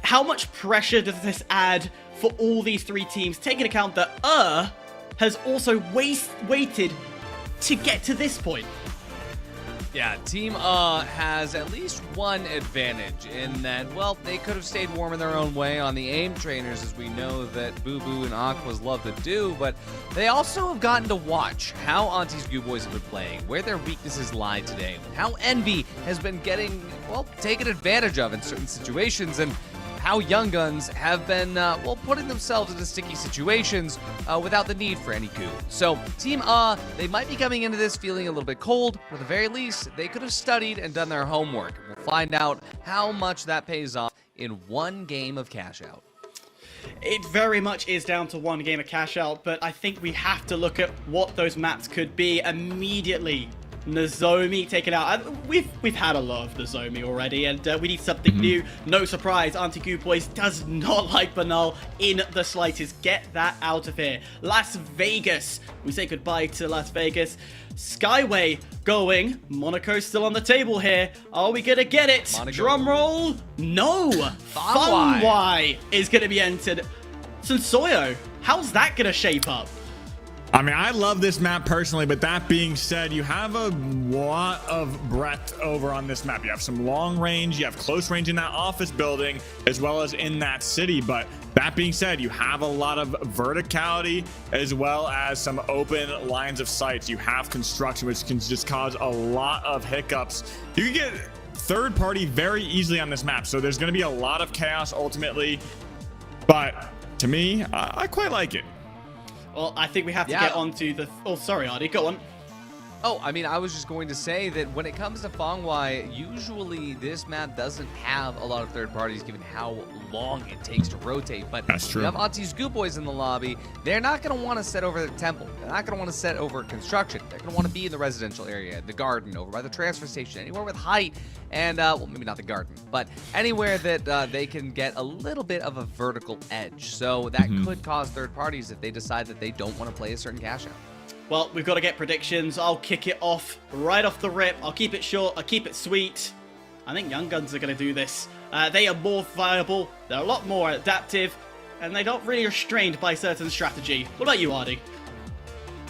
how much pressure does this add for all these three teams, taking account that has also waited to get to this point? Yeah, Team has at least one advantage in that, well, they could have stayed warm in their own way on the aim trainers, as we know that Boo Boo and Aquas love to do, but they also have gotten to watch how Auntie's Goo Boys have been playing, where their weaknesses lie today, how Envy has been getting, well, taken advantage of in certain situations, and how Young Guns have been, well, putting themselves into sticky situations without the need for any goo. So, Team they might be coming into this feeling a little bit cold, but at the very least, they could have studied and done their homework. We'll find out how much that pays off in one game of cash out. It very much is down to one game of cash out, but I think we have to look at what those maps could be immediately. Nozomi taken out. We've had a lot of Nozomi already, and we need something new. No surprise, Auntie Goo Boys does not like Banal in the slightest. Get that out of here. Las Vegas. We say goodbye to Las Vegas. Skyway going. Monaco's still on the table here. Are we gonna get it? Monaco. Drum roll. No. Funwai is gonna be entered. Sansoyo, how's that gonna shape up? I mean, I love this map personally, but that being said, you have a lot of breadth over on this map. You have some long range, you have close range in that office building, as well as in that city. But that being said, you have a lot of verticality, as well as some open lines of sight. You have construction, which can just cause a lot of hiccups. You can get third party very easily on this map. So there's going to be a lot of chaos ultimately. But to me, I quite like it. Well, I think we have to get on to the... Oh, sorry, Ardi, go on. Oh, I mean, I was just going to say that when it comes to Fangwai, usually this map doesn't have a lot of third parties given how long it takes to rotate. But that's true. You have Auntie's Goo Boys in the lobby. They're not going to want to set over the temple. They're not going to want to set over construction. They're going to want to be in the residential area, the garden, over by the transfer station, anywhere with height. And, well, maybe not the garden, but anywhere that they can get a little bit of a vertical edge. So that could cause third parties if they decide that they don't want to play a certain cash out. Well, we've got to get predictions. I'll kick it off right off the rip. I'll keep it short. I'll keep it sweet. I think Young Guns are going to do this. They are more viable. They're a lot more adaptive. and they're not really restrained by certain strategy. What about you, Artie?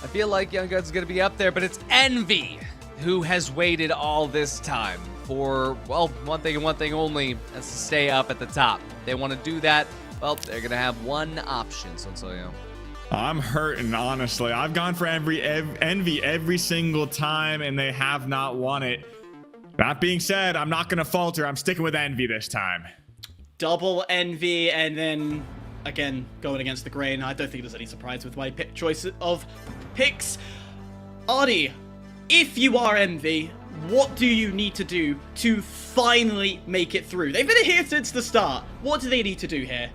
I feel like Young Guns is going to be up there, but it's Envy who has waited all this time for, well, one thing and one thing only, that's to stay up at the top. They want to do that, well, they're going to have one option, Sonsoyo. I'm hurting, honestly. I've gone for Envy every single time, and they have not won it. That being said, I'm not going to falter. I'm sticking with Envy this time. Double Envy, and then, again, going against the grain. I don't think there's any surprise with my pick choice of picks. Artie, if you are Envy, what do you need to do to finally make it through? They've been here since the start. What do they need to do here?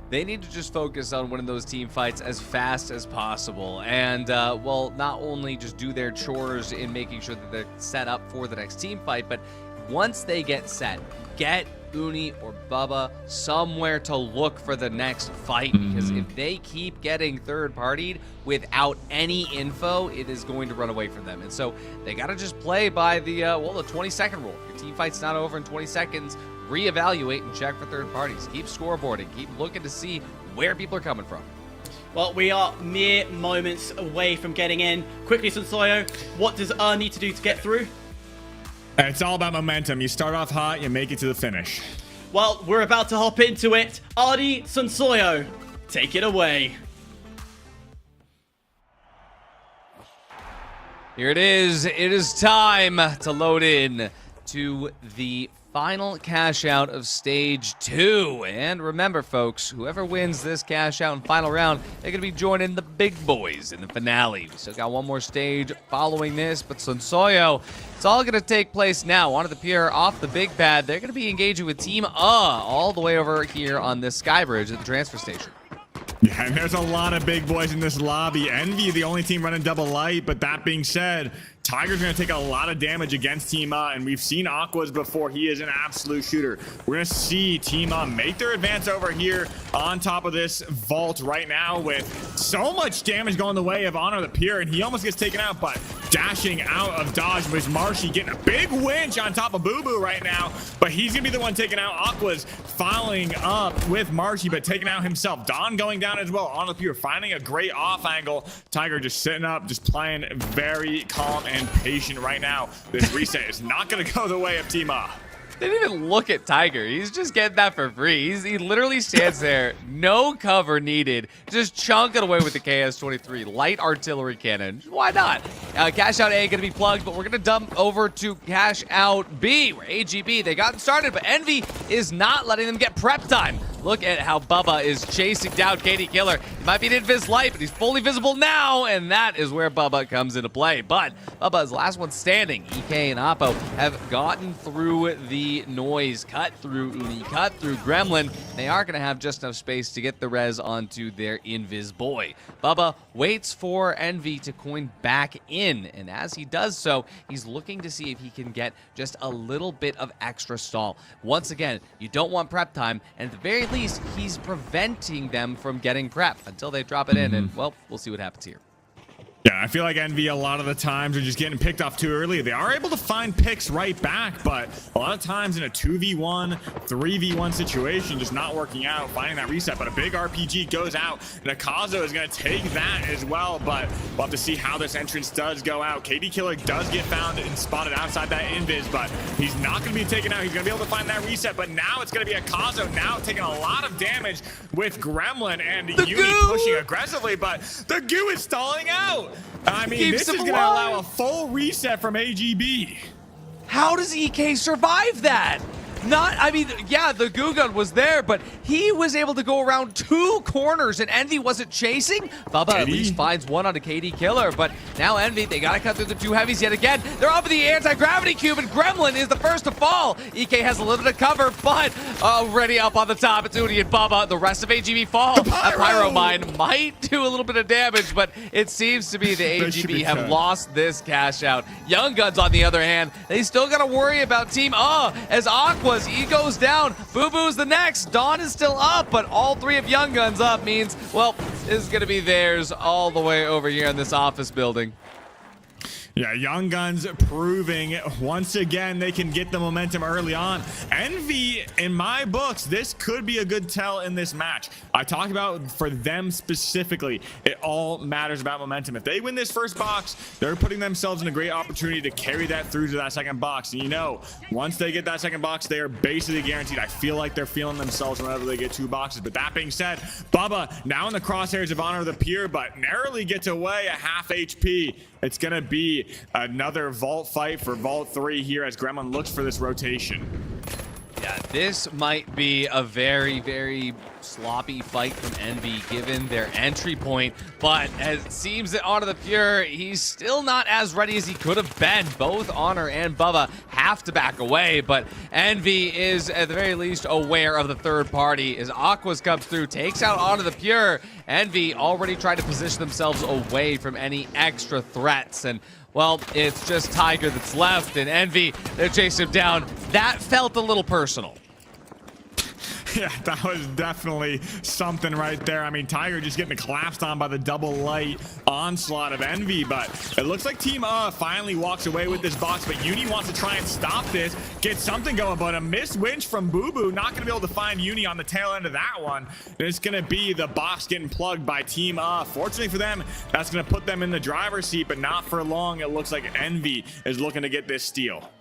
They need to just focus on winning those team fights as fast as possible. And, well, not only just do their chores in making sure that they're set up for the next team fight, but once they get set, get Uni or Bubba somewhere to look for the next fight. Because if they keep getting third-partied without any info, it is going to run away from them. And so they got to just play by the, well, the 20-second rule. If your team fight's not over in 20 seconds, reevaluate and check for third parties. Keep scoreboarding. Keep looking to see where people are coming from. Well, we are mere moments away from getting in. Quickly, Sonsoyo, what does need to do to get through? It's all about momentum. You start off hot, you make it to the finish. Well, we're about to hop into it. Artie, Sonsoyo, take it away. Here it is. It is time to load in to the final cash out of stage 2. And remember, folks, whoever wins this cash out and final round, they're going to be joining the big boys in the finale. We still got one more stage following this, but Sonsoyo, it's all going to take place now. Onto the pier, off the big pad. They're going to be engaging with Team all the way over here on this sky bridge at the transfer station. Yeah, and there's a lot of big boys in this lobby. Envy, the only team running double light, but that being said, Tiger's going to take a lot of damage against Team and we've seen Aqua's before. He is an absolute shooter. We're going to see Team make their advance over here on top of this vault right now with so much damage going the way of Honor the Pier, and he almost gets taken out, but dashing out of dodge was Marshy getting a big winch on top of Boo Boo right now, but he's going to be the one taking out Aqua's, following up with Marshy, but taking out himself. Don going down as well. Honor the Pier finding a great off angle. Tiger just sitting up, just playing very calm and patient right now. This reset is not going to go the way of Team A. They didn't even look at Tiger. He's just getting that for free. He literally stands there, no cover needed, just chunking away with the KS-23 light artillery cannon. Why not? Cash out A going to be plugged, but we're going to dump over to cash out B, where AGB, they got started, but Envy is not letting them get prep time. Look at how Bubba is chasing down KD Killer. He might be in Invis light, but he's fully visible now, and that is where Bubba comes into play. But Bubba's last one standing. EK and Oppo have gotten through the noise, cut through Uni, cut through Gremlin. They are going to have just enough space to get the res onto their Invis boy. Bubba waits for Envy to coin back in, and as he does so, he's looking to see if he can get just a little bit of extra stall. Once again, you don't want prep time, and at the very least, he's preventing them from getting prep until they drop it in, and, well, we'll see what happens here. Yeah, I feel like Envy a lot of the times are just getting picked off too early. They are able to find picks right back, but a lot of times in a 2v1, 3v1 situation, just not working out, finding that reset. But a big RPG goes out, and Akazo is going to take that as well, but we'll have to see how this entrance does go out. KD Killer does get found and spotted outside that invis, but he's not going to be taken out. He's going to be able to find that reset, but now it's going to be Akazo now taking a lot of damage with Gremlin, and Uni pushing aggressively, but the goo is stalling out. I mean, this is going to allow a full reset from AGB. How does EK survive that? I mean, yeah, the goo gun was there, but he was able to go around 2 corners, and Envy wasn't chasing. Bubba at least finds one on a KD Killer, but now Envy, they got to cut through the 2 heavies yet again. They're up in the anti-gravity cube, and Gremlin is the first to fall. EK has a little bit of cover, but already up on the top, it's Uni and Bubba. The rest of AGB fall. That Pyro Mine might do a little bit of damage, but it seems to be the AGB have lost this cash out. Young Guns, on the other hand, they still got to worry about Team as Aqua. He goes down. Boo Boo's the next. Dawn is still up, but all 3 of Young Guns up means, well, this is going to be theirs all the way over here in this office building. Yeah, Young Guns proving once again they can get the momentum early on. Envy, in my books, this could be a good tell in this match. I talked about for them specifically, it all matters about momentum. If they win this first box, they're putting themselves in a great opportunity to carry that through to that second box. And you know, once they get that second box, they are basically guaranteed. I feel like they're feeling themselves whenever they get 2 boxes. But that being said, Bubba now in the crosshairs of Honor of the Pure, but narrowly gets away a half HP. It's going to be another vault fight for Vault 3 here as Gremlin looks for this rotation. Yeah, this might be a very, very sloppy fight from Envy given their entry point, but as it seems that Honor the Pure, he's still not as ready as he could have been. Both Honor and Bubba have to back away, but Envy is at the very least aware of the third party as Aquas comes through, takes out Honor the Pure. Envy already tried to position themselves away from any extra threats, and well, it's just Tiger that's left, and Envy, they're chasing him down. That felt a little personal. Yeah, that was definitely something right there. I mean, Tiger just getting collapsed on by the double light onslaught of Envy, but it looks like Team finally walks away with this box, but Uni wants to try and stop this, get something going, but a missed winch from Boo Boo, not going to be able to find Uni on the tail end of that one. It's going to be the box getting plugged by Team Fortunately for them, that's going to put them in the driver's seat, but not for long. It looks like Envy is looking to get this steal.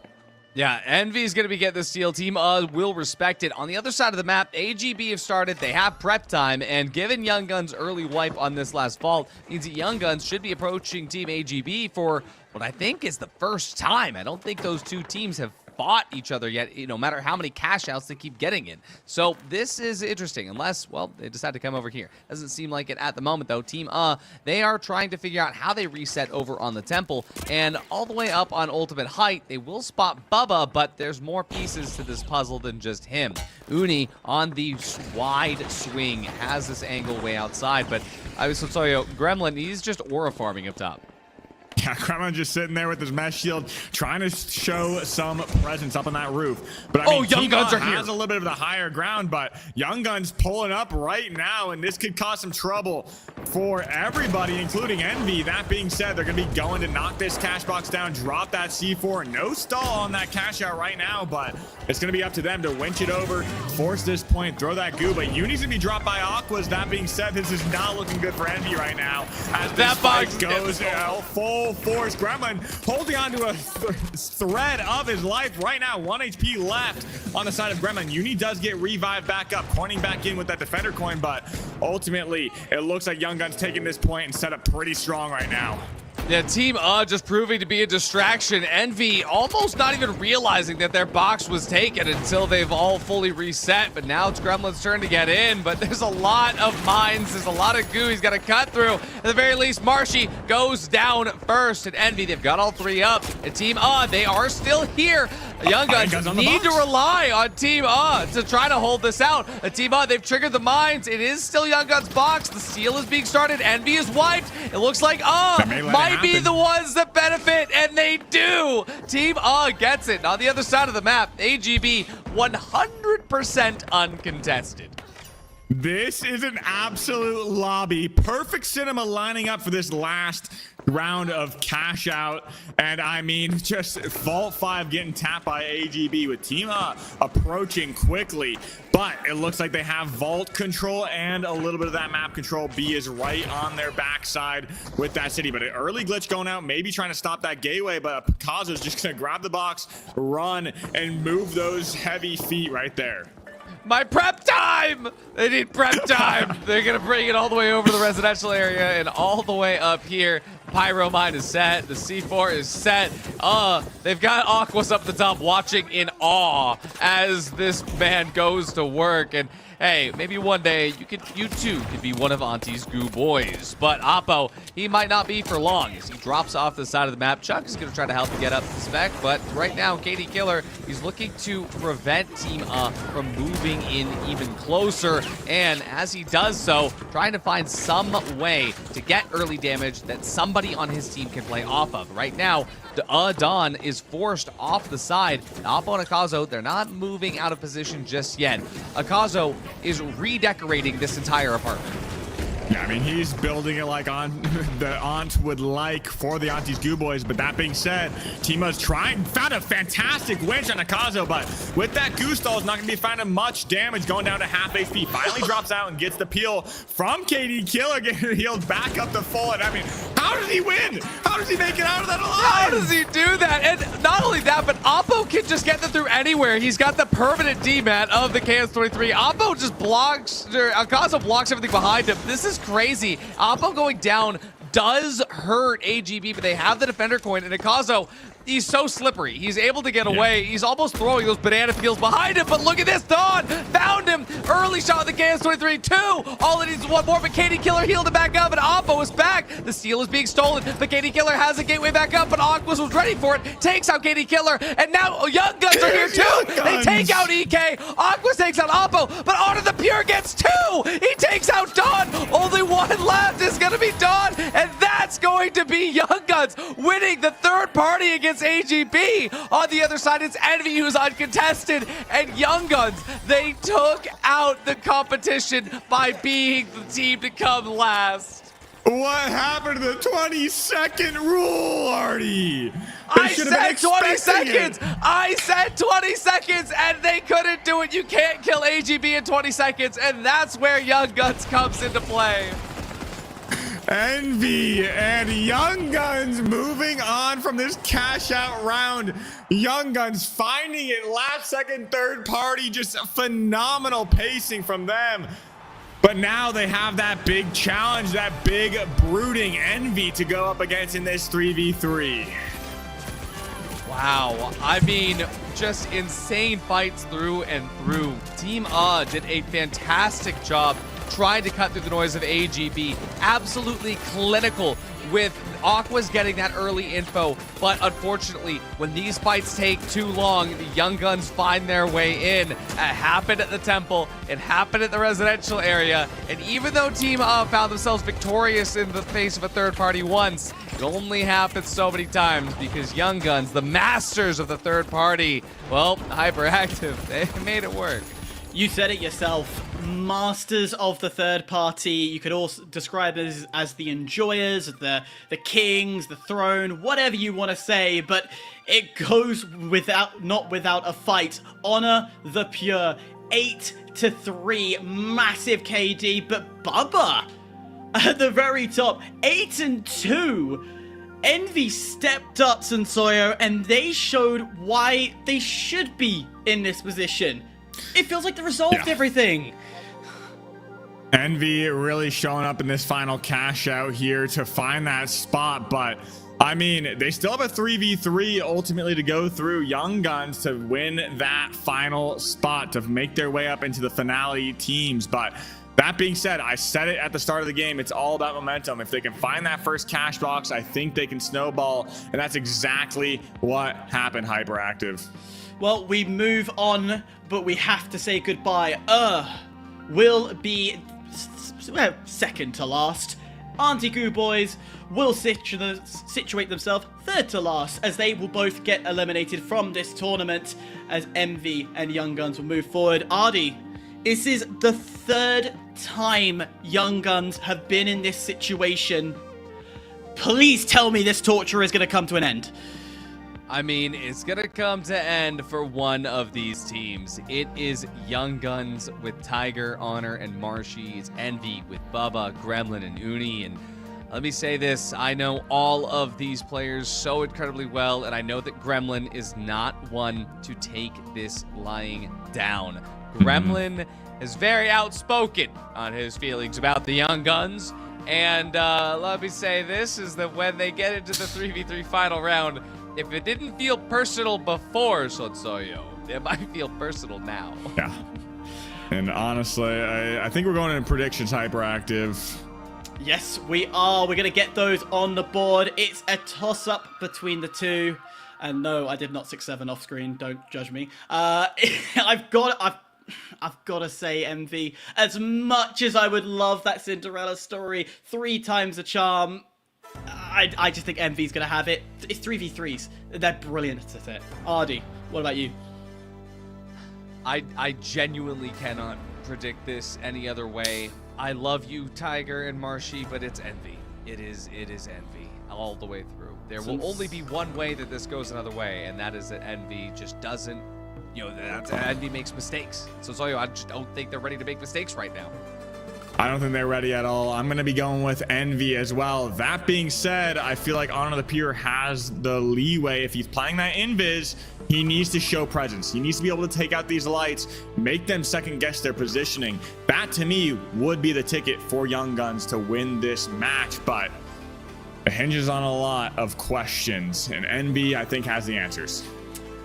Yeah, Envy is going to be getting the steal. Team will respect it. On the other side of the map, AGB have started. They have prep time, and given Young Guns' early wipe on this last vault, means that Young Guns should be approaching Team AGB for what I think is the first time. I don't think those two teams have fought each other yet, no matter how many cash outs they keep getting in. So this is interesting, unless, well, they decide to come over here. Doesn't seem like it at the moment, though. Team they are trying to figure out how they reset over on the temple, and all the way up on ultimate height, they will spot Bubba, but there's more pieces to this puzzle than just him. Uni on the wide swing has this angle way outside, but I was tell you, Gremlin, he's just aura farming up top. Yeah, Gremlin just sitting there with his mesh shield, trying to show some presence up on that roof. But I mean, Young Guns are here. Has a little bit of the higher ground, but Young Guns pulling up right now, and this could cause some trouble for everybody, including Envy. That being said, they're going to be going to knock this cash box down, drop that C4. No stall on that cash out right now, but it's going to be up to them to winch it over, force this point, throw that goo. But Uni's going to be dropped by Aquas. That being said, this is not looking good for Envy right now. As that box goes full force. Gremlin holding on to a thread of his life right now. 1 HP left on the side of Gremlin. Uni does get revived back up, coining back in with that defender coin, but ultimately it looks like Young Guns taking this point and set up pretty strong right now. Yeah, Team just proving to be a distraction. Envy almost not even realizing that their box was taken until they've all fully reset. But now it's Gremlin's turn to get in. But there's a lot of mines. There's a lot of goo he's got to cut through. At the very least, Marshy goes down first. And Envy, they've got all three up. And Team they are still here. Young Guns need to rely on Team to try to hold this out. Team they've triggered the mines. It is still Young Guns' box. The steal is being started. Envy is wiped. It looks like might be the ones that benefit, and they do. Team gets it. On the other side of the map, AGB 100% uncontested. This is an absolute lobby. Perfect cinema lining up for this last round of cash out. And I mean, just Vault 5 getting tapped by AGB with Team approaching quickly. But it looks like they have vault control and a little bit of that map control. B is right on their backside with that city. But an early glitch going out, maybe trying to stop that gateway. But Picazo's just going to grab the box, run, and move those heavy feet right there. My prep time! They need prep time. They're going to bring it all the way over the residential area and all the way up here. Pyro mine is set. The C4 is set. They've got Aquas up the top watching in awe as this man goes to work. And hey, maybe one day you too could be one of Auntie's goo boys. But Oppo, he might not be for long as he drops off the side of the map. Chuck is going to try to help him get up the spec, but right now, KD Killer, he's looking to prevent Team from moving in even closer. And as he does so, trying to find some way to get early damage that somebody on his team can play off of. Right now, Don is forced off the side. Oppo and Akazo, they're not moving out of position just yet. Akazo is redecorating this entire apartment. Yeah, I mean, he's building it like on the aunt would like for the Auntie's Goo Boys. But that being said, Tima's found a fantastic winch on Akazo, but with that Goo Stall, is not going to be finding much damage, going down to half HP. Finally drops out and gets the peel from KD Killer, getting healed back up to full. And I mean, how does he win? How does he make it out of that alive? How does he do that? And not only that, but Oppo can just get them through anywhere. He's got the permanent D-mat of the KS-23. Oppo just blocks, or Akazo blocks everything behind him. This is crazy. Oppo going down does hurt AGB, but they have the defender coin, and Akazo, he's so slippery. He's able to get away. He's almost throwing those banana peels behind him, but look at this. Dawn found him. Early shot of the KS-23. 2. All it needs is one more, but KD Killer healed him back up, and Oppo is back. The steal is being stolen, but KD Killer has a gateway back up, but Aquas was ready for it. Takes out KD Killer, and now Young Guns are here too. They take out EK. Aquas takes out Oppo, but Honor the Pure gets 2. He takes out Dawn. Only one left is going to be Dawn, and that's going to be Young Guns winning the third party against AGB. On the other side, it's Envy who's uncontested, and Young Guns, they took out the competition by being the team to come last. What happened to the 20-second rule, Artie? I said 20 seconds. I said 20 seconds, and they couldn't do it. You can't kill AGB in 20 seconds, and that's where Young Guns comes into play. Envy and Young Guns moving on from this cash out round. Young Guns finding it last second, third party, just phenomenal pacing from them. But now they have that big challenge, that big brooding Envy to go up against in this 3v3. Wow, I mean, just insane fights through and through. Team did a fantastic job trying to cut through the noise of AGB. Absolutely clinical with Aqua's getting that early info, but unfortunately, when these fights take too long, the Young Guns find their way in. It happened at the Temple, it happened at the residential area, and even though Team found themselves victorious in the face of a third party once, it only happens so many times because Young Guns, the masters of the third party, well, hyperactive, they made it work. You said it yourself. Masters of the third party. You could also describe it as the enjoyers, the kings, the throne, whatever you want to say, but it goes not without a fight. Honor the Pure, 8-3, massive KD, but Bubba at the very top, 8-2. Envy stepped up, Sensoyo, and they showed why they should be in this position. It feels like they resolved everything. Envy really showing up in this final cash out here to find that spot, but I mean, they still have a 3v3 ultimately to go through. Young Guns to win that final spot to make their way up into the finale teams. But that being said, I said it at the start of the game, it's all about momentum. If they can find that first cash box, I think they can snowball, and that's exactly what happened, Hyperactive. Well, we move on, but we have to say goodbye. Will be second to last. Auntie Goo Boys will situate themselves third to last, as they will both get eliminated from this tournament, as Envy and Young Guns will move forward. Artie, this is the third time Young Guns have been in this situation. Please tell me this torture is going to come to an end. I mean, it's gonna come to end for one of these teams. It is Young Guns with Tiger, Honor, and Marshy. It's Envy with Bubba, Gremlin, and Uni. And let me say this, I know all of these players so incredibly well, and I know that Gremlin is not one to take this lying down. Gremlin is very outspoken on his feelings about the Young Guns. And let me say this, is that when they get into the 3v3 final round, if it didn't feel personal before, Sotsoyo, it might feel personal now. Yeah. And honestly, I think we're going into predictions, Hyperactive. Yes, we are. We're going to get those on the board. It's a toss-up between the two. And no, I did not 6-7 off screen. Don't judge me. I've got to say, Envy, as much as I would love that Cinderella story, 3 times the charm, I just think Envy's going to have it. It's 3v3s. They're brilliant at it. Artie, what about you? I genuinely cannot predict this any other way. I love you, Tiger and Marshy, but it's envy. It is envy all the way through. There will only be one way that this goes another way, and that is that envy just doesn't, that envy makes mistakes. So I just don't think they're ready to make mistakes right now. I don't think they're ready at all. I'm going to be going with envy as well. That being said, I feel like Honor the Pure has the leeway. If he's playing that invis, he needs to show presence. He needs to be able to take out these lights, make them second guess their positioning. That to me would be the ticket for Young Guns to win this match, but it hinges on a lot of questions, and envy I think has the answers.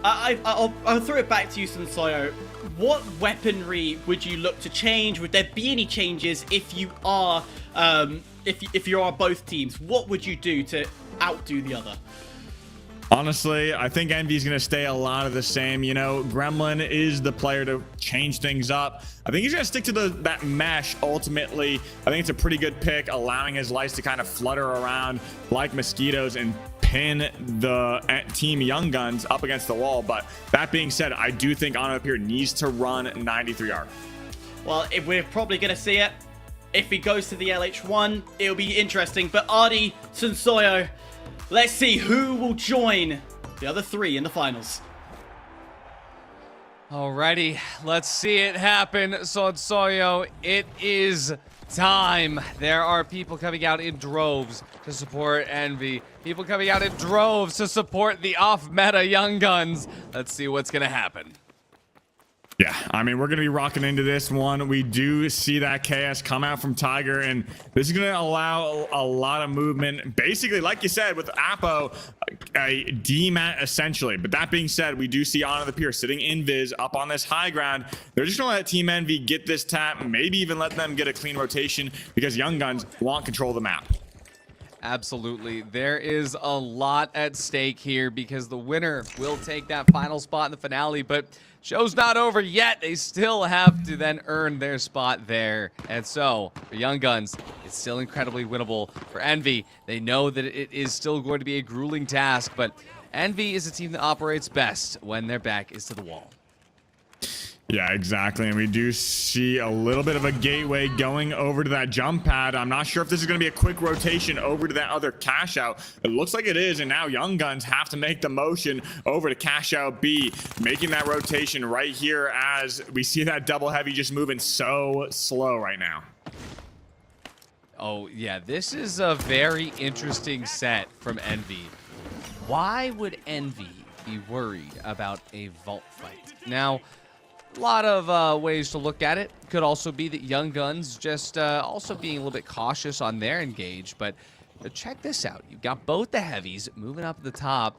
I'll throw it back to you, Sensoyo. What weaponry would you look to change? Would there be any changes if you are if you are both teams? What would you do to outdo the other? Honestly, I think Envy's going to stay a lot of the same. Gremlin is the player to change things up. I think he's going to stick to that mesh ultimately. I think it's a pretty good pick, allowing his lights to kind of flutter around like mosquitoes and pin the team Young Guns up against the wall. But that being said, I do think Honor up here needs to run 93R. Well, we're probably going to see it. If he goes to the LH1, it'll be interesting. But Artie, Sensoyo, let's see who will join the other three in the finals. Alrighty, let's see it happen. Sensoyo, it is time. There are people coming out in droves to support Envy. People coming out in droves to support the off-meta Young Guns. Let's see what's going to happen. Yeah, I mean, we're going to be rocking into this one. We do see that KS come out from Tiger, and this is going to allow a lot of movement. Basically, like you said, with Apo, a demat essentially. But that being said, we do see Honor the Pure sitting invis up on this high ground. They're just going to let Team Envy get this tap, maybe even let them get a clean rotation because Young Guns want control of the map. Absolutely. There is a lot at stake here because the winner will take that final spot in the finale, but show's not over yet. They still have to then earn their spot there. And so, for Young Guns, it's still incredibly winnable. For Envy, they know that it is still going to be a grueling task, but Envy is a team that operates best when their back is to the wall. Yeah, exactly. And we do see a little bit of a gateway going over to that jump pad. I'm not sure if this is going to be a quick rotation over to that other cash out. It looks like it is. And now Young Guns have to make the motion over to cash out B, making that rotation right here as we see that double heavy just moving so slow right now. Oh, yeah, this is a very interesting set from Envy. Why would Envy be worried about a vault fight? Now, a lot of ways to look at it. Could also be that Young Guns just also being a little bit cautious on their engage. But check this out. You've got both the heavies moving up at the top,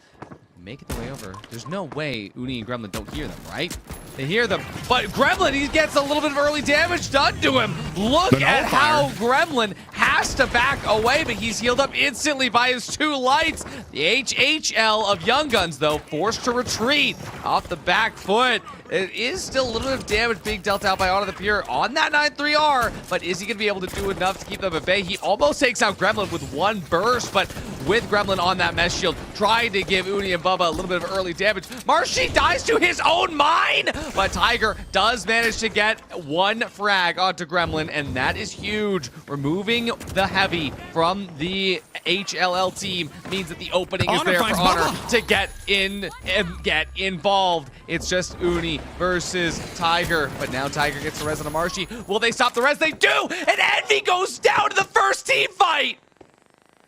making their way over. There's no way Uni and Gremlin don't hear them, right? They hear them, but Gremlin, he gets a little bit of early damage done to him. Look at how Gremlin has to back away, but he's healed up instantly by his two lights. The HHL of Young Guns, though, forced to retreat off the back foot. It is still a little bit of damage being dealt out by Honor the Pure on that 9-3R, but is he going to be able to do enough to keep them at bay? He almost takes out Gremlin with one burst, but with Gremlin on that mesh shield, trying to give Uni and Bubba a little bit of early damage. Marshy dies to his own mine, but Tiger does manage to get one frag onto Gremlin, and that is huge. Removing the heavy from the HLL team means that the opening is there for Honor to get in and get involved. It's just Uni versus Tiger, but now Tiger gets the res on a Marshy. Will they stop the res? They do, and Envy goes down to the first team fight.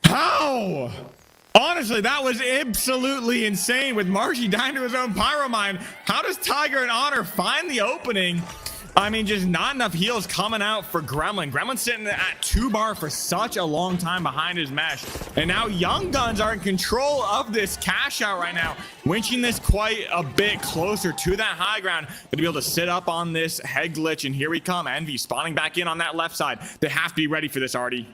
How? Honestly, that was absolutely insane with Marshy dying to his own pyromine. How does Tiger and Honor find the opening? I mean, just not enough heals coming out for Gremlin. Gremlin's sitting at 2 bar for such a long time behind his mesh. And now Young Guns are in control of this cash out right now, winching this quite a bit closer to that high ground to be able to sit up on this head glitch. And here we come. Envy spawning back in on that left side. They have to be ready for this, Artie.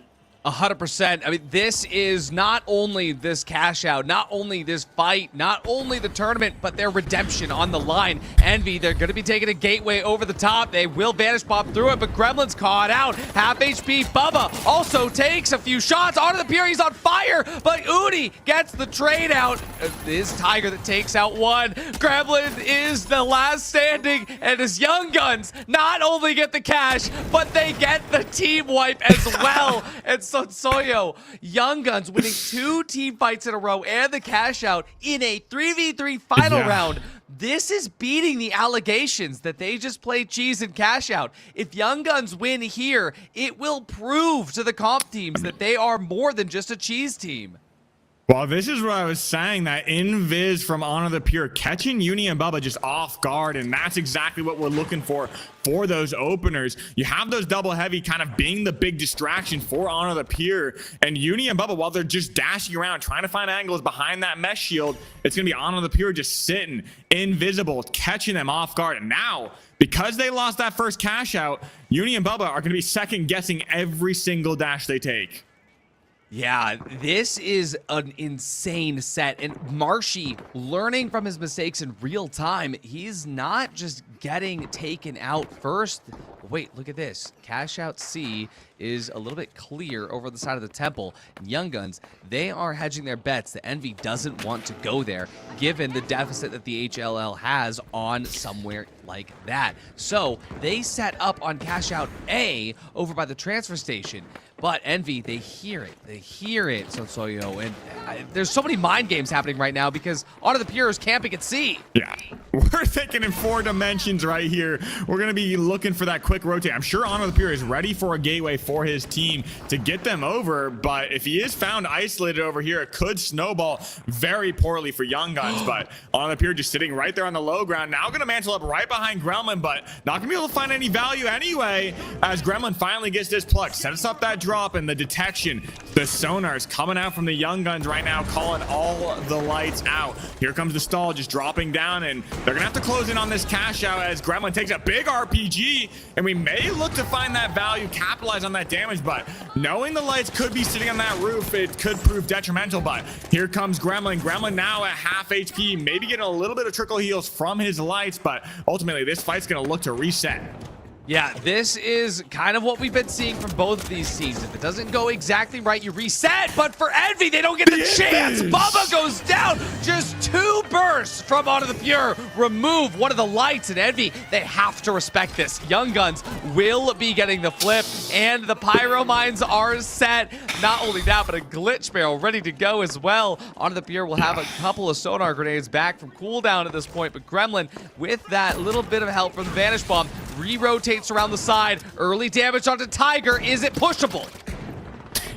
100%. I mean, this is not only this cash out, not only this fight, not only the tournament, but their redemption on the line. Envy, they're going to be taking a gateway over the top. They will vanish pop through it, but Gremlin's caught out. Half HP. Bubba also takes a few shots onto the pier. He's on fire, but Udi gets the trade out. It is Tiger that takes out one. Gremlin is the last standing, and his Young Guns not only get the cash, but they get the team wipe as well. And Sonsoyo, Young Guns winning 2 team fights in a row and the cash out in a 3v3 final round. This is beating the allegations that they just played cheese and cash out. If Young Guns win here, it will prove to the comp teams that they are more than just a cheese team. Well, this is what I was saying, that invis from Honor the Pure, catching Uni and Bubba just off guard, and that's exactly what we're looking for those openers. You have those double heavy kind of being the big distraction for Honor the Pure, and Uni and Bubba, while they're just dashing around, trying to find angles behind that mesh shield, it's going to be Honor the Pure just sitting invisible, catching them off guard. And now, because they lost that first cash out, Uni and Bubba are going to be second guessing every single dash they take. Yeah, this is an insane set, and Marshy learning from his mistakes in real time. He's not just getting taken out first. Wait, look at this. Cash out C is a little bit clear over the side of the temple. Young Guns, they are hedging their bets. The Envy doesn't want to go there, given the deficit that the HLL has on somewhere like that. So they set up on cash out A over by the transfer station. But Envy, they hear it. They hear it, Sonsoyo. And there's so many mind games happening right now because Honor the Pure is camping at C. Yeah, we're thinking in 4 dimensions right here. We're going to be looking for that quick rotate. I'm sure Honor the Pure is ready for a gateway for his team to get them over. But if he is found isolated over here, it could snowball very poorly for Young Guns. But Honor the Pure just sitting right there on the low ground. Now going to mantle up right behind Gremlin, but not going to be able to find any value anyway as Gremlin finally gets this plug. Sets up that drop and the detection. The sonars coming out from the Young Guns right now, calling all the lights out. Here comes the stall just dropping down, and they're gonna have to close in on this cash out as Gremlin takes a big RPG, and we may look to find that value, capitalize on that damage, but knowing the lights could be sitting on that roof, it could prove detrimental. But here comes Gremlin. Gremlin now at half HP, maybe getting a little bit of trickle heals from his lights, but ultimately this fight's gonna look to reset. Yeah, this is kind of what we've been seeing from both of these teams. If it doesn't go exactly right, you reset. But for Envy, they don't get the chance. Bubba goes down. Just 2 bursts from Honor the Pure. Remove one of the lights. And Envy, they have to respect this. Young Guns will be getting the flip. And the Pyro Mines are set. Not only that, but a Glitch Barrel ready to go as well. Honor the Pure will have a couple of Sonar Grenades back from cooldown at this point. But Gremlin, with that little bit of help from the Vanish Bomb, re-rotates around the side. Early damage onto Tiger. Is it pushable?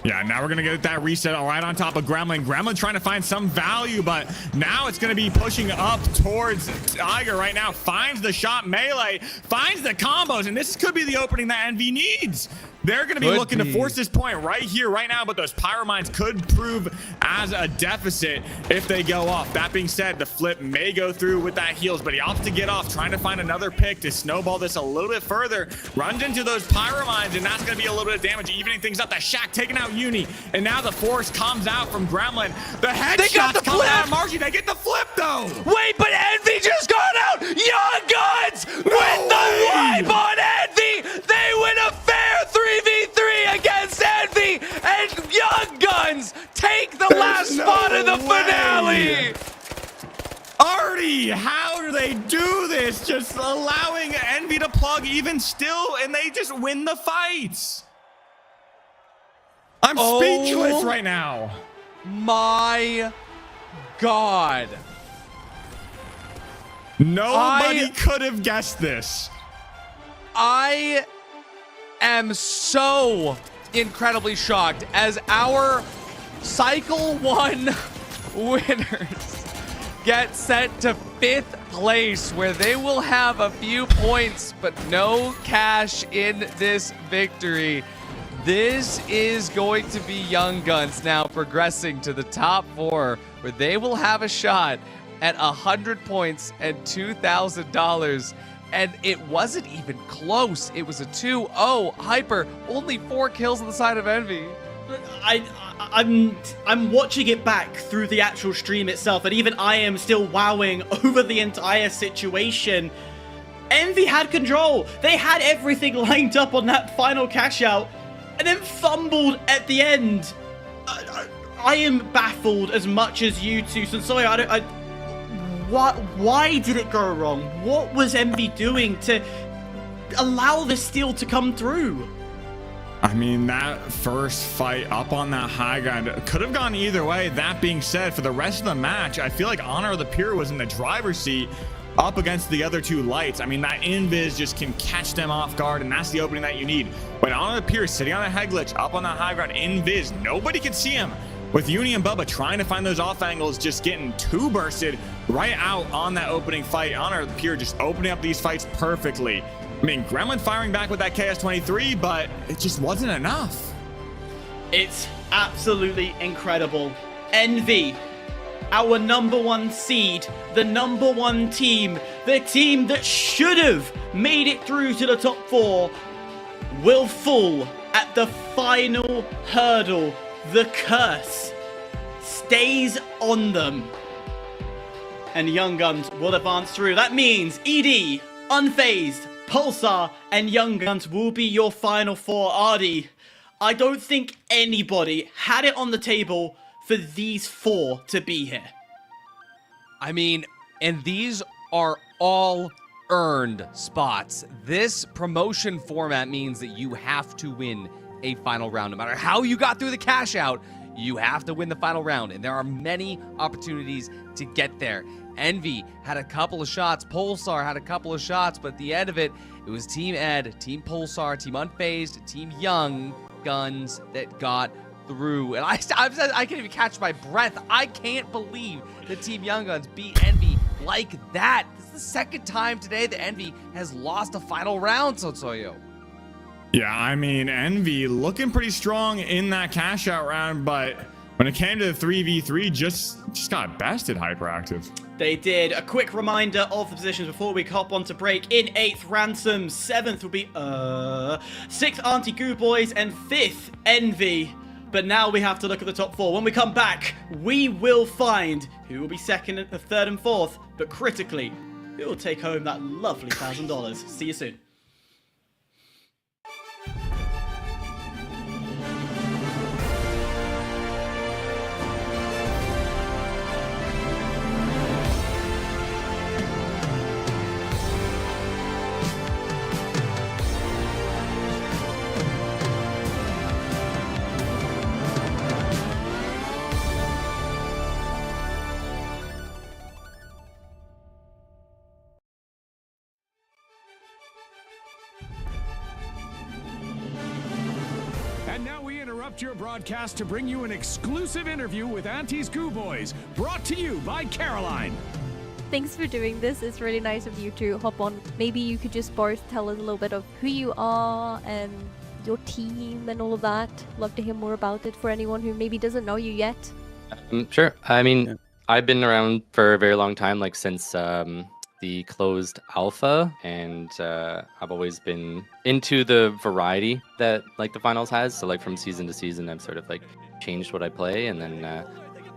Yeah, now we're going to get that reset right on top of Gremlin. Gremlin trying to find some value, but now it's going to be pushing up towards Tiger right now. Finds the shot melee, finds the combos, and this could be the opening that Envy needs. They're going to be looking to force this point right here, right now, but those Pyro Mines could prove as a deficit if they go off. That being said, the flip may go through with that heals, but he opts to get off, trying to find another pick to snowball this a little bit further. Runs into those Pyro Mines, and that's going to be a little bit of damage, evening things up. That Shack taking out Uni, and now the force comes out from Gremlin. The headshots coming out of Marshy. They get the flip, though. Wait, but Envy just got out. Young Guns with the wipe on Envy. They win a fair 3v3 against Envy, and Young Guns take the last spot in the finale. Artie, how do they do this? Just allowing Envy to plug even still, and they just win the fights. I'm speechless right now. My God. Nobody could have guessed this. I am so incredibly shocked as our Cycle 1 winners get sent to 5th place, where they will have a few points but no cash in this victory. This is going to be Young Guns now progressing to the top 4, where they will have a shot at 100 points and $2,000. And it wasn't even close. It was a 2-0 Hyper. Only 4 kills on the side of Envy. I'm watching it back through the actual stream itself, and even I am still wowing over the entire situation. Envy had control. They had everything lined up on that final cash out, and then fumbled at the end. I am baffled as much as you two. So sorry, why did it go wrong? What was Envy doing to allow this steal to come through? I mean, that first fight up on that high ground could have gone either way. That being said, for the rest of the match, I feel like Honor of the Pure was in the driver's seat up against the other two lights. I mean, that invis just can catch them off guard, and that's the opening that you need. When Honor of the Pure is sitting on a head glitch up on that high ground, invis, nobody can see him. With Uni and Bubba trying to find those off angles, just getting two bursted right out on that opening fight. Honor of the Pure just opening up these fights perfectly. I mean, Gremlin firing back with that KS-23, but it just wasn't enough. It's absolutely incredible. Envy, our #1 seed, the #1 team, the team that should have made it through to the top 4, will fall at the final hurdle. The curse stays on them, and Young Guns will advance through. That means ED, Unfazed, Pulsar, and Young Guns will be your final 4. Ardy, I don't think anybody had it on the table for these 4 to be here. I mean, and these are all earned spots. This promotion format means that you have to win a final round. No matter how you got through the cash out, you have to win the final round, and there are many opportunities to get there. Envy had a couple of shots, Pulsar had a couple of shots, but at the end of it, it was Team Ed, Team Pulsar, Team Unfazed, Team Young Guns that got through. And I can't even catch my breath. I can't believe that Team Young Guns beat Envy like that. This is the second time today that Envy has lost a final round, Sotsoyo. Yeah, I mean, Envy looking pretty strong in that cash out round, but when it came to the 3v3, just got bested Hyperactive. They did. A quick reminder of the positions before we hop on to break. In 8th, Ransom. 7th will be 6th, Auntie Goo Boys, and 5th, Envy. But now we have to look at the top 4. When we come back, we will find who will be 2nd, 3rd, and 4th. But critically, who will take home that lovely $1,000. See you soon. And now we interrupt your broadcast to bring you an exclusive interview with Auntie's Goo Boys, brought to you by Caroline. Thanks for doing this. It's really nice of you to hop on. Maybe you could just both tell us a little bit of who you are and your team and all of that. Love to hear more about it for anyone who maybe doesn't know you yet. Sure. I mean, I've been around for a very long time, like since the closed alpha, and I've always been into the variety that like the finals has. So like from season to season, I've sort of like changed what I play, and then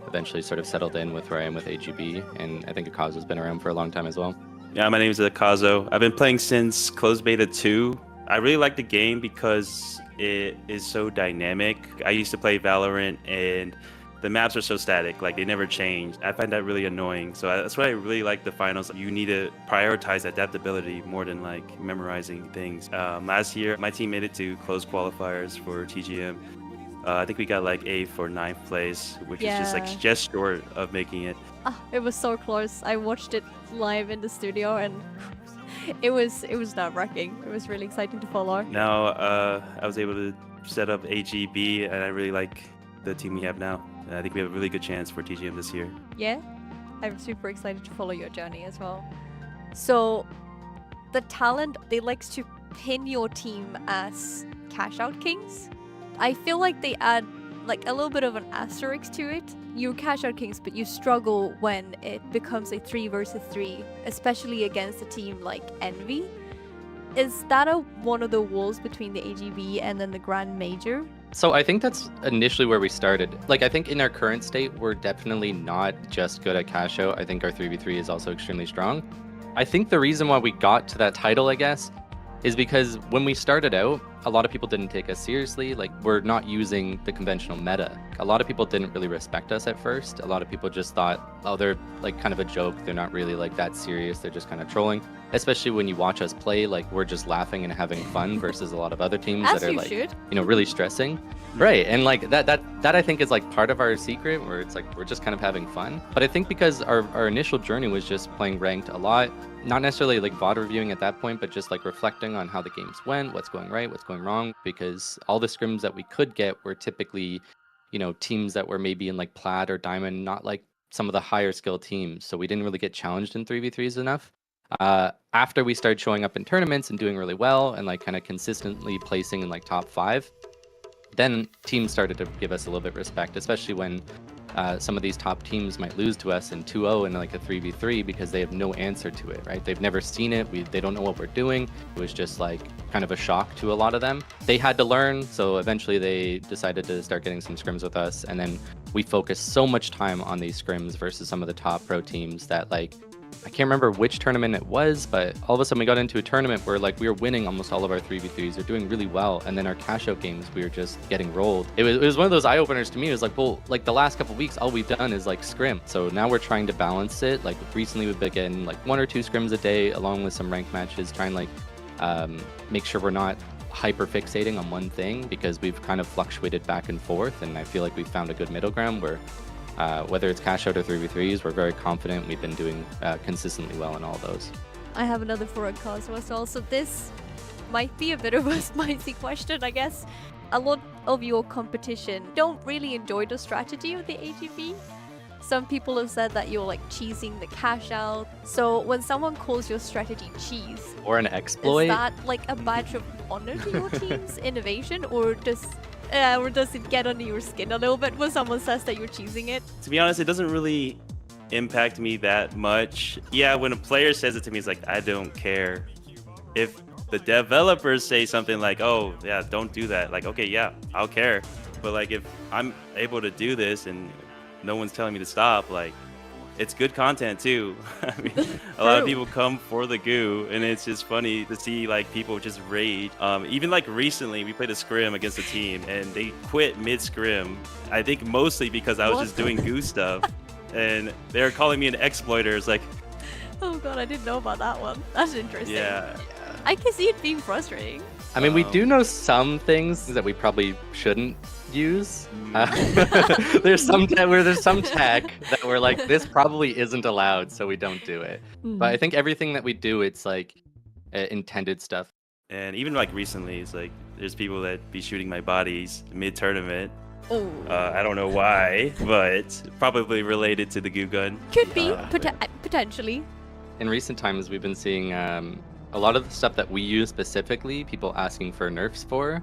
eventually sort of settled in with where I am with AGB. And I think Akazo's been around for a long time as well. Yeah, my name is Akazo. I've been playing since closed beta 2. I really like the game because it is so dynamic. I used to play Valorant, and the maps are so static, like they never change. I find that really annoying. So that's why I really like the finals. You need to prioritize adaptability more than like memorizing things. Last year, my team made it to close qualifiers for TGM. I think we got like 8th or 9th place, which is just short of making it. It was so close. I watched it live in the studio, and it was nerve-wracking. It was really exciting to follow. Now I was able to set up AGB, and I really like the team we have now. I think we have a really good chance for TGM this year. Yeah, I'm super excited to follow your journey as well. So, the talent, they likes to pin your team as cash out kings. I feel like they add like a little bit of an asterisk to it. You're cash out kings, but you struggle when it becomes a 3 versus 3, especially against a team like Envy. Is that one of the walls between the AGB and then the Grand Major? So I think that's initially where we started. Like, I think in our current state, we're definitely not just good at cash out. I think our 3v3 is also extremely strong. I think the reason why we got to that title, I guess, is because when we started out, a lot of people didn't take us seriously. Like, we're not using the conventional meta. A lot of people didn't really respect us at first. A lot of people just thought, oh, they're like kind of a joke. They're not really like that serious. They're just kind of trolling. Especially when you watch us play, like we're just laughing and having fun versus a lot of other teams that are like, you know, really stressing. Right. And like that I think is like part of our secret, where it's like we're just kind of having fun. But I think because our initial journey was just playing ranked a lot, not necessarily like VOD reviewing at that point, but just like reflecting on how the games went, what's going right, what's going wrong, because all the scrims that we could get were typically, you know, teams that were maybe in like plat or diamond, not like some of the higher skill teams. So we didn't really get challenged in 3v3s enough. After we started showing up in tournaments and doing really well and like kind of consistently placing in like top 5, then teams started to give us a little bit of respect, especially when some of these top teams might lose to us in 2-0 in like a 3v3 because they have no answer to it, right? They've never seen it. They don't know what we're doing. It was just like kind of a shock to a lot of them. They had to learn, so eventually they decided to start getting some scrims with us, and then we focused so much time on these scrims versus some of the top pro teams that like, I can't remember which tournament it was, but all of a sudden we got into a tournament where like we were winning almost all of our 3v3s. We're doing really well. And then our cash out games, we were just getting rolled. It was one of those eye openers to me. It was like, well, like the last couple of weeks, all we've done is like scrim. So now we're trying to balance it. Like recently we've been getting like 1 or 2 scrims a day along with some ranked matches, trying like make sure we're not hyper fixating on one thing, because we've kind of fluctuated back and forth. And I feel like we've found a good middle ground where whether it's cash out or 3v3s, we're very confident we've been doing consistently well in all those. I have another for Cosmo as well. So this might be a bit of a spicy question, I guess. A lot of your competition don't really enjoy the strategy of the AGB. Some people have said that you're like cheesing the cash out. So when someone calls your strategy cheese, or an exploit, is that like a badge of honor to your team's innovation, or does it get under your skin a little bit when someone says that you're cheesing it? To be honest, it doesn't really impact me that much. Yeah, when a player says it to me, it's like, I don't care. If the developers say something like, oh, yeah, don't do that, like, okay, yeah, I'll care. But like, if I'm able to do this and no one's telling me to stop, like, it's good content too. I mean, a lot of people come for the goo, and it's just funny to see like people just rage. Even like recently, we played a scrim against a team, and they quit mid scrim. I think mostly because I was just doing goo stuff, and they're calling me an exploiter. It's like, oh god, I didn't know about that one. That's interesting. Yeah. I can see it being frustrating. I mean, we do know some things that we probably shouldn't use. There's some tech that we're like, this probably isn't allowed, so we don't do it. But I think everything that we do, it's like intended stuff. And even like recently, it's like there's people that be shooting my bodies mid-tournament. Oh. I don't know why, but probably related to the goo gun. Could be, potentially. In recent times, we've been seeing a lot of the stuff that we use specifically, people asking for nerfs for.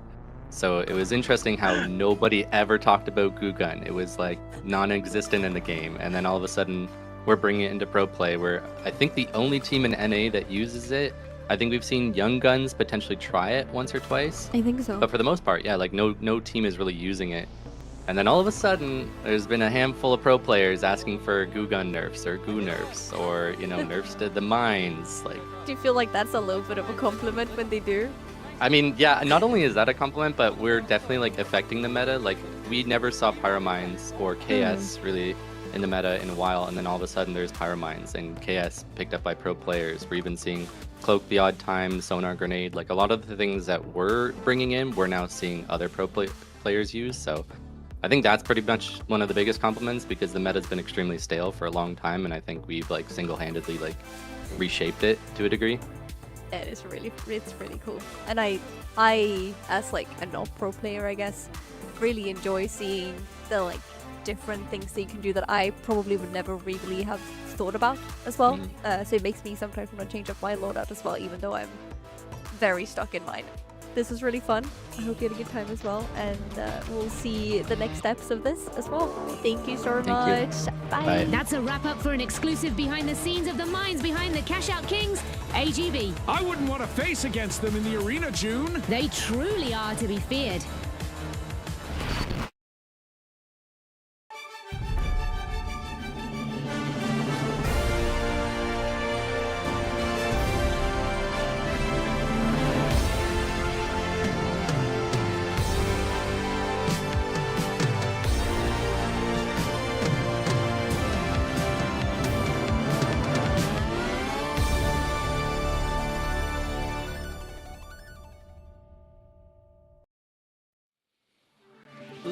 So it was interesting how nobody ever talked about goo gun. It was like non-existent in the game. And then all of a sudden, we're bringing it into pro play, where I think the only team in NA that uses it, I think we've seen Young Guns potentially try it once or twice. I think so. But for the most part, yeah, like no team is really using it. And then all of a sudden, there's been a handful of pro players asking for goo gun nerfs or goo nerfs, or, you know, nerfs to the mines. Like, do you feel like that's a little bit of a compliment when they do? I mean, yeah, not only is that a compliment, but we're definitely like affecting the meta. Like, we never saw pyromines or KS really in the meta in a while, and then all of a sudden there's pyromines and KS picked up by pro players. We're even seeing cloak the odd time, sonar grenade, like a lot of the things that we're bringing in, we're now seeing other pro players use. So I think that's pretty much one of the biggest compliments, because the meta's been extremely stale for a long time, and I think we've like single-handedly like reshaped it to a degree. It's really cool. And I as like a non-pro player, I guess, really enjoy seeing the like different things that you can do that I probably would never really have thought about as well. So it makes me sometimes want to change up my loadout as well, even though I'm very stuck in mine. This was really fun. I hope you had a good time as well, and we'll see the next steps of this as well. Thank you so much. Bye. That's a wrap up for an exclusive behind the scenes of the minds behind the Cash Out Kings, AGB. I wouldn't want to face against them in the arena, June. They truly are to be feared.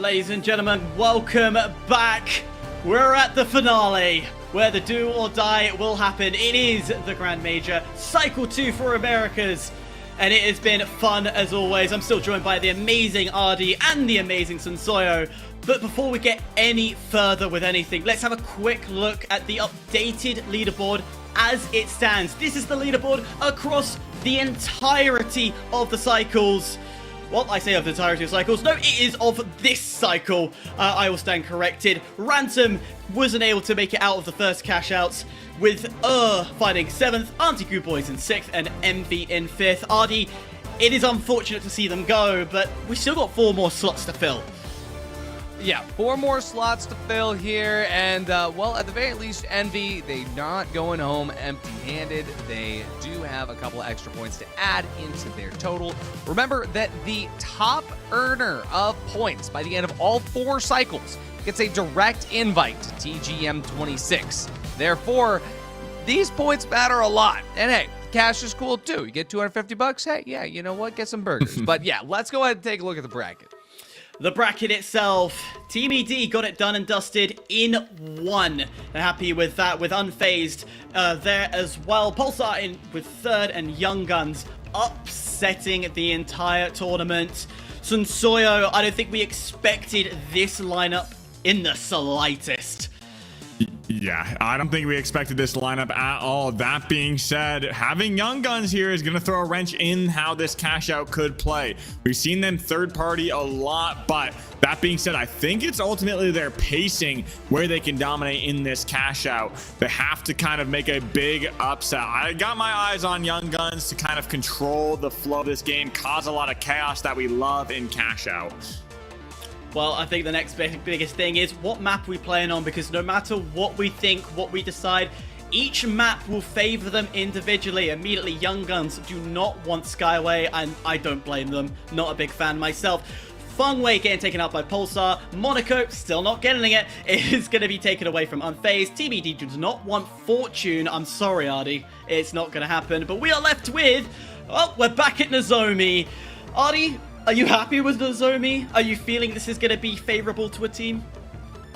Ladies and gentlemen, welcome back. We're at the finale, where the do or die will happen. It is the Grand Major, Cycle 2 for Americas, and it has been fun as always. I'm still joined by the amazing Ardi and the amazing Sunsoyo. But before we get any further with anything, let's have a quick look at the updated leaderboard as it stands. This is the leaderboard across the entirety of the cycles. Well, I say of the entirety of cycles. No, it is of this cycle. I will stand corrected. Ransom wasn't able to make it out of the first cash outs, with finding 7th, Auntie Goo Boys in 6th, and Envy in 5th. Ardi, it is unfortunate to see them go, but we still got 4 more slots to fill. Yeah, 4 more slots to fill here, and well, at the very least, Envy, they're not going home empty-handed. They do have a couple of extra points to add into their total. Remember that the top earner of points by the end of all 4 cycles gets a direct invite to TGM26. Therefore, these points matter a lot. And hey, cash is cool too. You get 250 bucks. Hey, yeah, you know what? Get some burgers. But yeah, let's go ahead and take a look at the bracket. The bracket itself, Team ED got it done and dusted in 1. They're happy with that, with Unfazed there as well. Pulsar in with 3rd, and Young Guns upsetting the entire tournament. Sunsoyo, I don't think we expected this lineup in the slightest. Yeah, I don't think we expected this lineup at all. That being said, having Young Guns here is going to throw a wrench in how this cash out could play. We've seen them third party a lot, but that being said, I think it's ultimately their pacing where they can dominate in this cash out. They have to kind of make a big upset. I got my eyes on Young Guns to kind of control the flow of this game, cause a lot of chaos that we love in cash out. Well, I think the next biggest thing is what map we playing on, because no matter what we think, what we decide, each map will favor them individually. Immediately, Young Guns do not want Skyway, and I don't blame them. Not a big fan myself. Fengwei getting taken out by Pulsar. Monaco still not getting it. It is going to be taken away from Unfazed. TBD does not want Fortune. I'm sorry, Ardi. It's not going to happen. But we are left with... well, we're back at Nozomi. Ardi, are you happy with Nozomi? Are you feeling this is going to be favorable to a team?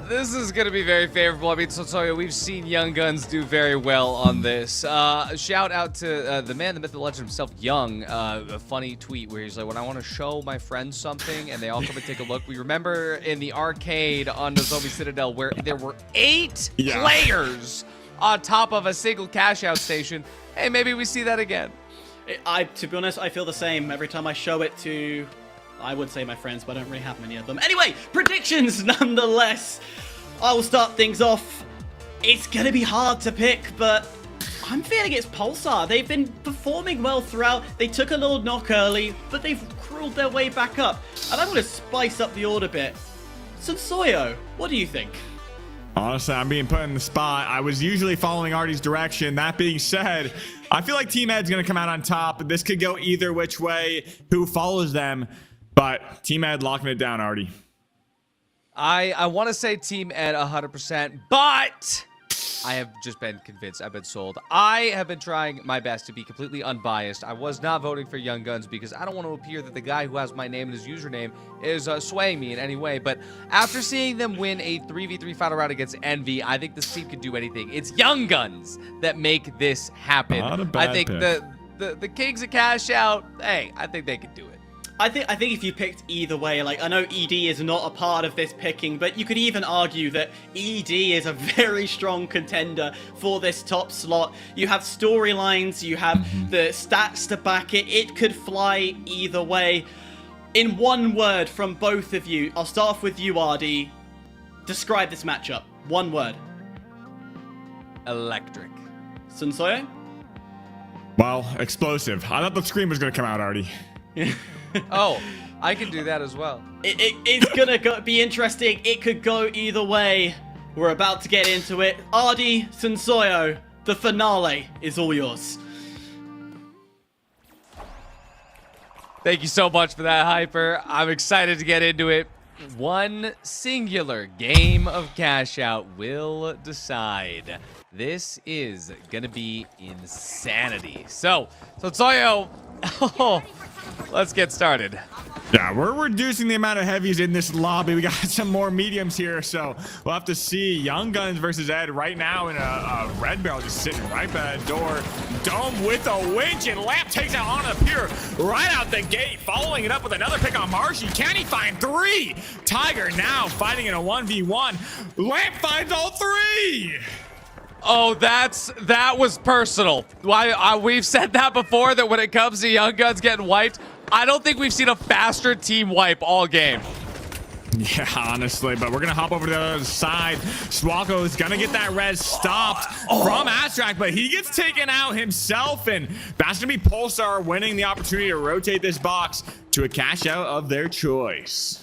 This is going to be very favorable. I mean, Sotoyo, we've seen Young Guns do very well on this. Shout out to the man, the myth, the legend himself, Young. A funny tweet where he's like, when I want to show my friends something and they all come and take a look. We remember in the arcade on Nozomi Citadel where there were 8 players on top of a single cash out station. Hey, maybe we see that again. To be honest, I feel the same every time I show it to, I would say my friends, but I don't really have many of them. Anyway, predictions nonetheless. I will start things off. It's going to be hard to pick, but I'm feeling it's Pulsar. They've been performing well throughout. They took a little knock early, but they've crawled their way back up. And I'm going to spice up the order a bit. Sunsoyo, what do you think? Honestly, I'm being put in the spot. I was usually following Artie's direction. That being said, I feel like Team Ed's going to come out on top. This could go either which way, who follows them. But Team Ed locking it down, Artie. I want to say Team Ed 100%, but I have just been convinced. I've been sold. I have been trying my best to be completely unbiased. I was not voting for Young Guns because I don't want to appear that the guy who has my name and his username is swaying me in any way. But after seeing them win a 3v3 final round against Envy, I think this team can do anything. It's Young Guns that make this happen. Not a bad I think pick. the Kings of Cash Out, hey, I think they can do it. I think if you picked either way, like, I know ED is not a part of this picking, but you could even argue that ED is a very strong contender for this top slot. You have storylines, you have the stats to back it. It could fly either way. In one word from both of you, I'll start off with you, Ardi. Describe this matchup. One word. Electric. Sunsoyo? Well, explosive. I thought the scream was going to come out, Artie. Oh, I can do that as well. It's gonna be interesting. It could go either way. We're about to get into it. Ardi, Sunsoyo, the finale is all yours. Thank you so much for that, Hyper. I'm excited to get into it. One singular game of cash out will decide. This is gonna be insanity. So Soyo, let's get started. Yeah, we're reducing the amount of heavies in this lobby. We got some more mediums here, so we'll have to see. Young Guns versus Ed right now in a red barrel just sitting right by the door. Dome with a winch, and Lamp takes out onto the pier right out the gate, following it up with another pick on Marshy. Can he find 3? Tiger now fighting in a 1v1. Lamp finds all 3! Oh, that was personal. We've said that before, that when it comes to Young Guns getting wiped, I don't think we've seen a faster team wipe all game. Yeah, honestly, but we're going to hop over to the other side. Swalko is going to get that res stopped from Astrak, but he gets taken out himself, and that's going to be Pulsar winning the opportunity to rotate this box to a cash out of their choice.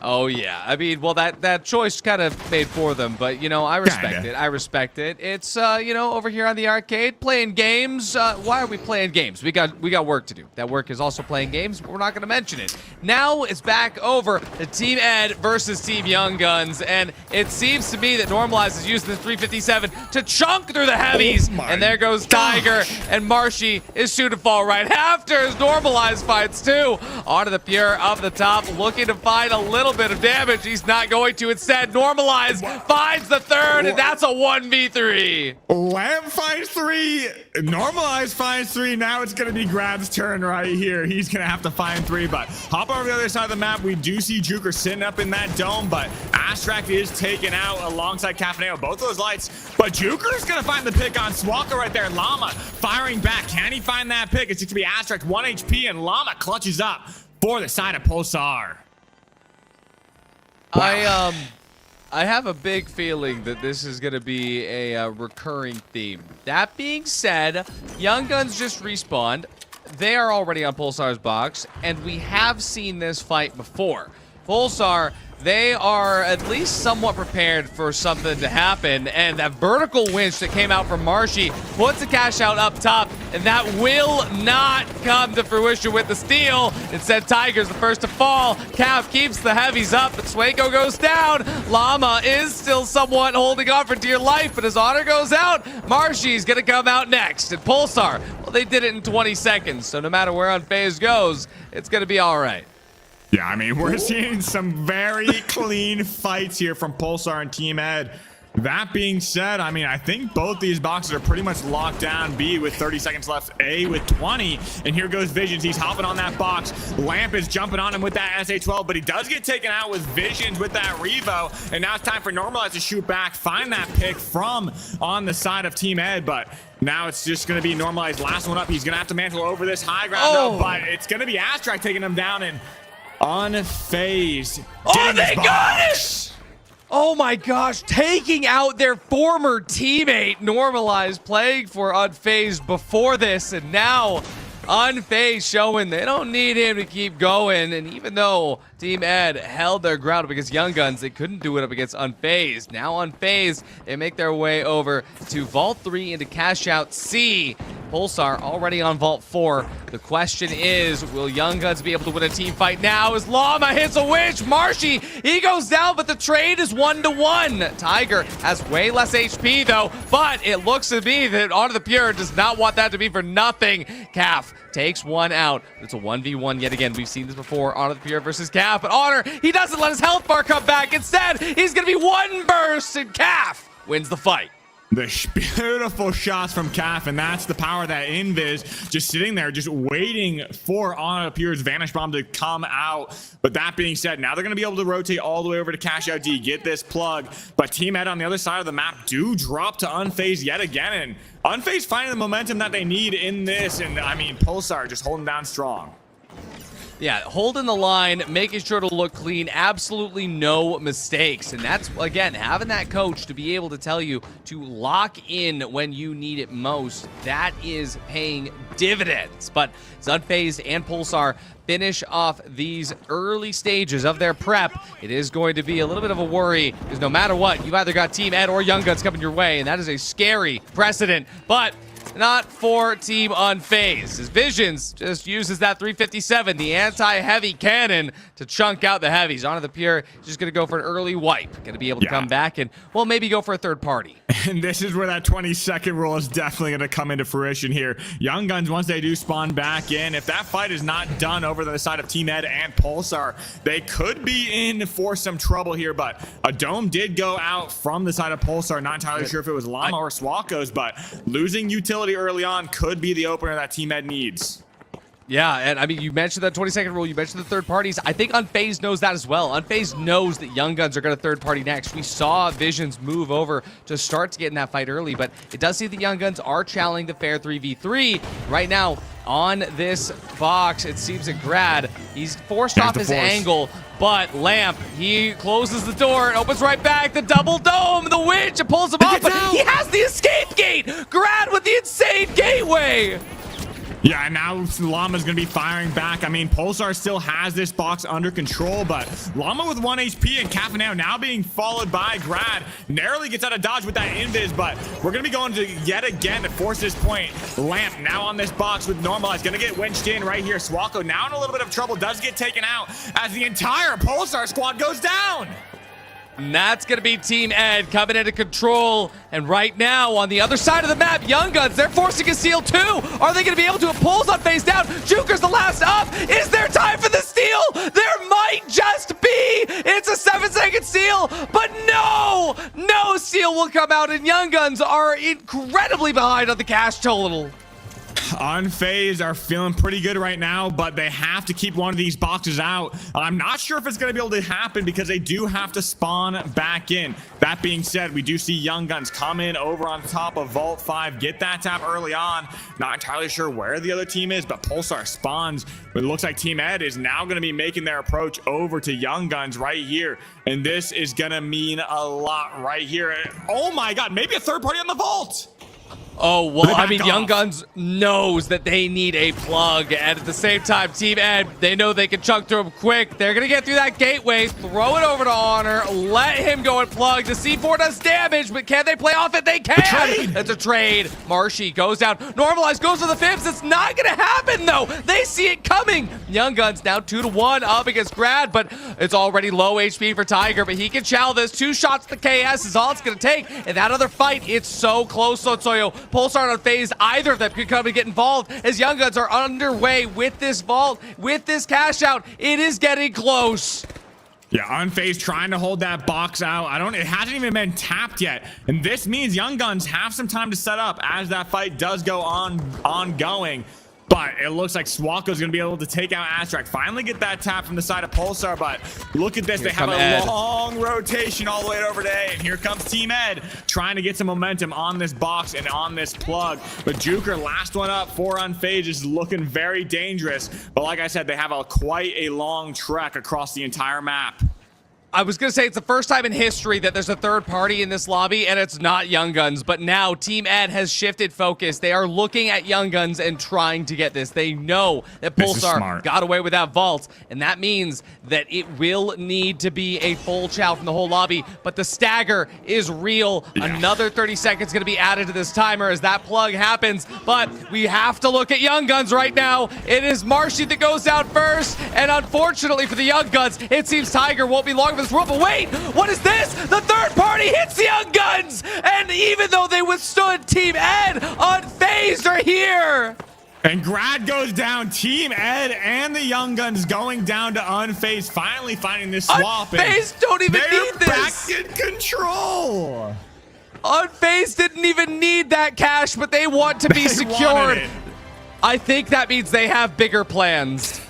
Oh, yeah. I mean, well, that choice kind of made for them, but, you know, I respect it. I respect it. It's, you know, over here on the arcade, playing games. Why are we playing games? We got work to do. That work is also playing games, but we're not going to mention it. Now it's back over to Team Ed versus Team Young Guns, and it seems to me that Normalize is using the 357 to chunk through the heavies, and there goes Tiger, and Marshy is soon to fall right after as Normalize fights too. Onto the Pure up the top, looking to find a little bit of damage. He's not going to. Instead, Normalize finds the third, and that's a 1v3. Lamp finds 3. Normalize finds 3. Now it's going to be Grab's turn right here. He's going to have to find 3, but hop over the other side of the map. We do see Juker sitting up in that dome, but Astrak is taken out alongside Cafaneo. Both of those lights, but Juker's going to find the pick on Swalka right there. Llama firing back. Can he find that pick? It's going to be Astrak, 1 HP, and Llama clutches up for the side of Pulsar. Wow. I have a big feeling that this is going to be a recurring theme. That being said, Young Guns just respawned. They are already on Pulsar's box, and we have seen this fight before. Pulsar, they are at least somewhat prepared for something to happen, and that vertical winch that came out from Marshy puts a cash out up top, and that will not come to fruition with the steal. Instead, Tiger's the first to fall. Calf keeps the heavies up, but Swanko goes down. Llama is still somewhat holding on for dear life, but his honor goes out. Marshy's gonna come out next, and Pulsar, well, they did it in 20 seconds, so no matter where Unfazed goes, it's gonna be all right. Yeah, I mean, we're seeing some very clean fights here from Pulsar and Team Ed. That being said, I mean, I think both these boxes are pretty much locked down. B with 30 seconds left, A with 20. And here goes Visions. He's hopping on that box. Lamp is jumping on him with that SA-12, but he does get taken out with Visions with that Revo. And now it's time for Normalize to shoot back, find that pick from on the side of Team Ed, but now it's just going to be Normalize. Last one up. He's going to have to mantle over this high ground, though, but it's going to be Astrak taking him down, and Unfazed. Oh, they got it! Oh my gosh, taking out their former teammate. Normalized, playing for Unfazed before this, and now Unfazed showing they don't need him to keep going. And even though Team Ed held their ground up against Young Guns, they couldn't do it up against Unfazed. Now Unfazed, they make their way over to Vault 3 into Cash Out C. Pulsar already on Vault 4. The question is, will Young Guns be able to win a team fight now as Llama hits a winch? Marshy, he goes down, but the trade is 1-1. Tiger has way less HP though, but it looks to me that Onto the Pure does not want that to be for nothing. Calf takes one out. It's a 1v1 yet again. We've seen this before. Onto the Pure versus Calf, but Honor, he doesn't let his health bar come back. Instead, he's gonna be one burst, and Calf wins the fight. The beautiful shots from Calf, and that's the power of that Invis, just sitting there, just waiting for Onto the Pure's Vanish Bomb to come out. But that being said, now they're going to be able to rotate all the way over to Cash Out D, get this plug. But Team Ed on the other side of the map do drop to Unfazed yet again, and Unfazed finding the momentum that they need in this, and I mean, Pulsar just holding down strong. Yeah, holding the line, making sure to look clean, absolutely no mistakes. And that's, again, having that coach to be able to tell you to lock in when you need it most, that is paying dividends. But Unfazed and Pulsar finish off these early stages of their prep. It is going to be a little bit of a worry, because no matter what, you've either got Team Ed or Young Guns coming your way, and that is a scary precedent. But not for Team Unfazed. His Visions just uses that 357, the anti-heavy cannon, to chunk out the heavies. Onto the Pure, just going to go for an early wipe. Going to be able to come back and, well, maybe go for a third party. And this is where that 20-second rule is definitely going to come into fruition here. Young Guns, once they do spawn back in, if that fight is not done over the side of Team Ed and Pulsar, they could be in for some trouble here. But a dome did go out from the side of Pulsar. Not entirely sure if it was Llama or Swakos, but losing utility early on could be the opener that Team Ed needs. Yeah, and I mean, you mentioned that 20-second rule. You mentioned the third parties. I think Unfazed knows that as well. Unfazed knows that Young Guns are going to third party next. We saw Visions move over to start to get in that fight early, but it does seem that Young Guns are challenging the fair 3v3 right now on this box. It seems that Grad, he's forced off his angle, but Lamp, he closes the door and opens right back. The double dome, the winch, it pulls him off, but he has the escape gate. Grad with the insane gateway. Yeah, and now Llama's going to be firing back. I mean, Pulsar still has this box under control, but Llama with 1 HP and Cafaneo now being followed by Grad. Narrowly gets out of dodge with that invis, but we're going to be going to yet again to force this point. Lamp now on this box with Normalize. Going to get winched in right here. Swako now in a little bit of trouble. Does get taken out as the entire Pulsar squad goes down. And that's going to be Team Ed coming into control. And right now, on the other side of the map, Young Guns, they're forcing a steal too. Are they going to be able to? It pulls on face down. Juker's the last up. Is there time for the steal? There might just be. It's a 7-second steal, but no steal will come out. And Young Guns are incredibly behind on the cash total. Unfazed are feeling pretty good right now, but they have to keep one of these boxes out. I'm not sure if it's going to be able to happen because they do have to spawn back in. That being said, we do see Young Guns come in over on top of Vault 5, get that tap early on. Not entirely sure where the other team is, but Pulsar spawns. It looks like Team Ed is now going to be making their approach over to Young Guns right here. And this is going to mean a lot right here. Oh my God, maybe a third party on the Vault. Oh, well, I mean, Young Guns knows that they need a plug, and at the same time, Team Ed, they know they can chunk through him quick. They're going to get through that gateway, throw it over to Honor, let him go and plug. The C4 does damage, but can they play off it? They can! It's a trade. Marshy goes down. Normalize goes to the fibs. It's not going to happen, though. They see it coming. Young Guns now 2-1 up against Grad, but it's already low HP for Tiger, but he can chow this. 2 shots to KS is all it's going to take. And that other fight, it's so close, Sotoyo. Pulsar on phase, either of them could come and get involved as Young Guns are underway with this vault, with this cash out. It is getting close. Yeah, Unfazed trying to hold that box out. It hasn't even been tapped yet. And this means Young Guns have some time to set up as that fight does go ongoing. But it looks like Swako's going to be able to take out Astrak. Finally get that tap from the side of Pulsar. But look at this. They have a long rotation all the way over to A. And here comes Team Ed trying to get some momentum on this box and on this plug. But Juker, last one up for Unfazed, is looking very dangerous. But like I said, they have quite a long trek across the entire map. I was going to say it's the first time in history that there's a third party in this lobby, and it's not Young Guns. But now Team Ed has shifted focus. They are looking at Young Guns and trying to get this. They know that Pulsar got away with that vault, and that means that it will need to be a full chow from the whole lobby. But the stagger is real. Yeah. Another 30 seconds going to be added to this timer as that plug happens. But we have to look at Young Guns right now. It is Marshy that goes out first, and unfortunately for the Young Guns, it seems Tiger won't be long for this rule. But wait, what is this? The third party hits the Young Guns, and even though they withstood, Team Ed Unfazed are here. And Grad goes down. Team Ed and the Young Guns going down to Unfazed, finally finding this swap. Unfazed don't even need this. Back in control. Unfazed didn't even need that cash, but they want to be secured. I think that means they have bigger plans.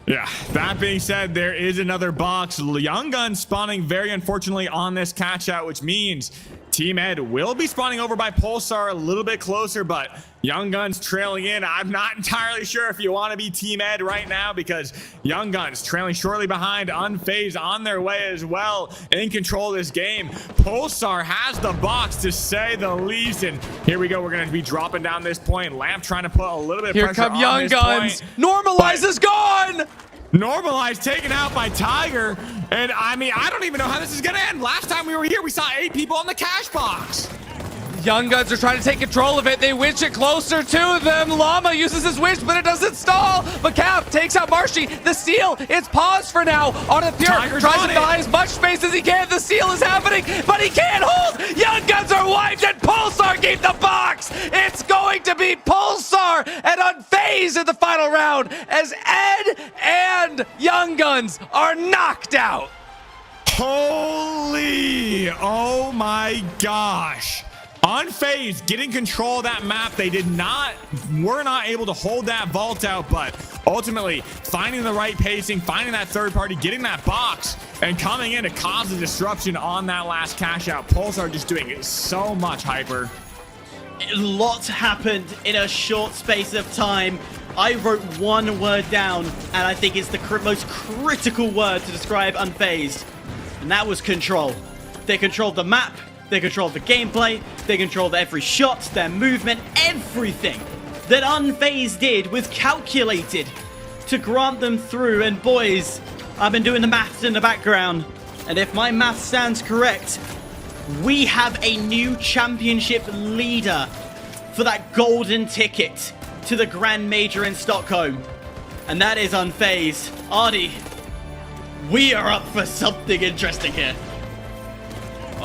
Yeah, that being said, there is another box. Young Guns spawning very unfortunately on this catch out, which means Team Ed will be spawning over by Pulsar a little bit closer, but Young Guns trailing in. I'm not entirely sure if you want to be Team Ed right now because Young Guns trailing shortly behind, Unfazed on their way as well, in control of this game. Pulsar has the box to say the least, and here we go. We're going to be dropping down this point. Lamp trying to put a little bit of pressure on Young Guns. Normalize is gone. Normalize taken out by Tiger. And I mean, I don't even know how this is going to end. Last time we were here, we saw 8 people on the cash box. Young Guns are trying to take control of it. They winch it closer to them. Llama uses his winch, but it doesn't stall. But Cap takes out Marshy. The steal, it's paused for now. On a Pure tries to buy as much space as he can. The steal is happening, but he can't hold. Young Guns are wiped, and Pulsar keep the box. It's going to be Pulsar and Unfazed in the final round as Ed and Young Guns are knocked out. Holy, oh my gosh. Unfazed getting control of that map. They were not able to hold that vault out, but ultimately finding the right pacing, finding that third party, getting that box, and coming in to cause a disruption on that last cash out. Pulsar just doing so much hyper. Lots happened in a short space of time. I wrote one word down, and I think it's the most critical word to describe Unfazed, and that was control. They controlled the map, they controlled the gameplay, they controlled every shot, their movement, everything that Unfazed did was calculated to grant them through. And boys, I've been doing the maths in the background, and if my math stands correct, we have a new championship leader for that golden ticket to the Grand Major in Stockholm, and that is Unfazed. Artie, we are up for something interesting here.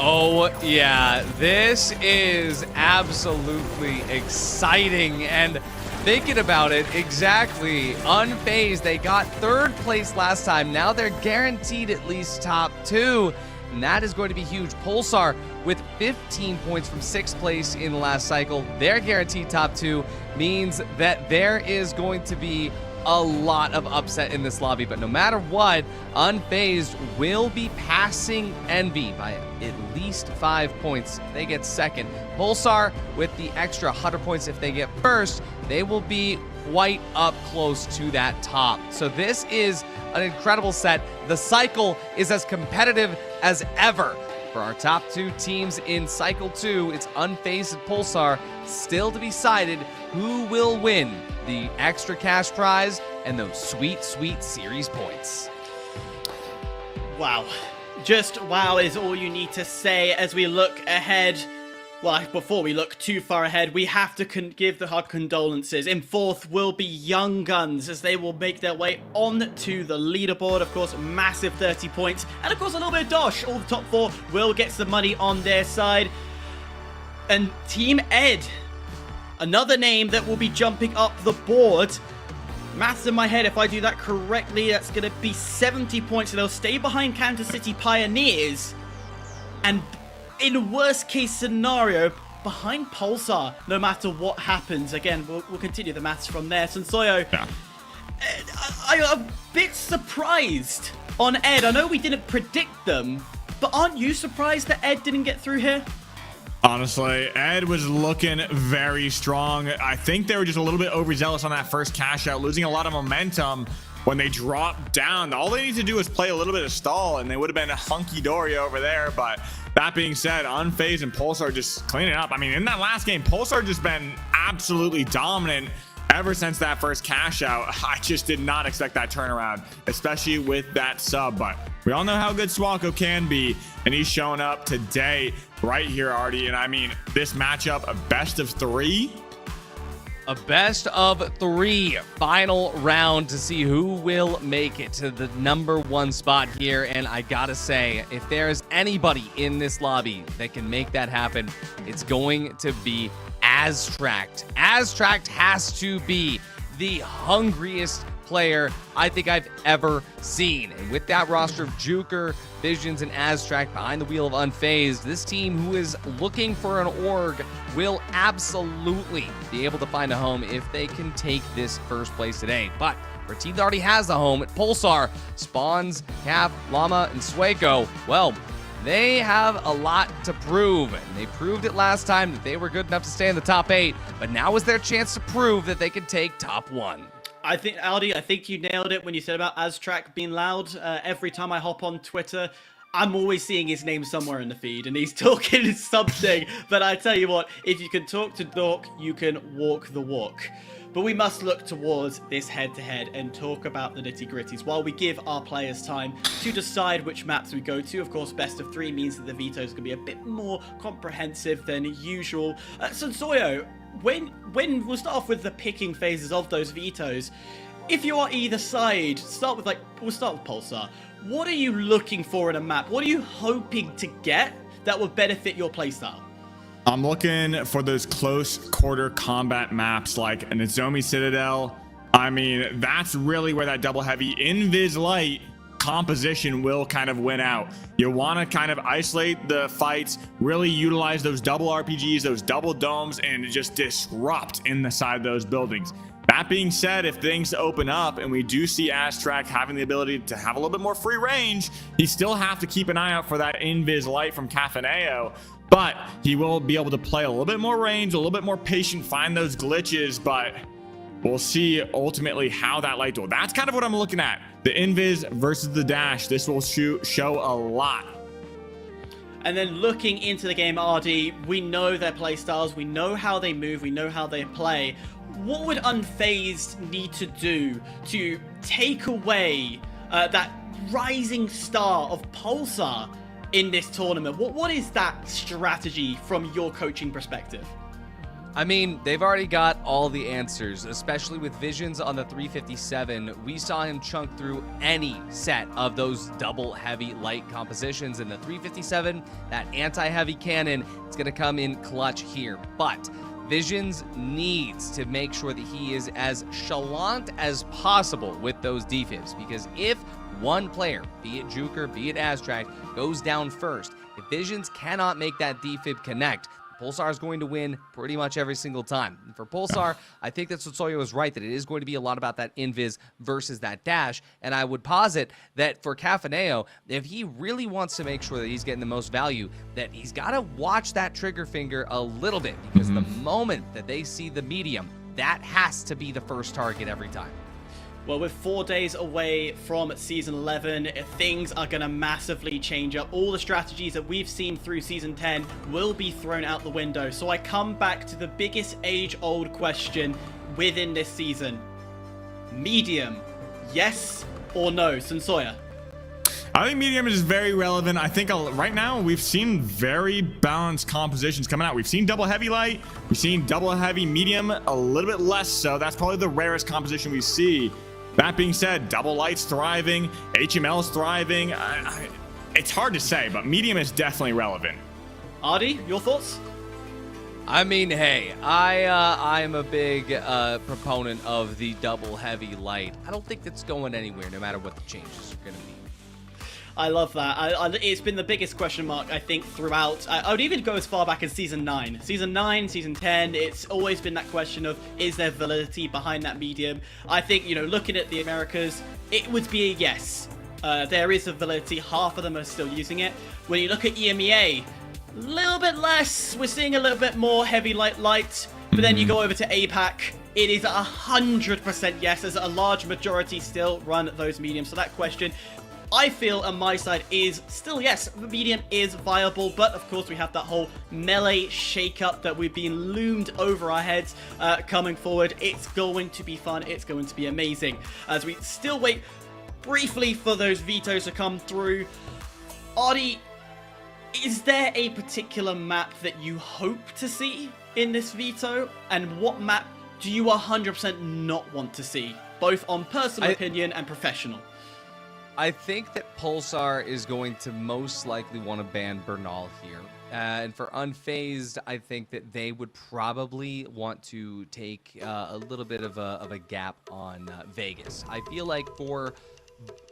Oh, yeah, this is absolutely exciting. And thinking about it, exactly, Unfazed, they got third place last time. Now they're guaranteed at least top 2. And that is going to be huge. Pulsar with 15 points from 6th place in the last cycle. They're guaranteed top 2. Means that there is going to be a lot of upset in this lobby. But no matter what, Unfazed will be passing Envy by at least 5 points if they get second. Pulsar with the extra 100 points if they get first, they will be quite up close to that top. So this is an incredible set. The cycle is as competitive as ever. For our top 2 teams in Cycle 2, it's Unfazed and Pulsar. Still to be decided who will win the extra cash prize and those sweet, sweet series points. Wow. Just wow is all you need to say as we look ahead. Well, before we look too far ahead, we have to give our condolences. In 4th will be Young Guns as they will make their way on to the leaderboard. Of course, massive 30 points. And of course, a little bit of dosh. All the top 4 will get some money on their side. And Team Ed, another name that will be jumping up the board. Maths in my head, if I do that correctly, that's going to be 70 points. So they'll stay behind Kansas City Pioneers. And in worst case scenario, behind Pulsar, no matter what happens. Again, we'll continue the maths from there. Sensoyo, yeah. I'm a bit surprised on Ed. I know we didn't predict them, but aren't you surprised that Ed didn't get through here? Honestly, Ed was looking very strong. I think they were just a little bit overzealous on that first cash out, losing a lot of momentum when they dropped down. All they need to do is play a little bit of stall, and they would have been hunky-dory over there. But that being said, Unfazed and Pulsar just cleaning up. I mean, in that last game, Pulsar just been absolutely dominant ever since that first cash out. I just did not expect that turnaround, especially with that sub. But we all know how good Swalko can be, and he's showing up today right here, Artie. And I mean, this matchup, a best of 3. A best of 3 final round to see who will make it to the #1 spot here. And I gotta say, if there's anybody in this lobby that can make that happen, it's going to be Aztract. Aztract has to be the hungriest player I think I've ever seen. And with that roster of Juker, Visions, and Aztract behind the wheel of Unfazed, this team who is looking for an org will absolutely be able to find a home if they can take this first place today. But for a team that already has a home at Pulsar, Spawns, Cap, Llama, and Swayco, well, they have a lot to prove. And they proved it last time that they were good enough to stay in the top 8, but now is their chance to prove that they can take top 1. I think, Aldi, I think you nailed it when you said about Aztract being loud. Every time I hop on Twitter, I'm always seeing his name somewhere in the feed, and he's talking something. But I tell you what, if you can talk to Dork, you can walk the walk. But we must look towards this head-to-head and talk about the nitty-gritties while we give our players time to decide which maps we go to. Of course, best of 3 means that the vetoes can be a bit more comprehensive than usual. Sonsoyo, when we'll start off with the picking phases of those vetoes. If you are either side, we'll start with Pulsar. What are you looking for in a map? What are you hoping to get that would benefit your playstyle? I'm looking for those close quarter combat maps like an Nozomi Citadel. I mean, that's really where that double heavy invis light composition will kind of win out. You want to kind of isolate the fights, really utilize those double RPGs, those double domes, and just disrupt in the side of those buildings. That being said, if things open up and we do see Astrak having the ability to have a little bit more free range, he still have to keep an eye out for that invis light from Cafaneo, but he will be able to play a little bit more range, a little bit more patient, find those glitches, but we'll see ultimately how that light duel. That's kind of what I'm looking at. The invis versus the dash. This will show a lot. And then looking into the game, RD, we know their playstyles, we know how they move, we know how they play. What would Unfazed need to do to take away that rising star of Pulsar in this tournament? What is that strategy from your coaching perspective? I mean, they've already got all the answers, especially with Visions on the 357. We saw him chunk through any set of those double heavy light compositions. In the 357, that anti-heavy cannon is going to come in clutch here. But Visions needs to make sure that he is as chalant as possible with those defibs, because if one player, be it Juker, be it Astrak, goes down first, if Visions cannot make that defib connect, Pulsar is going to win pretty much every single time. And for Pulsar, I think that Sonsoyo is right, that it is going to be a lot about that invis versus that dash. And I would posit that for Cafaneo, if he really wants to make sure that he's getting the most value, that he's got to watch that trigger finger a little bit, because the moment that they see the medium, that has to be the first target every time. Well, with 4 days away from Season 11, things are going to massively change up. All the strategies that we've seen through Season 10 will be thrown out the window. So I come back to the biggest age-old question within this season. Medium, yes or no? Sonsoya? I think medium is very relevant. I think right now we've seen very balanced compositions coming out. We've seen double heavy light, we've seen double heavy medium, a little bit less so. That's probably the rarest composition we see. That being said, double light's thriving, HML's thriving. It's hard to say, but medium is definitely relevant. Ardy, your thoughts? I mean, hey, I'm a big proponent of the double heavy light. I don't think that's going anywhere, no matter what the changes are going to be. I love that. It's been the biggest question mark, I think, throughout. I would even go as far back as Season 9. Season 9, Season 10, it's always been that question of, is there validity behind that medium? I think, looking at the Americas, it would be a yes. There is a validity. Half of them are still using it. When you look at EMEA, a little bit less. We're seeing a little bit more heavy light. But then you go over to APAC, it is 100% yes, as a large majority still run those mediums. So that question, I feel on my side, is still yes, the medium is viable, but of course we have that whole melee shake-up that we've been loomed over our heads coming forward. It's going to be fun, it's going to be amazing. As we still wait briefly for those vetoes to come through. Ardy, is there a particular map that you hope to see in this veto? And what map do you 100% not want to see? Both on personal opinion and professional. I think that Pulsar is going to most likely want to ban Bernal here. And for Unfazed, I think that they would probably want to take a little bit of a gap on Vegas. I feel like for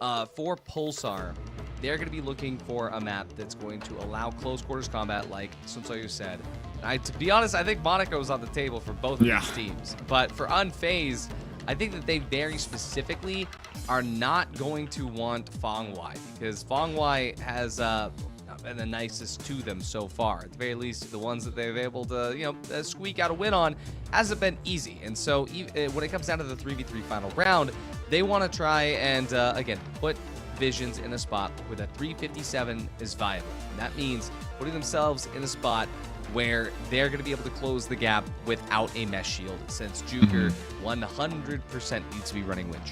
Pulsar, they're going to be looking for a map that's going to allow close quarters combat, like Sonsoyo said. To be honest, I think Monaco is on the table for both of these teams. But for Unfazed, I think that they very specifically are not going to want Fangwai, because Fangwai has not been the nicest to them so far. At the very least, the ones that they've been able to, squeak out a win on hasn't been easy. And so when it comes down to the 3v3 final round, they want to try and, again, put Visions in a spot where the 357 is viable. And that means putting themselves in a spot where they're going to be able to close the gap without a mesh shield, since Juker 100% needs to be running Winch.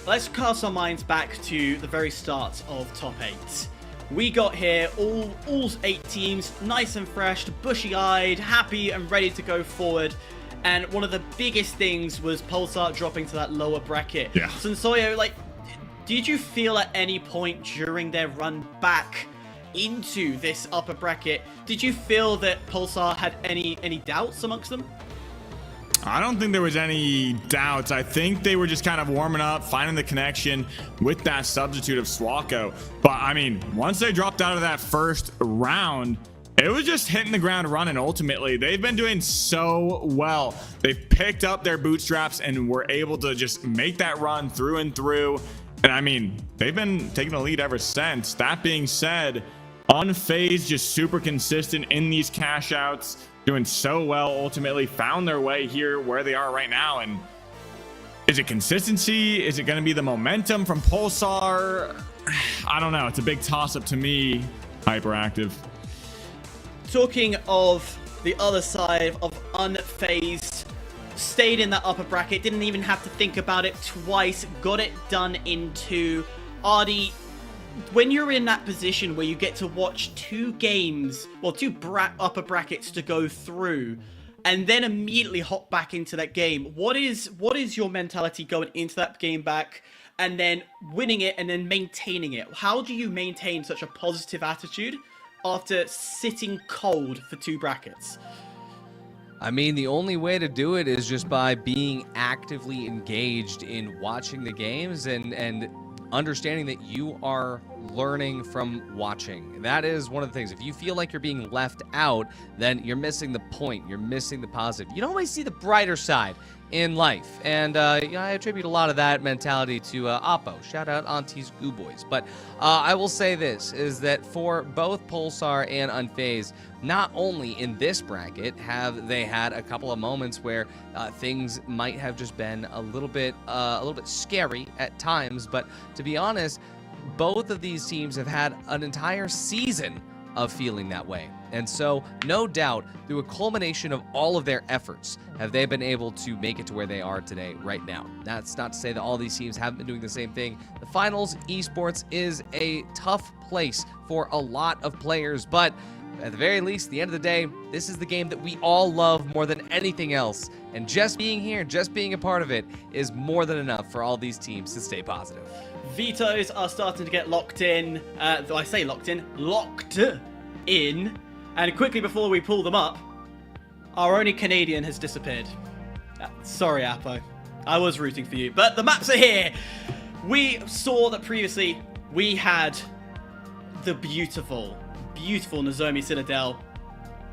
Let's cast our minds back to the very start of Top 8. We got here, all 8 teams, nice and fresh, bushy-eyed, happy and ready to go forward. And one of the biggest things was Pulsar dropping to that lower bracket. Yeah. Sensoyo, like, did you feel at any point during their run back into this upper bracket, did you feel that Pulsar had any doubts amongst them? I don't think there was any doubts. I think they were just kind of warming up, finding the connection with that substitute of Swako. But I mean, once they dropped out of that first round, it was just hitting the ground running. Ultimately, they've been doing so well. They've picked up their bootstraps and were able to just make that run through and through. And I mean, they've been taking the lead ever since. That being said, Unfazed, just super consistent in these cash outs, doing so well, ultimately found their way here where they are right now. And is it consistency? Is it going to be the momentum from Pulsar? I don't know. It's a big toss-up to me. Hyperactive. Talking of the other side of Unfazed, stayed in that upper bracket, didn't even have to think about it twice, got it done in 2. Artie, when you're in that position where you get to watch 2 games, well, 2 upper brackets to go through, and then immediately hop back into that game, what is your mentality going into that game back, and then winning it, and then maintaining it? How do you maintain such a positive attitude after sitting cold for 2 brackets? I mean, the only way to do it is just by being actively engaged in watching the games and understanding that you are learning from watching. That is one of the things. If you feel like you're being left out, then you're missing the point. You're missing the positive. You don't always see the brighter side in life. And I attribute a lot of that mentality to Oppo. Shout out Auntie's Goo Boys. But I will say this, is that for both Pulsar and Unfazed, not only in this bracket have they had a couple of moments where things might have just been a little bit scary at times, but to be honest, both of these teams have had an entire season of feeling that way. And so, no doubt, through a culmination of all of their efforts, have they been able to make it to where they are today, right now. That's not to say that all these teams haven't been doing the same thing. The finals, esports, is a tough place for a lot of players, but at the very least, the end of the day, this is the game that we all love more than anything else. And just being here, just being a part of it, is more than enough for all these teams to stay positive. Vetoes are starting to get locked in. I say locked in. Locked in. And quickly before we pull them up, our only Canadian has disappeared. Sorry, Apo. I was rooting for you. But the maps are here. We saw that previously we had the beautiful Nozomi Citadel.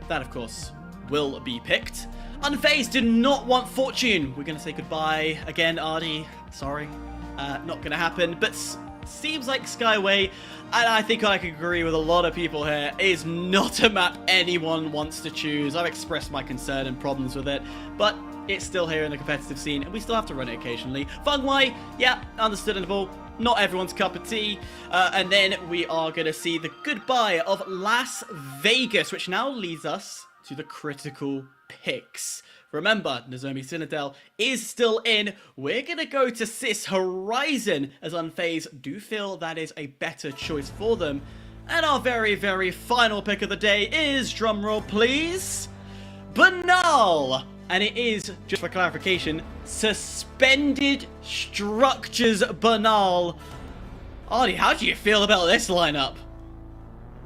That, of course, will be picked. Unfazed did not want Fortune. We're going to say goodbye again, Artie. Sorry. Not going to happen. But seems like Skyway, and I think I can agree with a lot of people here, is not a map anyone wants to choose. I've expressed my concern and problems with it, but it's still here in the competitive scene, and we still have to run it occasionally. Fengwei, yeah, understandable. Not everyone's cup of tea. And then we are going to see the goodbye of Las Vegas, which now leads us to the critical picks. Remember, Nozomi Citadel is still in. We're going to go to Sis Horizon, as Unfazed do feel that is a better choice for them. And our very, very final pick of the day is, drumroll please, Banal. And it is, just for clarification, Suspended Structures Banal. Artie, how do you feel about this lineup?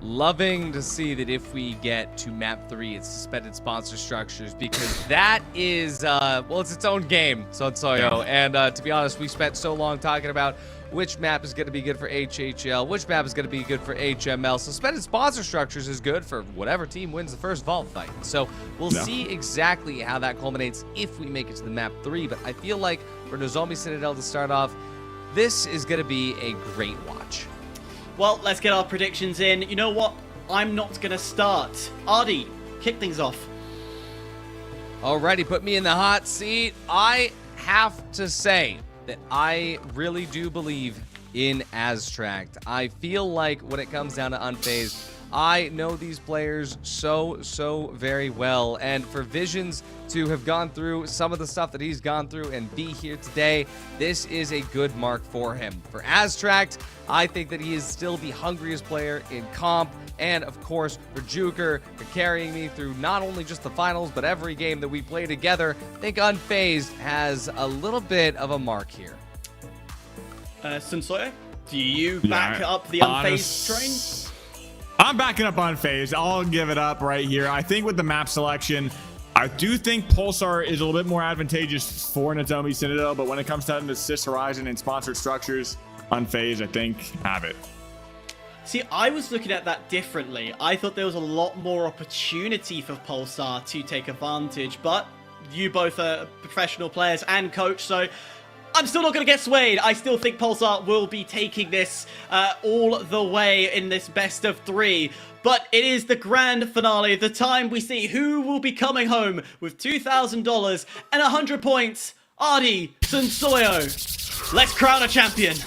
Loving to see that if we get to map 3, it's Suspended Sponsor Structures, because that is, well, it's its own game, Sonsoyo. And to be honest, we spent so long talking about which map is going to be good for HHL, which map is going to be good for HML. Suspended Sponsor Structures is good for whatever team wins the first vault fight. So we'll see exactly how that culminates if we make it to the map 3. But I feel like for Nozomi Citadel to start off, this is going to be a great watch. Well, let's get our predictions in. You know what? I'm not going to start. Artie, kick things off. Alrighty, put me in the hot seat. I have to say that I really do believe in Aztract. I feel like when it comes down to Unfazed, I know these players so very well, and for Visions to have gone through some of the stuff that he's gone through and be here today, this is a good mark for him. For Aztract, I think that he is still the hungriest player in comp, and of course for Juker for carrying me through not only just the finals but every game that we play together. I think Unfazed has a little bit of a mark here. Sunsoya, do you back up the Unfazed train? I'm backing up Unfazed. I'll give it up right here. I think with the map selection, I do think Pulsar is a little bit more advantageous for Nozomi Citadel, but when it comes down to Sis Horizon and sponsored structures, Unfazed, I think, have it. See, I was looking at that differently. I thought there was a lot more opportunity for Pulsar to take advantage, but you both are professional players and coach, so I'm still not going to get swayed. I still think Pulsar will be taking this all the way in this best of 3. But it is the grand finale, the time we see who will be coming home with $2,000 and 100 points. Ardi Sunsoyo. Let's crown a champion.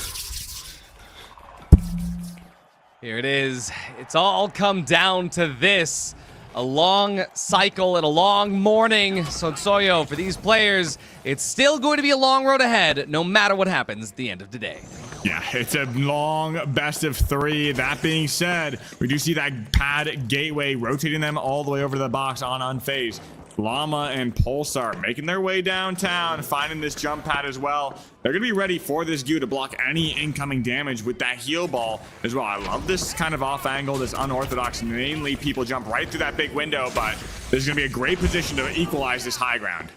Here it is. It's all come down to this. A long cycle and a long morning. Sunsoyo, for these players, it's still going to be a long road ahead, no matter what happens at the end of the day. Yeah, it's a long best of 3. That being said, we do see that pad gateway rotating them all the way over to the box on Unfazed. Llama and Pulsar making their way downtown, finding this jump pad as well. They're going to be ready for this Goo to block any incoming damage with that heal ball as well. I love this kind of off angle, this unorthodox, mainly people jump right through that big window, but this is going to be a great position to equalize this high ground.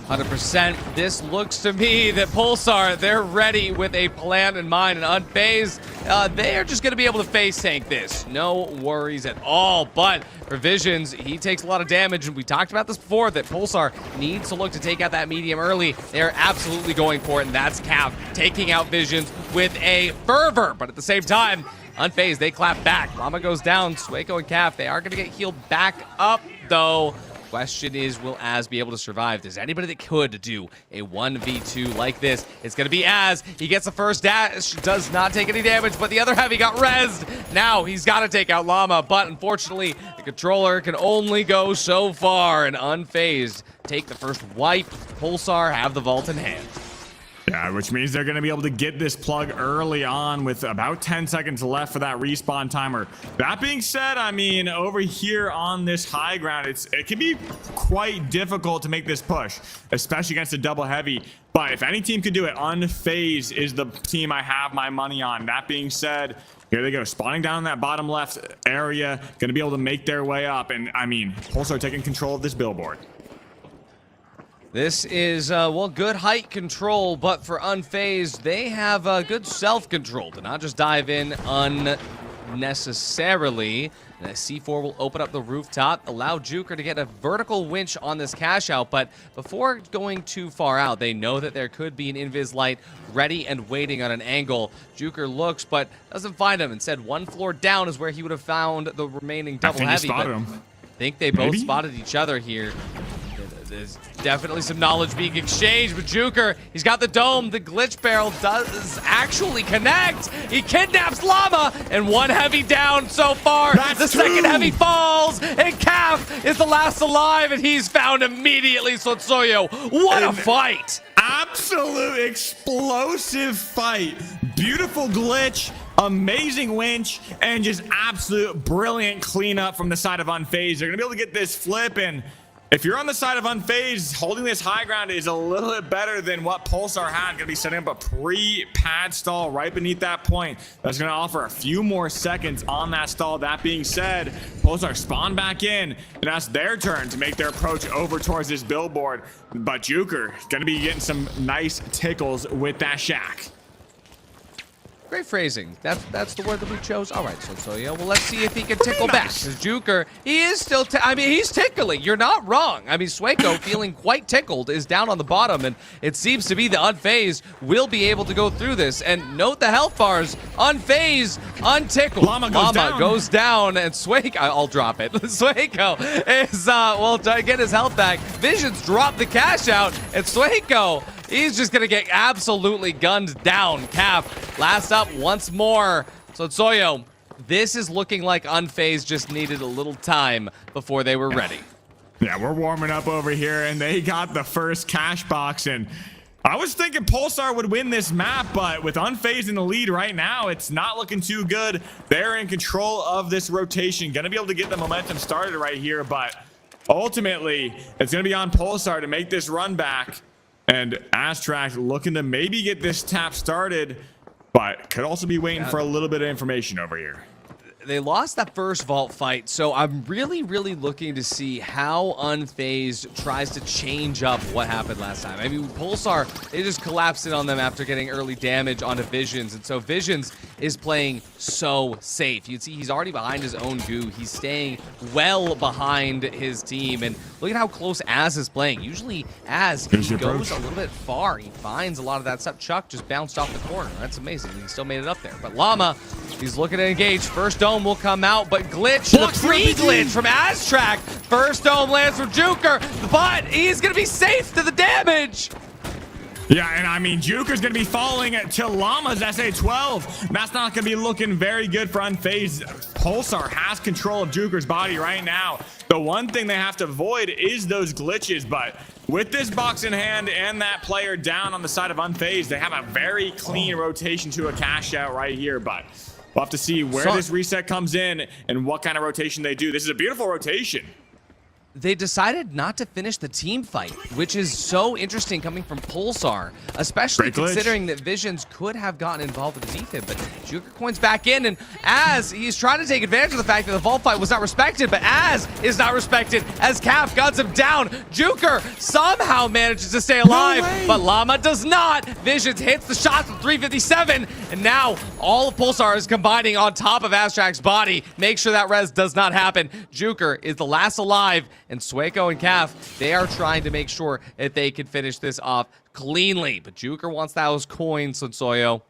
100%. This looks to me that Pulsar, they're ready with a plan in mind, and Unfazed, they are just going to be able to face tank this. No worries at all. But for Visions, he takes a lot of damage, and we talked about this before, that Pulsar needs to look to take out that medium early. They're absolutely going for it, and that's Cav taking out Visions with a fervor. But at the same time, Unfazed, they clap back. Llama goes down. Sueko and Cav, they are going to get healed back up, though. Question is, will Az be able to survive? There's anybody that could do a 1v2 like this. It's going to be Az. He gets the first dash, does not take any damage, but the other heavy got rezzed. Now he's got to take out Llama, but unfortunately, the controller can only go so far, and Unfazed take the first wipe. Pulsar have the vault in hand. Yeah, which means they're going to be able to get this plug early on with about 10 seconds left for that respawn timer. That being said, I mean, over here on this high ground, it can be quite difficult to make this push, especially against a double heavy. But if any team could do it, Unfazed is the team I have my money on. That being said, here they go, spawning down in that bottom left area, going to be able to make their way up. And I mean, Pulsar taking control of this billboard. This is, well, good height control, but for Unfazed, they have good self-control to not just dive in unnecessarily. And the C4 will open up the rooftop, allow Juker to get a vertical winch on this cash out, but before going too far out, they know that there could be an invis light ready and waiting on an angle. Juker looks, but doesn't find him. Instead, one floor down is where he would have found the remaining double heavy. I think they both spotted each other here. There's definitely some knowledge being exchanged, but Juker, he's got the dome. The glitch barrel does actually connect. He kidnaps Llama, and one heavy down so far. The second heavy falls, and Calf is the last alive, and he's found immediately. Sunsoyo, what a fight! Absolute explosive fight. Beautiful glitch. Amazing winch, and just absolute brilliant cleanup from the side of Unfazed. They're going to be able to get this flip, and if you're on the side of Unfazed, holding this high ground is a little bit better than what Pulsar had. Going to be setting up a pre-pad stall right beneath that point. That's going to offer a few more seconds on that stall. That being said, Pulsar spawn back in, and that's their turn to make their approach over towards this billboard. But Juker going to be getting some nice tickles with that shack. Great phrasing. That's the word that we chose. All right, Sunsoyo. Well, let's see if he can tickle back. Because Juker, he is still, I mean, he's tickling. You're not wrong. I mean, Sueko, feeling quite tickled, is down on the bottom, and it seems to be the Unfazed will be able to go through this. And note the health bars. Unfazed, untickled. Llama goes down, and Sueko, I'll drop it. Sueko is, well, trying to get his health back. Visions drop the cash out, and Sueko, he's just going to get absolutely gunned down. Cap, last up once more. Sunsoyo, this is looking like Unfazed just needed a little time before they were ready. Yeah, we're warming up over here, and they got the first cash box, and I was thinking Pulsar would win this map, but with Unfazed in the lead right now, it's not looking too good. They're in control of this rotation, gonna be able to get the momentum started right here, but ultimately, it's gonna be on Pulsar to make this run back, and Aztrack looking to maybe get this tap started, but could also be waiting for a little bit of information over here. They lost that first vault fight, so I'm really looking to see how Unfazed tries to change up what happened last time. I mean, Pulsar, they just collapsed in on them after getting early damage onto Visions, and so Visions is playing so safe. You can see he's already behind his own goo. He's staying well behind his team, and look at how close Az is playing. Usually Az, he goes a little bit far. He finds a lot of that stuff. Chuck just bounced off the corner. That's amazing. He still made it up there. But Llama, he's looking to engage. First dome will come out, but glitch, the pre-glitch from Aztrack. First dome lands from Juker, but he's gonna be safe to the damage. Yeah, and I mean, Juker's going to be falling to Llama's SA-12. That's not going to be looking very good for Unfazed. Pulsar has control of Juker's body right now. The one thing they have to avoid is those glitches, but with this box in hand and that player down on the side of Unfazed, they have a very clean rotation to a cash out right here, but we'll have to see where this reset comes in and what kind of rotation they do. This is a beautiful rotation. They decided not to finish the team fight, which is so interesting coming from Pulsar, especially considering that Visions could have gotten involved with the defib, but Juker coins back in, and Az, he's trying to take advantage of the fact that the vault fight was not respected, but Az is not respected as Calf guns him down. Juker somehow manages to stay alive, but Llama does not. Visions hits the shot from 357, and now all of Pulsar is combining on top of Aztrack's body. Make sure that res does not happen. Juker is the last alive, and Sueco and Calf, they are trying to make sure that they can finish this off cleanly. But Juker wants those coins, Sonsoyo.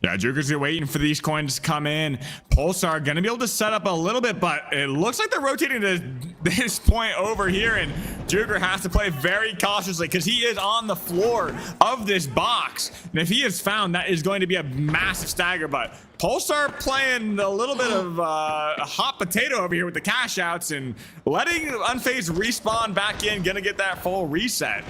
Yeah, Juker's waiting for these coins to come in. Pulsar gonna be able to set up a little bit, but it looks like they're rotating to this point over here, and Juker has to play very cautiously because he is on the floor of this box. And if he is found, that is going to be a massive stagger, but Pulsar playing a little bit of a hot potato over here with the cash outs and letting Unfazed respawn back in, gonna get that full reset.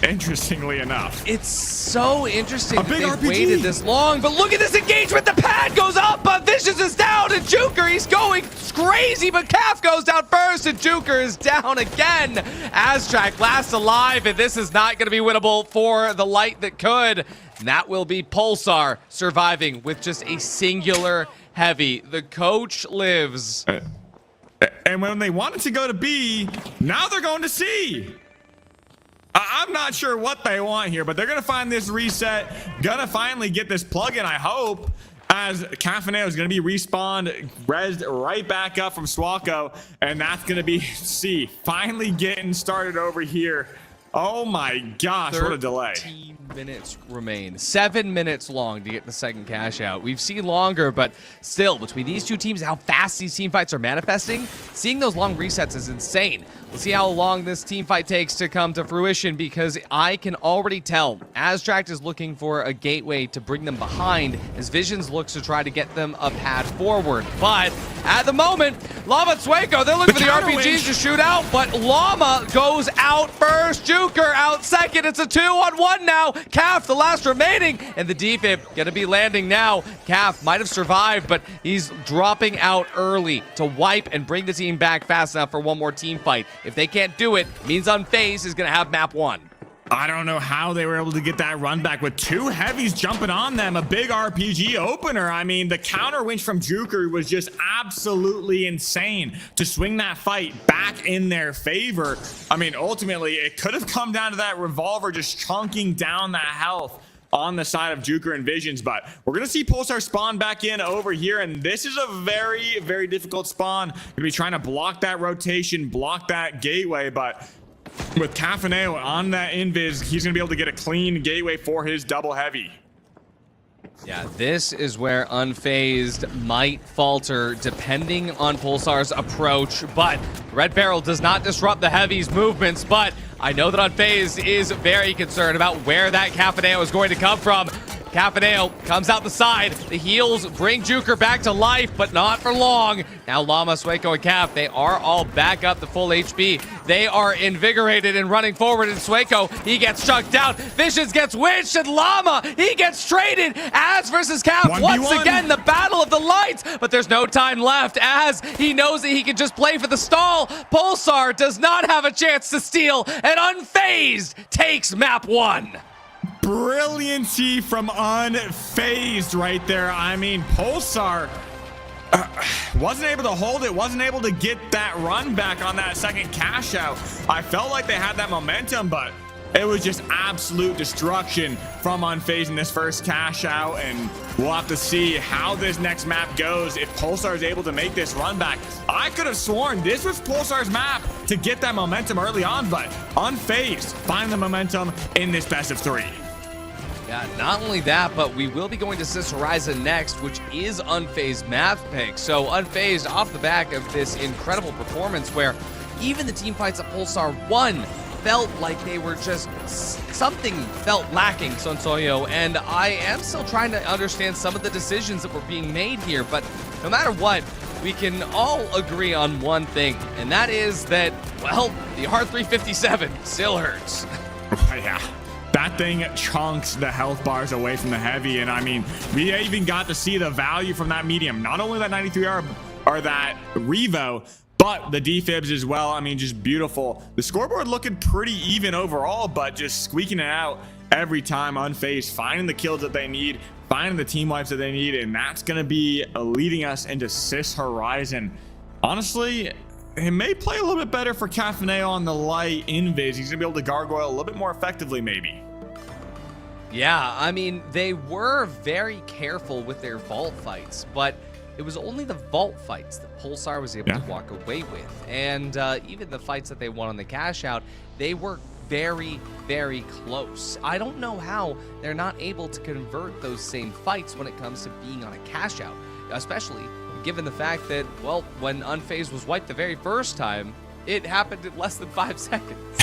Interestingly enough. It's so interesting that they've waited this long, but look at this engagement. The pad goes up, but Visions is down, and Juker, he's going crazy, but Calf goes down first, and Juker is down again. Aztrack last alive, and this is not going to be winnable for the light that could. And that will be Pulsar surviving with just a singular heavy. The coach lives. And when they wanted to go to B, now they're going to C. I'm not sure what they want here, but they're going to find this reset, going to finally get this plug-in, I hope, as Cafaneo is going to be respawned, rezzed right back up from Swalco, and that's going to be C. Finally getting started over here. Oh my gosh, what a delay. 13 minutes remain. 7 minutes long to get the second cash out. We've seen longer, but still, between these two teams, how fast these team fights are manifesting, seeing those long resets is insane. We'll see how long this team fight takes to come to fruition, because I can already tell Aztrack is looking for a gateway to bring them behind as Visions looks to try to get them a pad forward. But at the moment, Llama and Sueco, they're looking for the RPGs to shoot out, but Llama goes out first. Juker out second. It's a 2-on-1 now. Calf, the last remaining, and the defib gonna be landing now. Calf might have survived, but he's dropping out early to wipe and bring the team back fast enough for one more team fight. If they can't do it, means Unfazed is gonna have map 1. I don't know how they were able to get that run back with two heavies jumping on them. A big RPG opener. I mean, the counter winch from Juker was just absolutely insane to swing that fight back in their favor. I mean, ultimately, it could have come down to that revolver just chunking down that health on the side of Juker and Visions, but we're going to see Pulsar spawn back in over here, and this is a very, very difficult spawn. Going to be trying to block that rotation, block that gateway, but with Cafaneo on that invis, he's going to be able to get a clean gateway for his double heavy. Yeah, this is where Unfazed might falter depending on Pulsar's approach, but Red Barrel does not disrupt the heavy's movements, but I know that Unfazed is very concerned about where that Cafaneo is going to come from. Cafaneo comes out the side. The heals bring Juker back to life, but not for long. Now Llama, Sueco, and Cap, they are all back up to full HP. They are invigorated and running forward, and Sueco, he gets chucked out. Visions gets winched, and Llama, he gets traded. Az versus Cap, 1v1. once again, the battle of the lights, but there's no time left as he knows that he can just play for the stall. Pulsar does not have a chance to steal, and Unfazed takes map 1. Brilliancy from Unfazed right there. I mean, Pulsar wasn't able to hold it, wasn't able to get that run back on that second cash out. I felt like they had that momentum, but it was just absolute destruction from Unfazed in this first cash out, and we'll have to see how this next map goes if Pulsar is able to make this run back. I could have sworn this was Pulsar's map to get that momentum early on, but Unfazed find the momentum in this best of 3. Yeah, not only that, but we will be going to Sis Horizon next, which is Unfazed map pick. So Unfazed off the back of this incredible performance where even the team fights at Pulsar 1 felt like they were just, something felt lacking, Sonsoyo, and I am still trying to understand some of the decisions that were being made here, but no matter what, we can all agree on one thing, and that is that, well, the R357 still hurts. Yeah. That thing chunks the health bars away from the heavy, and I mean, we even got to see the value from that medium. Not only that 93R or that Revo, but the defibs as well. I mean, just beautiful. The scoreboard looking pretty even overall, but just squeaking it out every time. Unfazed, finding the kills that they need, finding the team wipes that they need, and that's going to be leading us into Sis Horizon. Honestly, it may play a little bit better for Cafaneo on the light invis. He's gonna be able to gargoyle a little bit more effectively, maybe. Yeah, I mean, they were very careful with their vault fights, but it was only the vault fights that Pulsar was able to walk away with. And even the fights that they won on the cash out, they were very, very close. I don't know how they're not able to convert those same fights when it comes to being on a cash out, especially given the fact that, well, when Unfazed was wiped the very first time, it happened in less than 5 seconds.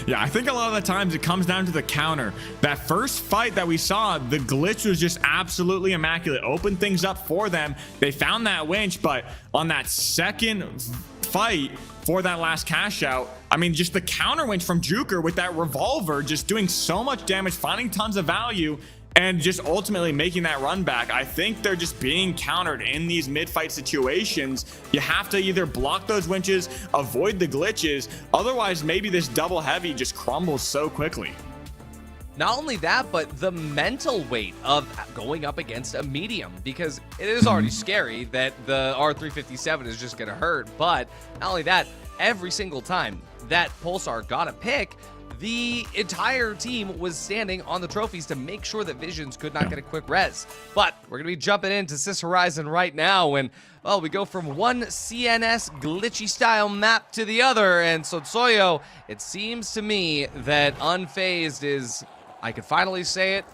Yeah, I think a lot of the times it comes down to the counter. That first fight that we saw, the glitch was just absolutely immaculate. Opened things up for them. They found that winch, but on that second fight for that last cash out, I mean, just the counter winch from Juker with that revolver, just doing so much damage, finding tons of value, and just ultimately making that run back. I think they're just being countered in these mid-fight situations. You have to either block those winches, avoid the glitches, otherwise maybe this double heavy just crumbles so quickly. Not only that, but the mental weight of going up against a medium, because it is already scary that the R357 is just gonna hurt, but not only that, every single time that Pulsar got a pick, the entire team was standing on the trophies to make sure that Visions could not get a quick res. But we're going to be jumping into Sis Horizon right now when, well, we go from one CNS glitchy style map to the other. And Sonsoyo, it seems to me that Unfazed is, I can finally say it,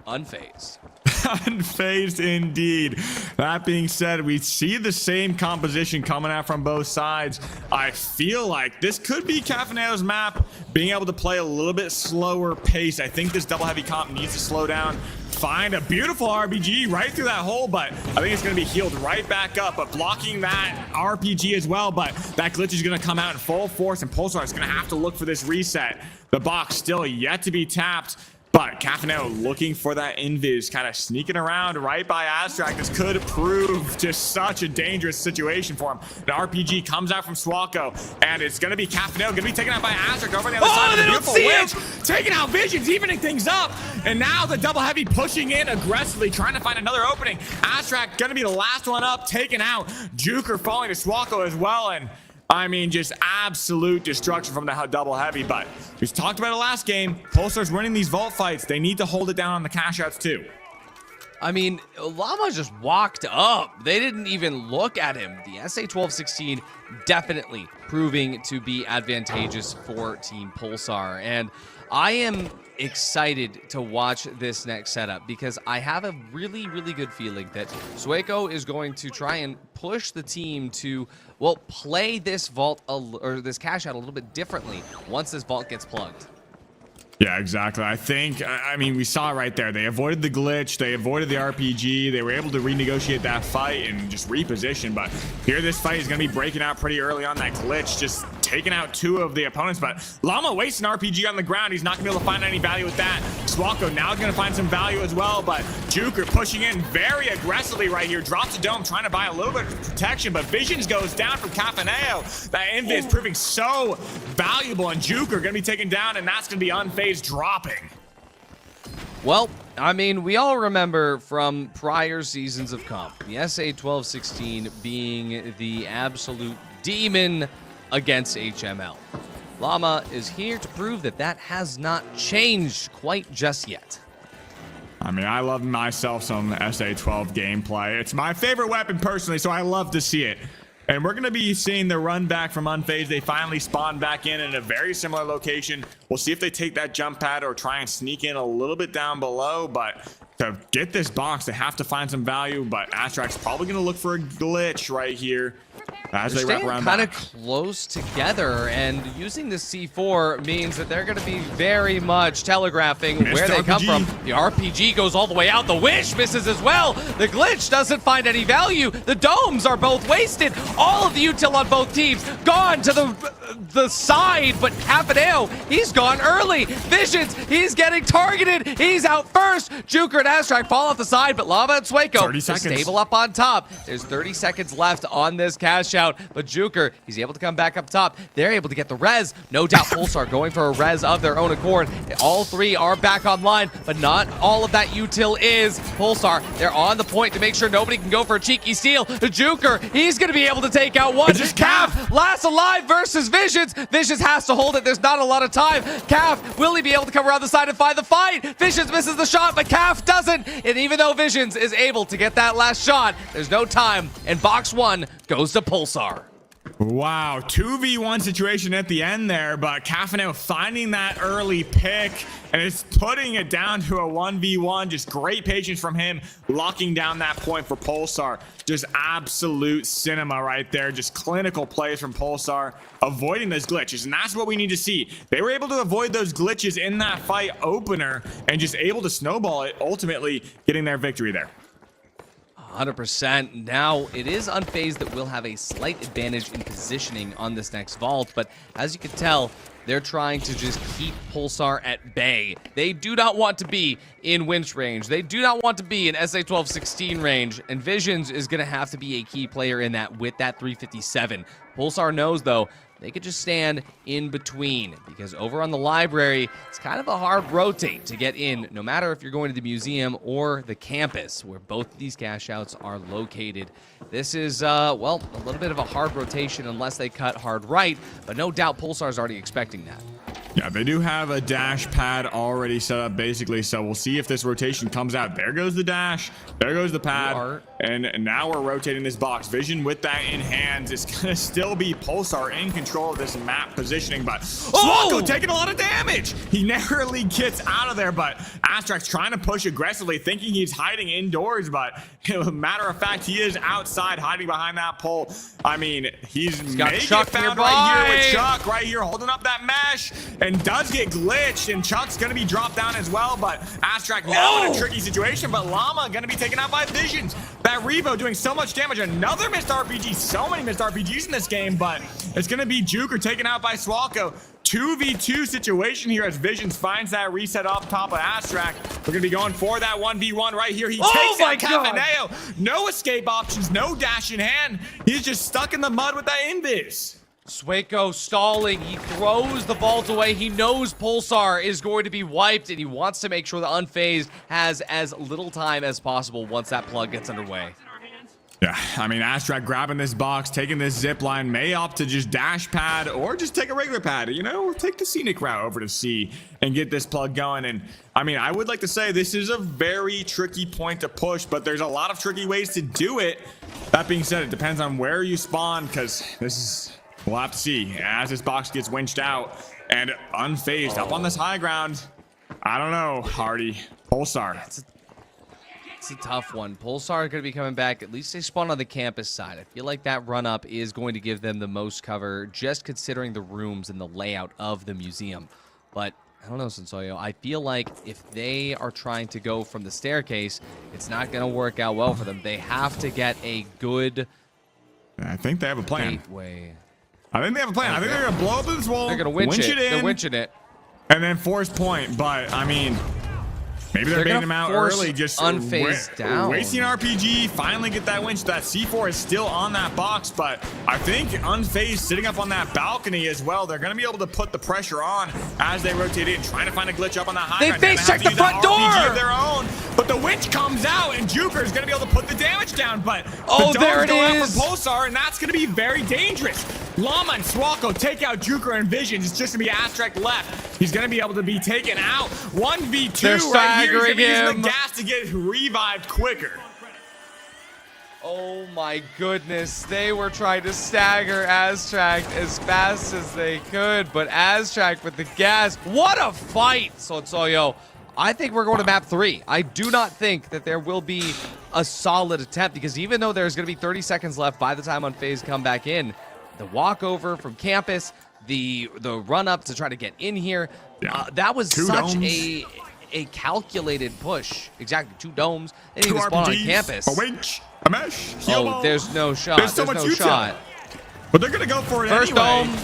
Unfazed. Unfazed indeed. That being said, we see the same composition coming out from both sides. I feel like this could be Cafaneo's map, being able to play a little bit slower pace. I think this double heavy comp needs to slow down. Find a beautiful RPG right through that hole, but I think it's going to be healed right back up, but blocking that RPG as well. But that glitch is going to come out in full force, and Pulsar is going to have to look for this reset. The box still yet to be tapped, but Cafaneo looking for that invis, kind of sneaking around right by Aztrak. This could prove just such a dangerous situation for him. The RPG comes out from Swalco, and it's going to be Cafaneo, going to be taken out by Aztrak over the other side. They don't see him! Taking out Visions, evening things up, and now the double heavy pushing in aggressively, trying to find another opening. Aztrak going to be the last one up, taken out. Juker falling to Swalco as well, and I mean, just absolute destruction from the double heavy. But we talked about it last game. Pulsar's winning these vault fights. They need to hold it down on the cash outs too. I mean, Llama just walked up. They didn't even look at him. The SA-1216 definitely proving to be advantageous for Team Pulsar. And I am excited to watch this next setup because I have a really, really good feeling that Sueco is going to try and push the team to, well, play this vault or this cash out a little bit differently once this vault gets plugged. Yeah, exactly. I mean, we saw it right there. They avoided the glitch. They avoided the RPG. They were able to renegotiate that fight and just reposition. But here, this fight is going to be breaking out pretty early on. That glitch just taking out 2 of the opponents. But Llama wastes an RPG on the ground. He's not going to be able to find any value with that. Swalko now going to find some value as well. But Juker pushing in very aggressively right here. Drops a dome, trying to buy a little bit of protection. But Visions goes down from Cafaneo. That Invis proving so valuable. And Juker going to be taken down, and that's going to be unfazed dropping. Well, I mean, we all remember from prior seasons of comp, the SA-12-16 being the absolute demon against HML. Llama is here to prove that that has not changed quite just yet. I mean, I love myself some SA-12 gameplay. It's my favorite weapon personally, so I love to see it. And we're going to be seeing the run back from Unfazed. They finally spawn back in a very similar location. We'll see if they take that jump pad or try and sneak in a little bit down below. But to get this box, they have to find some value. But Astrak's probably going to look for a glitch right here as they wrap around kind of close together, and using the C4 means that they're going to be very much telegraphing where they come from. The RPG goes all the way out. The Wish misses as well. The glitch doesn't find any value. The domes are both wasted. All of the util on both teams gone to the side, but Cafaneo, he's gone early. Visions, he's getting targeted. He's out first. Juker and Astrak fall off the side, but Lava and Swayco stable up on top. There's 30 seconds left on this cash out, but Juker, he's able to come back up top. They're able to get the res. No doubt Pulsar going for a res of their own accord. All 3 are back online, but not all of that util is. Pulsar, they're on the point to make sure nobody can go for a cheeky steal. Juker, he's going to be able to take out one. Calf, last alive versus Visions. Visions has to hold it. There's not a lot of time. Calf, will he be able to come around the side and find the fight? Visions misses the shot, but Calf doesn't. And even though Visions is able to get that last shot, there's no time, and box 1 goes to Pulsar. Wow, 2v1 situation at the end there, but Cafaneo finding that early pick, and it's putting it down to a 1v1. Just great patience from him, locking down that point for Pulsar. Just absolute cinema right there. Just clinical plays from Pulsar, avoiding those glitches, and that's what we need to see. They were able to avoid those glitches in that fight opener, and just able to snowball it, ultimately getting their victory there. 100%. Now, it is Unfazed that will have a slight advantage in positioning on this next vault, but as you can tell, they're trying to just keep Pulsar at bay. They do not want to be in winch range. They do not want to be in SA-12-16 range, and Visions is going to have to be a key player in that with that 357. Pulsar knows, though, they could just stand in between, because over on the library, it's kind of a hard rotate to get in, no matter if you're going to the museum or the campus, where both of these cash outs are located. This is, well, a little bit of a hard rotation unless they cut hard right, but no doubt Pulsar's already expecting that. Yeah, they do have a dash pad already set up, basically, so we'll see if this rotation comes out. There goes the dash. There goes the pad. And now we're rotating this box. Vision with that in hands. It's going to still be Pulsar in control of this map positioning, but Swalko taking a lot of damage. He narrowly gets out of there, but Astrak's trying to push aggressively, thinking he's hiding indoors, but matter of fact, he is outside, hiding behind that pole. I mean, he's got Chuck found nearby. right here with Chuck right here holding up that mesh, and does get glitched, and Chuck's going to be dropped down as well, but Astrak now in a tricky situation, but Llama going to be taken out by Visions. That Revo doing so much damage. Another missed RPG. So many missed RPGs in this game, but it's going to be Juker taken out by Swalko. 2v2 situation here as Visions finds that reset off top of Astrak. We're going to be going for that 1v1 right here. He takes out Cafaneo. No escape options, no dash in hand. He's just stuck in the mud with that invis. Swayco stalling. He throws the vault away. He knows Pulsar is going to be wiped, and he wants to make sure the Unfazed has as little time as possible once that plug gets underway. Yeah, I mean, Astrak grabbing this box, taking this zip line, may opt to just dash pad or just take a regular pad, you know, take the scenic route over to C and get this plug going. And I mean, I would like to say this is a very tricky point to push, but there's a lot of tricky ways to do it. That being said, it depends on where you spawn, because this is, we'll have to see as this box gets winched out and Unfazed up on this high ground. I don't know, Hardy. Pulsar. It's a tough one. Pulsar are going to be coming back. At least they spawn on the campus side. I feel like that run up is going to give them the most cover, just considering the rooms and the layout of the museum. But I don't know, Sensoyo. I feel like if they are trying to go from the staircase, it's not going to work out well for them. They have to get a good... I think they have a plan. Gateway. I think they have a plan. I think they're going to blow up this wall. They're going to winch it. They're winching it. And then force point. But, I mean... Maybe they're baiting him out early, just unfazed down. Wasting RPG, finally get that winch. That C4 is still on that box, but I think unfazed sitting up on that balcony as well. They're going to be able to put the pressure on as they rotate in, trying to find a glitch up on that high ground. They face check the front door! Of their own, but the winch comes out, and Juker is going to be able to put the damage down, but the there it out is! from Pulsar, and that's going to be very dangerous. Llama and Swalko take out Juker and Vision. It's just going to be Astrek left. He's going to be able to be taken out. 1v2 They're right here. staggering him. The gas to get revived quicker. Oh my goodness. They were trying to stagger Aztrak as fast as they could, but Aztrak with the gas. What a fight, Sotsoyo. I think we're going to map 3. I do not think that there will be a solid attempt, because even though there's going to be 30 seconds left by the time Unfazed come back in, the walkover from campus, the run up to try to get in here, that was such a calculated push. Exactly, 2 domes. They didn't even spawn on campus. A winch, a mesh. Oh, there's no shot. There's no shot. But they're gonna go for it First anyway. dome,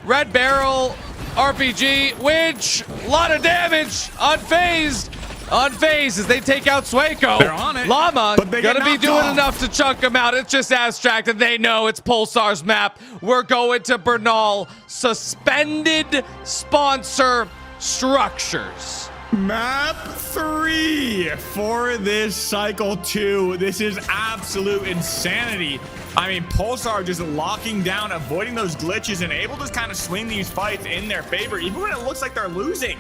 red barrel, RPG, winch, a lot of damage. Unfazed. Unfazed as they take out Swaco. They're on it. Llama but they gonna be doing off. enough to chunk them out. It's just Aztrak, and they know it's Pulsar's map. We're going to Bernal. Suspended sponsor structures. Map 3 for this cycle 2. This is absolute insanity. I mean, Pulsar just locking down, avoiding those glitches, and able to kind of swing these fights in their favor, even when it looks like they're losing.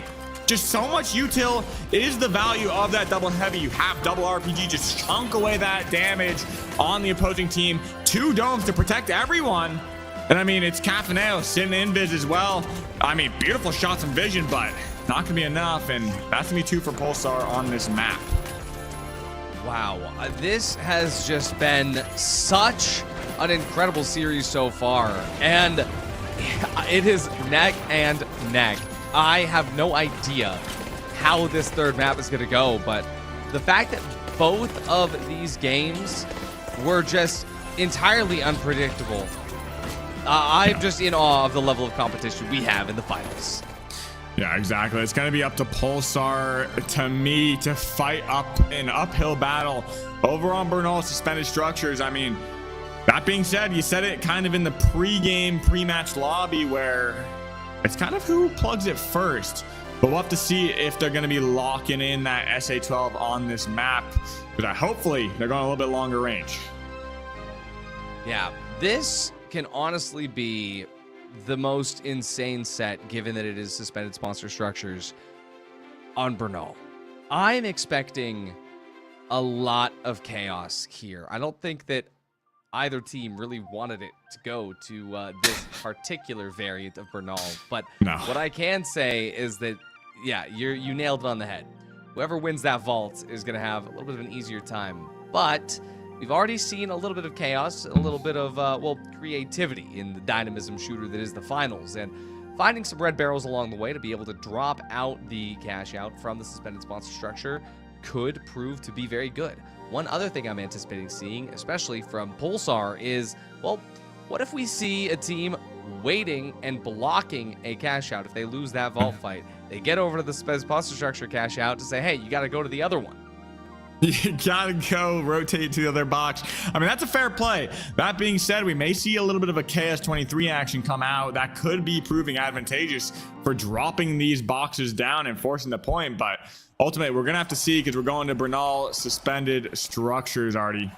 Just so much util is the value of that double heavy. You have double RPG, just chunk away that damage on the opposing team. 2 domes to protect everyone. And I mean, it's Cafaneo sitting invis as well. I mean, beautiful shots and vision, but not gonna be enough. And that's gonna be 2 for Pulsar on this map. Wow, this has just been such an incredible series so far. And it is neck and neck. I have no idea how this third map is going to go, but the fact that both of these games were just entirely unpredictable, I'm just in awe of the level of competition we have in the finals. Yeah, exactly. It's going to be up to Pulsar, to me, to fight up an uphill battle over on Bernal suspended structures. I mean, that being said, you said it kind of in the pre-game, pre-match lobby where it's kind of who plugs it first. But we'll have to see if they're going to be locking in that SA-12 on this map, because hopefully they're going a little bit longer range. Yeah, this can honestly be the most insane set, given that it is suspended sponsor structures on Bernal. I'm expecting a lot of chaos here. I don't think that either team really wanted it to go to this particular variant of Bernal, but what I can say is that, yeah, you nailed it on the head. Whoever wins that vault is going to have a little bit of an easier time, but we've already seen a little bit of chaos, a little bit of, well, creativity in the dynamism shooter that is the finals, and finding some red barrels along the way to be able to drop out the cash out from the suspended sponsor structure could prove to be very good. One other thing I'm anticipating seeing, especially from Pulsar, is, well, what if we see a team waiting and blocking a cash out if they lose that vault fight? They get over to the sponsor structure cash out to say, hey, you got to go to the other one. You gotta go rotate to the other box. I mean, that's a fair play. That being said, we may see a little bit of a KS-23 action come out that could be proving advantageous for dropping these boxes down and forcing the point, but ultimately we're gonna have to see, because we're going to Bernal suspended structures already.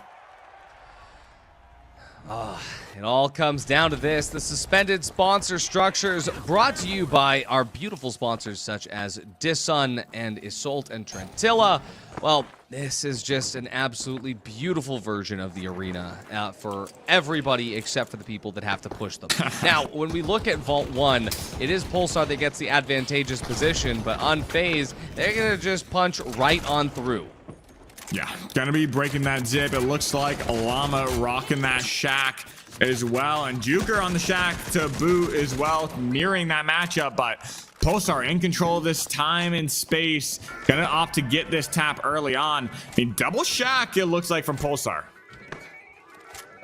It all comes down to this. The suspended sponsor structures brought to you by our beautiful sponsors such as Disun and Isolt and Trentilla. Well, this is just an absolutely beautiful version of the arena for everybody except for the people that have to push them. Now, when we look at Vault 1, it is Pulsar that gets the advantageous position, but Unfazed, they're going to just punch right on through. Yeah, gonna be breaking that zip. It looks like Llama rocking that shack. as well. And Juker on the shack to boot as well, mirroring that matchup. But Pulsar in control of this time and space. Gonna opt to get this tap early on. I mean, double shack, it looks like, from Pulsar.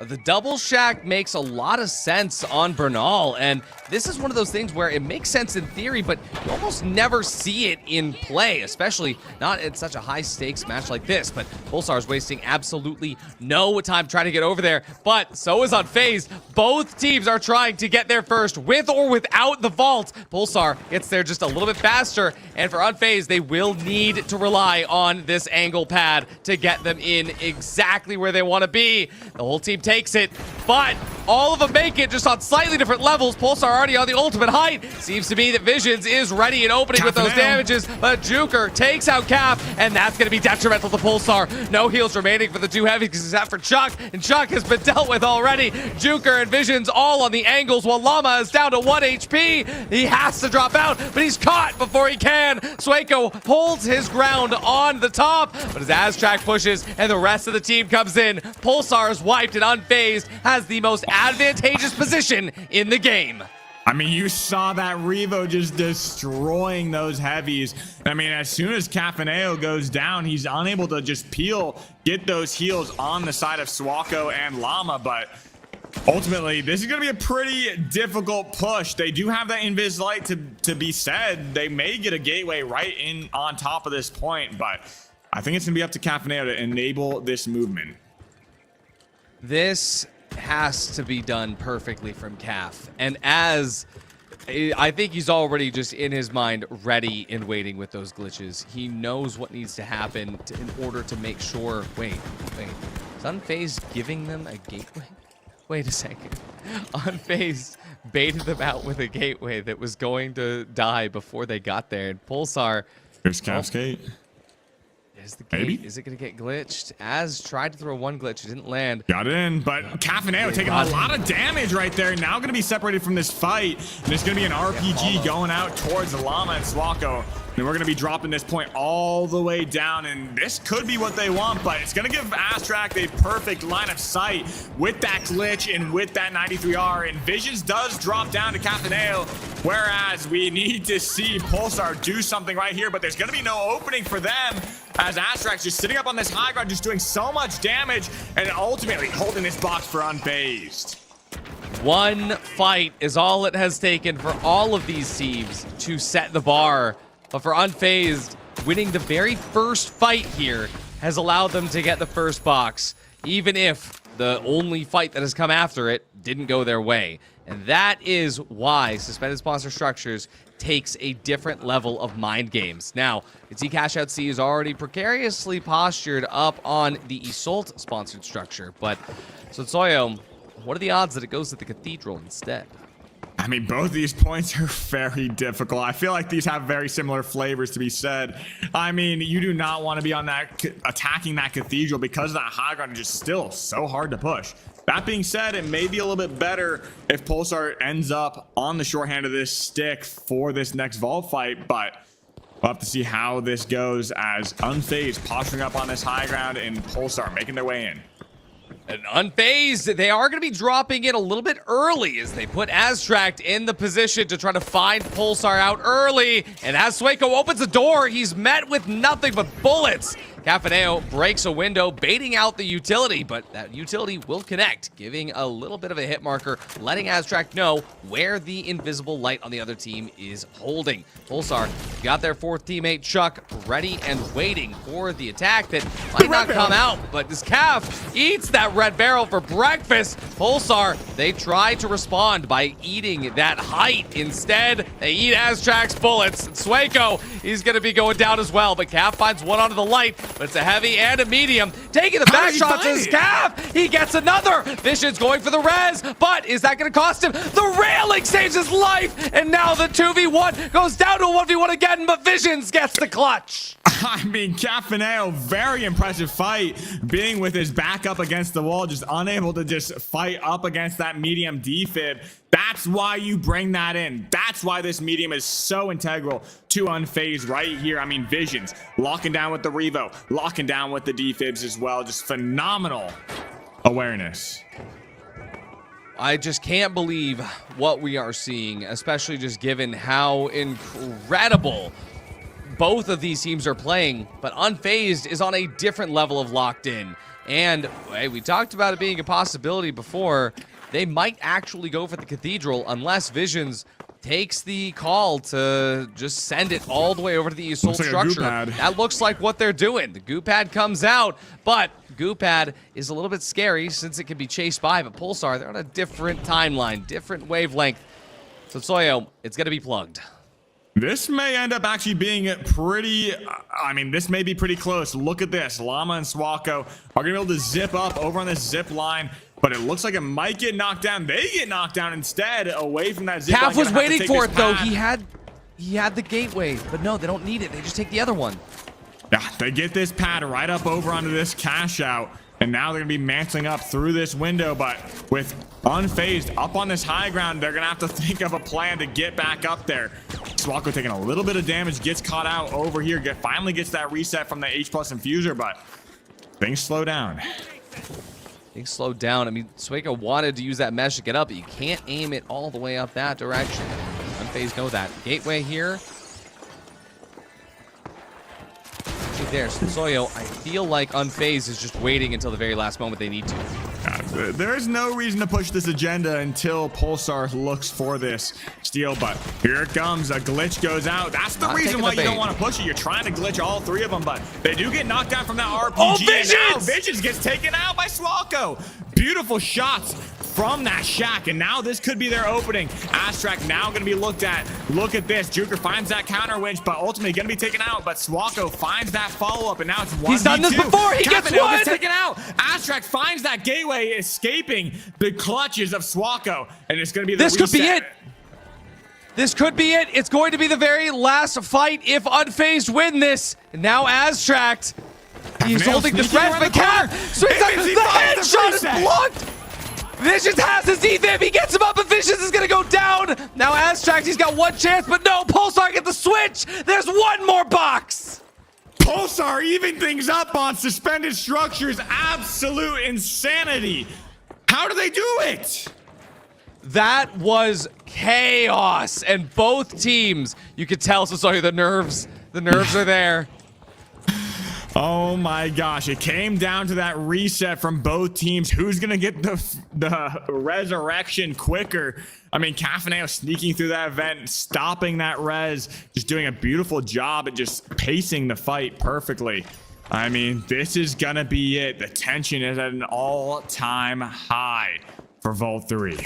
The double shack makes a lot of sense on Bernal, and this is one of those things where it makes sense in theory, but you almost never see it in play, especially not in such a high-stakes match like this. But Pulsar is wasting absolutely no time trying to get over there, but so is Unfazed. Both teams are trying to get there first, with or without the vault. Pulsar gets there just a little bit faster, and for Unfazed, they will need to rely on this angle pad to get them in exactly where they want to be. The whole team takes it, but all of them make it just on slightly different levels. Pulsar already on the ultimate height. Seems to be that Visions is ready and opening with those damages, but Juker takes out Cap, and that's going to be detrimental to Pulsar. No heals remaining for the two heavies except for Chuck, and Chuck has been dealt with already. Juker and Visions all on the angles while Llama is down to 1 HP. He has to drop out, but he's caught before he can. Sueco holds his ground on the top, but as Aztrack pushes and the rest of the team comes in, Pulsar is wiped and Unfazed has the most advantageous position in the game. I mean, you saw that Revo just destroying those heavies. I mean, as soon as Cafaneo goes down, he's unable to just get those heals on the side of Sueco and Llama, but ultimately, this is going to be a pretty difficult push. They do have that Invis Light to be said. They may get a gateway right in on top of this point, but I think it's going to be up to Cafaneo to enable this movement. This has to be done perfectly from Caf. And as I think he's already just in his mind ready and waiting with those glitches. He knows what needs to happen in order to make sure. Wait. Is Unfazed giving them a gateway? Wait a second. Unfazed baited them out with a gateway that was going to die before they got there. And Pulsar. Here's Caf's gate. Is the gate, maybe? Is it going to get glitched? Az tried to throw one glitch. It didn't land. Got it in, but Cafaneo taking a lot of damage right there. Now going to be separated from this fight. And there's going to be an RPG going out towards Llama and Sueco. And we're going to be dropping this point all the way down. And this could be what they want, but it's going to give Aztrack a perfect line of sight with that glitch and with that 93R. And Visions does drop down to Cafaneo, whereas we need to see Pulsar do something right here, but there's going to be no opening for them, as Aztrack's just sitting up on this high ground, just doing so much damage, and ultimately holding this box for Unfazed. One fight is all it has taken for all of these teams to set the bar. But for Unfazed, winning the very first fight here has allowed them to get the first box, even if the only fight that has come after it didn't go their way. And that is why Suspended Sponsor Structures takes a different level of mind games. Now, you can see Cash Out C is already precariously postured up on the Isolt sponsored structure. But, so Soyo, what are the odds that it goes to the Cathedral instead? I mean, both of these points are very difficult. I feel like these have very similar flavors to be said. I mean, you do not want to be on that attacking that Cathedral because that high ground is just still so hard to push. That being said, it may be a little bit better if Pulsar ends up on the shorthand of this stick for this next vault fight, but we'll have to see how this goes as Unfazed posturing up on this high ground and Pulsar making their way in. And Unfazed, they are going to be dropping it a little bit early as they put Aztrack in the position to try to find Pulsar out early. And as Sueco opens the door, he's met with nothing but bullets. Cafaneo breaks a window, baiting out the utility, but that utility will connect, giving a little bit of a hit marker, letting Aztrack know where the invisible light on the other team is holding. Pulsar got their fourth teammate, Chuck, ready and waiting for the attack that might not come out, but this Calf eats that red barrel for breakfast. Pulsar, they try to respond by eating that height. Instead, they eat Aztrack's bullets. Sueco, he's going to be going down as well, but Calf finds one onto the light, but it's a heavy and a medium. Taking the back shots is Calf. He gets another. Vision's going for the res, but is that going to cost him? The railing saves his life, and now the 2v1 goes down to a 1v1 again, but Visions gets the clutch. I mean, Cafaneo, very impressive fight, being with his back up against the wall, just unable to just fight up against that medium defib. That's why you bring that in. That's why this medium is so integral to Unfazed right here. I mean, Visions locking down with the Revo, locking down with the defibs as well. Just phenomenal awareness. I just can't believe what we are seeing, especially just given how incredible both of these teams are playing. But Unfazed is on a different level of locked in. And hey, we talked about it being a possibility before. They might actually go for the Cathedral unless Visions takes the call to just send it all the way over to the Assault structure. That looks like what they're doing. The goo pad comes out, but goo pad is a little bit scary since it can be chased by, but Pulsar, they're on a different timeline, different wavelength. So Soyo, it's going to be plugged. This may end up actually being pretty, I mean, this may be pretty close. Look at this. Llama and Swako are going to be able to zip up over on this zip line, but it looks like it might get knocked down. They get knocked down instead away from that zip line. Calf was waiting for it, though. He had the gateway, but no, they don't need it. They just take the other one. Yeah, they get this pad right up over onto this cash out. And now they're going to be mantling up through this window, but with Unfazed up on this high ground, they're going to have to think of a plan to get back up there. Swako taking a little bit of damage, gets caught out over here, finally gets that reset from the H+ infuser, but things slow down. Things slow down. I mean, Swako wanted to use that mesh to get up, but you can't aim it all the way up that direction. Unfazed know that. Gateway here. There, Soyo, I feel like Unfazed is just waiting until the very last moment they need to. There's no reason to push this agenda until Pulsar looks for this steal, but here it comes. A glitch goes out. That's the reason why you don't want to push it. You're trying to glitch all three of them, but they do get knocked down from that RPG. Oh, Visions! And now Visions gets taken out by Swako. Beautiful shots from that shack, and now this could be their opening. Astrak now going to be looked at. Look at this. Juker finds that counter winch, but ultimately going to be taken out. But Swako finds that follow-up, and now it's 1v2. He's done this before. He gets one. Gets taken out. Astrak finds that gateway, escaping the clutches of Swako, and it's going to be the This reset. could be it. This could be it. It's going to be the very last fight if Unfazed win this. And now Astrak, he's holding the threat, but Cap swings out. The headshot is blocked. Visions has his defib. He gets him up, and Visions is going to go down. Now Astrak, he's got one chance, but no. Pulsar get the switch. There's one more box. Pulsar even things up on suspended structures. Absolute insanity. How do they do it? That was chaos. And both teams, you could tell, so sorry, the nerves are there. Oh my gosh, it came down to that reset from both teams. Who's gonna get the resurrection quicker? I mean, Cafaneo sneaking through that vent, stopping that res, just doing a beautiful job at just pacing the fight perfectly. I mean, this is gonna be it. The tension is at an all-time high for Vault 3.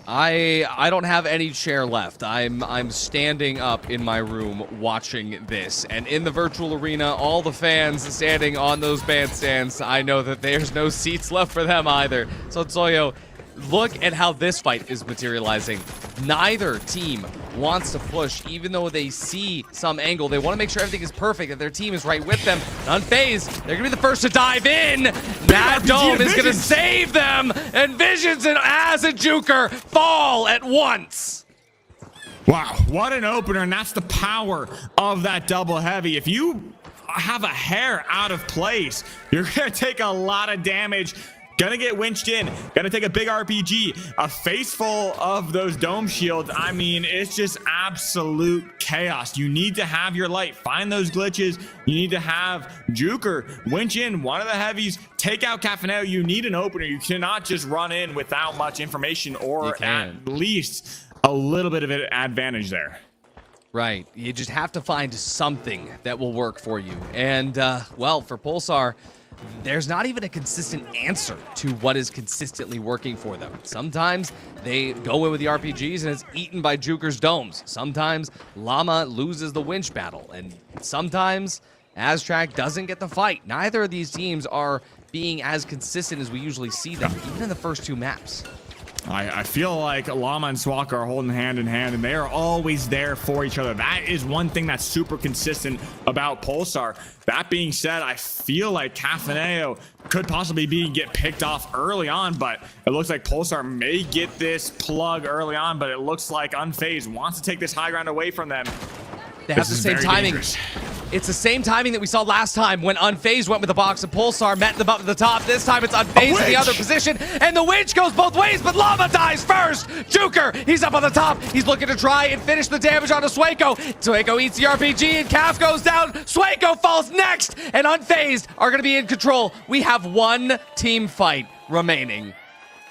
I don't have any chair left. I'm standing up in my room watching this, and in the virtual arena, all the fans standing on those bandstands, I know that there's no seats left for them either. So Soyo, look at how this fight is materializing. Neither team wants to push, even though they see some angle. They want to make sure everything is perfect, that their team is right with them. Unfazed, they're going to be the first to dive in. That dome is going to save them, and Visions and Az and Juker fall at once. Wow, what an opener, and that's the power of that double heavy. If you have a hair out of place, you're going to take a lot of damage. Gonna get winched in, gonna take a big RPG, a face full of those dome shields. I mean, it's just absolute chaos. You need to have your light, find those glitches. You need to have Juker winch in one of the heavies, take out Cafaneo. You need an opener. You cannot just run in without much information or at least a little bit of an advantage there. Right, you just have to find something that will work for you. And, well, for Pulsar, there's not even a consistent answer to what is consistently working for them. Sometimes they go in with the RPGs and it's eaten by Juker's domes. Sometimes Llama loses the winch battle. And sometimes Astrak doesn't get the fight. Neither of these teams are being as consistent as we usually see them, even in the first two maps. I feel like Llama and Swaka are holding hand in hand, and they are always there for each other. That is one thing that's super consistent about Pulsar. That being said, I feel like Cafaneo could possibly get picked off early on, but it looks like Pulsar may get this plug early on, but it looks like Unfazed wants to take this high ground away from them. They have the same timing. It's the same timing that we saw last time when Unfazed went with the box and Pulsar met them up at the top. This time it's Unfazed in the other position, and the winch goes both ways, but Llama dies first. Juker, he's up on the top. He's looking to try and finish the damage onto Sueco. Sueco eats the RPG, and Calf goes down. Sueco falls next, and Unfazed are going to be in control. We have one team fight remaining.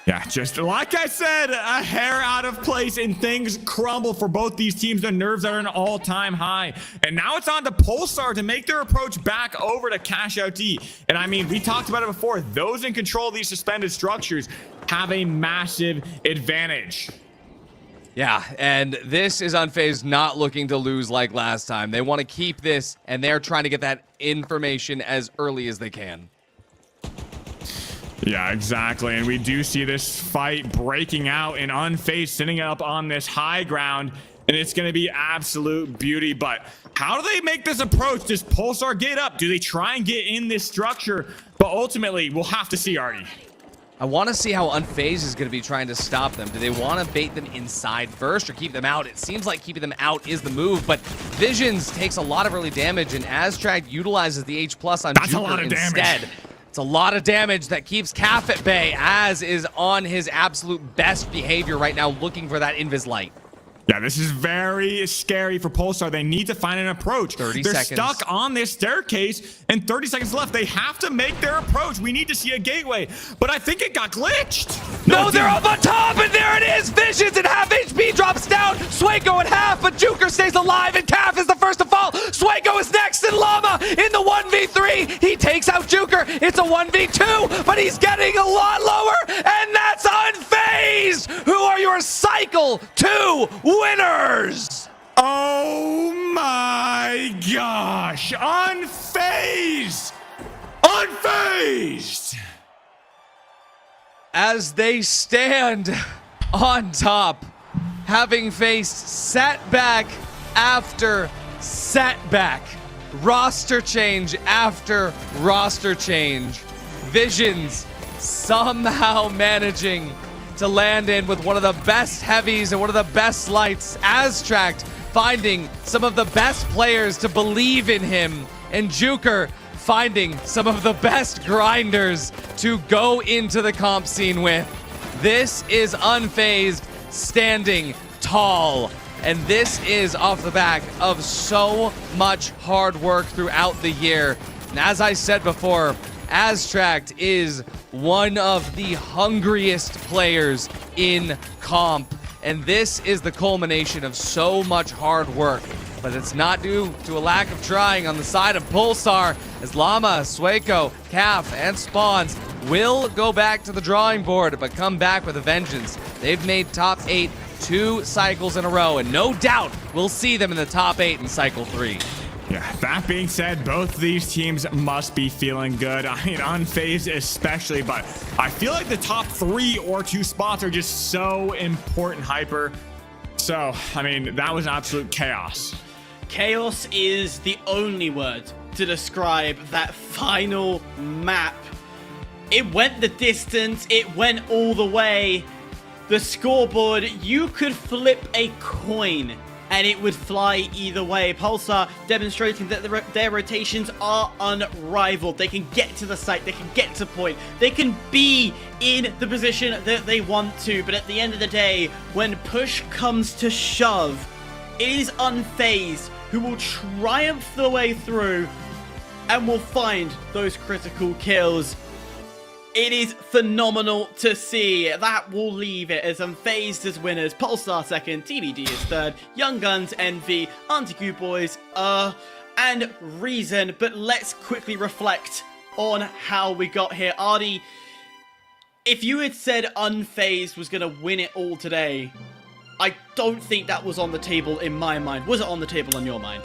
Yeah, just like I said, a hair out of place and things crumble for both these teams. Their nerves are at an all-time high. And now it's on to Pulsar to make their approach back over to Cash Out D. And I mean, we talked about it before. Those in control of these suspended structures have a massive advantage. Yeah, and this is Unfazed not looking to lose like last time. They want to keep this, and they're trying to get that information as early as they can. Yeah, exactly. And we do see this fight breaking out and Unfazed sitting up on this high ground. And it's going to be absolute beauty. But how do they make this approach? Does Pulsar get up? Do they try and get in this structure? But ultimately, we'll have to see, Artie. I want to see how Unfazed is going to be trying to stop them. Do they want to bait them inside first or keep them out? It seems like keeping them out is the move, but Visions takes a lot of early damage, and Aztrag utilizes the H+ on Juker instead. It's a lot of damage that keeps Calf at bay, Az is on his absolute best behavior right now, looking for that Invis light. Yeah, this is very scary for Pulsar. They need to find an approach. 30 They're seconds. stuck on this staircase, and 30 seconds left. They have to make their approach. We need to see a gateway, but I think it got glitched. No, they're up on top, and there it is. Visions at half HP drops down. Sueco at half, but Juker stays alive, and Calf is the first to fall. Sueco is next, and Llama in the 1v3. He takes out Juker. It's a 1v2, but he's getting a lot lower, and that's Unfazed, who are your Cycle 2 winners. Oh my gosh. Unfazed. Unfazed. As they stand on top, having faced setback after setback, roster change after roster change, Visions somehow managing to land in with one of the best heavies and one of the best lights. Aztract finding some of the best players to believe in him, and Juker finding some of the best grinders to go into the comp scene with. This is Unfazed standing tall, and this is off the back of so much hard work throughout the year. And as I said before, Aztract is one of the hungriest players in comp, and this is the culmination of so much hard work. But it's not due to a lack of trying on the side of Pulsar, as Llama, Sueco, Calf, and Spawns will go back to the drawing board, but come back with a vengeance. They've made top 8 2 cycles in a row, and no doubt we'll see them in the top 8 in cycle 3. Yeah, that being said, both of these teams must be feeling good. I mean, Unfazed especially, but I feel like the top 3 or 2 spots are just so important, Hyper. So, I mean, that was absolute chaos. Chaos is the only word to describe that final map. It went the distance, it went all the way. The scoreboard, you could flip a coin and it would fly either way. Pulsar demonstrating that their rotations are unrivaled. They can get to the site, they can get to point, they can be in the position that they want to, but at the end of the day, when push comes to shove, it is Unfazed who will triumph the way through and will find those critical kills. It is phenomenal to see. That will leave it as Unfazed as winners, Pulsar second, TBD is third, Young Guns, Envy, Anti-Q Boys, and Reason. But let's quickly reflect on how we got here. Artie, if you had said Unfazed was going to win it all today, I don't think that was on the table in my mind. Was it on the table in your mind?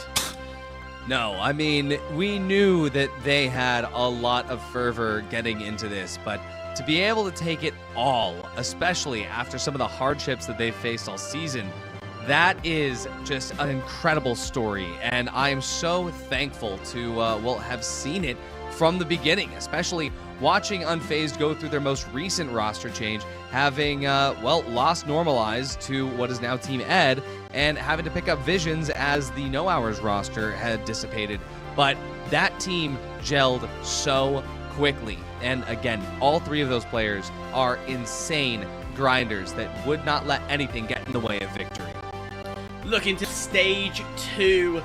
No, I mean, we knew that they had a lot of fervor getting into this, but to be able to take it all, especially after some of the hardships that they've faced all season, that is just an incredible story, and I am so thankful to, have seen it from the beginning, especially watching Unfazed go through their most recent roster change, having, lost Normalized to what is now Team Ed, and having to pick up Visions as the No Hours roster had dissipated. but that team gelled so quickly. And again, all three of those players are insane grinders that would not let anything get in the way of victory. Looking to stage 2,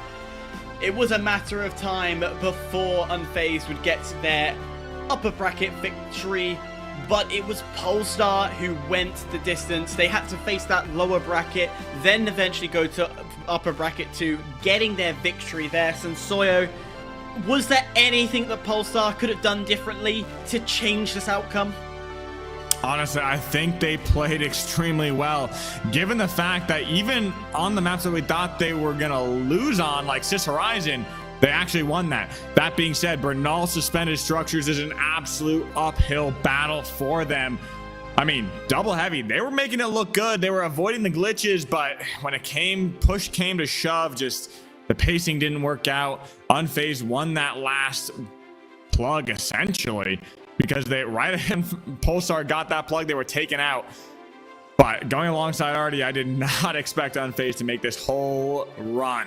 it was a matter of time before Unfazed would get their upper bracket victory, but it was Polestar who went the distance. They had to face that lower bracket, then eventually go to upper bracket 2, getting their victory there. Sensoyo, was there anything that Polestar could have done differently to change this outcome? Honestly, I think they played extremely well, given the fact that even on the maps that we thought they were going to lose on, like Sis Horizon, they actually won that. That being said, Bernal suspended structures is an absolute uphill battle for them. I mean, double heavy, they were making it look good. They were avoiding the glitches, but when push came to shove, just the pacing didn't work out. Unfazed won that last plug, essentially, because right ahead Pulsar got that plug, they were taken out. But going alongside Artie, I did not expect Unfazed to make this whole run.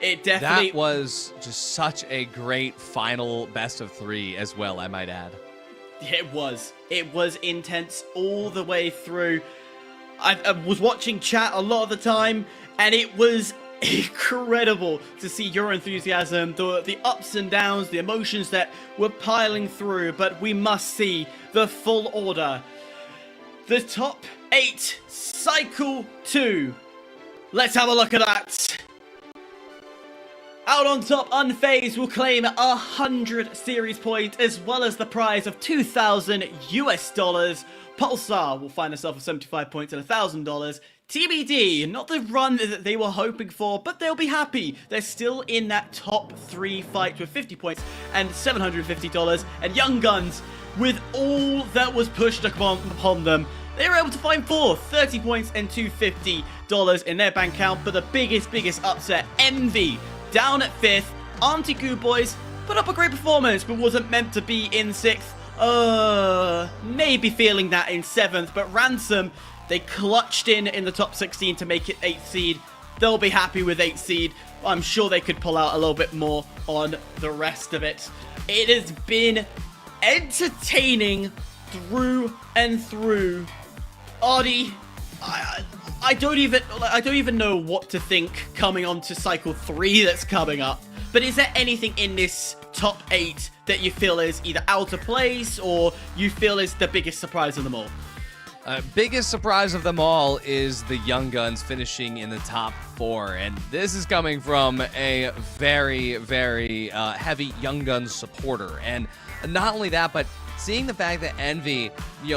It definitely that was just such a great final best of 3 as well, I might add. It was intense all the way through. I was watching chat a lot of the time, and it was incredible to see your enthusiasm, the ups and downs, the emotions that were piling through. But we must see the full order. The top 8, Cycle 2. Let's have a look at that. Out on top, Unfazed will claim 100 series points as well as the prize of $2,000 US. Pulsar will find herself with 75 points and $1,000. TBD, not the run that they were hoping for, but they'll be happy. They're still in that top 3 fight with 50 points and $750. And Young Guns, with all that was pushed upon them, they were able to find 30 points and $250 in their bank account. But the biggest upset, Envy, down at 5th. Auntie Goo Boys put up a great performance, but wasn't meant to be in 6th. Maybe feeling that in 7th, but Ransom, they clutched in the top 16 to make it 8th seed. They'll be happy with 8th seed. I'm sure they could pull out a little bit more on the rest of it. It has been entertaining through and through. Artie, I don't even know what to think coming on to Cycle 3 that's coming up. But is there anything in this top 8 that you feel is either out of place or you feel is the biggest surprise of them all? Biggest surprise of them all is the Young Guns finishing in the top 4. And this is coming from a very, very heavy Young Guns supporter. And not only that, but seeing the fact that Envy,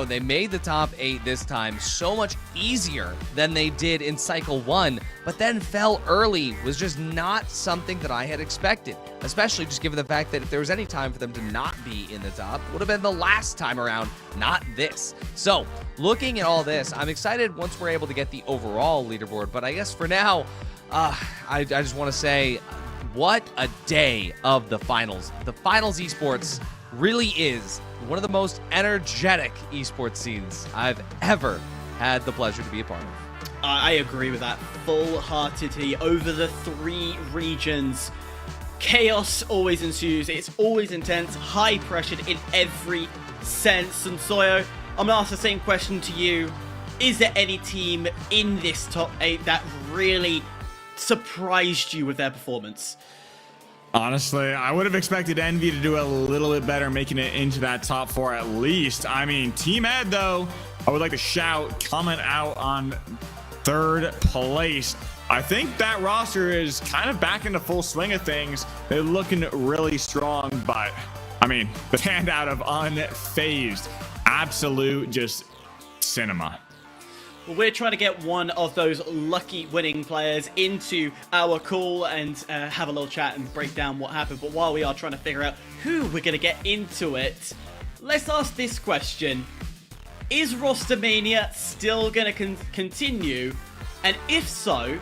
they made the top 8 this time so much easier than they did in Cycle 1, but then fell early was just not something that I had expected, especially just given the fact that if there was any time for them to not be in the top, it would have been the last time around, not this. So, looking at all this, I'm excited once we're able to get the overall leaderboard, but I guess for now, I just want to say, what a day of the finals. The finals esports really is one of the most energetic esports scenes I've ever had the pleasure to be a part of. I agree with that full-heartedly. Over the 3 regions, chaos always ensues. It's always intense, high-pressured in every sense. And Soyo, I'm going to ask the same question to you. Is there any team in this top 8 that really surprised you with their performance? Honestly, I would have expected Envy to do a little bit better, making it into that top 4 at least. I mean, Team Ed, though, I would like to shout, coming out on 3rd place. I think that roster is kind of back into full swing of things. They're looking really strong, but, I mean, the standout of Unfazed, absolute just cinema. Well, we're trying to get one of those lucky winning players into our call and have a little chat and break down what happened. But while we are trying to figure out who we're going to get into it, let's ask this question. Is Rostermania still going to continue? And if so,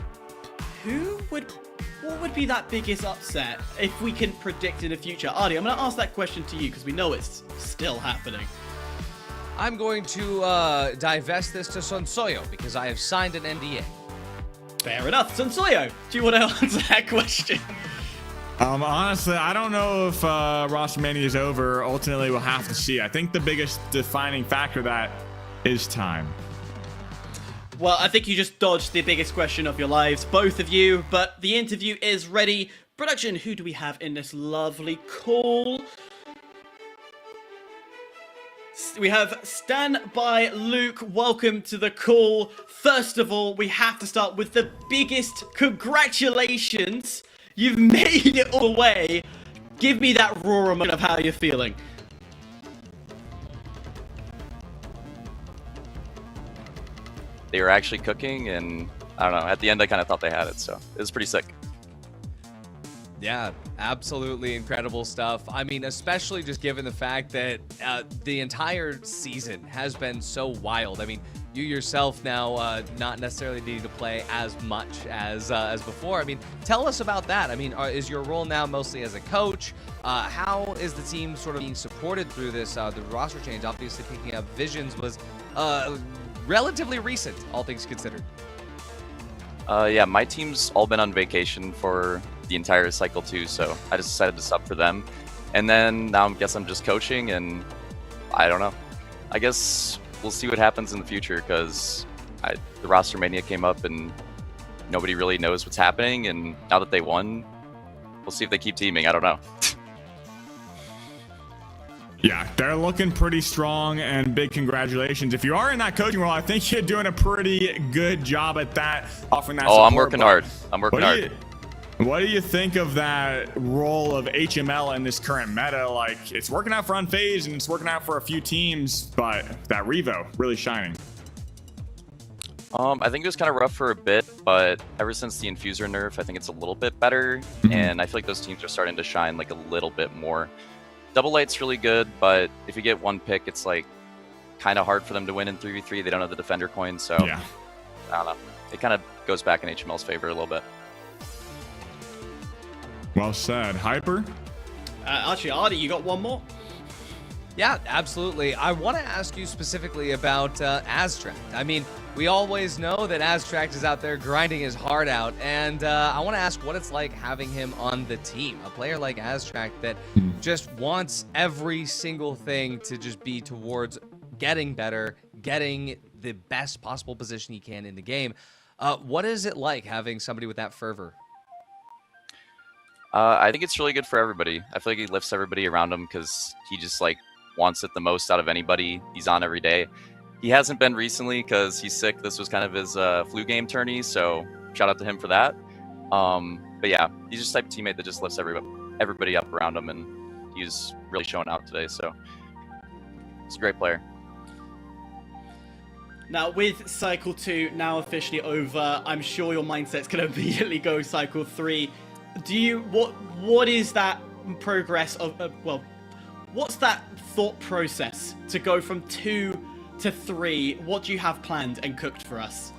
what would be that biggest upset if we can predict in the future? Artie, I'm going to ask that question to you because we know it's still happening. I'm going to divest this to Sonsoyo because I have signed an NDA. Fair enough. Sonsoyo, do you want to answer that question? Honestly, I don't know if roster mania is over. Ultimately, we'll have to see. I think the biggest defining factor of that is time. Well, I think you just dodged the biggest question of your lives, both of you, but the interview is ready. Production, who do we have in this lovely call? We have Stan by Luke. Welcome to the call. First of all, we have to start with the biggest congratulations. You've made it all the way. Give me that raw amount of how you're feeling. They were actually cooking, and I don't know, at the end I kind of thought they had it, so it was pretty sick. Yeah, absolutely incredible stuff. I mean, especially just given the fact that the entire season has been so wild. I mean, you yourself now not necessarily needing to play as much as before. I mean, tell us about that. I mean, is your role now mostly as a coach? How is the team sort of being supported through this? The roster change, obviously picking up Visions was relatively recent, all things considered. Yeah, my team's all been on vacation for the entire cycle 2, so I just decided to sub for them. And then now I guess I'm just coaching, and I don't know. I guess we'll see what happens in the future, because the roster mania came up and nobody really knows what's happening, and now that they won, we'll see if they keep teaming. I don't know. Yeah, they're looking pretty strong, and big congratulations. If you are in that coaching role, I think you're doing a pretty good job at that, offering that support. I'm working hard. I'm working hard. What do you think of that role of HML in this current meta? Like, it's working out for Unfazed, and it's working out for a few teams, but that Revo really shining. I think it was kind of rough for a bit, but ever since the Infuser nerf, I think it's a little bit better, and I feel like those teams are starting to shine like a little bit more. Double Light's really good, but if you get one pick, it's like kind of hard for them to win in 3v3. They don't have the Defender coin, so yeah. I don't know. It kind of goes back in HML's favor a little bit. Well said. Hyper? Actually, Artie, you got one more? Yeah, absolutely. I want to ask you specifically about Aztract. I mean, we always know that Aztract is out there grinding his heart out, and I want to ask what it's like having him on the team. A player like Aztract that just wants every single thing to just be towards getting better, getting the best possible position he can in the game. What is it like having somebody with that fervor? I think it's really good for everybody. I feel like he lifts everybody around him because he just like wants it the most out of anybody. He's on every day. He hasn't been recently because he's sick. This was kind of his flu game tourney, so shout out to him for that. But yeah, he's just the type of teammate that just lifts everybody up around him, and he's really showing out today, so he's a great player. Now, with Cycle 2 now officially over, I'm sure your mindset's going to immediately go Cycle 3. What is that progress of, what's that thought process to go from 2 to 3? What do you have planned and cooked for us?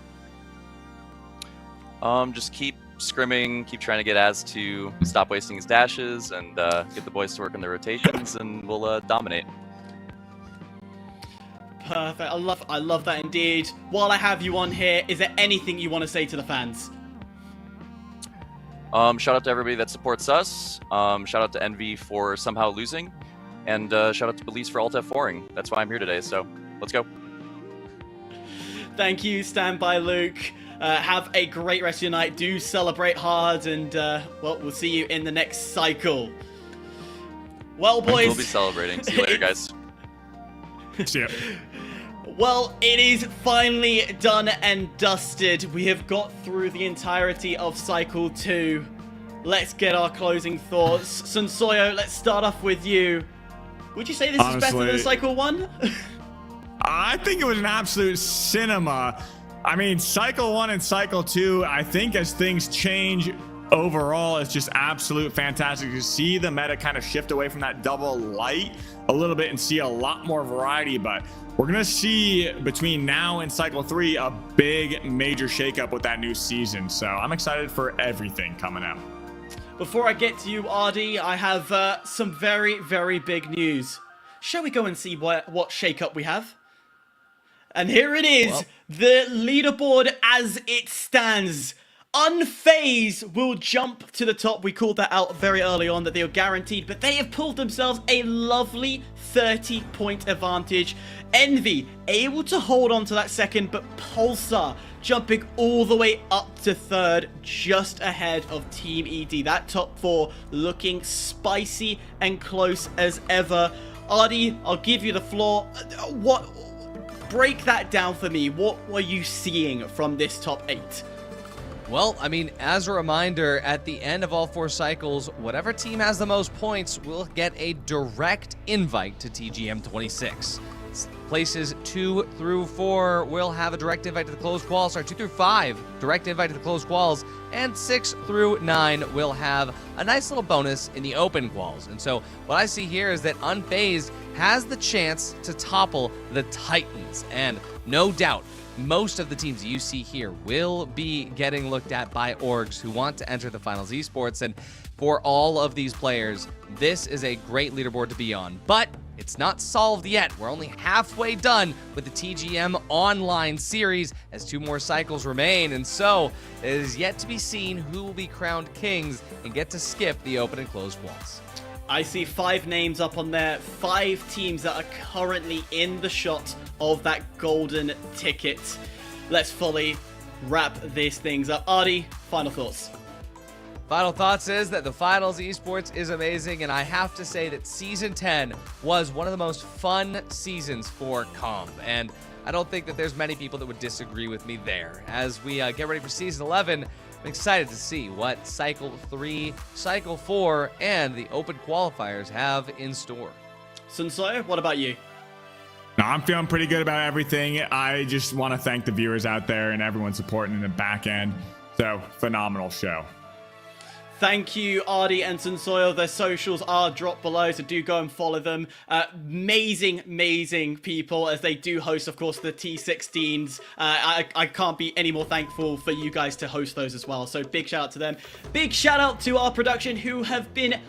Just keep scrimming, keep trying to get Az to stop wasting his dashes, and get the boys to work on their rotations, and we'll dominate. Perfect. I love that indeed. While I have you on here, is there anything you want to say to the fans? Shout out to everybody that supports us. Shout out to Envy for somehow losing, and shout out to Belize for alt F4ing. That's why I'm here today, so let's go. Thank you, Stand By Luke. Have a great rest of your night. Do celebrate hard, and we'll see you in the next cycle. Well, boys, we'll be celebrating. See you later, guys. See ya. Well, it is finally done and dusted. We have got through the entirety of Cycle 2. Let's get our closing thoughts. Sunsoyo, let's start off with you. Would you say this is better than Cycle 1? I think it was an absolute cinema. I mean, Cycle 1 and Cycle 2, I think as things change overall, it's just absolute fantastic to see the meta kind of shift away from that double light a little bit and see a lot more variety. But we're going to see between now and Cycle 3 a big major shakeup with that new season. So I'm excited for everything coming out. Before I get to you, Ardy, I have some very, very big news. Shall we go and see what shakeup we have? And here it is, the leaderboard as it stands. Unfazed will jump to the top. We called that out very early on that they were guaranteed, but they have pulled themselves a lovely 30-point advantage. Envy able to hold on to that second, but Pulsar jumping all the way up to third, just ahead of Team ED. That top 4 looking spicy and close as ever. Artie, I'll give you the floor. Break that down for me. What were you seeing from this top 8? Well, I mean, as a reminder, at the end of all 4 cycles, whatever team has the most points will get a direct invite to TGM26. Places 2 through 4 will have a direct invite to the closed quals. 2 through 5, direct invite to the closed quals. And 6 through 9 will have a nice little bonus in the open quals. And so what I see here is that Unfazed has the chance to topple the Titans. And no doubt, most of the teams you see here will be getting looked at by orgs who want to enter the finals esports. And for all of these players, this is a great leaderboard to be on. But it's not solved yet. We're only halfway done with the TGM Online series as 2 more cycles remain. And so it is yet to be seen who will be crowned kings and get to skip the open and closed walls. I see 5 names up on there, 5 teams that are currently in the shot of that golden ticket. Let's fully wrap these things up. Artie, final thoughts. Final thoughts is that the finals esports is amazing, and I have to say that season 10 was one of the most fun seasons for comp, and I don't think that there's many people that would disagree with me there. As we get ready for season 11, I'm excited to see what Cycle 3, Cycle 4, and the Open qualifiers have in store. Sunsoya, what about you? No, I'm feeling pretty good about everything. I just want to thank the viewers out there and everyone supporting in the back end. So, phenomenal show. Thank you, Artie and Sunsoil. Their socials are dropped below, so do go and follow them. Amazing people, as they do host, of course, the T16s. I can't be any more thankful for you guys to host those as well, so big shout out to them. Big shout out to our production, who have been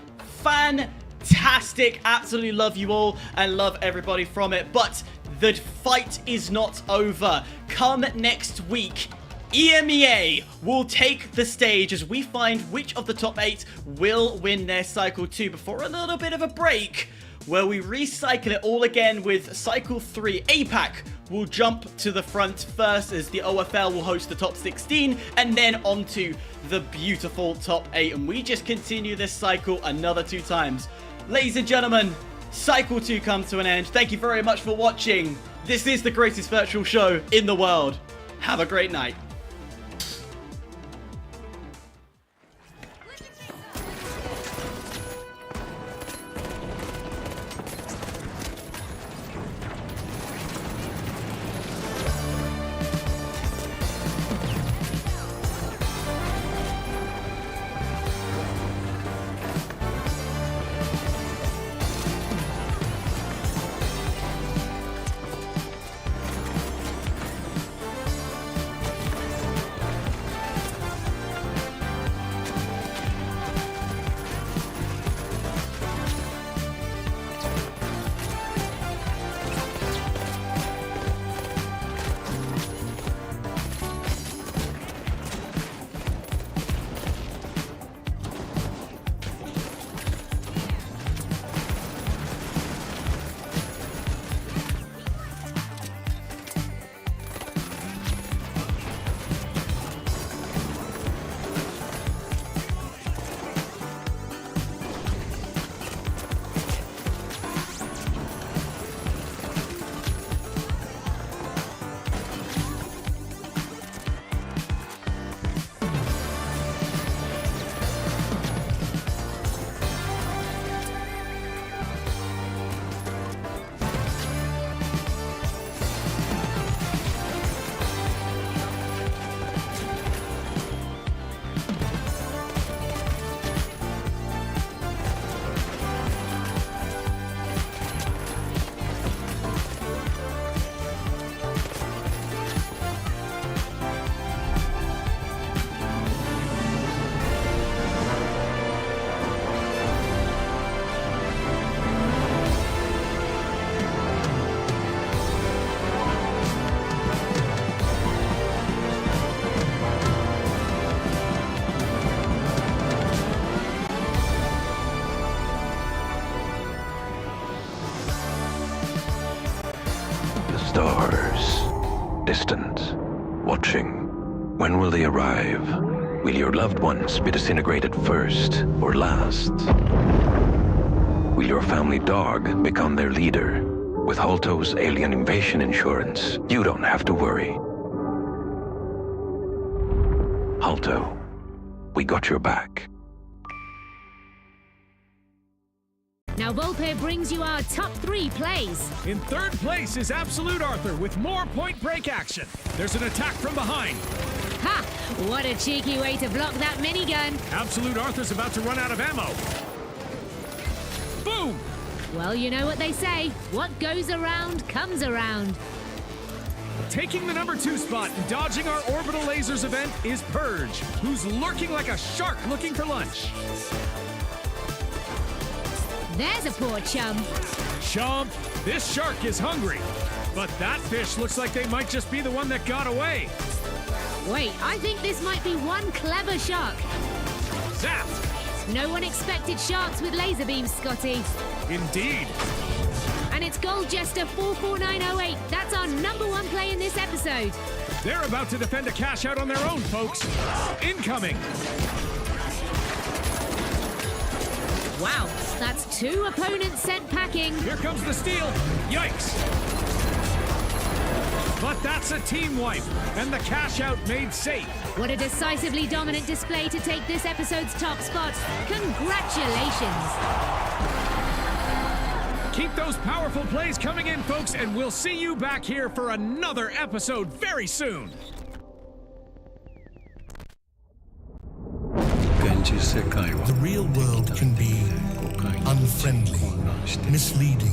fantastic. Absolutely love you all and love everybody from it, but the fight is not over. Come next week, EMEA will take the stage as we find which of the top 8 will win their Cycle 2 before a little bit of a break where we recycle it all again with Cycle 3. APAC will jump to the front first as the OFL will host the top 16 and then onto the beautiful top 8. And we just continue this cycle another 2 times. Ladies and gentlemen, Cycle 2 comes to an end. Thank you very much for watching. This is the greatest virtual show in the world. Have a great night. stars, distant, watching. When will they arrive? Will your loved ones be disintegrated first or last? Will your family dog become their leader? With Halto's alien invasion insurance, you don't have to worry. Halto, we got your back. Now Volpe brings you our top 3 plays. In third place is Absolute Arthur with more point break action. There's an attack from behind. Ha! What a cheeky way to block that minigun. Absolute Arthur's about to run out of ammo. Boom! Well, you know what they say. What goes around comes around. Taking the number 2 spot and dodging our orbital lasers event is Purge, who's lurking like a shark looking for lunch. There's a poor chum. Chomp, this shark is hungry. But that fish looks like they might just be the one that got away. Wait, I think this might be one clever shark. Zap! No one expected sharks with laser beams, Scotty. Indeed. And it's Gold Jester 44908. That's our number 1 play in this episode. They're about to defend a cash out on their own, folks. Incoming. Wow, that's 2 opponents sent packing. Here comes the steal. Yikes. But that's a team wipe, and the cash out made safe. What a decisively dominant display to take this episode's top spot. Congratulations. Keep those powerful plays coming in, folks, and we'll see you back here for another episode very soon. The real world can be unfriendly, misleading,